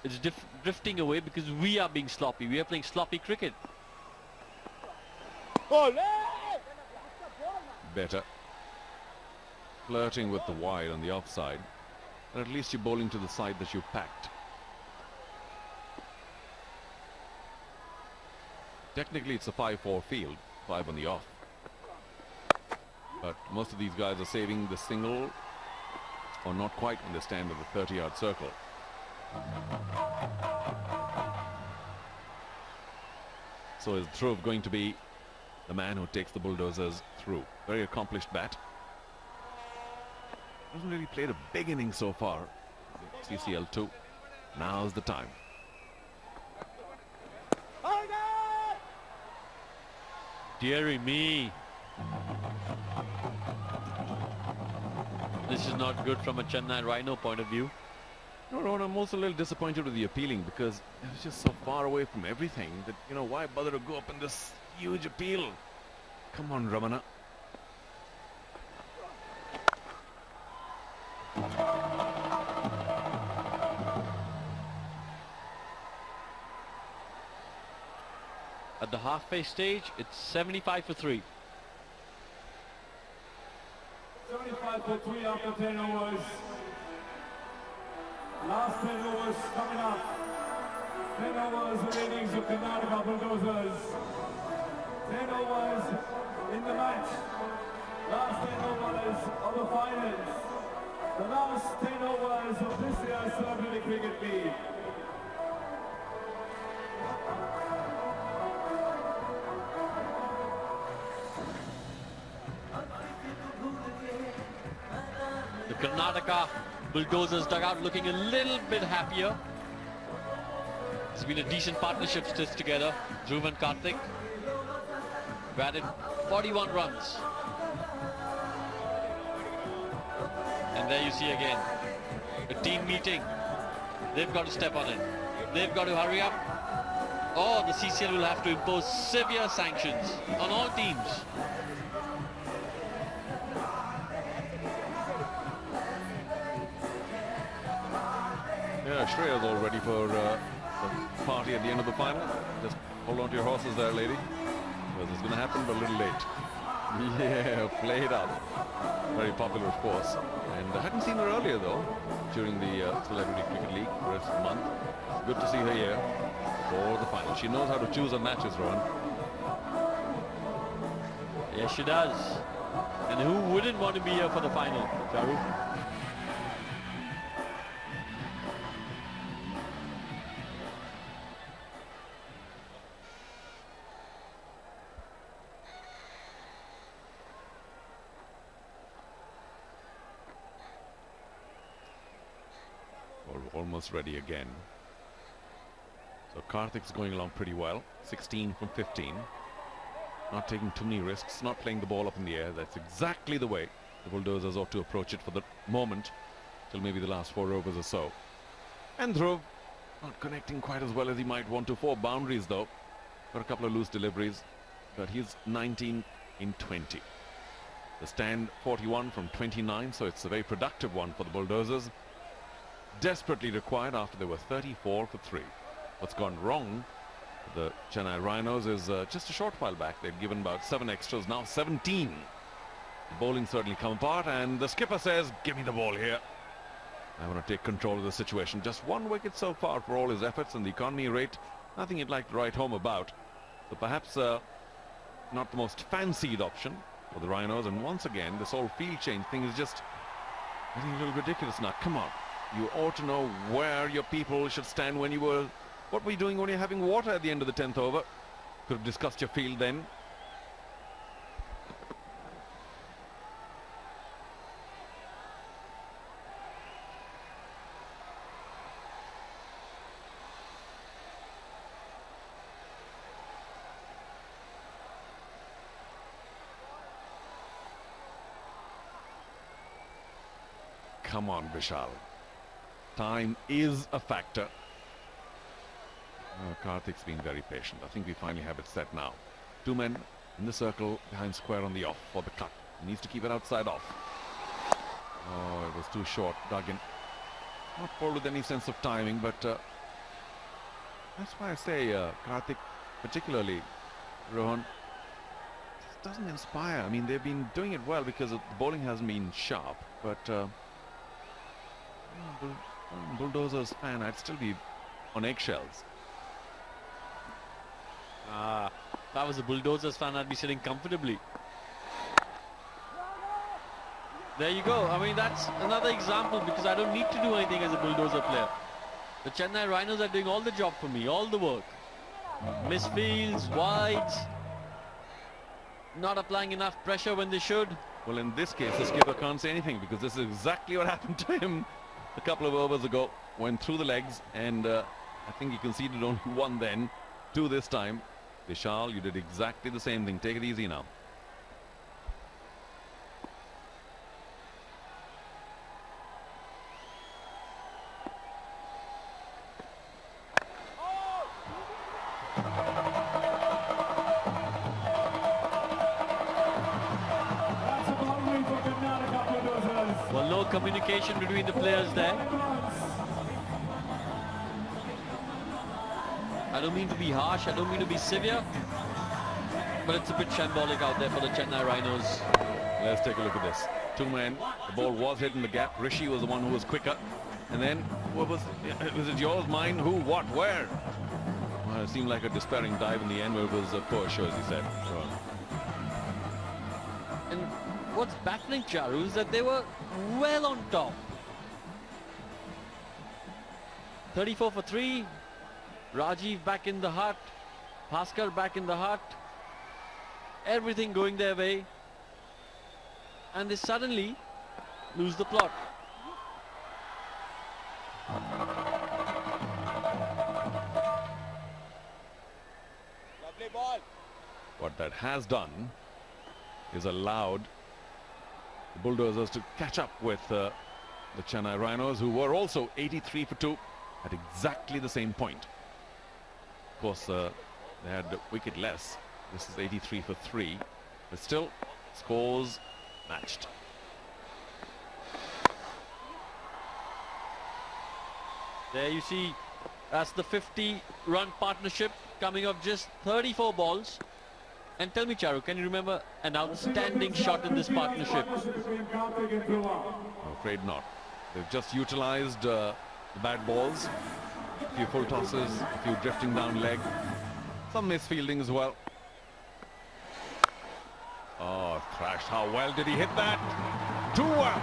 It's drifting away because we are being sloppy. We are playing sloppy cricket. Better. Flirting with the wide on the offside. And at least you're bowling to the side that you packed. Technically it's a 5-4 field. 5 on the off. But most of these guys are saving the single, or not quite when they stand at the 30-yard circle. So is Dhruv going to be the man who takes the Bulldozers through? Very accomplished bat. Hasn't really played a big inning so far. CCL 2. Now's the time. Dearie me. This is not good from a Chennai Rhino point of view. No, I'm also a little disappointed with the appealing because it was just so far away from everything that, you know, why bother to go up in this huge appeal? Come on, Ramana. At the halfway stage, it's 75 for 3. 75 for 3 after 10 overs. Last 10 overs coming up. 10 overs remaining for Karnataka Bulldozers. 10 overs in the match. Last 10 overs of the finals. The last 10 overs of this year's Celebrity Cricket League. The Karnataka Bulldozers dugout looking a little bit happier. It's been a decent partnership stitched together. Dhruv and Karthik batted 41 runs. And there you see again a team meeting. They've got to step on it. They've got to hurry up. Or the CCL will have to impose severe sanctions on all teams. Yeah, Shreya's all ready for the party at the end of the final. Just hold on to your horses there, lady. Because it's going to happen, but a little late. Yeah, played up. Very popular, of course. And I hadn't seen her earlier, though, during the Celebrity Cricket League the rest of the month. Good to see her here for the final. She knows how to choose her matches, Rohan. Yes, she does. And who wouldn't want to be here for the final, Charu? Almost ready again. So Karthik's going along pretty well. 16 from 15. Not taking too many risks, not playing the ball up in the air. That's exactly the way the Bulldozers ought to approach it for the moment, till maybe the last 4 overs or so. And Dhruv not connecting quite as well as he might want to. 4 boundaries though. Got a couple of loose deliveries, but he's 19 in 20. The stand 41 from 29, so it's a very productive one for the Bulldozers. Desperately required after they were 34 for 3. What's gone wrong for the Chennai Rhinos is just a short while back they've given about 7 extras, now 17. The bowling certainly come apart, and the skipper says, give me the ball here. I want to take control of the situation. Just 1 wicket so far for all his efforts, and the economy rate, nothing you'd like to write home about. So perhaps not the most fancied option for the Rhinos. And once again, this whole field change thing is just getting a little ridiculous now. Come on. You ought to know where your people should stand when you were... What were you doing when you're having water at the end of the 10th over? Could have discussed your field then. Come on, Vishal. Time is a factor. Karthik's been very patient. I think we finally have it set now. Two men in the circle behind square on the off for the cut. He needs to keep it outside off. Oh, it was too short. Dug in. Not bowled with any sense of timing, but that's why I say Karthik, particularly Rohan, just doesn't inspire. I mean, they've been doing it well because the bowling hasn't been sharp, but Bulldozers fan, I'd still be on eggshells. If I was a Bulldozers fan, I'd be sitting comfortably. There you go. I mean, that's another example, because I don't need to do anything as a Bulldozer player. The Chennai Rhinos are doing all the job for me, all the work. Misfields, wides, not applying enough pressure when they should. Well, in this case, the skipper can't say anything, because this is exactly what happened to him a couple of overs ago. Went through the legs, and I think he conceded only one then, two this time. Vishal, you did exactly the same thing. Take it easy now. Well, no communication between the players there. I don't mean to be harsh, I don't mean to be severe, but it's a bit shambolic out there for the Chennai Rhinos. Let's take a look at this. Two men, the ball was hit in the gap. Rishi was the one who was quicker. And then, what was it yours, mine, who, what, where? Well, it seemed like a despairing dive in the end, where it was a poor show, as he said. And what's baffling, Charu, is that they were well on top. 34 for 3. Rajiv back in the hut. Bhaskar back in the hut. Everything going their way. And they suddenly lose the plot. Lovely ball. What that has done is allowed the Bulldozers to catch up with the Chennai Rhinos, who were also 83 for 2 at exactly the same point. Of course, they had a wicket less. This is 83 for 3, but still scores matched. There you see, that's the 50-run partnership coming of just 34 balls. And tell me, Charu, can you remember an outstanding shot in this partnership? I'm afraid not. They've just utilized the bad balls, a few full tosses, a few drifting down leg, some misfielding as well. Oh, thrashed. How well did he hit that? Too well.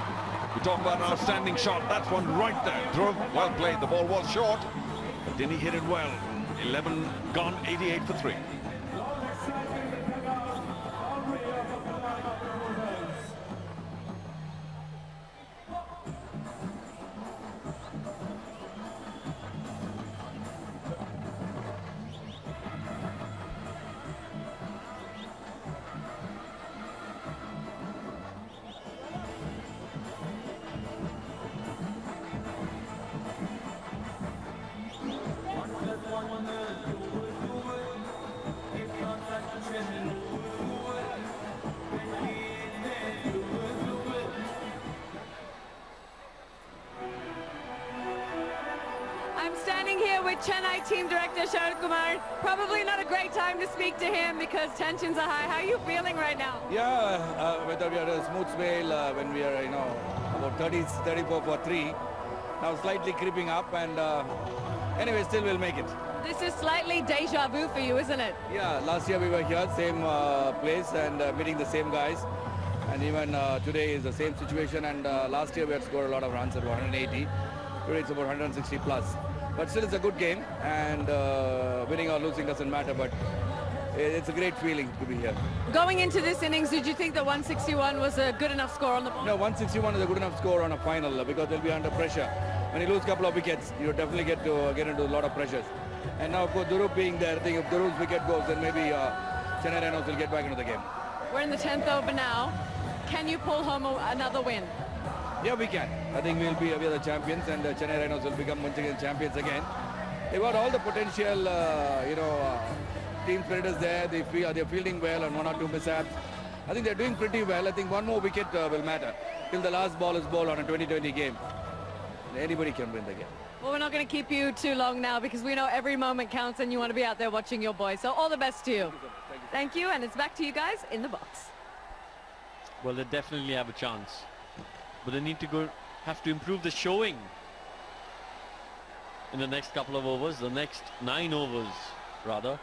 We talk about an outstanding shot. That's one right there. Dhruv, well played. The ball was short, but then he hit it well. 11 gone, 88 for 3. I'm standing here with Chennai team director Sharad Kumar. Probably not a great time to speak to him because tensions are high. How are you feeling right now? Yeah, whether we are a smooth spell when we are, about 34 for 3. Now slightly creeping up, and anyway, still we'll make it. This is slightly deja vu for you, isn't it? Yeah, last year we were here, same place, and meeting the same guys. And even today is the same situation. And last year we had scored a lot of runs at 180. Today it's about 160 plus. But still, it's a good game, and winning or losing doesn't matter. But it's a great feeling to be here. Going into this innings, did you think that 161 was a good enough score on the ball? No, 161 is a good enough score on a final because they'll be under pressure. When you lose a couple of wickets, you definitely get into a lot of pressures. And now, of course, Durup being there, I think if Durup's wicket goes, then maybe Chennai Rhinos will get back into the game. We're in the 10th over now. Can you pull home another win? Yeah, we can. I think we are the champions, and Chennai Rhinos will become once again champions again. They've got all the potential, team spirit is there. They're fielding well on 1 or 2 mishaps. I think they're doing pretty well. I think one more wicket will matter. Till the last ball is bowled on a 2020 game. Anybody can win the game. Well, we're not going to keep you too long now because we know every moment counts and you want to be out there watching your boys. So all the best to you. Thank you, and it's back to you guys in the box. Well, they definitely have a chance, but they have to improve the showing in the next couple of overs. The next 9 overs, rather.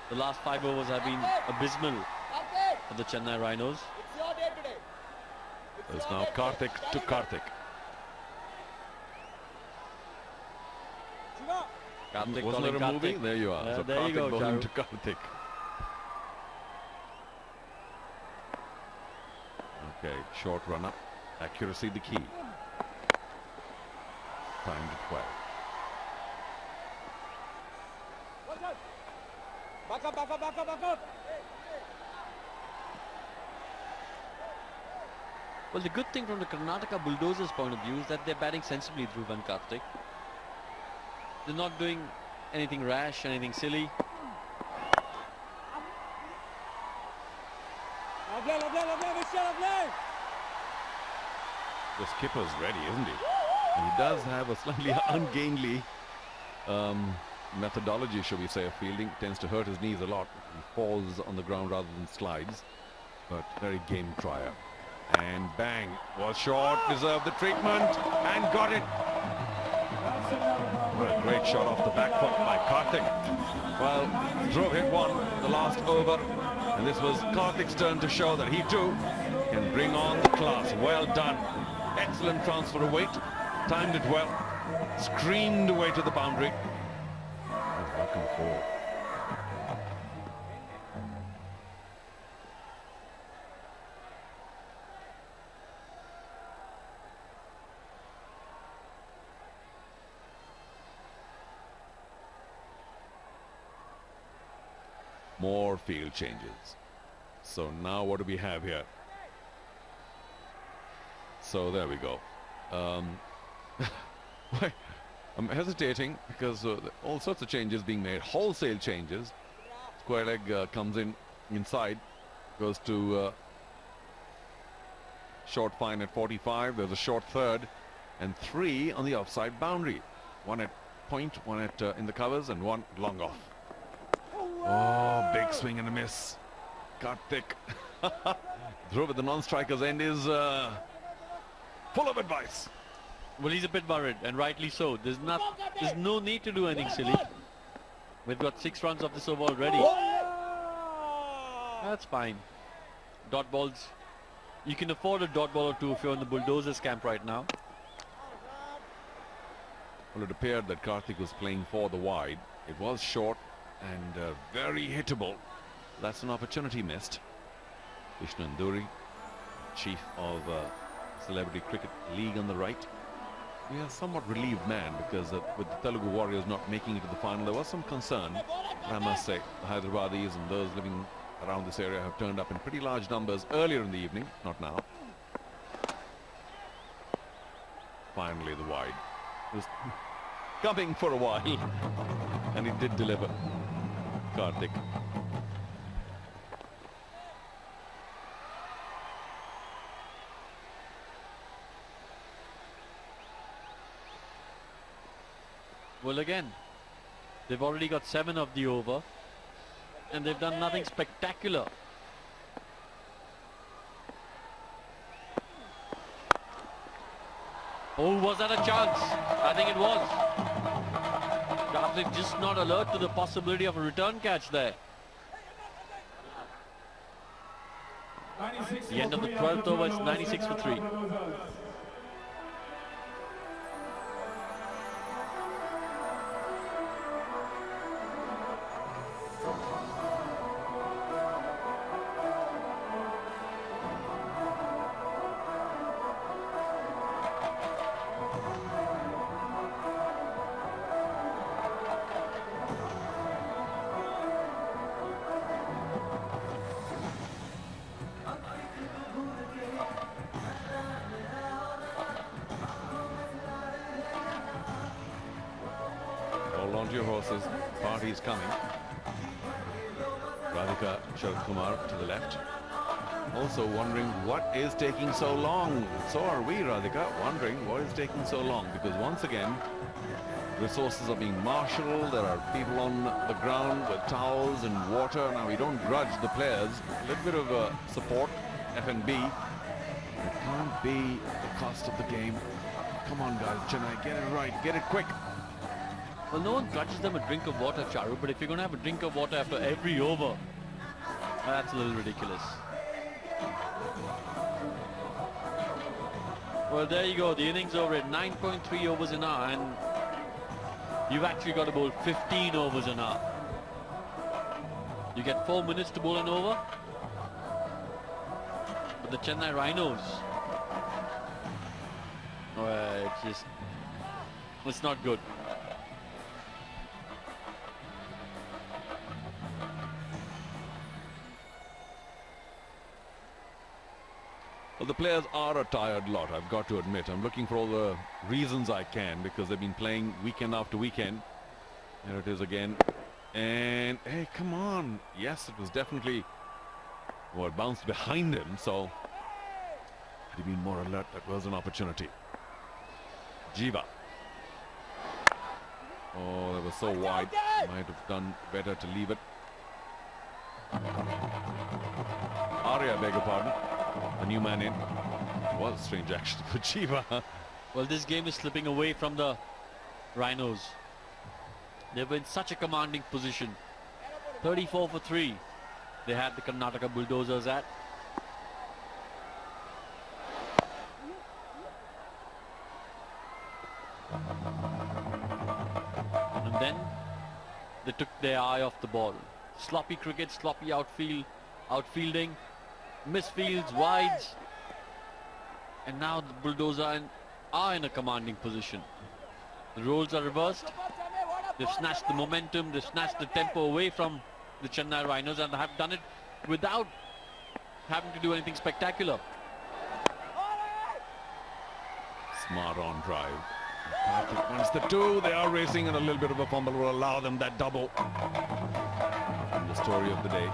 The last 5 overs have been abysmal for the Chennai Rhinos. It's your day today. It's now Karthik to Karthik. Karthik Wasn't there a movie? There you are. So there Karthik you go, bowling Charu. to Karthik. Okay, short run up. Accuracy the key. Timed it well. Back up, back up, back up, back up. Well, the good thing from the Karnataka Bulldozers' point of view is that they're batting sensibly, Dhruv and Karthik. They're not doing anything rash, anything silly. The skipper's ready, isn't he? And he does have a slightly ungainly methodology, shall we say, of fielding. Tends to hurt his knees a lot. He falls on the ground rather than slides. But very game trier. And bang, was short, deserved the treatment, and got it. What a great shot off the back foot by Karthik. Well, Dhruv hit one the last over, and this was Karthik's turn to show that he too can bring on the class. Well done. Excellent transfer of weight. Timed it well. Screamed away to the boundary. Welcome forward. More field changes. So now what do we have here? So there we go. I'm hesitating because all sorts of changes being made, wholesale changes. Square leg comes in inside, goes to short fine at 45. There's a short third and 3 on the offside boundary. 1 at point, 1 at in the covers, and 1 long off. Oh, big swing and a miss. Karthik. Dhruv at the non-striker's end is full of advice. Well, he's a bit worried, and rightly so. There's no need to do anything silly. We've got 6 runs off this over already. That's fine. Dot balls. You can afford a dot ball or 2 if you're in the Bulldozers camp right now. Well, it appeared that Karthik was playing for the wide. It was short and very hittable. That's an opportunity missed. Vishnu Anduri, chief of Celebrity Cricket League on the right. We are somewhat relieved man because with the Telugu Warriors not making it to the final, there was some concern. I must say, the Hyderabadis and those living around this area have turned up in pretty large numbers earlier in the evening, not now. Finally the wide. It was coming for a while and he did deliver. Karthik. Well, again, they've already got 7 of the over, and they've done nothing spectacular. Oh, was that a chance? I think it was. Karthik just not alert to the possibility of a return catch there. The end of the 12th over, it's 96 for 3. Hold on to your horses. Party is coming. Radhika Sharad Kumar to the left. Also wondering what is taking so long. So are we, Radhika, wondering what is taking so long. Because once again, resources are being marshaled. There are people on the ground with towels and water. Now, we don't grudge the players. A little bit of support, F&B. It can't be the cost of the game. Come on, guys. Chennai, get it right. Get it quick. Well, no one grudges them a drink of water, Charu, but if you're going to have a drink of water after every over, that's a little ridiculous. Well, there you go. The innings over at 9.3 overs an hour, and you've actually got to bowl 15 overs an hour. You get 4 minutes to bowl an over. But the Chennai Rhinos, it's not good. Well, the players are a tired lot, I've got to admit. I'm looking for all the reasons I can because they've been playing weekend after weekend. There it is again. And, hey, come on. Yes, it was definitely, well, it bounced behind him, so had he been more alert, that was an opportunity. Jiva. Oh, that was so wide. Might have done better to leave it. Arya, beg your pardon. A new man in. It was a strange action for Jiva. Well, this game is slipping away from the Rhinos. They were in such a commanding position. 34 for 3. They had the Karnataka Bulldozers at. And then they took their eye off the ball. Sloppy cricket, sloppy outfielding, misfields, wides, and now the Bulldozers are in a commanding position. The roles are reversed. They've snatched the momentum, they've snatched the tempo away from the Chennai Rhinos, and have done it without having to do anything spectacular. Smart on drive. Karthik wants the 2. They are racing, and a little bit of a fumble will allow them that double. And the story of the day.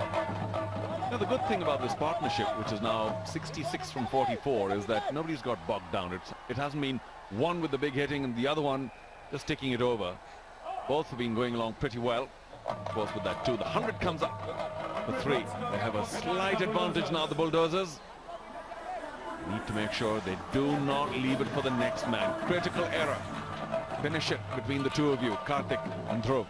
Now, the good thing about this partnership, which is now 66 from 44, is that nobody's got bogged down. It hasn't been one with the big hitting and the other one just taking it over. Both have been going along pretty well. Of course, with that 2, the 100 comes up for 3. They have a slight advantage now, the Bulldozers. Need to make sure they do not leave it for the next man. Critical error. Finish it between the two of you, Karthik and Dhruv.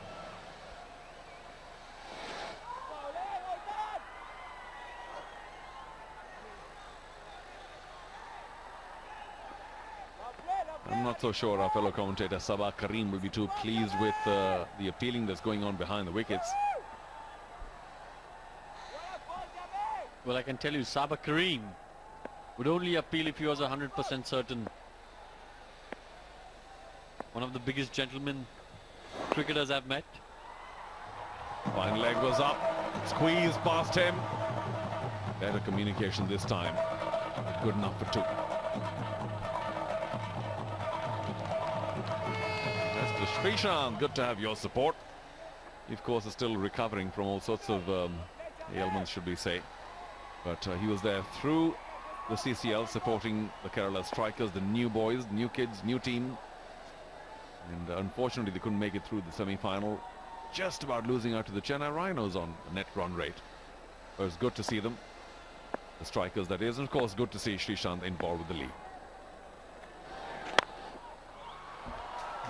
I'm not so sure our fellow commentator Sabah Karim will be too pleased with the appealing that's going on behind the wickets. Well, I can tell you, Sabah Karim would only appeal if he was 100% certain. One of the biggest gentlemen cricketers I've met. Fine leg was up, squeezed past him. Better communication this time. Good enough for 2. Mr. Srishant, good to have your support. He, of course, is still recovering from all sorts of ailments, should we say. But he was there through the CCL, supporting the Kerala strikers, the new boys, new kids, new team. And unfortunately, they couldn't make it through the semi-final. Just about losing out to the Chennai Rhinos on a net run rate. But it's good to see them, the strikers that is, and of course good to see Srishant involved with the lead.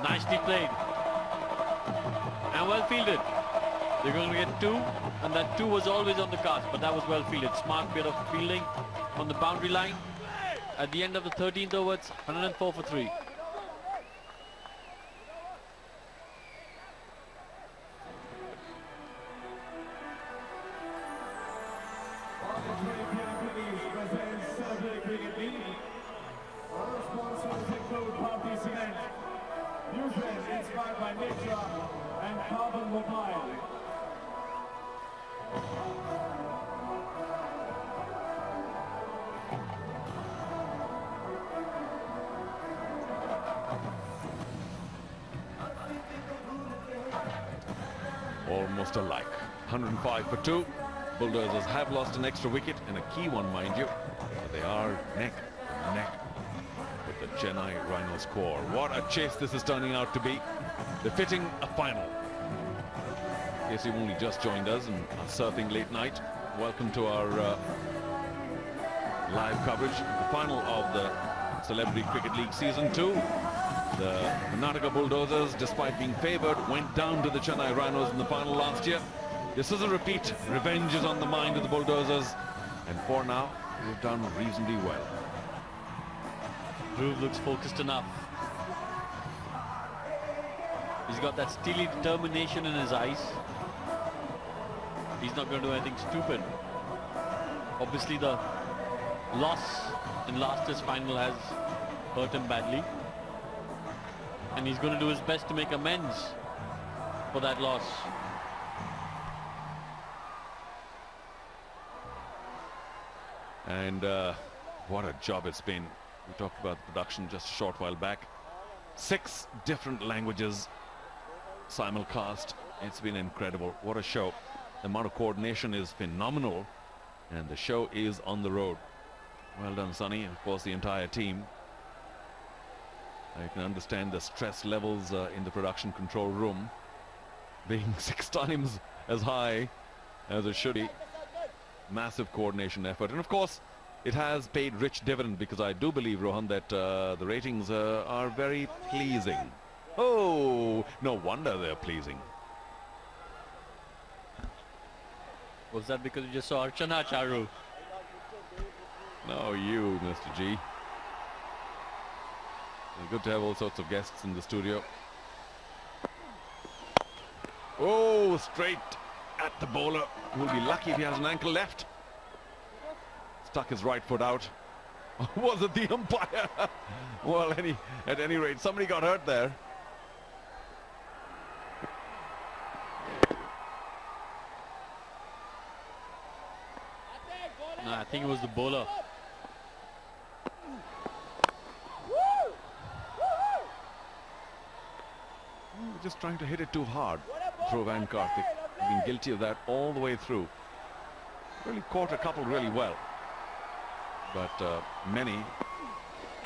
Nicely played. And well fielded. They're going to get 2, and that 2 was always on the cards, but that was well fielded. Smart bit of fielding on the boundary line. At the end of the 13th over, it's 104 for 3. Inspired by nature and carbon mobile. Almost alike. 105 for 2. Bulldozers have lost an extra wicket, and a key one, mind you. But they are neck and neck with the Chennai Rhinos core. What a chase this is turning out to be. Befitting a final. In case you've only just joined us and are surfing late night, welcome to our live coverage of the final of the Celebrity Cricket League Season 2. The Karnataka Bulldozers, despite being favoured, went down to the Chennai Rhinos in the final last year. This is a repeat. Revenge is on the mind of the Bulldozers, and for now, they've done reasonably well. Dhruv looks focused enough. He's got that steely determination in his eyes. He's not going to do anything stupid. Obviously, the loss in last year's final has hurt him badly. And he's going to do his best to make amends for that loss. And what a job it's been. We talked about the production just a short while back. 6 different languages simulcast. It's been incredible. What a show. The amount of coordination is phenomenal, and the show is on the road. Well done, Sonny, and of course the entire team. I can understand the stress levels in the production control room being 6 times as high as it should be. Massive coordination effort, and of course it has paid rich dividend, because I do believe, Rohan, that the ratings are very pleasing. Oh, no wonder they're pleasing. Was that because you just saw Archana, Charu? No, you, Mr. G. It's good to have all sorts of guests in the studio. Oh, straight at the bowler, who'll be lucky if he has an ankle left. Stuck his right foot out. Was it the umpire? Well, at any rate, somebody got hurt there. No, I think it was the bowler. Just trying to hit it too hard through Van Karthik. Been guilty of that all the way through. Really caught a couple really well, but many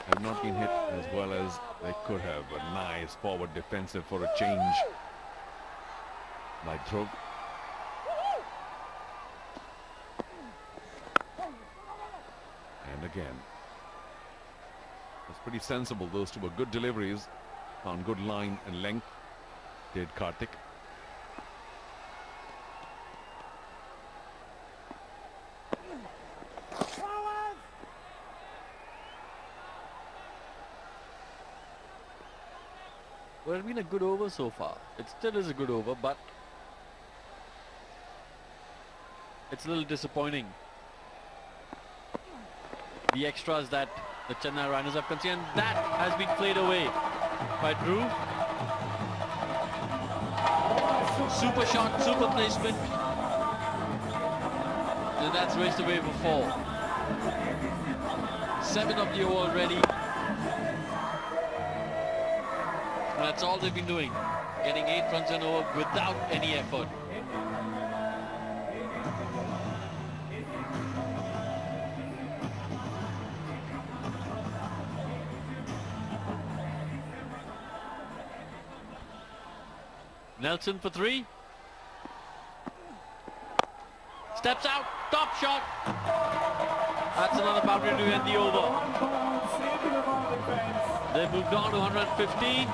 have not been hit as well as they could have. A nice forward defensive for a change by Dhruv. And again, that's pretty sensible. Those two were good deliveries on good line and length, did Karthik. Well, it's been a good over so far. It still is a good over, but it's a little disappointing. The extras that the Chennai Rhinos have conceded, that has been played away by Dhruv. Super shot, super placement. And that's raced away for 4. 7 of the over already. And that's all they've been doing. Getting 8 runs and over without any effort. Nelson for 3. Steps out, top shot. That's another boundary to end the over. They moved on to 115.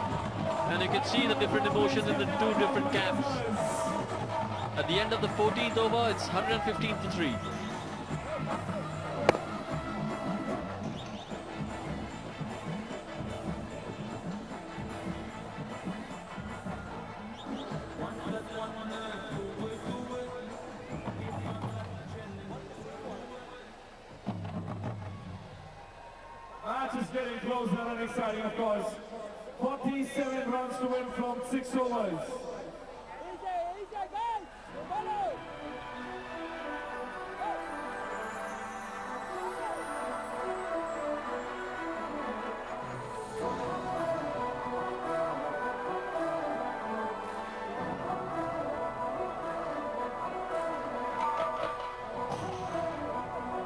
And you can see the different emotions in the two different camps. At the end of the 14th over, it's 115-3. Match is getting closer and exciting, of course. 47 runs to win from 6 overs.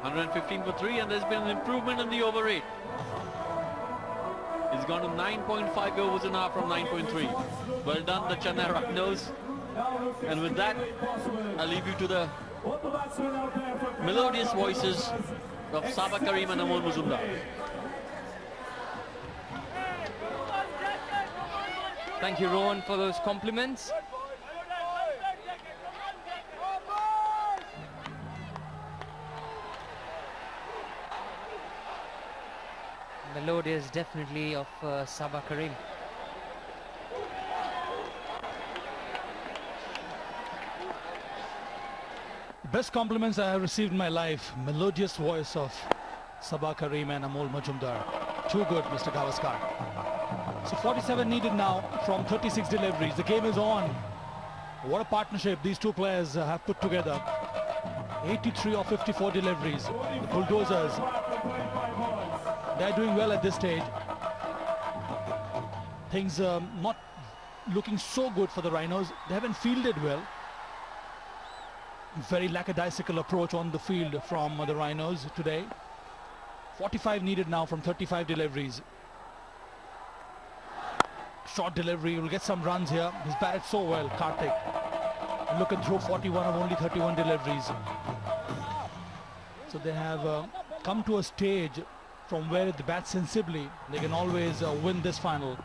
$115-3, and there's been an improvement in the over rate. It's gone to 9.5 overs an hour from 9.3. Well done, the Chennai Rhinos. And with that, I'll leave you to the melodious voices of Sabah Karim and Amol Muzumdar. Thank you, Rohan, for those compliments. Melodious, definitely, of Sabah Karim. Best compliments I have received in my life. Melodious voice of Sabah Karim and Amol Majumdar. Too good, Mr. Gavaskar. So 47 needed now from 36 deliveries. The game is on. What a partnership these two players have put together. 83 of 54 deliveries. The Bulldozers, they're doing well at this stage. Things not looking so good for the Rhinos. They haven't fielded well. Very lackadaisical approach on the field from the Rhinos today. 45 needed now from 35 deliveries. Short delivery, will get some runs here. He's batted so well, Karthik. And look and throw 41 of only 31 deliveries. So they have come to a stage from where they bat sensibly. They can always win this final.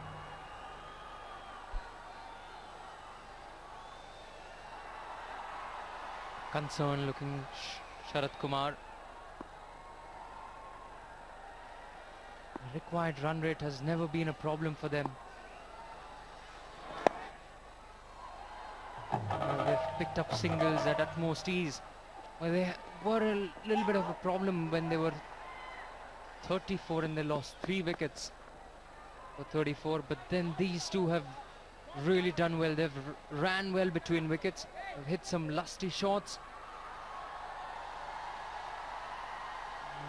Concerned looking Sharat Kumar. Required run rate has never been a problem for them. They've picked up singles at utmost ease. Well, they were a little bit of a problem when they were 34 and they lost 3 wickets for 34, but then these two have really done well. They've ran well between wickets. They've hit some lusty shots.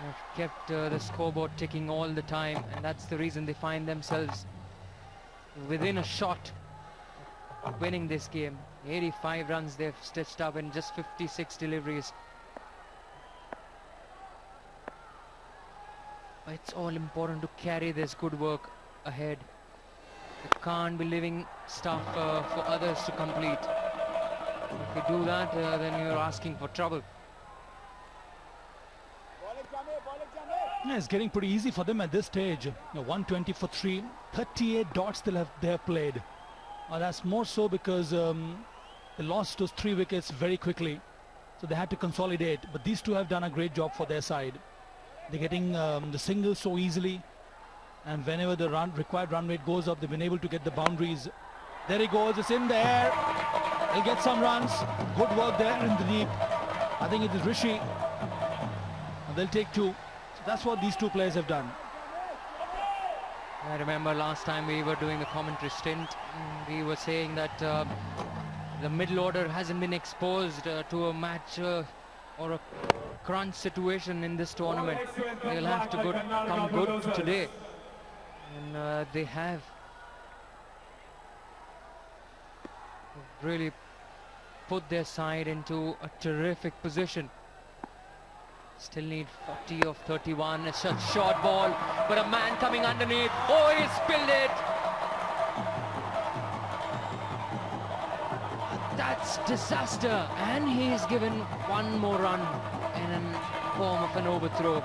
They've kept the scoreboard ticking all the time, and that's the reason they find themselves within a shot of winning this game. 85 runs they've stitched up in just 56 deliveries. But it's all important to carry this good work ahead. You can't be leaving stuff for others to complete. If you do that, then you're asking for trouble. Yeah, it's getting pretty easy for them at this stage. 120 for 3, 38 dots they have played. That's more so because they lost those 3 wickets very quickly. So they had to consolidate. But these two have done a great job for their side. They're getting the singles so easily. And whenever the required run rate goes up, they've been able to get the boundaries. There he goes, it's in the air. He'll get some runs. Good work there in the deep. I think it is Rishi. And they'll take 2. So that's what these two players have done. I remember last time we were doing the commentary stint, we were saying that the middle order hasn't been exposed to a match or a crunch situation in this tournament. They'll have to come good today. And they have really put their side into a terrific position. Still need 40 of 31. It's a short ball, but a man coming underneath. Oh, he spilled it. That's disaster. And he's given one more run in a form of an overthrow.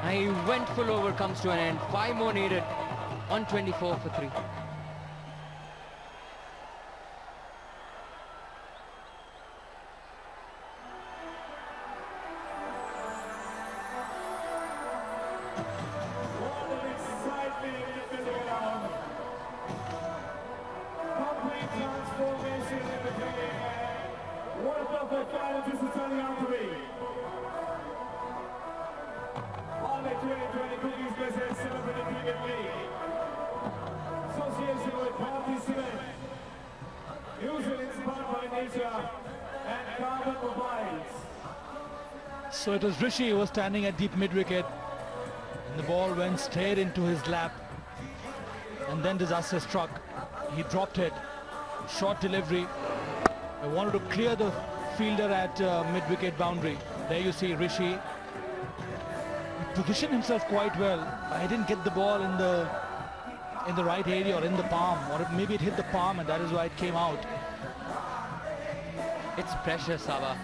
And he went full over, comes to an end. 5 more needed. 124 for 3. final this is turning out to be. Holiday 2020 Cookies presents Celebrity Cricket League. Association with Bharti Cement, New Zealand inspired by nature, and Carbon Mobiles. So it was Rishi who was standing at deep mid-wicket. The ball went straight into his lap. And then disaster struck. He dropped it. Short delivery. I wanted to clear the fielder at mid-wicket boundary. There you see Rishi. He positioned himself quite well. I didn't get the ball in the right area or in the palm, or maybe it hit the palm, and that is why it came out. It's pressure, Saba.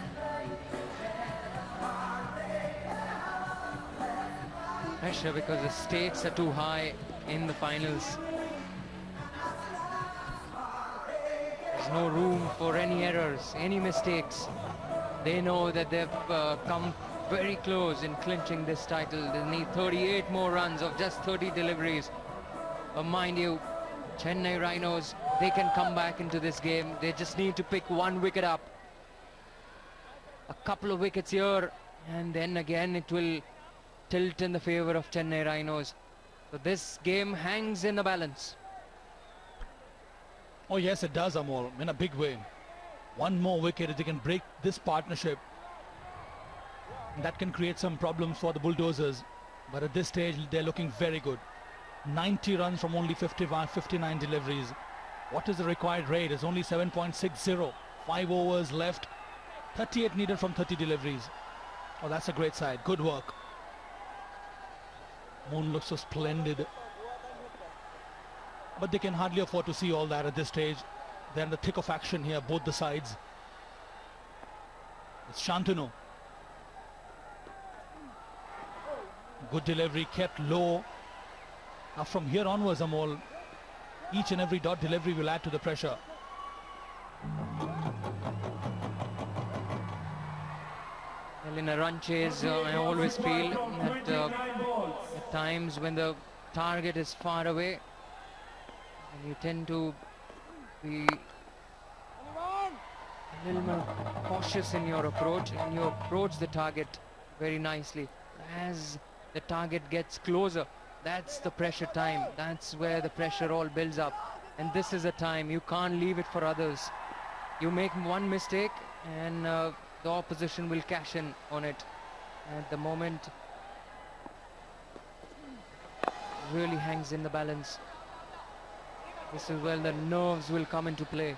Pressure because the stakes are too high in the finals. There's no room for any errors, any mistakes. They know that they've come very close in clinching this title. They need 38 more runs of just 30 deliveries. But mind you, Chennai Rhinos, they can come back into this game. They just need to pick one wicket up. A couple of wickets here, and then again it will tilt in the favor of Chennai Rhinos. So this game hangs in the balance. Oh yes, it does, Amol, in a big way. One more wicket, if they can break this partnership, that can create some problems for the Bulldozers. But at this stage, they're looking very good. 90 runs from only 59 deliveries. What is the required rate? It's only 7.60. 5 overs left. 38 needed from 30 deliveries. Oh, that's a great side. Good work. Moon looks so splendid. But they can hardly afford to see all that at this stage. They're in the thick of action here, both the sides. It's Shantanu. Good delivery, kept low. Now from here onwards, Amol, each and every dot delivery will add to the pressure. Well, in a run chase, I always feel that at times when the target is far away, you tend to be a little more cautious in your approach, and you approach the target very nicely. As the target gets closer, that's the pressure time. That's where the pressure all builds up. And this is a time you can't leave it for others. You make one mistake and the opposition will cash in on it. At the moment, really hangs in the balance. This is where the nerves will come into play.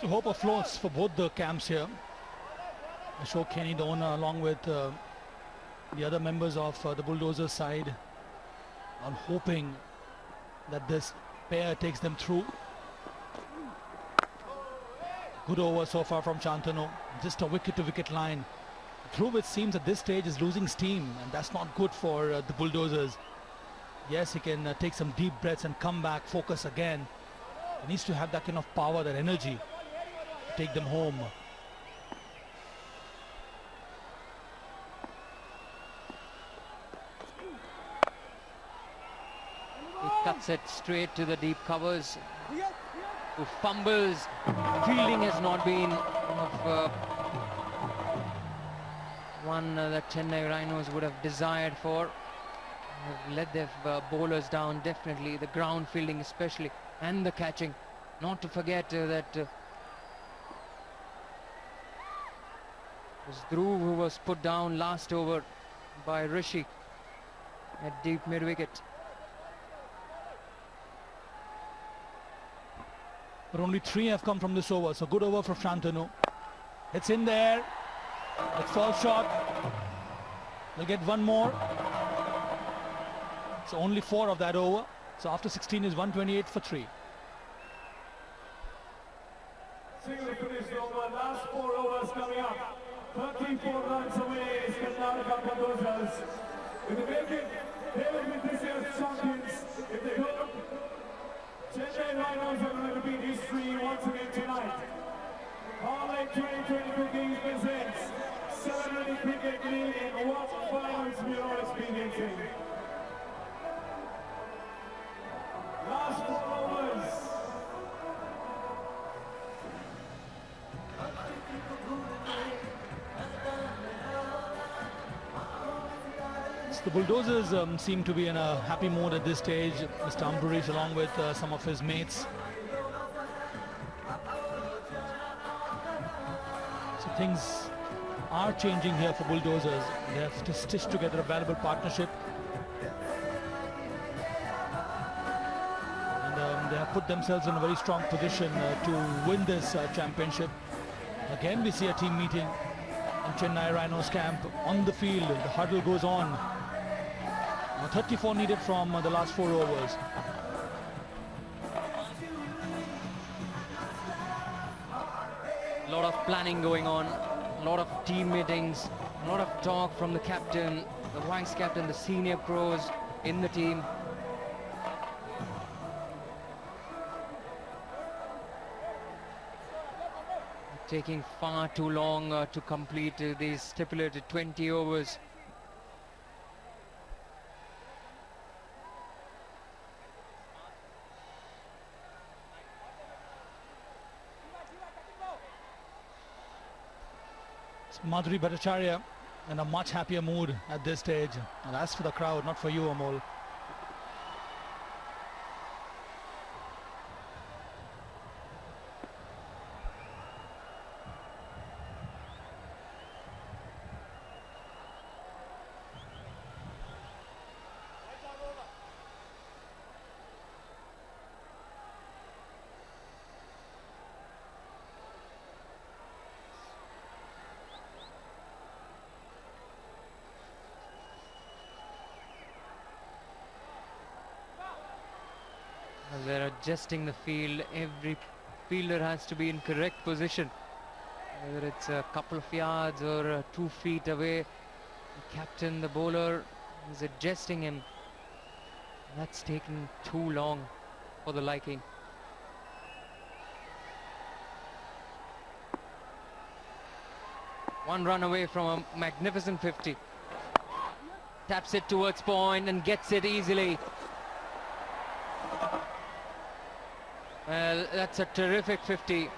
So hope afloats for both the camps here. Ashok Kenny, the owner, along with the other members of the Bulldozers side, are hoping that this pair takes them through. Good over so far from Shantanu. Just a wicket-to-wicket line. Dhruv, it seems at this stage, is losing steam, and that's not good for the Bulldozers. Yes, he can take some deep breaths and come back, focus again. He needs to have that kind of power, that energy to take them home. He cuts it straight to the deep covers. Who fumbles. Fielding has not been of one that Chennai Rhinos would have desired for. Have let their bowlers down, definitely. The ground fielding especially, and the catching. Not to forget that it was Dhruv who was put down last over by Rishi at deep mid-wicket. But only 3 have come from this over, so good over from Shantanu. It's in there. It falls short. They'll get one more. So only 4 of that over. So after 16 is 128 for 3. Single finished over, last 4 overs coming up. 34 runs away is Karnataka Bulldozers. If they make it, they will be this year's champions. If they don't, Chennai Rhinos are going to repeat history once again tonight. Holiday 2020 Cookies presents Celebrity Cricket League and what finals we are experiencing. Last 4 overs. The Bulldozers seem to be in a happy mood at this stage. Mr. Ambarish along with some of his mates. So things are changing here for Bulldozers. They have to stitch together a valuable partnership. And they have put themselves in a very strong position to win this championship. Again, we see a team meeting in Chennai Rhinos camp on the field. The huddle goes on. 34 needed from the last 4 overs. A lot of planning going on, a lot of team meetings, a lot of talk from the captain, the vice captain, the senior pros in the team. Taking far too long to complete these stipulated 20 overs. Madhuri Bhattacharya in a much happier mood at this stage. And as for the crowd, not for you, Amol. They're adjusting the field. Every fielder has to be in correct position. Whether it's a couple of yards or 2 feet away. The captain, the bowler is adjusting him. That's taken too long for the liking. One run away from a magnificent 50. Taps it towards point and gets it easily. Well, that's a terrific 50. He's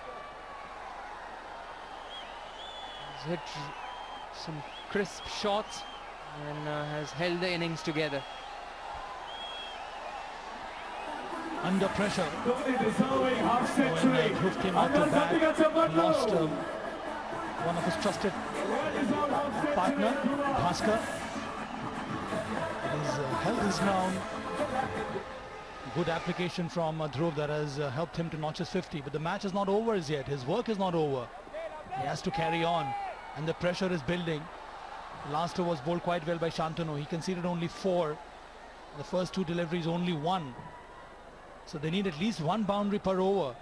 hit some crisp shots and has held the innings together. Under pressure. When Dhruv came out to bat, lost one of his trusted partner, Bhaskar. He's held his ground. Good application from Dhruv that has helped him to notch his 50. But the match is not over as yet. His work is not over. He has to carry on. And the pressure is building. Last over was bowled quite well by Shantanu. He conceded only 4. The first 2 deliveries only 1. So they need at least 1 boundary per over.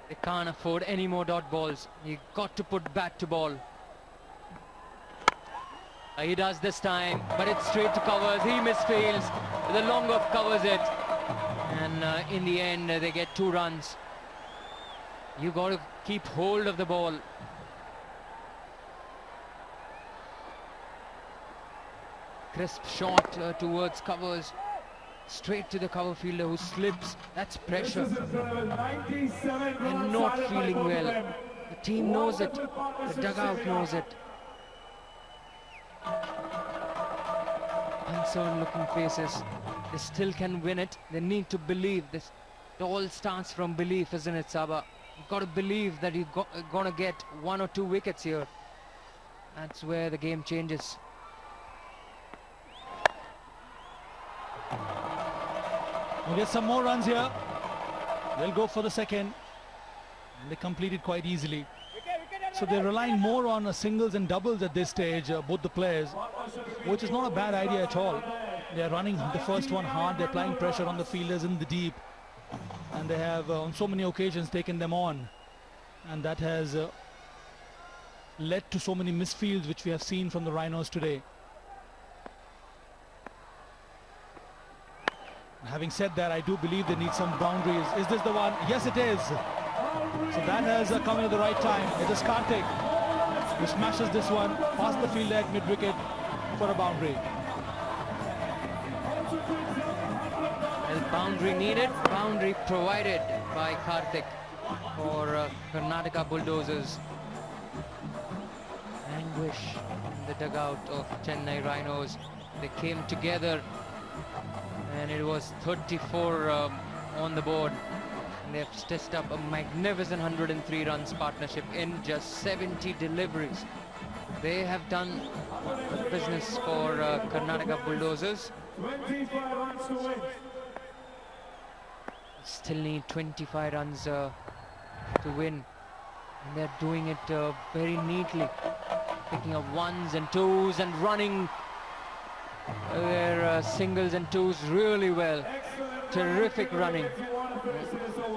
They can't afford any more dot balls. You got to put bat to ball. He does this time, but it's straight to covers. He misfields. The long off covers it. And in the end, they get 2 runs. You got to keep hold of the ball. Crisp shot towards covers. Straight to the cover fielder who slips. That's pressure. And not feeling well. The team knows it. The dugout knows it. Concerned looking faces. They still can win it. They need to believe. This it all starts from belief, isn't it, Saba? You've got to believe that you're gonna get 1 or 2 wickets here. That's where the game changes. We'll get some more runs here. They'll go for the second. And they complete it quite easily. So they're relying more on singles and doubles at this stage, both the players, which is not a bad idea at all. They're running the first one hard. They're applying pressure on the fielders in the deep. And they have on so many occasions taken them on. And that has led to so many misfields which we have seen from the Rhinos today. Having said that, I do believe they need some boundaries. Is this the one? Yes, it is. So that has come in at the right time. It is Kartik who smashes this one past the fielder at mid-wicket for a boundary. Well, boundary needed, boundary provided by Kartik for Karnataka Bulldozers. anguish in the dugout of Chennai Rhinos. They came together and it was 34 on the board. And they've stitched up a magnificent 103 runs partnership in just 70 deliveries. They have done business for Karnataka Bulldozers. 25 runs to win. Still need 25 runs to win. And they're doing it very neatly. Picking up ones and twos and running their singles and twos really well. Terrific running.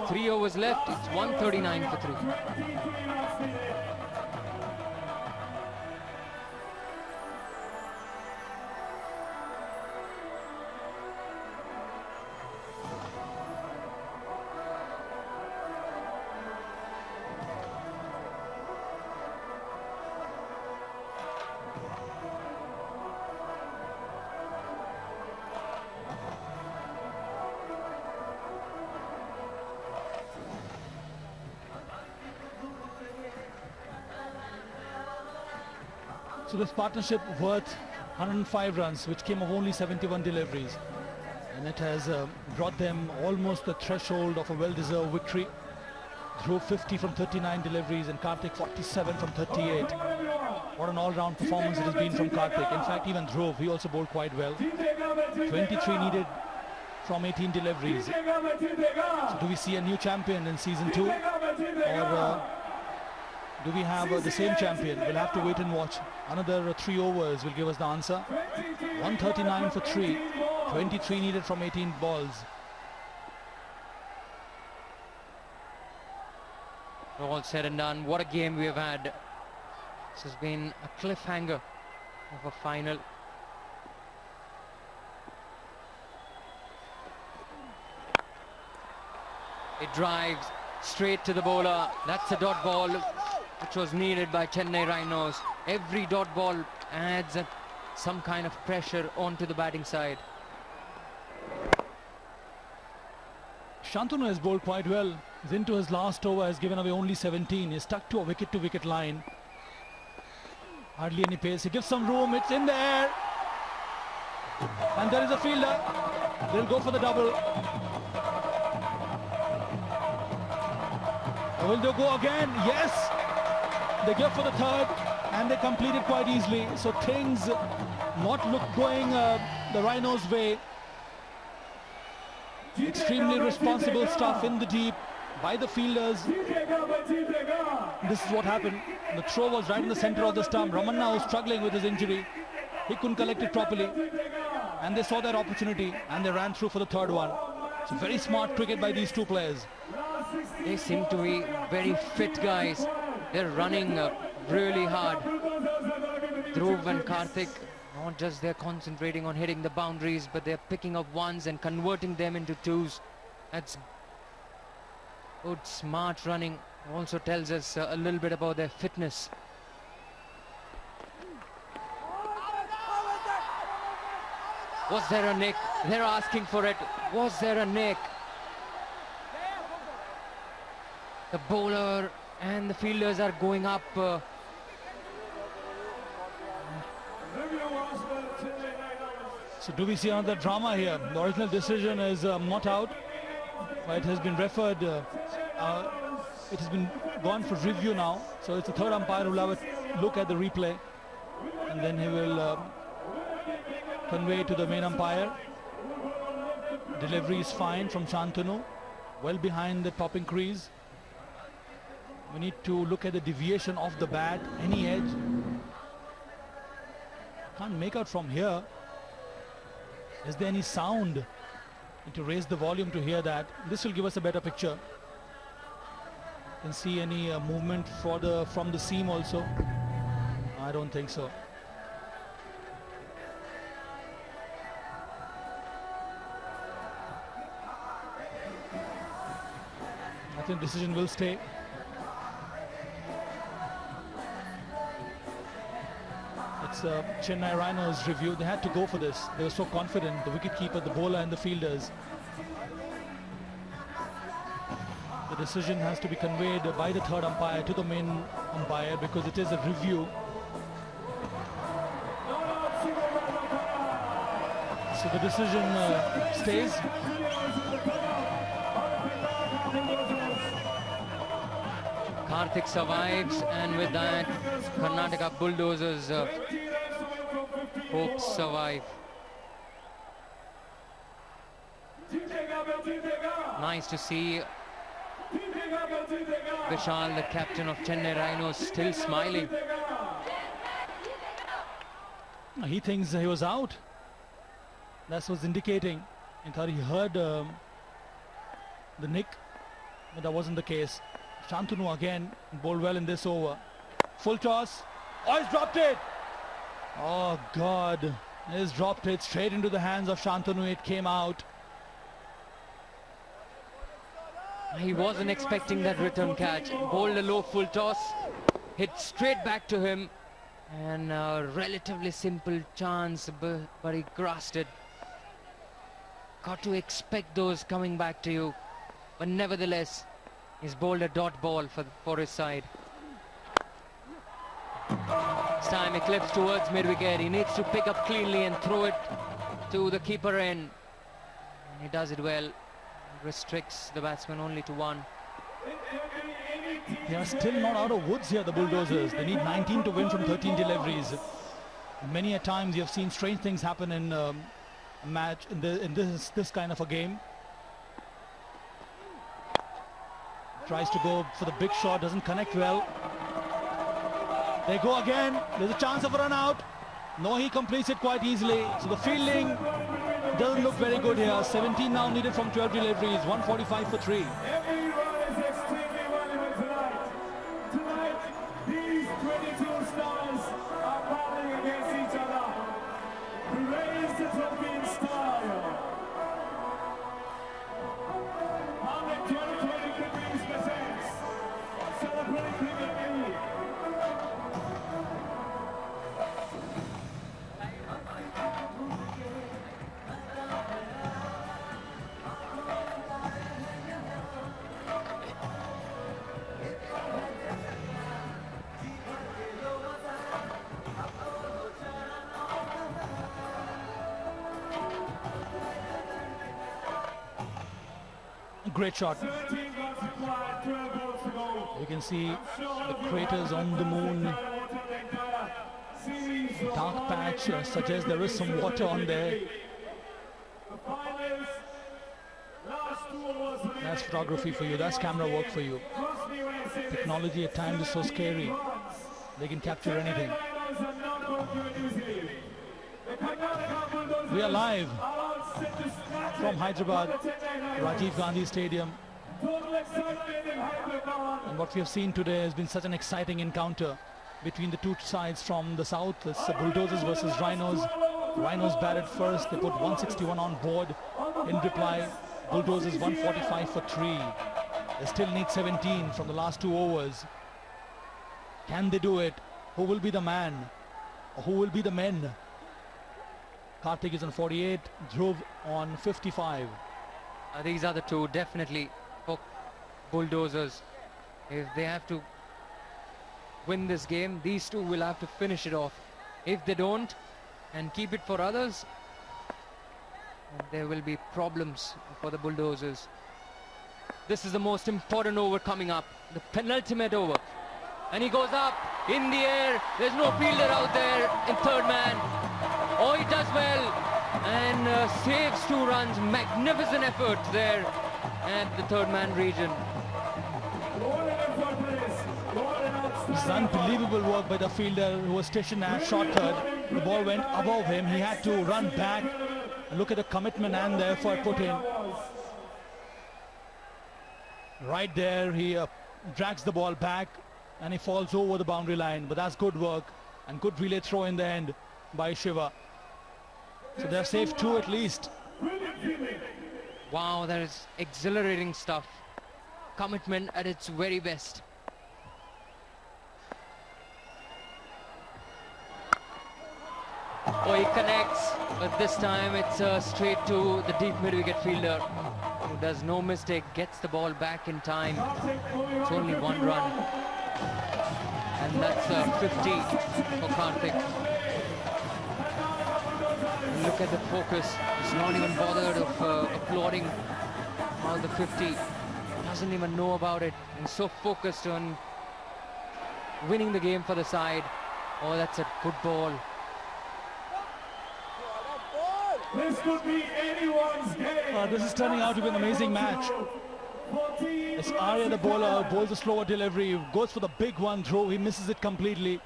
3 overs left. It's 139 for 3. So this partnership worth 105 runs, which came of only 71 deliveries. And it has brought them almost the threshold of a well-deserved victory. Dhruv 50 from 39 deliveries and Karthik 47 from 38. What an all-round performance it has been from Karthik. In fact, even Dhruv, he also bowled quite well. 23 needed from 18 deliveries. So do we see a new champion in season 2? Or do we have the same champion? We'll have to wait and watch. Another 3 overs will give us the answer. 139 for 3. 23 needed from 18 balls. All said and done, what a game we have had. This has been a cliffhanger of a final. It drives straight to the bowler. That's a dot ball which was needed by Chennai Rhinos. Every dot ball adds some kind of pressure onto the batting side. Shantanu has bowled quite well. He's into his last over, has given away only 17. He's stuck to a wicket-to-wicket line. Hardly any pace. He gives some room. It's in the air. And there is a fielder. They'll go for the double. Or will they go again? Yes. They go for the third. And they complete it quite easily. So things not going the Rhinos' way. Extremely responsible stuff in the deep by the fielders. This is what happened. The throw was right in the center of the stump. Ramanna was struggling with his injury. He couldn't collect it properly. And they saw their opportunity and they ran through for the third one. So very smart cricket by these two players. They seem to be very fit guys. They're running really hard. Dhruv and Karthik, not just they're concentrating on hitting the boundaries, but they're picking up ones and converting them into twos. That's good, smart running. Also tells us a little bit about their fitness. Was there a nick? They're asking for it. Was there a nick? The bowler and the fielders are going up. So do we see another drama here? The original decision is not out. It has been referred. It has been gone for review now. So it's the third umpire who will have a look at the replay. And then he will convey to the main umpire. Delivery is fine from Shantanu. Well behind the topping crease. We need to look at the deviation of the bat. Any edge. Can't make out from here. Is there any sound? Need to raise the volume to hear that. This will give us a better picture. Can see any movement from the seam also? I don't think so. I think decision will stay. It's Chennai Rhinos review. They had to go for this. They were so confident. The wicketkeeper, the bowler and the fielders. The decision has to be conveyed by the third umpire to the main umpire because it is a review. So the decision stays. Karthik survives, and with that, Karnataka Bulldozers hopes survive. Nice to see Vishal, the captain of Chennai Rhinos, still smiling. He thinks he was out. That's what's indicating. He thought he heard the nick, but that wasn't the case. Shantanu again bowled well in this over. Full toss. Oh, he's dropped it. Oh, God. He's dropped it straight into the hands of Shantanu. It came out. He wasn't expecting that return catch. Bowled a low full toss. Hit straight back to him. And a relatively simple chance, but he grasped it. Got to expect those coming back to you. But nevertheless, he's bowled a dot ball for his side. This time he clips towards mid-wicket. He needs to pick up cleanly and throw it to the keeper end. And he does it well. Restricts the batsman only to one. They are still not out of woods here, the Bulldozers. They need 19 to win from 13 deliveries. Many a times you have seen strange things happen in a match, in this kind of a game. Tries to go for the big shot, doesn't connect well. They go again. There's a chance of a run out. No, he completes it quite easily. So the fielding doesn't look very good here. 17 now needed from 12 deliveries. 145 for 3. Every run is extremely valuable tonight. Tonight, these 22 stars are battling against each other to raise the trophy in style. Harvard 2020 Cricket presents Celebrating Cricket League. Great shot. You can see the craters on the moon. Dark patch suggests there is some water on there. That's photography for you. That's camera work for you. Technology at times is so scary. They can capture anything. We are live from Hyderabad, Rajiv Gandhi Stadium. And what we have seen today has been such an exciting encounter between the two sides from the south. It's the Bulldozers versus Rhinos. Rhinos batted first. They put 161 on board. In reply, Bulldozers 145 for 3. They still need 17 from the last 2 overs. Can they do it? Who will be the man? Or who will be the men? Karthik is on 48, Dhruv on 55. These are the two definitely for Bulldozers. If they have to win this game, these two will have to finish it off. If they don't and keep it for others, there will be problems for the Bulldozers. This is the most important over coming up, the penultimate over. And he goes up in the air. There's no fielder out there in third man. Oh, he does well and saves 2 runs. Magnificent effort there at the third man region. This is unbelievable work by the fielder who was stationed at short third. The ball went above him. He had to run back. Look at the commitment and the effort put in. Right there, he drags the ball back and he falls over the boundary line. But that's good work and good relay throw in the end by Shiva. So they're saved 2 at least. Wow, that is exhilarating stuff. Commitment at its very best. Oh, he connects, but this time it's straight to the deep mid-wicket fielder, who does no mistake, gets the ball back in time. It's only 1 run. And that's 50 for Karthik. Look at the focus. He's not even bothered of applauding all the 50. Doesn't even know about it. And so focused on winning the game for the side. Oh, that's a good ball. This could be anyone's game. This is turning out to be an amazing match. It's Arya, the bowler, bowls a slower delivery, goes for the big one throw. He misses it completely.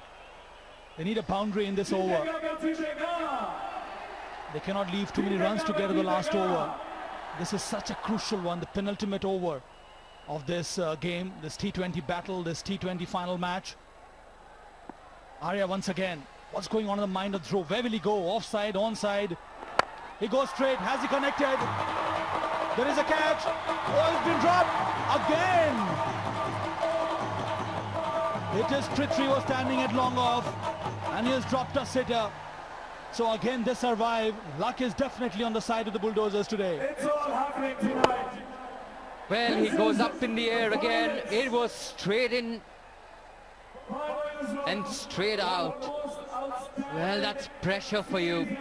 They need a boundary in this over. They cannot leave too many runs to get to the last over. This is such a crucial one, the penultimate over of this game, this T20 battle, this T20 final match. Arya once again. What's going on in the mind of the throw? Where will he go? Offside, onside? He goes straight. Has he connected? There is a catch. Oh, it's been dropped again. It is Prithvi was standing at long off and he has dropped a sitter. So again they survive. Luck is definitely on the side of the Bulldozers today. It's all happening tonight. Well, he goes up in the air again. It was straight in and straight out. Well, that's pressure for you.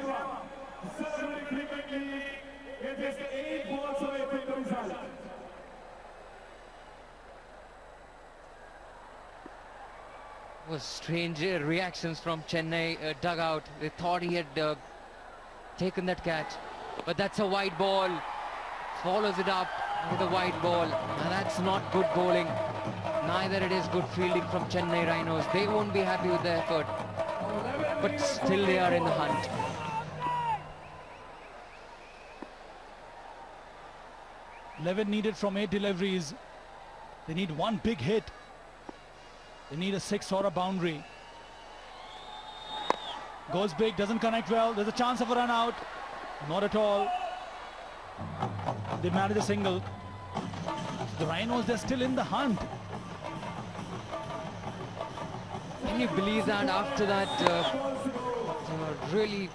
Was strange reactions from Chennai dugout. They thought he had taken that catch, but that's a wide ball. Follows it up with a wide ball. Now that's not good bowling. Neither it is good fielding from Chennai Rhinos. They won't be happy with the effort, but still they are in the hunt. $11 needed from 8 deliveries. They need one big hit. They need a 6 or a boundary. Goes big, doesn't connect well. There's a chance of a run out. Not at all. They manage a single. The Rhinos, they're still in the hunt. Can you believe that after that really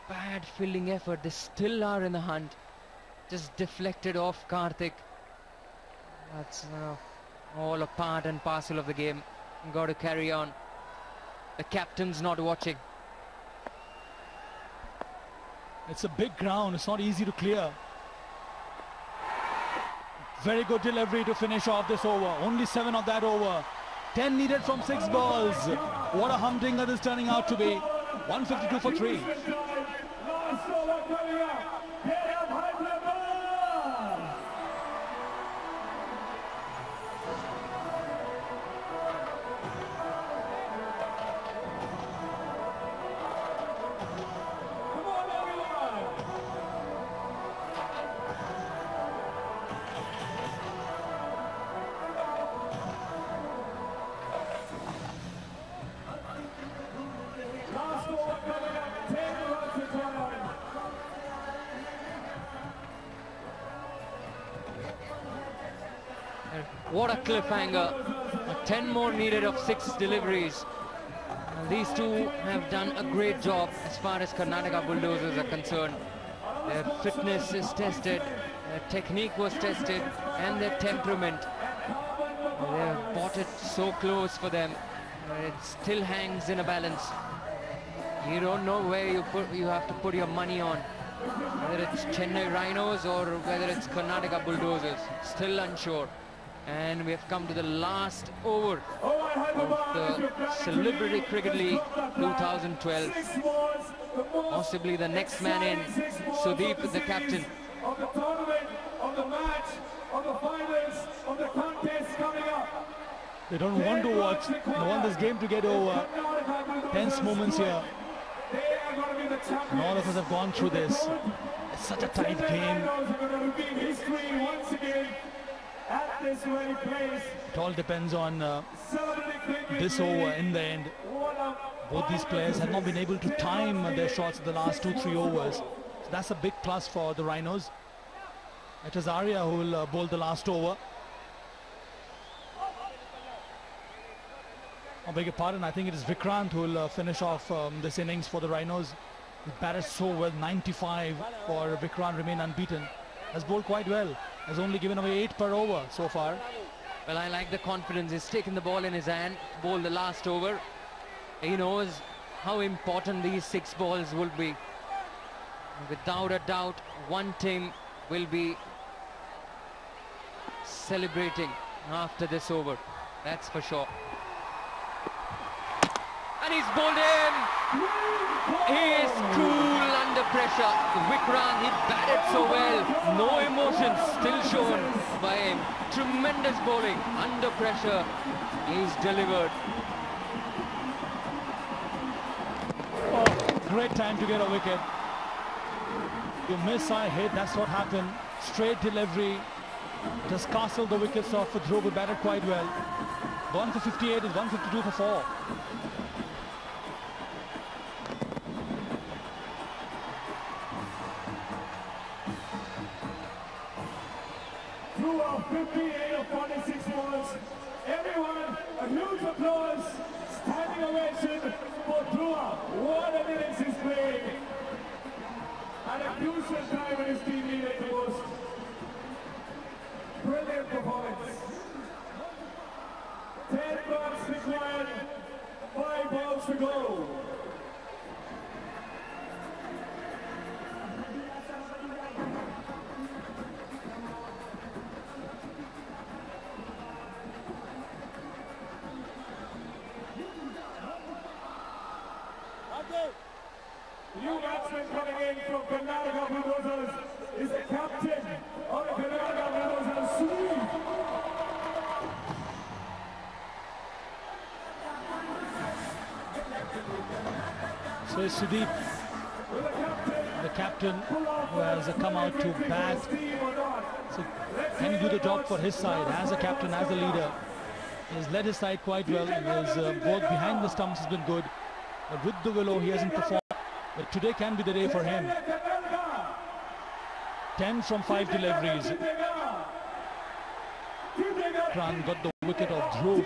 bad fielding effort, they still are in the hunt? Just deflected off Karthik. That's all a part and parcel of the game. Got to carry on. The captain's not watching. It's a big ground. It's not easy to clear. Very good delivery to finish off this over. Only 7 of that over. 10 needed from 6 balls. What a humdinger this is turning out to be. 152 for 3. What a cliffhanger. 10 more needed of 6 deliveries. These two have done a great job as far as Karnataka Bulldozers are concerned. Their fitness is tested, their technique was tested, and their temperament. They have bought it so close for them. It still hangs in a balance. You don't know where you have to put your money on. Whether it's Chennai Rhinos or whether it's Karnataka Bulldozers. Still unsure. And we have come to the last over of the Celebrity Cricket League 2012. Possibly the next man in, Sudeep, the captain. Of the tournament, of the match, of the finals, of the contest coming up. They don't want to watch. They want this game to get over. Tense moments here. And all of us have gone through this. It's such a tight game. It all depends on this over in the end. Both these players have not been able to time their shots in the last 2-3 overs. So that's a big plus for the Rhinos. It is Arya who will bowl the last over. I beg your pardon, I think it is Vikrant who will finish off this innings for the Rhinos. He batted so well, 95 for Vikrant, remain unbeaten. Has bowled quite well. Has only given away 8 per over so far. Well, I like the confidence. He's taken the ball in his hand, bowled the last over. He knows how important these 6 balls will be. Without a doubt, one team will be celebrating after this over. That's for sure. And he's bowled in. He is cool under pressure. Vikrant, he batted so well. No emotions still shown by him. Tremendous bowling under pressure. He's delivered. Oh, great time to get a wicket. You miss, I hit, that's what happened. Straight delivery. Just castled the wickets off for Dhruv, who batted quite well. 1 for 58 is 152 for 4. Through 58 of 46 balls. Everyone, a huge applause, standing ovation for Dhruva. What an innings he's played. And a crucial time when his team needed the most. Brilliant performance. 10 runs required, 5 balls to go. New batsman coming in from Karnatka Bulldozers is the captain of the Karnatka Bulldozers, Sudeep. So it's Sudeep, the captain, who has come out to bat. So can he do the job for his side as a captain, as a leader? He has led his side quite well. His work behind the stumps has been good. But with the willow, he hasn't performed. But today can be the day for him. 10 from 5 deliveries. Vikrant got the wicket of Dhruv.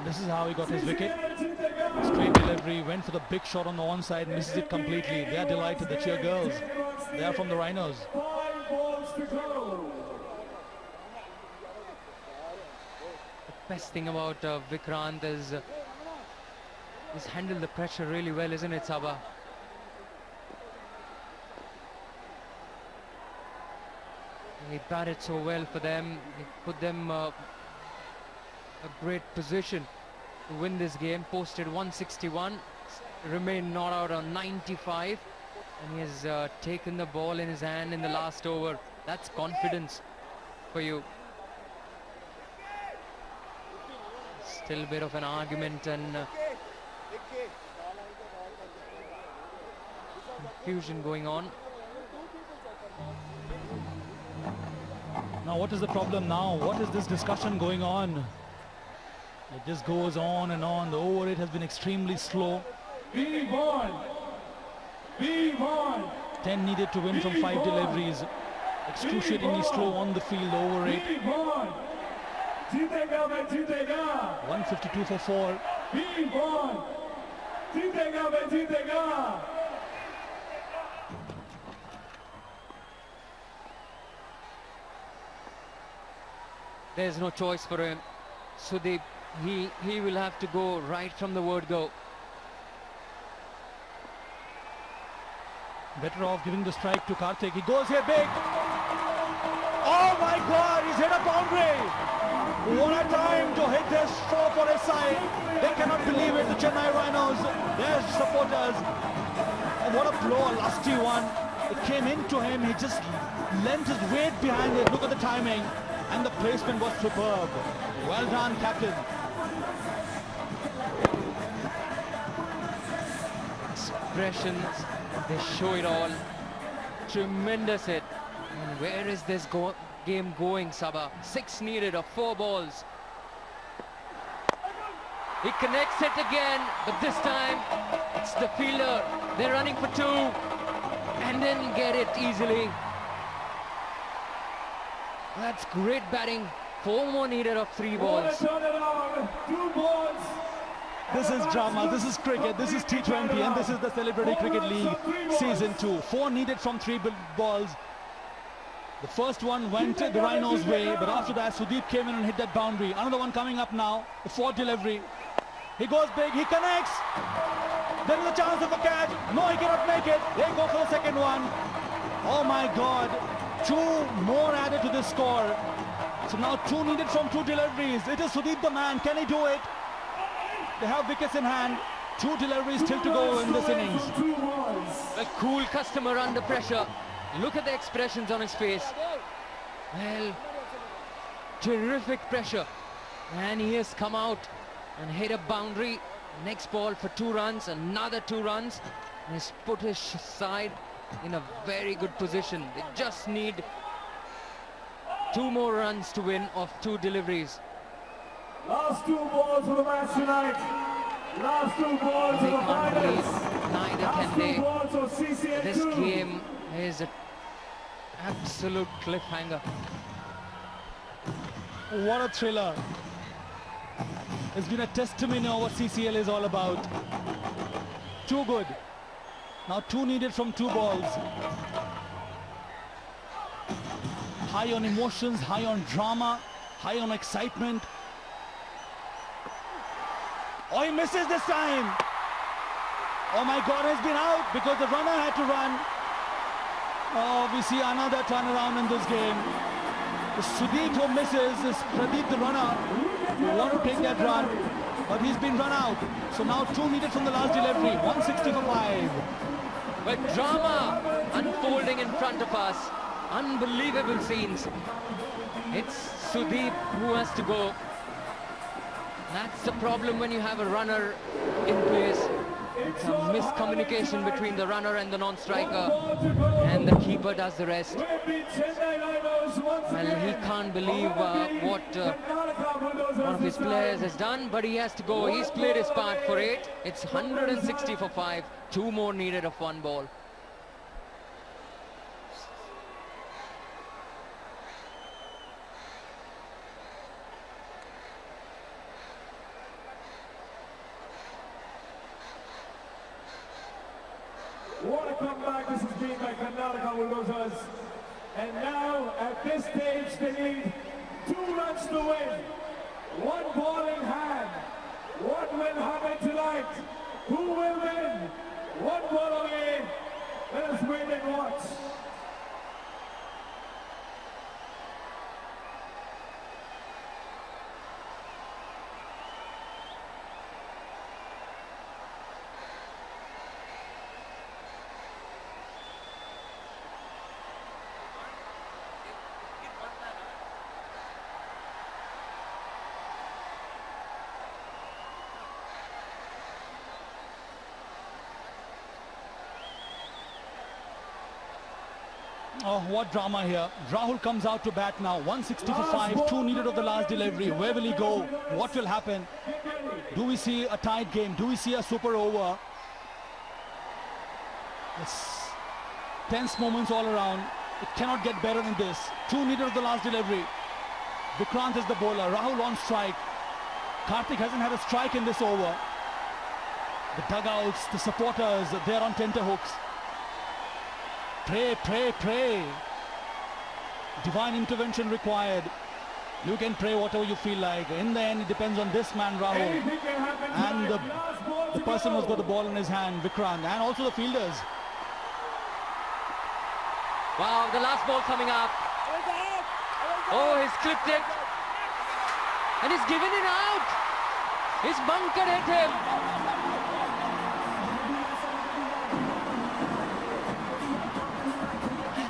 This is how he got his wicket. Straight delivery, went for the big shot on the onside, misses it completely. They are delighted, the cheer girls. They are from the Rhinos. The best thing about Vikrant is he's handled the pressure really well, isn't it, Sabah? He batted so well for them. He put them a great position to win this game. Posted 161, remained not out on 95, and he has taken the ball in his hand in the last over. That's confidence for you. Still a bit of an argument and confusion going on. Now what is the problem now? What is this discussion going on? It just goes on and on. The over rate has been extremely slow. 10 needed to win from 5 deliveries. Excruciatingly slow on the field, the over rate. 152 for 4. There's no choice for him. Sudeep, he will have to go right from the word go. Better off giving the strike to Karthik. He goes here big. Oh my God, he's hit a boundary. What a time to hit this 4 for his side. They cannot believe it, the Chennai Rhinos, their supporters. And what a blow, a lusty one. It came into him, he just lent his weight behind it. Look at the timing. And the placement was superb. Well done, captain. Expressions, they show it all. Tremendous hit. And where is this game going, Sabah? 6 needed of 4 balls. He connects it again, but this time it's the fielder. They're running for 2 and then get it easily. That's great batting. 4 more needed of 3 balls. 2 balls. This is drama, this is cricket, this is T20, and this is the Celebrity Cricket League Season 2. 4 needed from 3 balls. The first one went the Rhinos' way, but after that Sudeep came in and hit that boundary. Another one coming up now, the 4th delivery. He goes big, he connects. There is a chance of a catch. No, he cannot make it. They go for the second one. Oh my God. 2 more added to this score. So now 2 needed from 2 deliveries. It is Sudeep the man. Can he do it? They have wickets in hand. 2 deliveries still to go in this innings. A cool customer under pressure. Look at the expressions on his face. Well, terrific pressure. And he has come out and hit a boundary. Next ball for 2 runs, another 2 runs. And he's put his side in a very good position. They just need 2 more runs to win of 2 deliveries. Last 2 balls of the match tonight. Last 2 balls of the finals. Neither Last can 2 they. balls of CCL This 2. game is an absolute cliffhanger. What a thriller. It's been a testimony of what CCL is all about. Too good. Now 2 needed from 2 balls. High on emotions, high on drama, high on excitement. Oh, he misses this time. Oh my God, he's been out because the runner had to run. Oh, we see another turnaround in this game. The Sudeep who misses is Pradeep the runner who want to take that run, but he's been run out. So now 2 needed from the last delivery, 160 for 5. But drama unfolding in front of us. Unbelievable scenes. It's Sudeep who has to go. That's the problem when you have a runner in place. It's a miscommunication between the runner and the non-striker, and the keeper does the rest. Well, he can't believe what one of his players has done, but he has to go. He's played his part for 8. It's 160 for 5. 2 more needed of 1 ball. What a comeback this has been by Karnatka Bulldozers. And now, at this stage, they need 2 runs to win. 1 ball in hand. What will happen tonight? Who will win? 1 ball away. Let us wait and watch. Oh, what drama here. Rahul comes out to bat now. 160 for 5, 2 needed of the last delivery. Where will he go? What will happen? Do we see a tight game? Do we see a super over? It's tense moments all around. It cannot get better than this. 2 needed of the last delivery. Vikrant is the bowler. Rahul on strike. Karthik hasn't had a strike in this over. The dugouts, the supporters, they're on tenterhooks. Pray, pray, pray. Divine intervention required. You can pray whatever you feel like. In the end, it depends on this man, Rahul. And the person who's got the ball in his hand, Vikrant, and also the fielders. Wow, the last ball coming up. Oh, he's clipped it. And he's given it out. He's bunkered at him.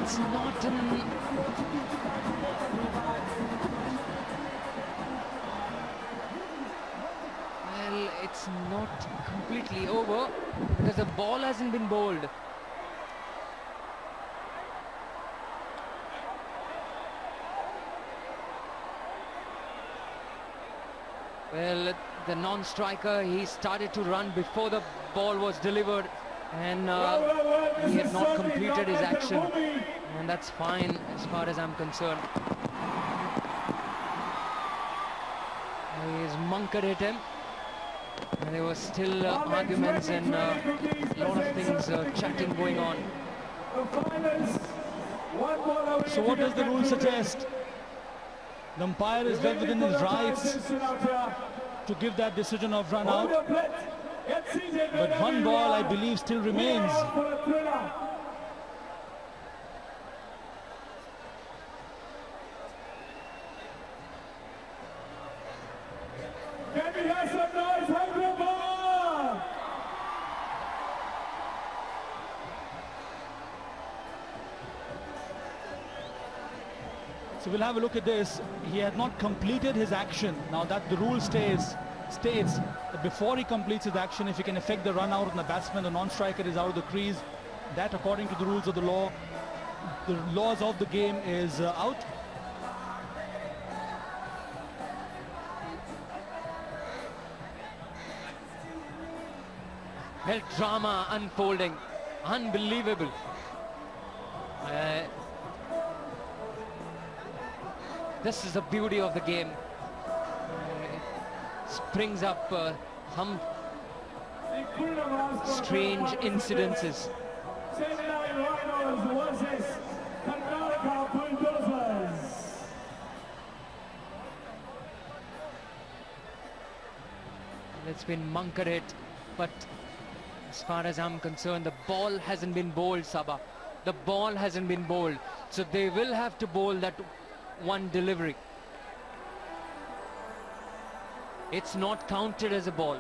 It's not an... Well, it's not completely over because the ball hasn't been bowled. Well, the non-striker, he started to run before the ball was delivered, and he had not completed his action, and that's fine as far as I'm concerned. He's bunkered at him, and there was still arguments and a lot of things, chatting going on. So what does the rule suggest? The umpire is well within his rights to give that decision of run out. But one ball, I believe, still remains. Can we have some noise, Hyderabad? So we'll have a look at this. He had not completed his action. Now that the rule states that before he completes his action, if he can effect the run out on the batsman, the non-striker is out of the crease. That, according to the rules of the law, the laws of the game, is out. Well, drama unfolding. Unbelievable. This is the beauty of the game. It springs up some strange incidences. Chennai Rhinos versus Karnataka Bulldozers. It's been Mankaret, but as far as I'm concerned, the ball hasn't been bowled, Sabah. The ball hasn't been bowled. So they will have to bowl that one delivery. It's not counted as a ball,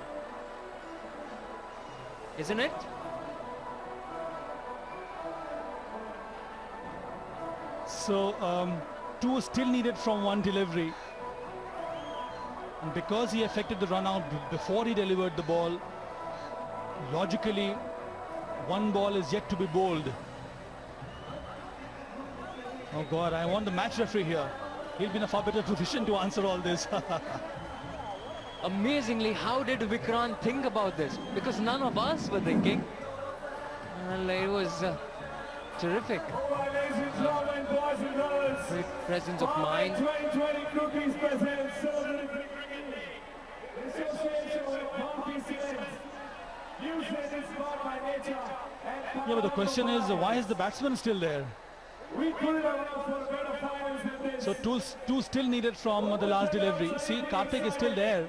isn't it? So two still needed from one delivery. And because he effected the run out before he delivered the ball, logically one ball is yet to be bowled. Oh God, I want the match referee here. He'll be in a far better position to answer all this. Amazingly, how did Vikrant think about this? Because none of us were thinking. Well, it was terrific. Great presence of mind. 2020 cookies present, celebrating in association with CCL. Usually inspired by nature. Yeah, but the question is, why is the batsman still there? We couldn't have asked for better finals than this. So two still needed from the last delivery. See, Karthik is still there.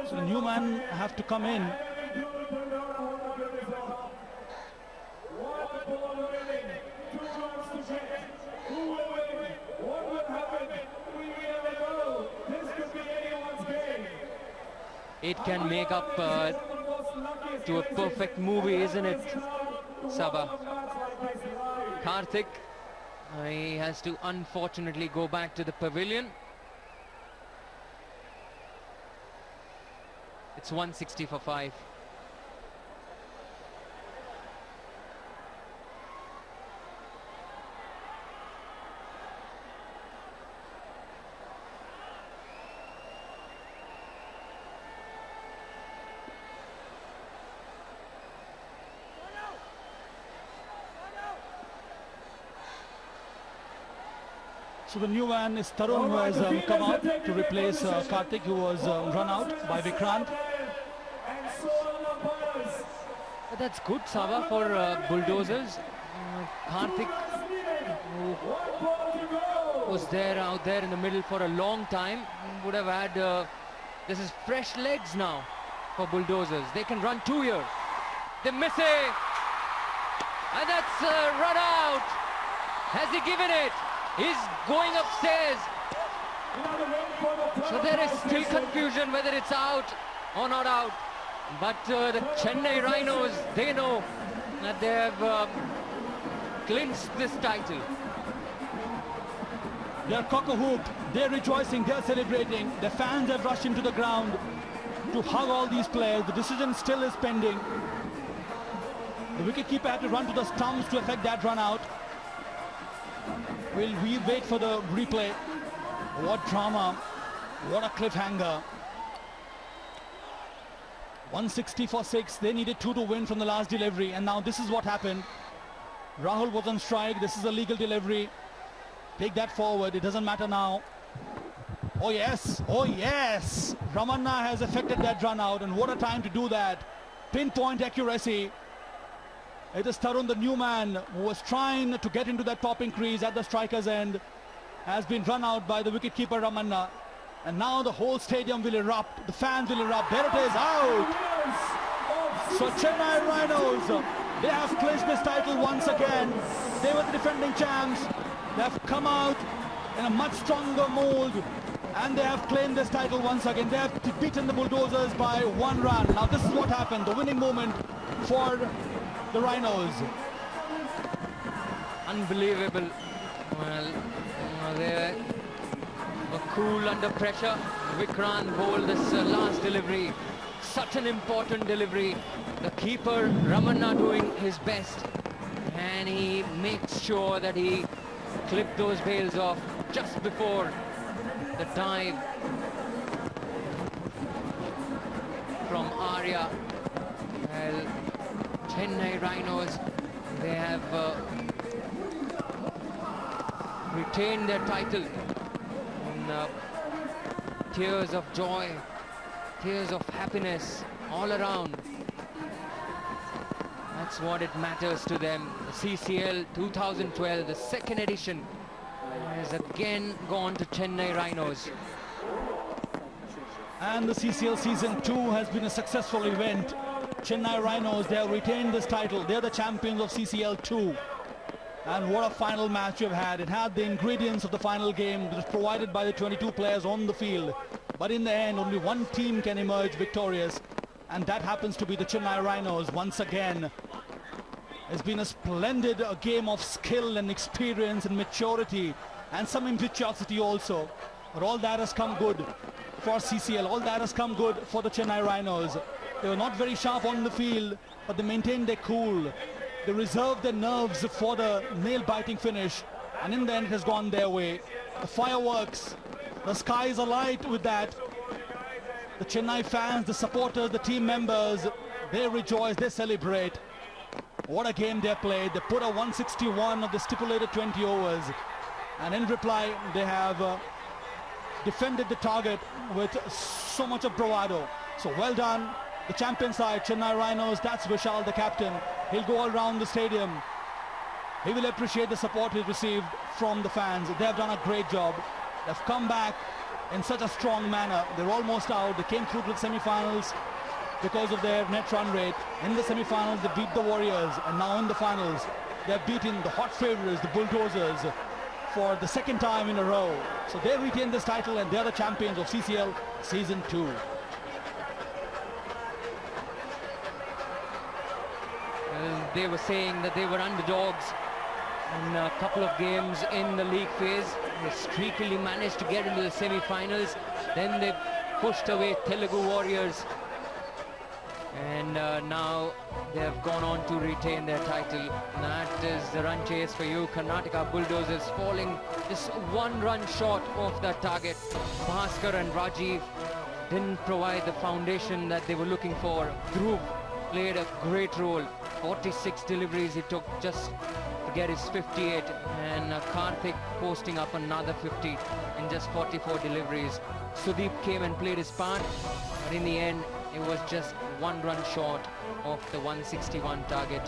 So the new man have to come in. It can make up to a perfect movie, isn't it, Sabah? Karthik, he has to unfortunately go back to the pavilion. It's 160 for 5. So the new man is Tarun, who has come out to replace Karthik, who was run out by Vikrant. But that's good, Sabah, for Bulldozers. Karthik, who was there out there in the middle for a long time, would have had this is fresh legs now for Bulldozers. They can run 2 here. They miss it, and that's run out. Has he given it? He's going upstairs. So there is still confusion whether it's out or not out. But the Chennai Rhinos, they know that they have clinched this title. They're cock-a-hooped, they're rejoicing, they're celebrating. The fans have rushed into the ground to hug all these players. The decision still is pending. The wicketkeeper had to run to the stumps to effect that run out. We'll wait for the replay. What drama, what a cliffhanger. 160 for 6. They needed 2 to win from the last delivery, and now this is what happened. Rahul was on strike. This is a legal delivery. Take that forward. It doesn't matter now. Oh yes, oh yes. Ramanna has effected that run out, and what a time to do that. Pinpoint accuracy. It is Tarun, the new man, who was trying to get into that topping crease at the striker's end, has been run out by the wicketkeeper Ramanna. And now the whole stadium will erupt, the fans will erupt. There it is, out! So Chennai Rhinos, they have clinched this title once again. They were the defending champs. They have come out in a much stronger mold, and they have claimed this title once again. They have beaten the Bulldozers by 1 run. Now this is what happened, the winning moment for the Rhinos. Unbelievable. Well, they were cool under pressure. Vikrant bowled this last delivery. Such an important delivery. The keeper, Ramanna, doing his best. And he makes sure that he clipped those bails off just before the dive from Arya. Well, Chennai Rhinos, they have retained their title in tears of joy, tears of happiness all around. That's what it matters to them. The CCL 2012, the second edition, has again gone to Chennai Rhinos. And the CCL Season 2 has been a successful event. Chennai Rhinos, they have retained this title. They're the champions of CCL 2. And what a final match you've had. It had the ingredients of the final game. It was provided by the 22 players on the field. But in the end, only one team can emerge victorious. And that happens to be the Chennai Rhinos once again. It's been a splendid game of skill and experience and maturity and some impetuosity also. But all that has come good for CCL. All that has come good for the Chennai Rhinos. They were not very sharp on the field, but they maintained their cool. They reserved their nerves for the nail-biting finish. And in the end, it has gone their way. The fireworks, the sky is alight with that. The Chennai fans, the supporters, the team members, they rejoice, they celebrate. What a game they played. They put a 161 of the stipulated 20 overs. And in reply, they have defended the target with so much of bravado. So well done. The champion side, Chennai Rhinos, that's Vishal, the captain. He'll go all around the stadium. He will appreciate the support he's received from the fans. They have done a great job. They've come back in such a strong manner. They're almost out. They came through to the semi-finals because of their net run rate. In the semi-finals, they beat the Warriors. And now in the finals, they've beaten the hot favorites, the Bulldozers, for the second time in a row. So they retain this title and they're the champions of CCL Season 2. They were saying that they were underdogs in a couple of games in the league phase. They streakily managed to get into the semi-finals. Then they pushed away Telugu Warriors. And now they have gone on to retain their title. That is the run chase for you. Karnataka Bulldozers falling just 1 run short of that target. Bhaskar and Rajiv didn't provide the foundation that they were looking for. Dhruv played a great role. 46 deliveries he took just to get his 58, and Karthik posting up another 50 in just 44 deliveries. Sudeep came and played his part, but in the end it was just 1 run short of the 161 target.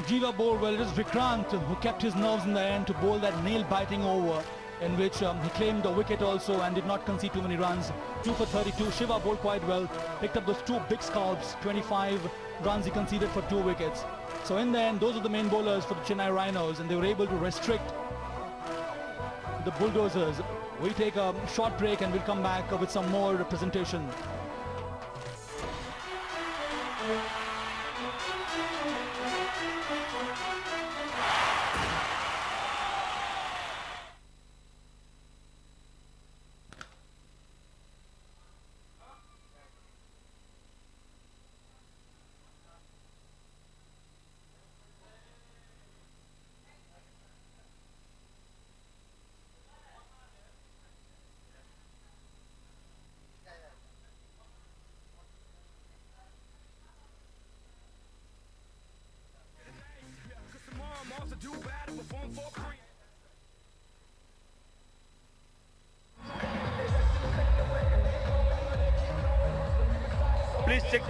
Jiva bowled well. It is Vikrant who kept his nerves in the end to bowl that nail-biting over, in which he claimed the wicket also and did not concede too many runs. 2 for 32. Shiva bowled quite well, picked up those 2 big scalps. 25 runs he conceded for 2 wickets. So in the end, those are the main bowlers for the Chennai Rhinos, and they were able to restrict the Bulldozers. We take a short break and we'll come back with some more representation. Please check.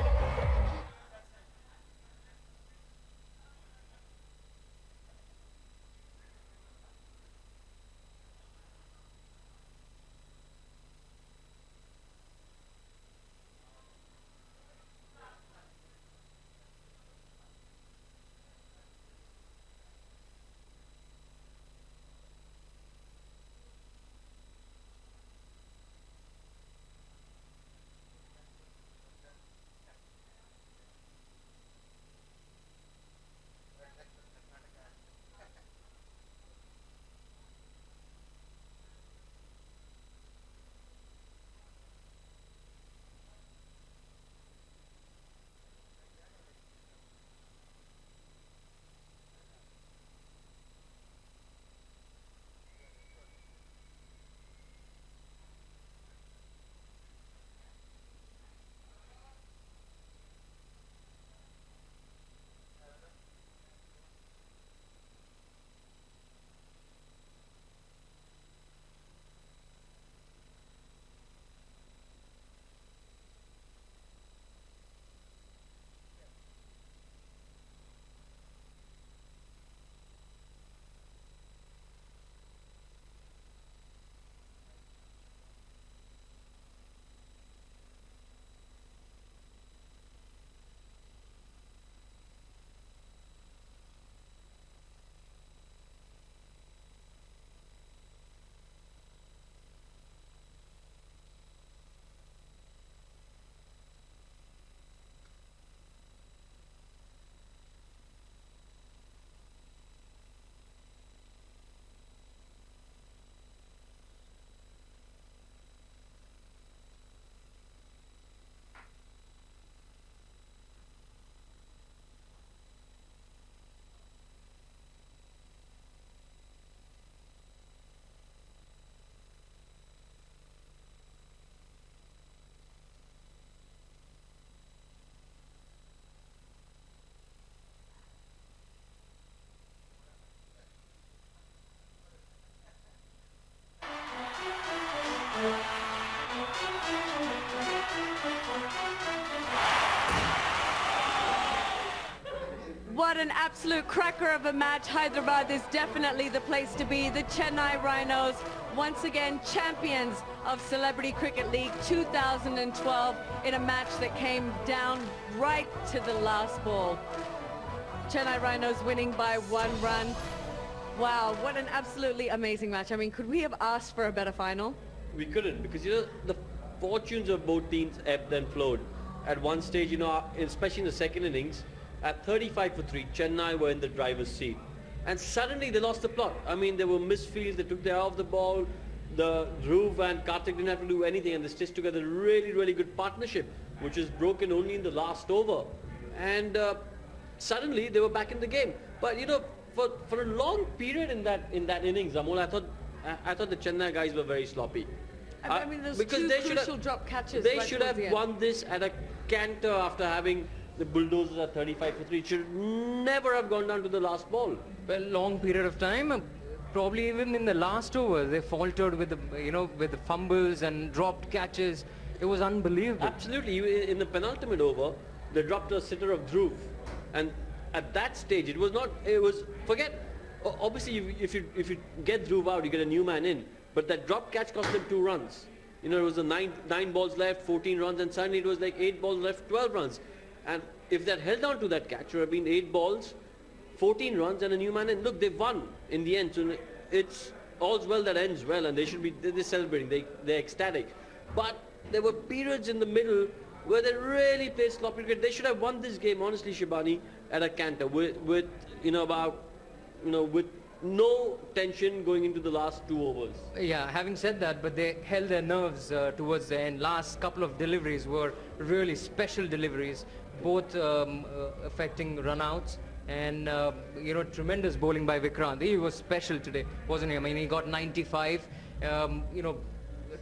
an absolute cracker of a match. Hyderabad is definitely the place to be. The Chennai Rhinos, once again champions of Celebrity Cricket League 2012 in a match that came down right to the last ball. Chennai Rhinos winning by 1 run. Wow, what an absolutely amazing match. I mean, could we have asked for a better final? We couldn't, because, you know, the fortunes of both teams ebbed and flowed. At one stage, you know, especially in the second innings, at 35 for 3, Chennai were in the driver's seat. And suddenly they lost the plot. I mean, there were misfields, they took their eye off the ball. The Dhruv and Kartik didn't have to do anything, and they stitched together a really, really good partnership, which was broken only in the last over. And suddenly they were back in the game. But, you know, for a long period in that innings, Amol, I thought the Chennai guys were very sloppy. I mean, those because two they crucial drop catches. They right should towards have the end. won this at a canter after having the Bulldozers at 35 for 3. It should never have gone down to the last ball. Well, long period of time. Probably even in the last over, they faltered with the fumbles and dropped catches. It was unbelievable. Absolutely. In the penultimate over, they dropped a sitter of Dhruv, and at that stage, it was forget. Obviously, if you get Dhruv out, you get a new man in. But that drop catch cost them 2 runs. You know, it was 9 balls left, 14 runs, and suddenly it was like 8 balls left, 12 runs. And if that held on to that catch, it would have been 8 balls, 14 runs, and a new man in. Look, they won in the end. So it's all's well that ends well, and they're celebrating. They're ecstatic. But there were periods in the middle where they really played sloppy cricket. They should have won this game, honestly, Shibani, at a canter with no tension going into the last 2 overs. Yeah, having said that, but they held their nerves towards the end. Last couple of deliveries were really special deliveries, both affecting run-outs and, tremendous bowling by Vikrant. He was special today, wasn't he? I mean, he got 95,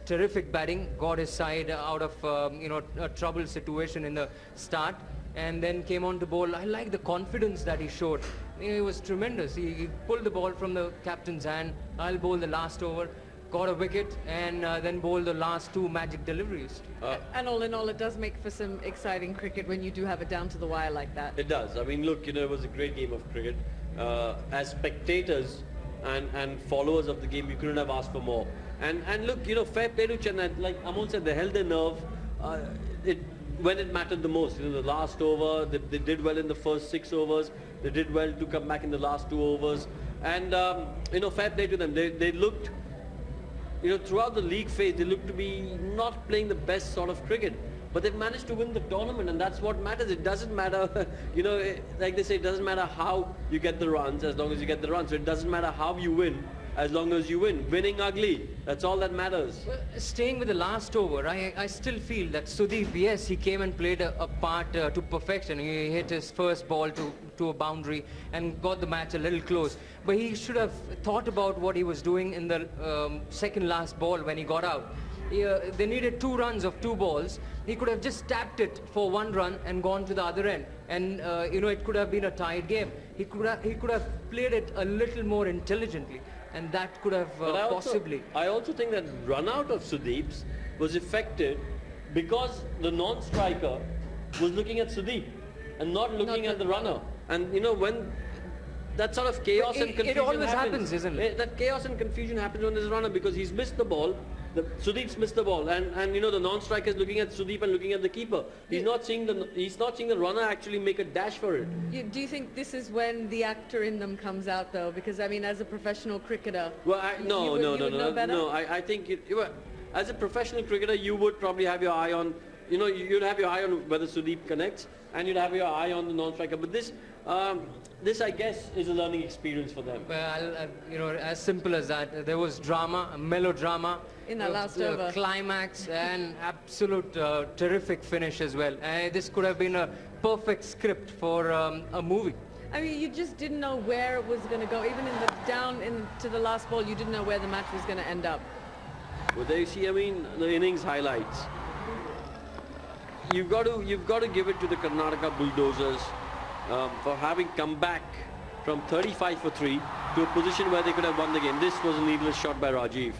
terrific batting, got his side out of, a troubled situation in the start, and then came on to bowl. I like the confidence that he showed. It was tremendous. He pulled the ball from the captain's hand. I'll bowl the last over, got a wicket, and then bowled the last 2 magic deliveries. And all in all, it does make for some exciting cricket when you do have it down to the wire like that. It does. I mean, look, it was a great game of cricket. As spectators and followers of the game, we couldn't have asked for more. And look, fair play to Chennai. Like Amol said, they held their nerve. When it mattered the most, the last over, they did well in the first 6 overs. They did well to come back in the last 2 overs. And, fair play to them. They looked, throughout the league phase, they looked to be not playing the best sort of cricket. But they've managed to win the tournament, and that's what matters. It doesn't matter, like they say, it doesn't matter how you get the runs as long as you get the runs. So it doesn't matter how you win as long as you win. Winning ugly, that's all that matters. Well, staying with the last over, I still feel that Sudeep, yes, he came and played a part to perfection. He hit his first ball to a boundary and got the match a little close. But he should have thought about what he was doing in the second last ball when he got out. They needed 2 runs of 2 balls. He could have just tapped it for 1 run and gone to the other end. And, it could have been a tied game. He could have played it a little more intelligently. And that could have possibly. I also think that run out of Sudeep's was affected because the non-striker was looking at Sudeep and not looking at the runner. And when that sort of chaos and confusion it always happens, isn't it? That chaos and confusion happens when there's a runner because he's missed the ball. Sudeep's missed the ball, and the non-striker is looking at Sudeep and looking at the keeper. He's not seeing the runner actually make a dash for it. Do you think this is when the actor in them comes out, though? Because I mean, as a professional cricketer, no. I think as a professional cricketer, you would probably have your eye on, you'd have your eye on whether Sudeep connects, and you'd have your eye on the non-striker. But this, I guess, is a learning experience for them. Well, as simple as that. There was drama, melodrama. In the last over. Climax and absolute terrific finish as well. This could have been a perfect script for a movie. I mean, you just didn't know where it was going to go. Even down into the last ball, you didn't know where the match was going to end up. Well, there you see, I mean, the innings highlights. You've got to give it to the Karnataka Bulldozers for having come back from 35 for 3 to a position where they could have won the game. This was a needless shot by Rajiv.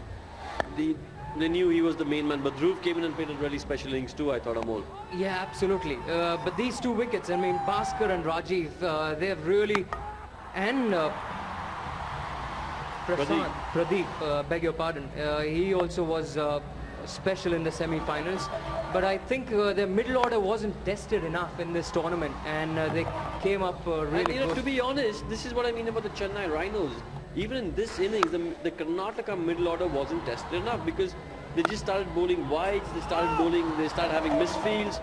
they knew he was the main man. But Dhruv came in and played a really special innings too, I thought, Amol. Yeah, absolutely. But these two wickets, I mean, Bhaskar and Rajiv, they have really, and Pradeep, beg your pardon, he also was special in the semi-finals. But I think their middle order wasn't tested enough in this tournament, and they came up really And, good. to be honest, this is what I mean about the Chennai Rhinos. Even in this innings, the Karnataka middle order wasn't tested enough because they just started bowling wides, they started having misfields,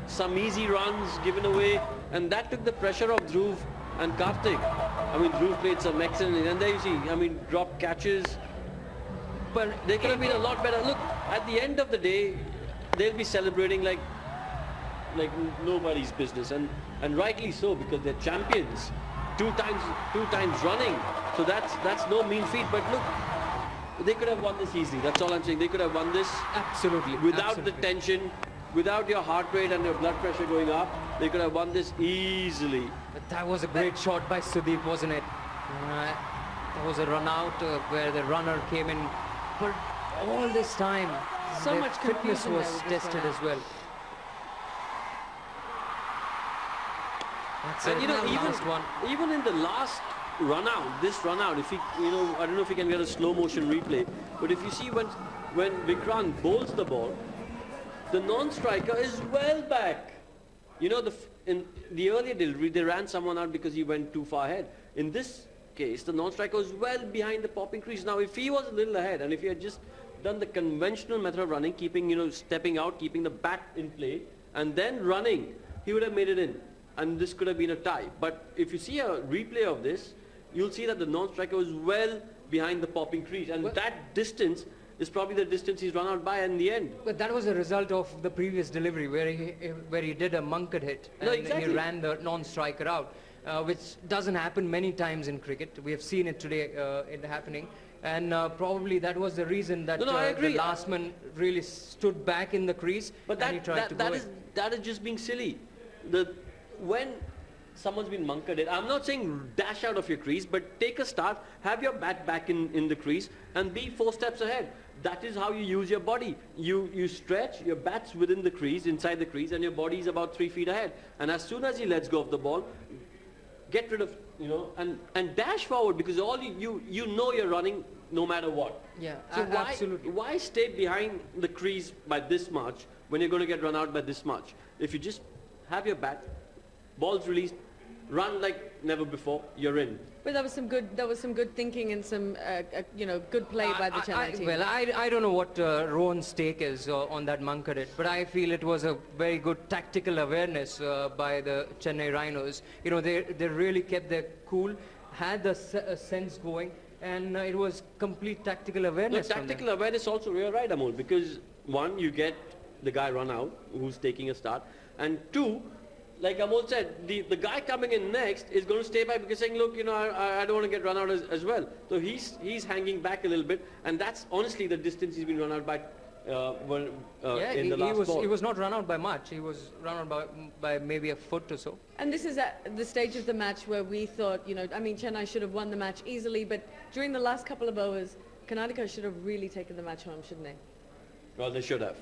some easy runs given away, and that took the pressure off Dhruv and Karthik. I mean, Dhruv played some excellent, and there you see, I mean, drop catches, but they could have been a lot better. Look, at the end of the day, they'll be celebrating like nobody's business, and rightly so, because they're champions. Two times running, so that's no mean feat. But look, they could have won this easily. That's all I'm saying. They could have won this absolutely without the tension, without your heart rate and your blood pressure going up. They could have won this easily. But that was a great shot by Sudeep, wasn't it? There was a run out where the runner came in, but all this time So their much fitness confusion was there with this tested run as well. That's And it. even in the last run out, this run out, if I don't know if you can get a slow motion replay, but if you see when Vikrant bowls the ball, the non-striker is well back. In the earlier delivery, they ran someone out because he went too far ahead. In this case, the non-striker was well behind the popping crease. Now, if he was a little ahead, and if he had just done the conventional method of running, keeping, stepping out, keeping the bat in play, and then running, he would have made it in. And this could have been a tie. But if you see a replay of this, you'll see that the non-striker was well behind the popping crease. And that distance is probably the distance he's run out by in the end. But that was a result of the previous delivery where he did a Munkad hit and exactly. he ran the non-striker out, which doesn't happen many times in cricket. We have seen it today it happening. And probably that was the reason that the last man really stood back in the crease and he tried to go in. That is just being silly. When someone's been Munkad hit, I'm not saying dash out of your crease, but take a start, have your bat back in the crease and be 4 steps ahead. That is how you use your body. You stretch, your bat's within the crease, inside the crease, and your body is about 3 feet ahead. And as soon as he lets go of the ball, get rid of, and dash forward, because all you know you're running no matter what. Yeah, so absolutely. Why stay behind the crease by this much when you're going to get run out by this much? If you just have your bat, ball's released, run like never before, you're in. But that was some good thinking and some good play by the Chennai team. Well, I don't know what Rohan's take is on that Munkad hit, but I feel it was a very good tactical awareness by the Chennai Rhinos. They really kept their cool, had the sense going, and it was complete tactical awareness. No, tactical awareness also, you're right, Amol, because one, you get the guy run out who's taking a start, and two, like Amol said, the guy coming in next is going to stay back because saying, look, I don't want to get run out as well. So he's hanging back a little bit, and that's honestly the distance he's been run out by in the last ball. He was not run out by much. He was run out by maybe a foot or so. And this is at the stage of the match where we thought, Chennai should have won the match easily, but during the last couple of overs, Karnataka should have really taken the match home, shouldn't they? Well, they should have.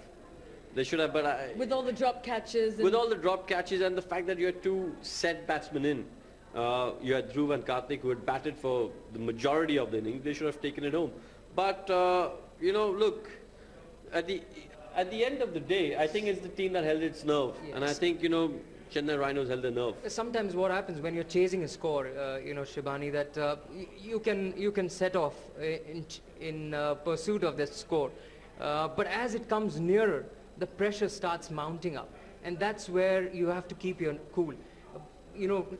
They should have, but with all the drop catches. With all the drop catches and the fact that you had 2 set batsmen in, you had Dhruv and Karthik who had batted for the majority of the innings. They should have taken it home. But look, at the end of the day, I think it's the team that held its nerve, yes. And I think Chennai Rhinos held their nerve. Sometimes what happens when you're chasing a score, Shibani, that you can set off in pursuit of that score, but as it comes nearer, the pressure starts mounting up, and that's where you have to keep your cool.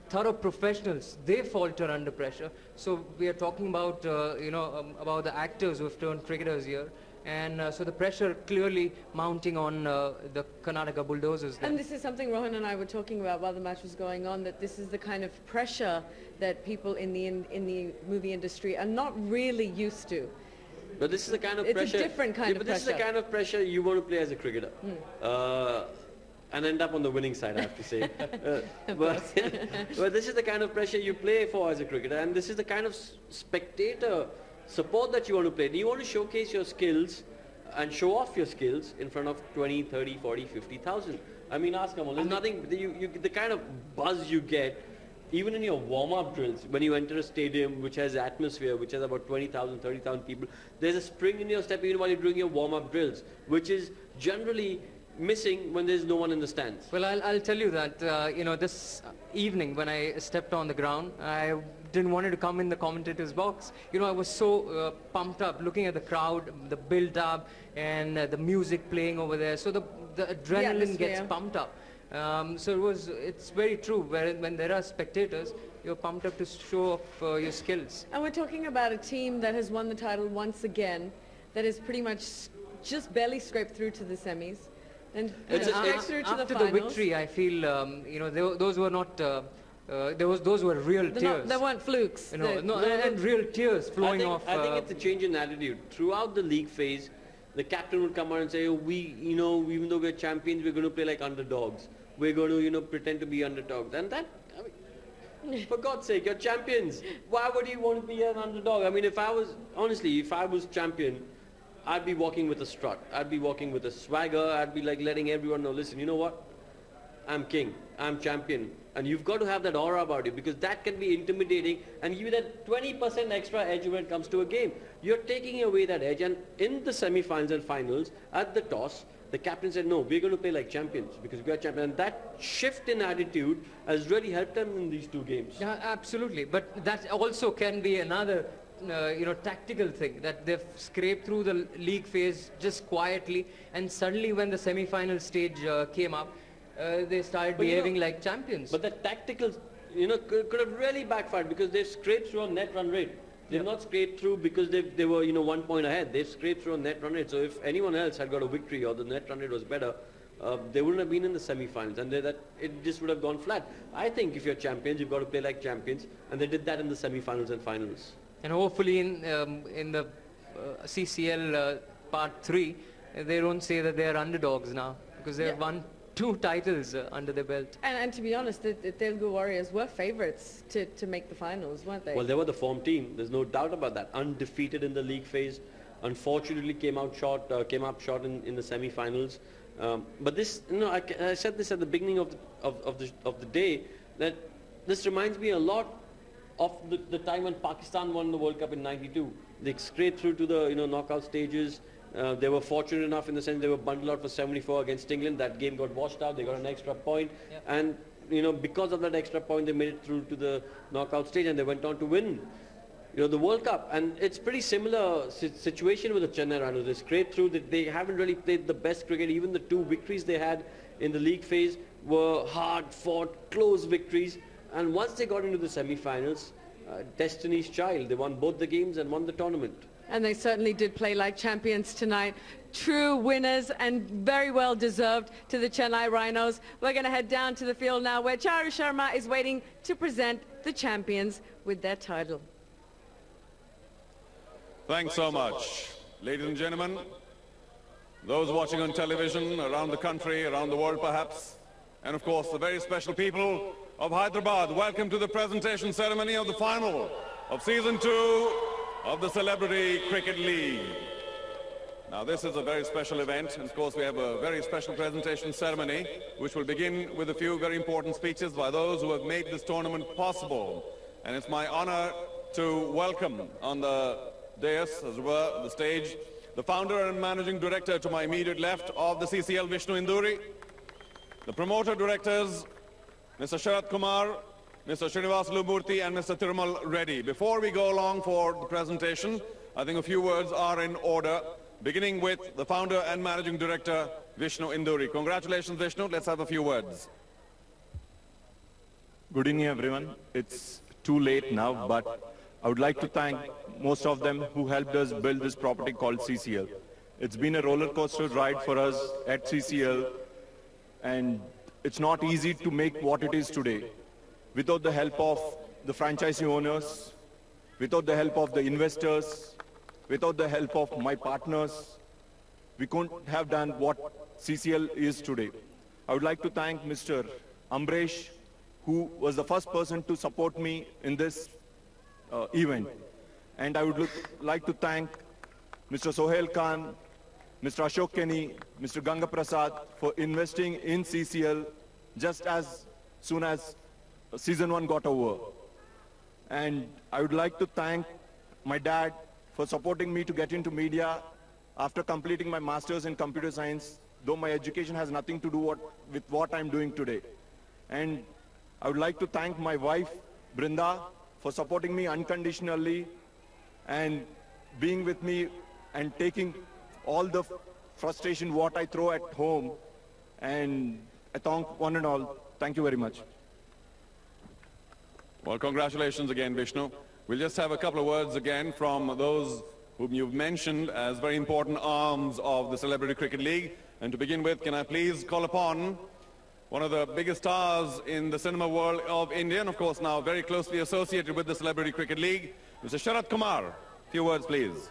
Thorough professionals, they falter under pressure. So we are talking about about the actors who have turned cricketers here, and so the pressure clearly mounting on the Karnataka Bulldozers. And this is something Rohan and I were talking about while the match was going on, that this is the kind of pressure that people in the movie industry are not really used to. But this is the kind of pressure. It's a different kind of pressure. This is the kind of pressure you want to play as a cricketer, and end up on the winning side, I have to say. But this is the kind of pressure you play for as a cricketer, and this is the kind of spectator support that you want to play. Do you want to showcase your skills and show off your skills in front of 20, 30, 40, 50,000? I mean, ask Kamal. There's nothing, the kind of buzz you get, even in your warm-up drills, when you enter a stadium which has atmosphere, which has about 20,000, 30,000 people, there's a spring in your step even while you're doing your warm-up drills, which is generally missing when there's no one in the stands. Well, I'll tell you that, you know, this evening when I stepped on the ground, I didn't want to come in the commentator's box. You know, I was so pumped up looking at the crowd, the build-up, and the music playing over there. So the adrenaline gets pumped up. So it's very true. When there are spectators, you're pumped up to show off your skills. And we're talking about a team that has won the title once again, that is pretty much just barely scraped through to the semis. And through to after the victory, I feel you know, those were not. Those were real tears. They weren't flukes. You know, and real tears flowing off. I think it's a change in attitude. Throughout the league phase, the captain would come out and say, oh, you know, even though we're champions, we're going to play like underdogs. We're going to, you know, pretend to be underdogs. And that, I mean, for God's sake, you're champions. Why would you want to be an underdog? I mean, if I was champion, I'd be walking with a strut. I'd be walking with a swagger. I'd be like letting everyone know, listen, you know what? I'm king. I'm champion. And you've got to have that aura about you, because that can be intimidating and give you that 20% extra edge when it comes to a game. You're taking away that edge, and in the semi-finals and finals, at the toss, the captain said, no, we're going to play like champions because we are champions. And that shift in attitude has really helped them in these two games. Yeah, absolutely. But that also can be another you know, tactical thing, that they've scraped through the league phase just quietly, and suddenly when the semi-final stage came up, they started behaving like champions. But that tactical, you know, could have really backfired, because they've scraped through on net run rate. They've not scraped through because they were, you know, 1 point ahead. They've scraped through on net run rate. So if anyone else had got a victory or the net run rate was better, they wouldn't have been in the semi-finals, and it just would have gone flat. I think if you're champions, you've got to play like champions, and they did that in the semi-finals and finals. And hopefully in the CCL Part 3, they don't say that they're underdogs now, because they've won 2 titles under their belt. And to be honest, the Telugu Warriors were favourites to make the finals, weren't they? Well, they were the form team. There's no doubt about that. Undefeated in the league phase. Unfortunately, came up short in the semi-finals. But this, you know, I said this at the beginning of the day, that this reminds me a lot of the time when Pakistan won the World Cup in '92. They scraped through to the, you know, knockout stages. They were fortunate enough in the sense they were bundled out for 74 against England. That game got washed out. They got an extra point. And, you know, because of that extra point, they made it through to the knockout stage, and they went on to win, you know, the World Cup. And it's pretty similar situation with the Chennai Rhinos. They scraped through. They haven't really played the best cricket. Even the 2 victories they had in the league phase were hard-fought, close victories. And once they got into the semi-finals, Destiny's Child, they won both the games and won the tournament. And they certainly did play like champions tonight. True winners, and very well deserved to the Chennai Rhinos. We're going to head down to the field now, where Charu Sharma is waiting to present the champions with their title. Thanks so much. Ladies and gentlemen, those watching on television around the country, around the world perhaps, and of course the very special people of Hyderabad, welcome to the presentation ceremony of the final of Season 2 of the Celebrity Cricket League. Now this is a very special event, and of course we have a very special presentation ceremony which will begin with a few very important speeches by those who have made this tournament possible. And it's my honor to welcome on the dais, as it were, the stage, the founder and managing director to my immediate left of the CCL, Vishnu Induri, the promoter directors, Mr. Sharat Kumar, Mr. Srinivasulu Murthy and Mr. Thirumal Reddy. Before we go along for the presentation, I think a few words are in order, beginning with the founder and managing director, Vishnu Induri. Congratulations, Vishnu. Let's have a few words. Good evening, everyone. It's too late now, but I would like to thank most of them who helped us build this property called CCL. It's been a roller coaster ride for us at CCL, and it's not easy to make what it is today. Without the help of the franchisee owners, without the help of the investors, without the help of my partners, we couldn't have done what CCL is today. I would like to thank Mr. Amresh, who was the first person to support me in this event. And I would like to thank Mr. Sohail Khan, Mr. Ashok Kenny, Mr. Ganga Prasad for investing in CCL just as soon as season 1 got over. And I would like to thank my dad for supporting me to get into media after completing my master's in computer science, though my education has nothing to do with what I'm doing today. And I would like to thank my wife, Brinda, for supporting me unconditionally and being with me and taking all the frustration what I throw at home. And I thank one and all. Thank you very much. Well, congratulations again, Vishnu. We'll just have a couple of words again from those whom you've mentioned as very important arms of the Celebrity Cricket League. And to begin with, can I please call upon one of the biggest stars in the cinema world of India, and of course now very closely associated with the Celebrity Cricket League, Mr. Sharat Kumar. A few words, please.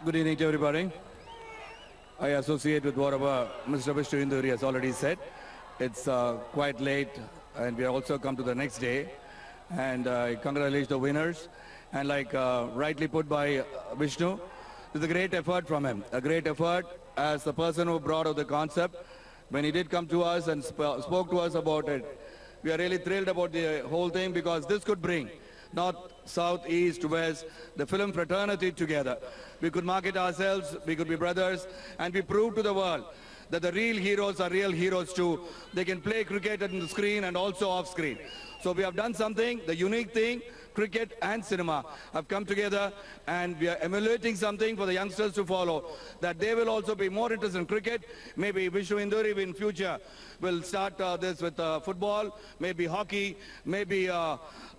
Good evening to everybody. I associate with whatever Mr. Vishnu Induri has already said. It's quite late, and we also come to the next day. And I congratulate the winners. And like rightly put by Vishnu, it's a great effort from him. A great effort as the person who brought out the concept. When he did come to us and spoke to us about it, we are really thrilled about the whole thing, because this could bring North, South, East, West, the film fraternity together. We could market ourselves, we could be brothers, and we prove to the world that the real heroes are real heroes too. They can play cricket on the screen and also off screen. So we have done something, the unique thing. Cricket and cinema have come together, and we are emulating something for the youngsters to follow, that they will also be more interested in cricket. Maybe Vishnu Induri in future will start this with football, maybe hockey, maybe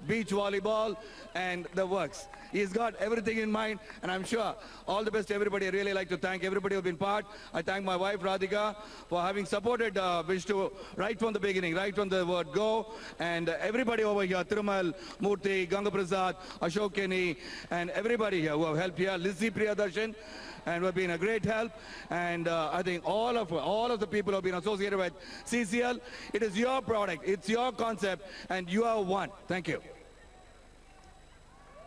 beach volleyball, and the works. He's got everything in mind, and I'm sure all the best to everybody. I really like to thank everybody who've been part. I thank my wife Radhika for having supported Vishnu right from the beginning, right from the word go, and everybody over here, Thirumal, Murthy, Ganga Prasad, Ashok Kenny, and everybody here who have helped here, Lizzie Priyadarshan, and who have been a great help. And I think all of the people who have been associated with CCL, it is your product, it's your concept, and you are one. Thank you.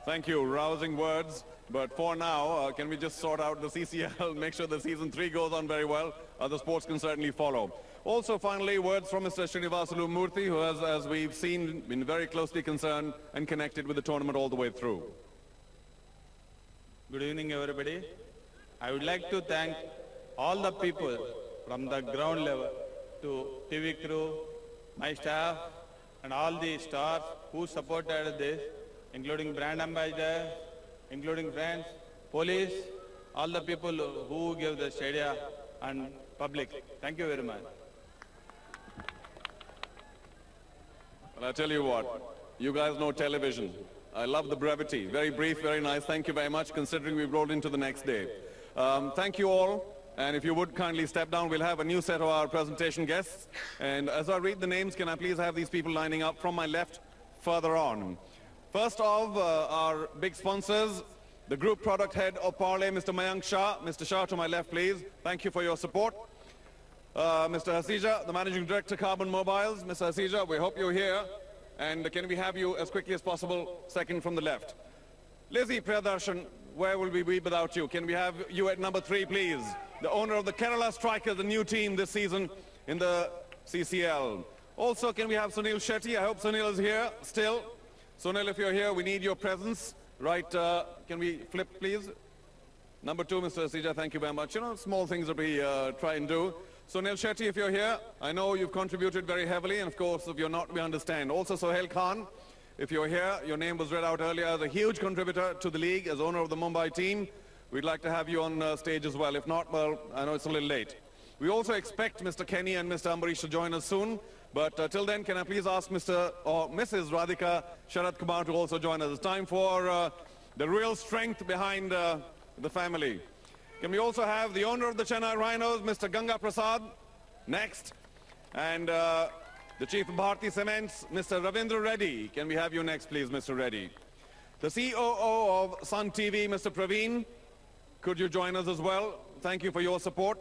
Thank you. Rousing words. But for now, can we just sort out the CCL, make sure that season 3 goes on very well. Other sports can certainly follow. Also, finally, words from Mr. Srinivasulu Murthy, who has, as we've seen, been very closely concerned and connected with the tournament all the way through. Good evening, everybody. I would like to thank all the people from the ground level to TV crew, my staff, and all the stars who supported this, including brand ambassador, including friends, police, all the people who gave the stadium and public. Thank you very much. Well, I tell you what, you guys know television. I love the brevity. Very brief, very nice. Thank you very much, considering we've rolled into the next day. Thank you all. And if you would kindly step down, we'll have a new set of our presentation guests. And as I read the names, can I please have these people lining up from my left further on? First of our big sponsors, the group product head of Parley, Mr. Mayank Shah. Mr. Shah, to my left, please. Thank you for your support. Mr. Hasija, the managing director, Carbon Mobiles. Mr. Hasija, we hope you're here. And can we have you as quickly as possible, second from the left? Lizzie Priyadarshan, where will we be without you? Can we have you at number 3, please? The owner of the Kerala Strikers, the new team this season in the CCL. Also, can we have Sunil Shetty? I hope Sunil is here still. Sunil, if you're here, we need your presence. Right, can we flip, please? Number 2, Mr. Asija, thank you very much. You know, small things that we try and do. Sunil Shetty, if you're here, I know you've contributed very heavily, and of course, if you're not, we understand. Also, Sohail Khan, if you're here, your name was read out earlier as a huge contributor to the league, as owner of the Mumbai team. We'd like to have you on stage as well. If not, well, I know it's a little late. We also expect Mr. Kenny and Mr. Ambarish to join us soon. But till then, can I please ask Mr. or Mrs. Radhika Sharat Kumar to also join us? It's time for the real strength behind the family. Can we also have the owner of the Chennai Rhinos, Mr. Ganga Prasad, next? And the chief of Bharti Cements, Mr. Ravindra Reddy. Can we have you next, please, Mr. Reddy? The COO of Sun TV, Mr. Praveen, could you join us as well? Thank you for your support.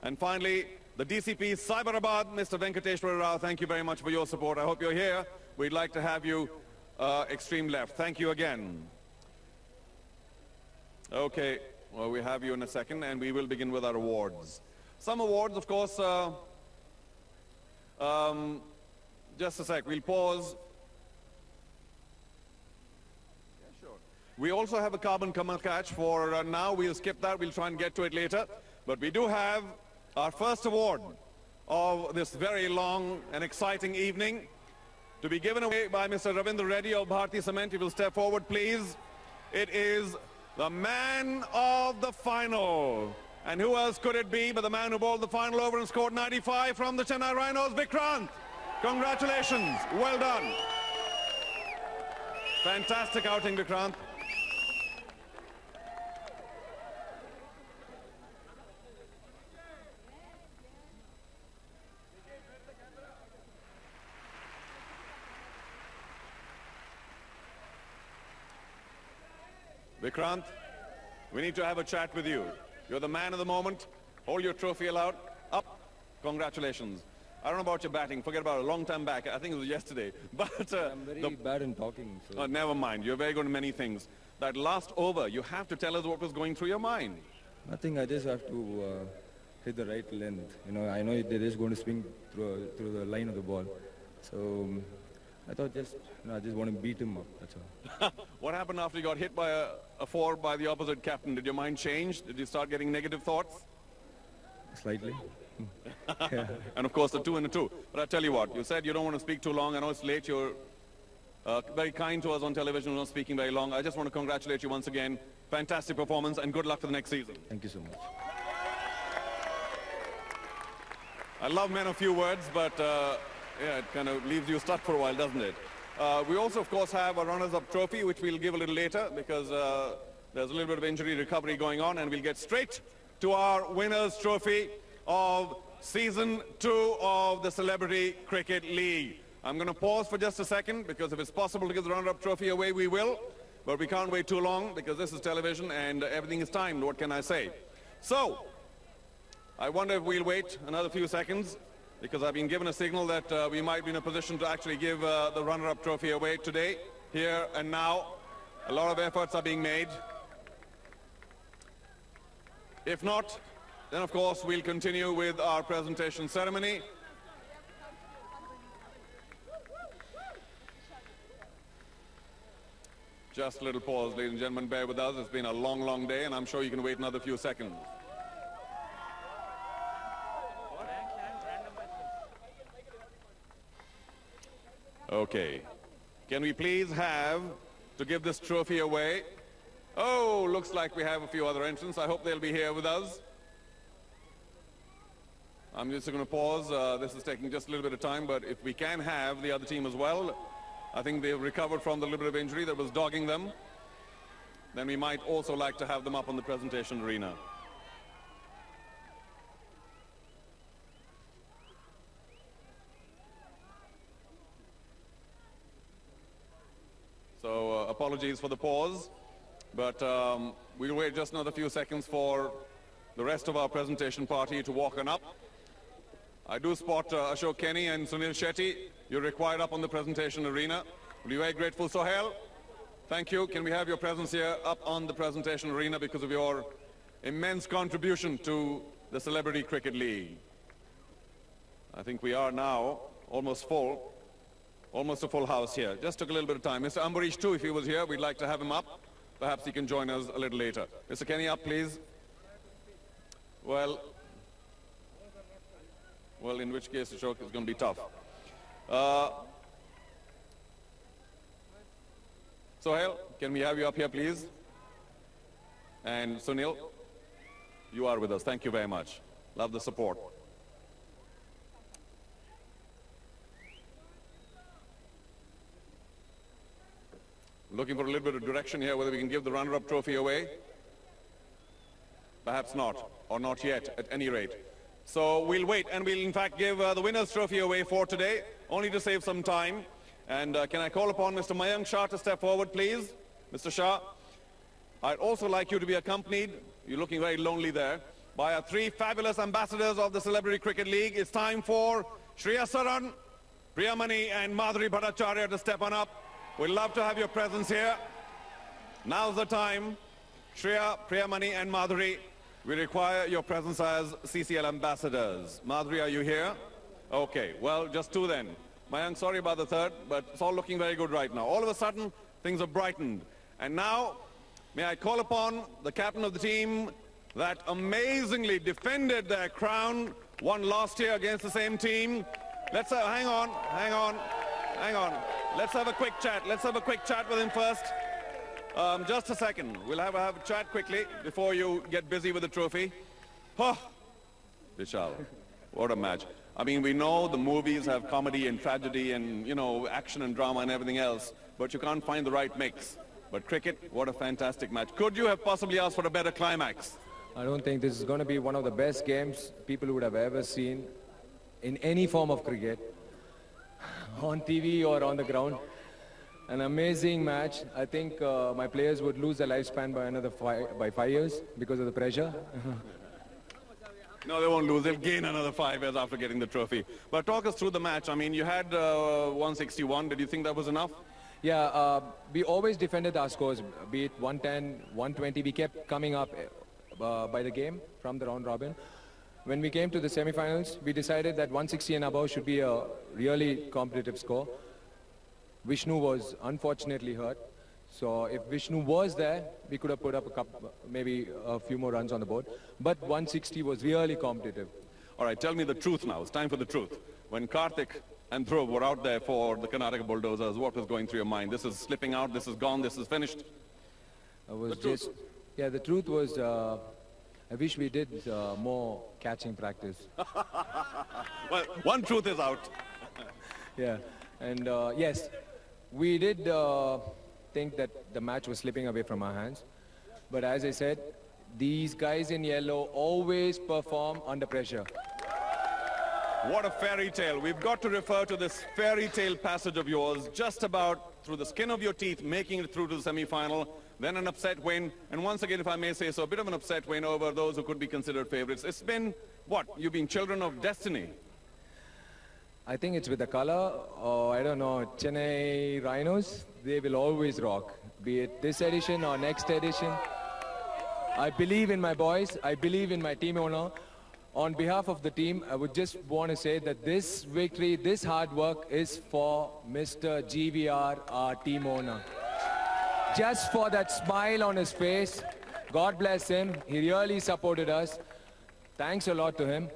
And finally, the DCP Cyberabad, Mr. Venkateshwara Rao, thank you very much for your support. I hope you're here. We'd like to have you extreme left. Thank you again. Okay, well, we have you in a second, and we will begin with our awards. Some awards, of course, just a sec, we'll pause. Yeah, sure. We also have a carbon Kamal catch for now. We'll skip that. We'll try and get to it later. But we do have our first award of this very long and exciting evening to be given away by Mr. Ravindra Reddy of Bharti Cement. You will step forward, please. It is the man of the final. And who else could it be but the man who bowled the final over and scored 95 from the Chennai Rhinos, Vikrant. Congratulations. Well done. Fantastic outing, Vikrant. Vikrant, we need to have a chat with you. You're the man of the moment. Hold your trophy out. Up. Congratulations. I don't know about your batting. Forget about it. A long time back. I think it was yesterday. But I'm very bad in talking. So. Never mind. You're very good in many things. That last over, you have to tell us what was going through your mind. Nothing. I just have to hit the right length. You know, I know it is going to swing through the line of the ball. So I thought I just want to beat him up. That's all. What happened after you got hit by a four by the opposite captain? Did your mind change? Did you start getting negative thoughts? Slightly. Yeah. And of course the 2 and the 2. But I tell you what, you said you don't want to speak too long. I know it's late. You're very kind to us on television. We're not speaking very long. I just want to congratulate you once again. Fantastic performance and good luck for the next season. Thank you so much. I love men of few words, but yeah, it kind of leaves you stuck for a while, doesn't it? We also, of course, have a runners-up trophy, which we'll give a little later because there's a little bit of injury recovery going on, and we'll get straight to our winners' trophy of Season 2 of the Celebrity Cricket League. I'm going to pause for just a second because if it's possible to give the runner-up trophy away, we will. But we can't wait too long because this is television and everything is timed. What can I say? So, I wonder if we'll wait another few seconds because I've been given a signal that we might be in a position to actually give the runner-up trophy away today, here and now. A lot of efforts are being made. If not, then of course we'll continue with our presentation ceremony. Just a little pause, ladies and gentlemen, bear with us. It's been a long, long day and I'm sure you can wait another few seconds. Okay. Can we please have, to give this trophy away? Oh, looks like we have a few other entrants. I hope they'll be here with us. I'm just going to pause. This is taking just a little bit of time, but if we can have the other team as well, I think they've recovered from the little bit of injury that was dogging them. Then we might also like to have them up on the presentation arena. So apologies for the pause, but we'll wait just another few seconds for the rest of our presentation party to walk on up. I do spot Ashok Kenny and Sunil Shetty. You're required up on the presentation arena. We'll be very grateful. Sohail, thank you. Can we have your presence here up on the presentation arena because of your immense contribution to the Celebrity Cricket League? I think we are now almost full. Almost a full house here. Just took a little bit of time. Mr. Ambarish too, if he was here, we'd like to have him up. Perhaps he can join us a little later. Mr. Kenny, up please. Well, in which case, Ashok, it's going to be tough. Sohail, can we have you up here, please? And Sunil, you are with us. Thank you very much. Love the support. Looking for a little bit of direction here, whether we can give the runner-up trophy away. Perhaps not, or not yet, at any rate. So we'll wait, and we'll in fact give the winner's trophy away for today, only to save some time. And can I call upon Mr. Mayank Shah to step forward, please? Mr. Shah, I'd also like you to be accompanied, you're looking very lonely there, by our 3 fabulous ambassadors of the Celebrity Cricket League. It's time for Shreya Saran, Priyamani and Madhuri Bhattacharya to step on up. we'd love to have your presence here. Now's the time. Shreya, Priyamani and Madhuri, we require your presence as CCL ambassadors. Madhuri, are you here? Okay, well, just two then. Mayank, sorry about the third, but it's all looking very good right now. All of a sudden, things have brightened. And now, may I call upon the captain of the team that amazingly defended their crown, won last year against the same team. Let's hang on. Let's have a quick chat. Let's have a quick chat with him first. Just a second. We'll have a chat quickly before you get busy with the trophy. Oh, Vishal, what a match. I mean, we know the movies have comedy and tragedy and, you know, action and drama and everything else, but you can't find the right mix. But cricket, what a fantastic match. Could you have possibly asked for a better climax? I don't think this is going to be one of the best games people would have ever seen in any form of cricket, on TV or on the ground. An amazing match. I think my players would lose their lifespan by 5 years because of the pressure. No, they won't lose. They'll gain another 5 years after getting the trophy. But talk us through the match. I mean, you had 161. Did you think that was enough? Yeah, we always defended our scores, be it 110, 120. We kept coming up by the game from the round robin. When we came to the semi-finals, we decided that 160 and above should be a really competitive score. Vishnu was unfortunately hurt. So if Vishnu was there, we could have put up maybe a few more runs on the board. But 160 was really competitive. All right, tell me the truth now. It's time for the truth. When Karthik and Dhruv were out there for the Karnataka Bulldozers, what was going through your mind? This is slipping out, this is gone, this is finished? The truth was, I wish we did more catching practice. Well, one truth is out. Yeah, and yes, we did think that the match was slipping away from our hands. But as I said, these guys in yellow always perform under pressure. What a fairy tale. We've got to refer to this fairy tale passage of yours, just about through the skin of your teeth, making it through to the semi-final, then an upset win, and once again, if I may say so, a bit of an upset win over those who could be considered favorites. It's been, what, you've been children of destiny? I think it's with the color, or I don't know, Chennai Rhinos, they will always rock, be it this edition or next edition. I believe in my boys, I believe in my team owner. On behalf of the team, I would just want to say that this victory, this hard work is for Mr. GVR, our team owner. Just for that smile on his face, God bless him, he really supported us. Thanks a lot to him,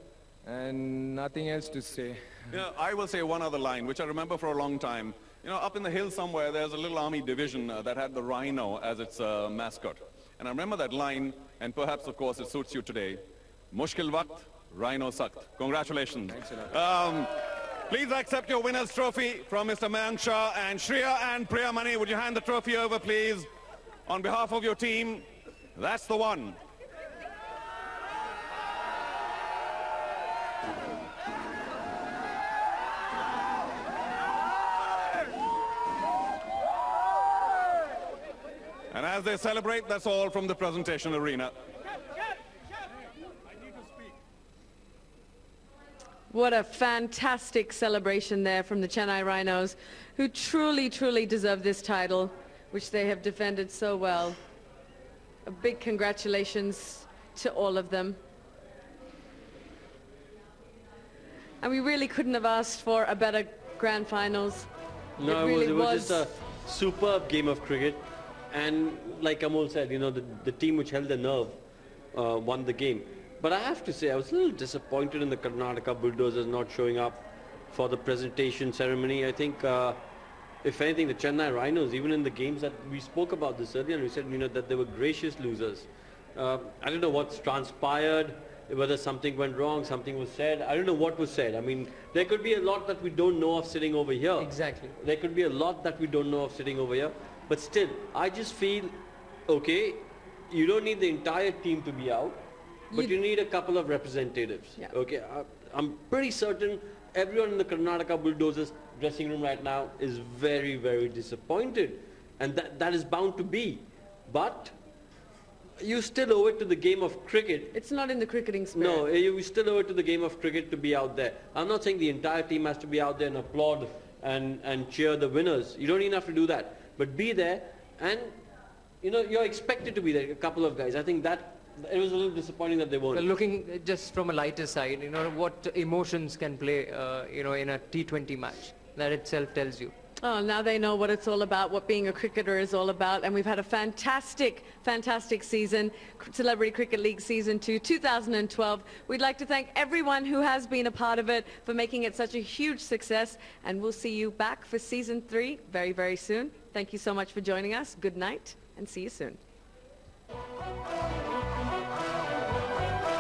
and nothing else to say. You know, I will say one other line, which I remember for a long time. You know, up in the hills somewhere, there's a little army division that had the rhino as its mascot. And I remember that line, and perhaps, of course, it suits you today. Mushkil waqt, rhino sakt. Congratulations. Thanks a lot. Please accept your winner's trophy from Mr. Mayank Shah, and Shreya and Priyamani, would you hand the trophy over, please? On behalf of your team, that's the one. And as they celebrate, that's all from the presentation arena. What a fantastic celebration there from the Chennai Rhinos, who truly, truly deserve this title, which they have defended so well. A big congratulations to all of them. And we really couldn't have asked for a better grand finals. No, it was just a superb game of cricket. And like Amol said, you know, the team which held the nerve won the game. But I have to say, I was a little disappointed in the Karnataka Bulldozers not showing up for the presentation ceremony. I think, if anything, the Chennai Rhinos, even in the games that we spoke about this earlier, and we said, you know, that they were gracious losers. I don't know what's transpired, whether something went wrong, something was said. I don't know what was said. I mean, there could be a lot that we don't know of sitting over here. Exactly. There could be a lot that we don't know of sitting over here. But still, I just feel, okay, you don't need the entire team to be out, but you need a couple of representatives. Yeah. Okay, I'm pretty certain everyone in the Karnataka Bulldozers dressing room right now is very, very disappointed. And that is bound to be. But you still owe it to the game of cricket. It's not in the cricketing spirit. No, you still owe it to the game of cricket to be out there. I'm not saying the entire team has to be out there and applaud and cheer the winners. You don't even have to do that, but be there, and you know, you're expected to be there. A couple of guys. I think that it was a little disappointing that they weren't. Well, looking just from a lighter side, you know, what emotions can play, you know, in a T20 match. That itself tells you. Oh, now they know what it's all about, what being a cricketer is all about. And we've had a fantastic, fantastic season, Celebrity Cricket League Season 2, 2012. We'd like to thank everyone who has been a part of it for making it such a huge success. And we'll see you back for Season 3 very, very soon. Thank you so much for joining us. Good night and see you soon.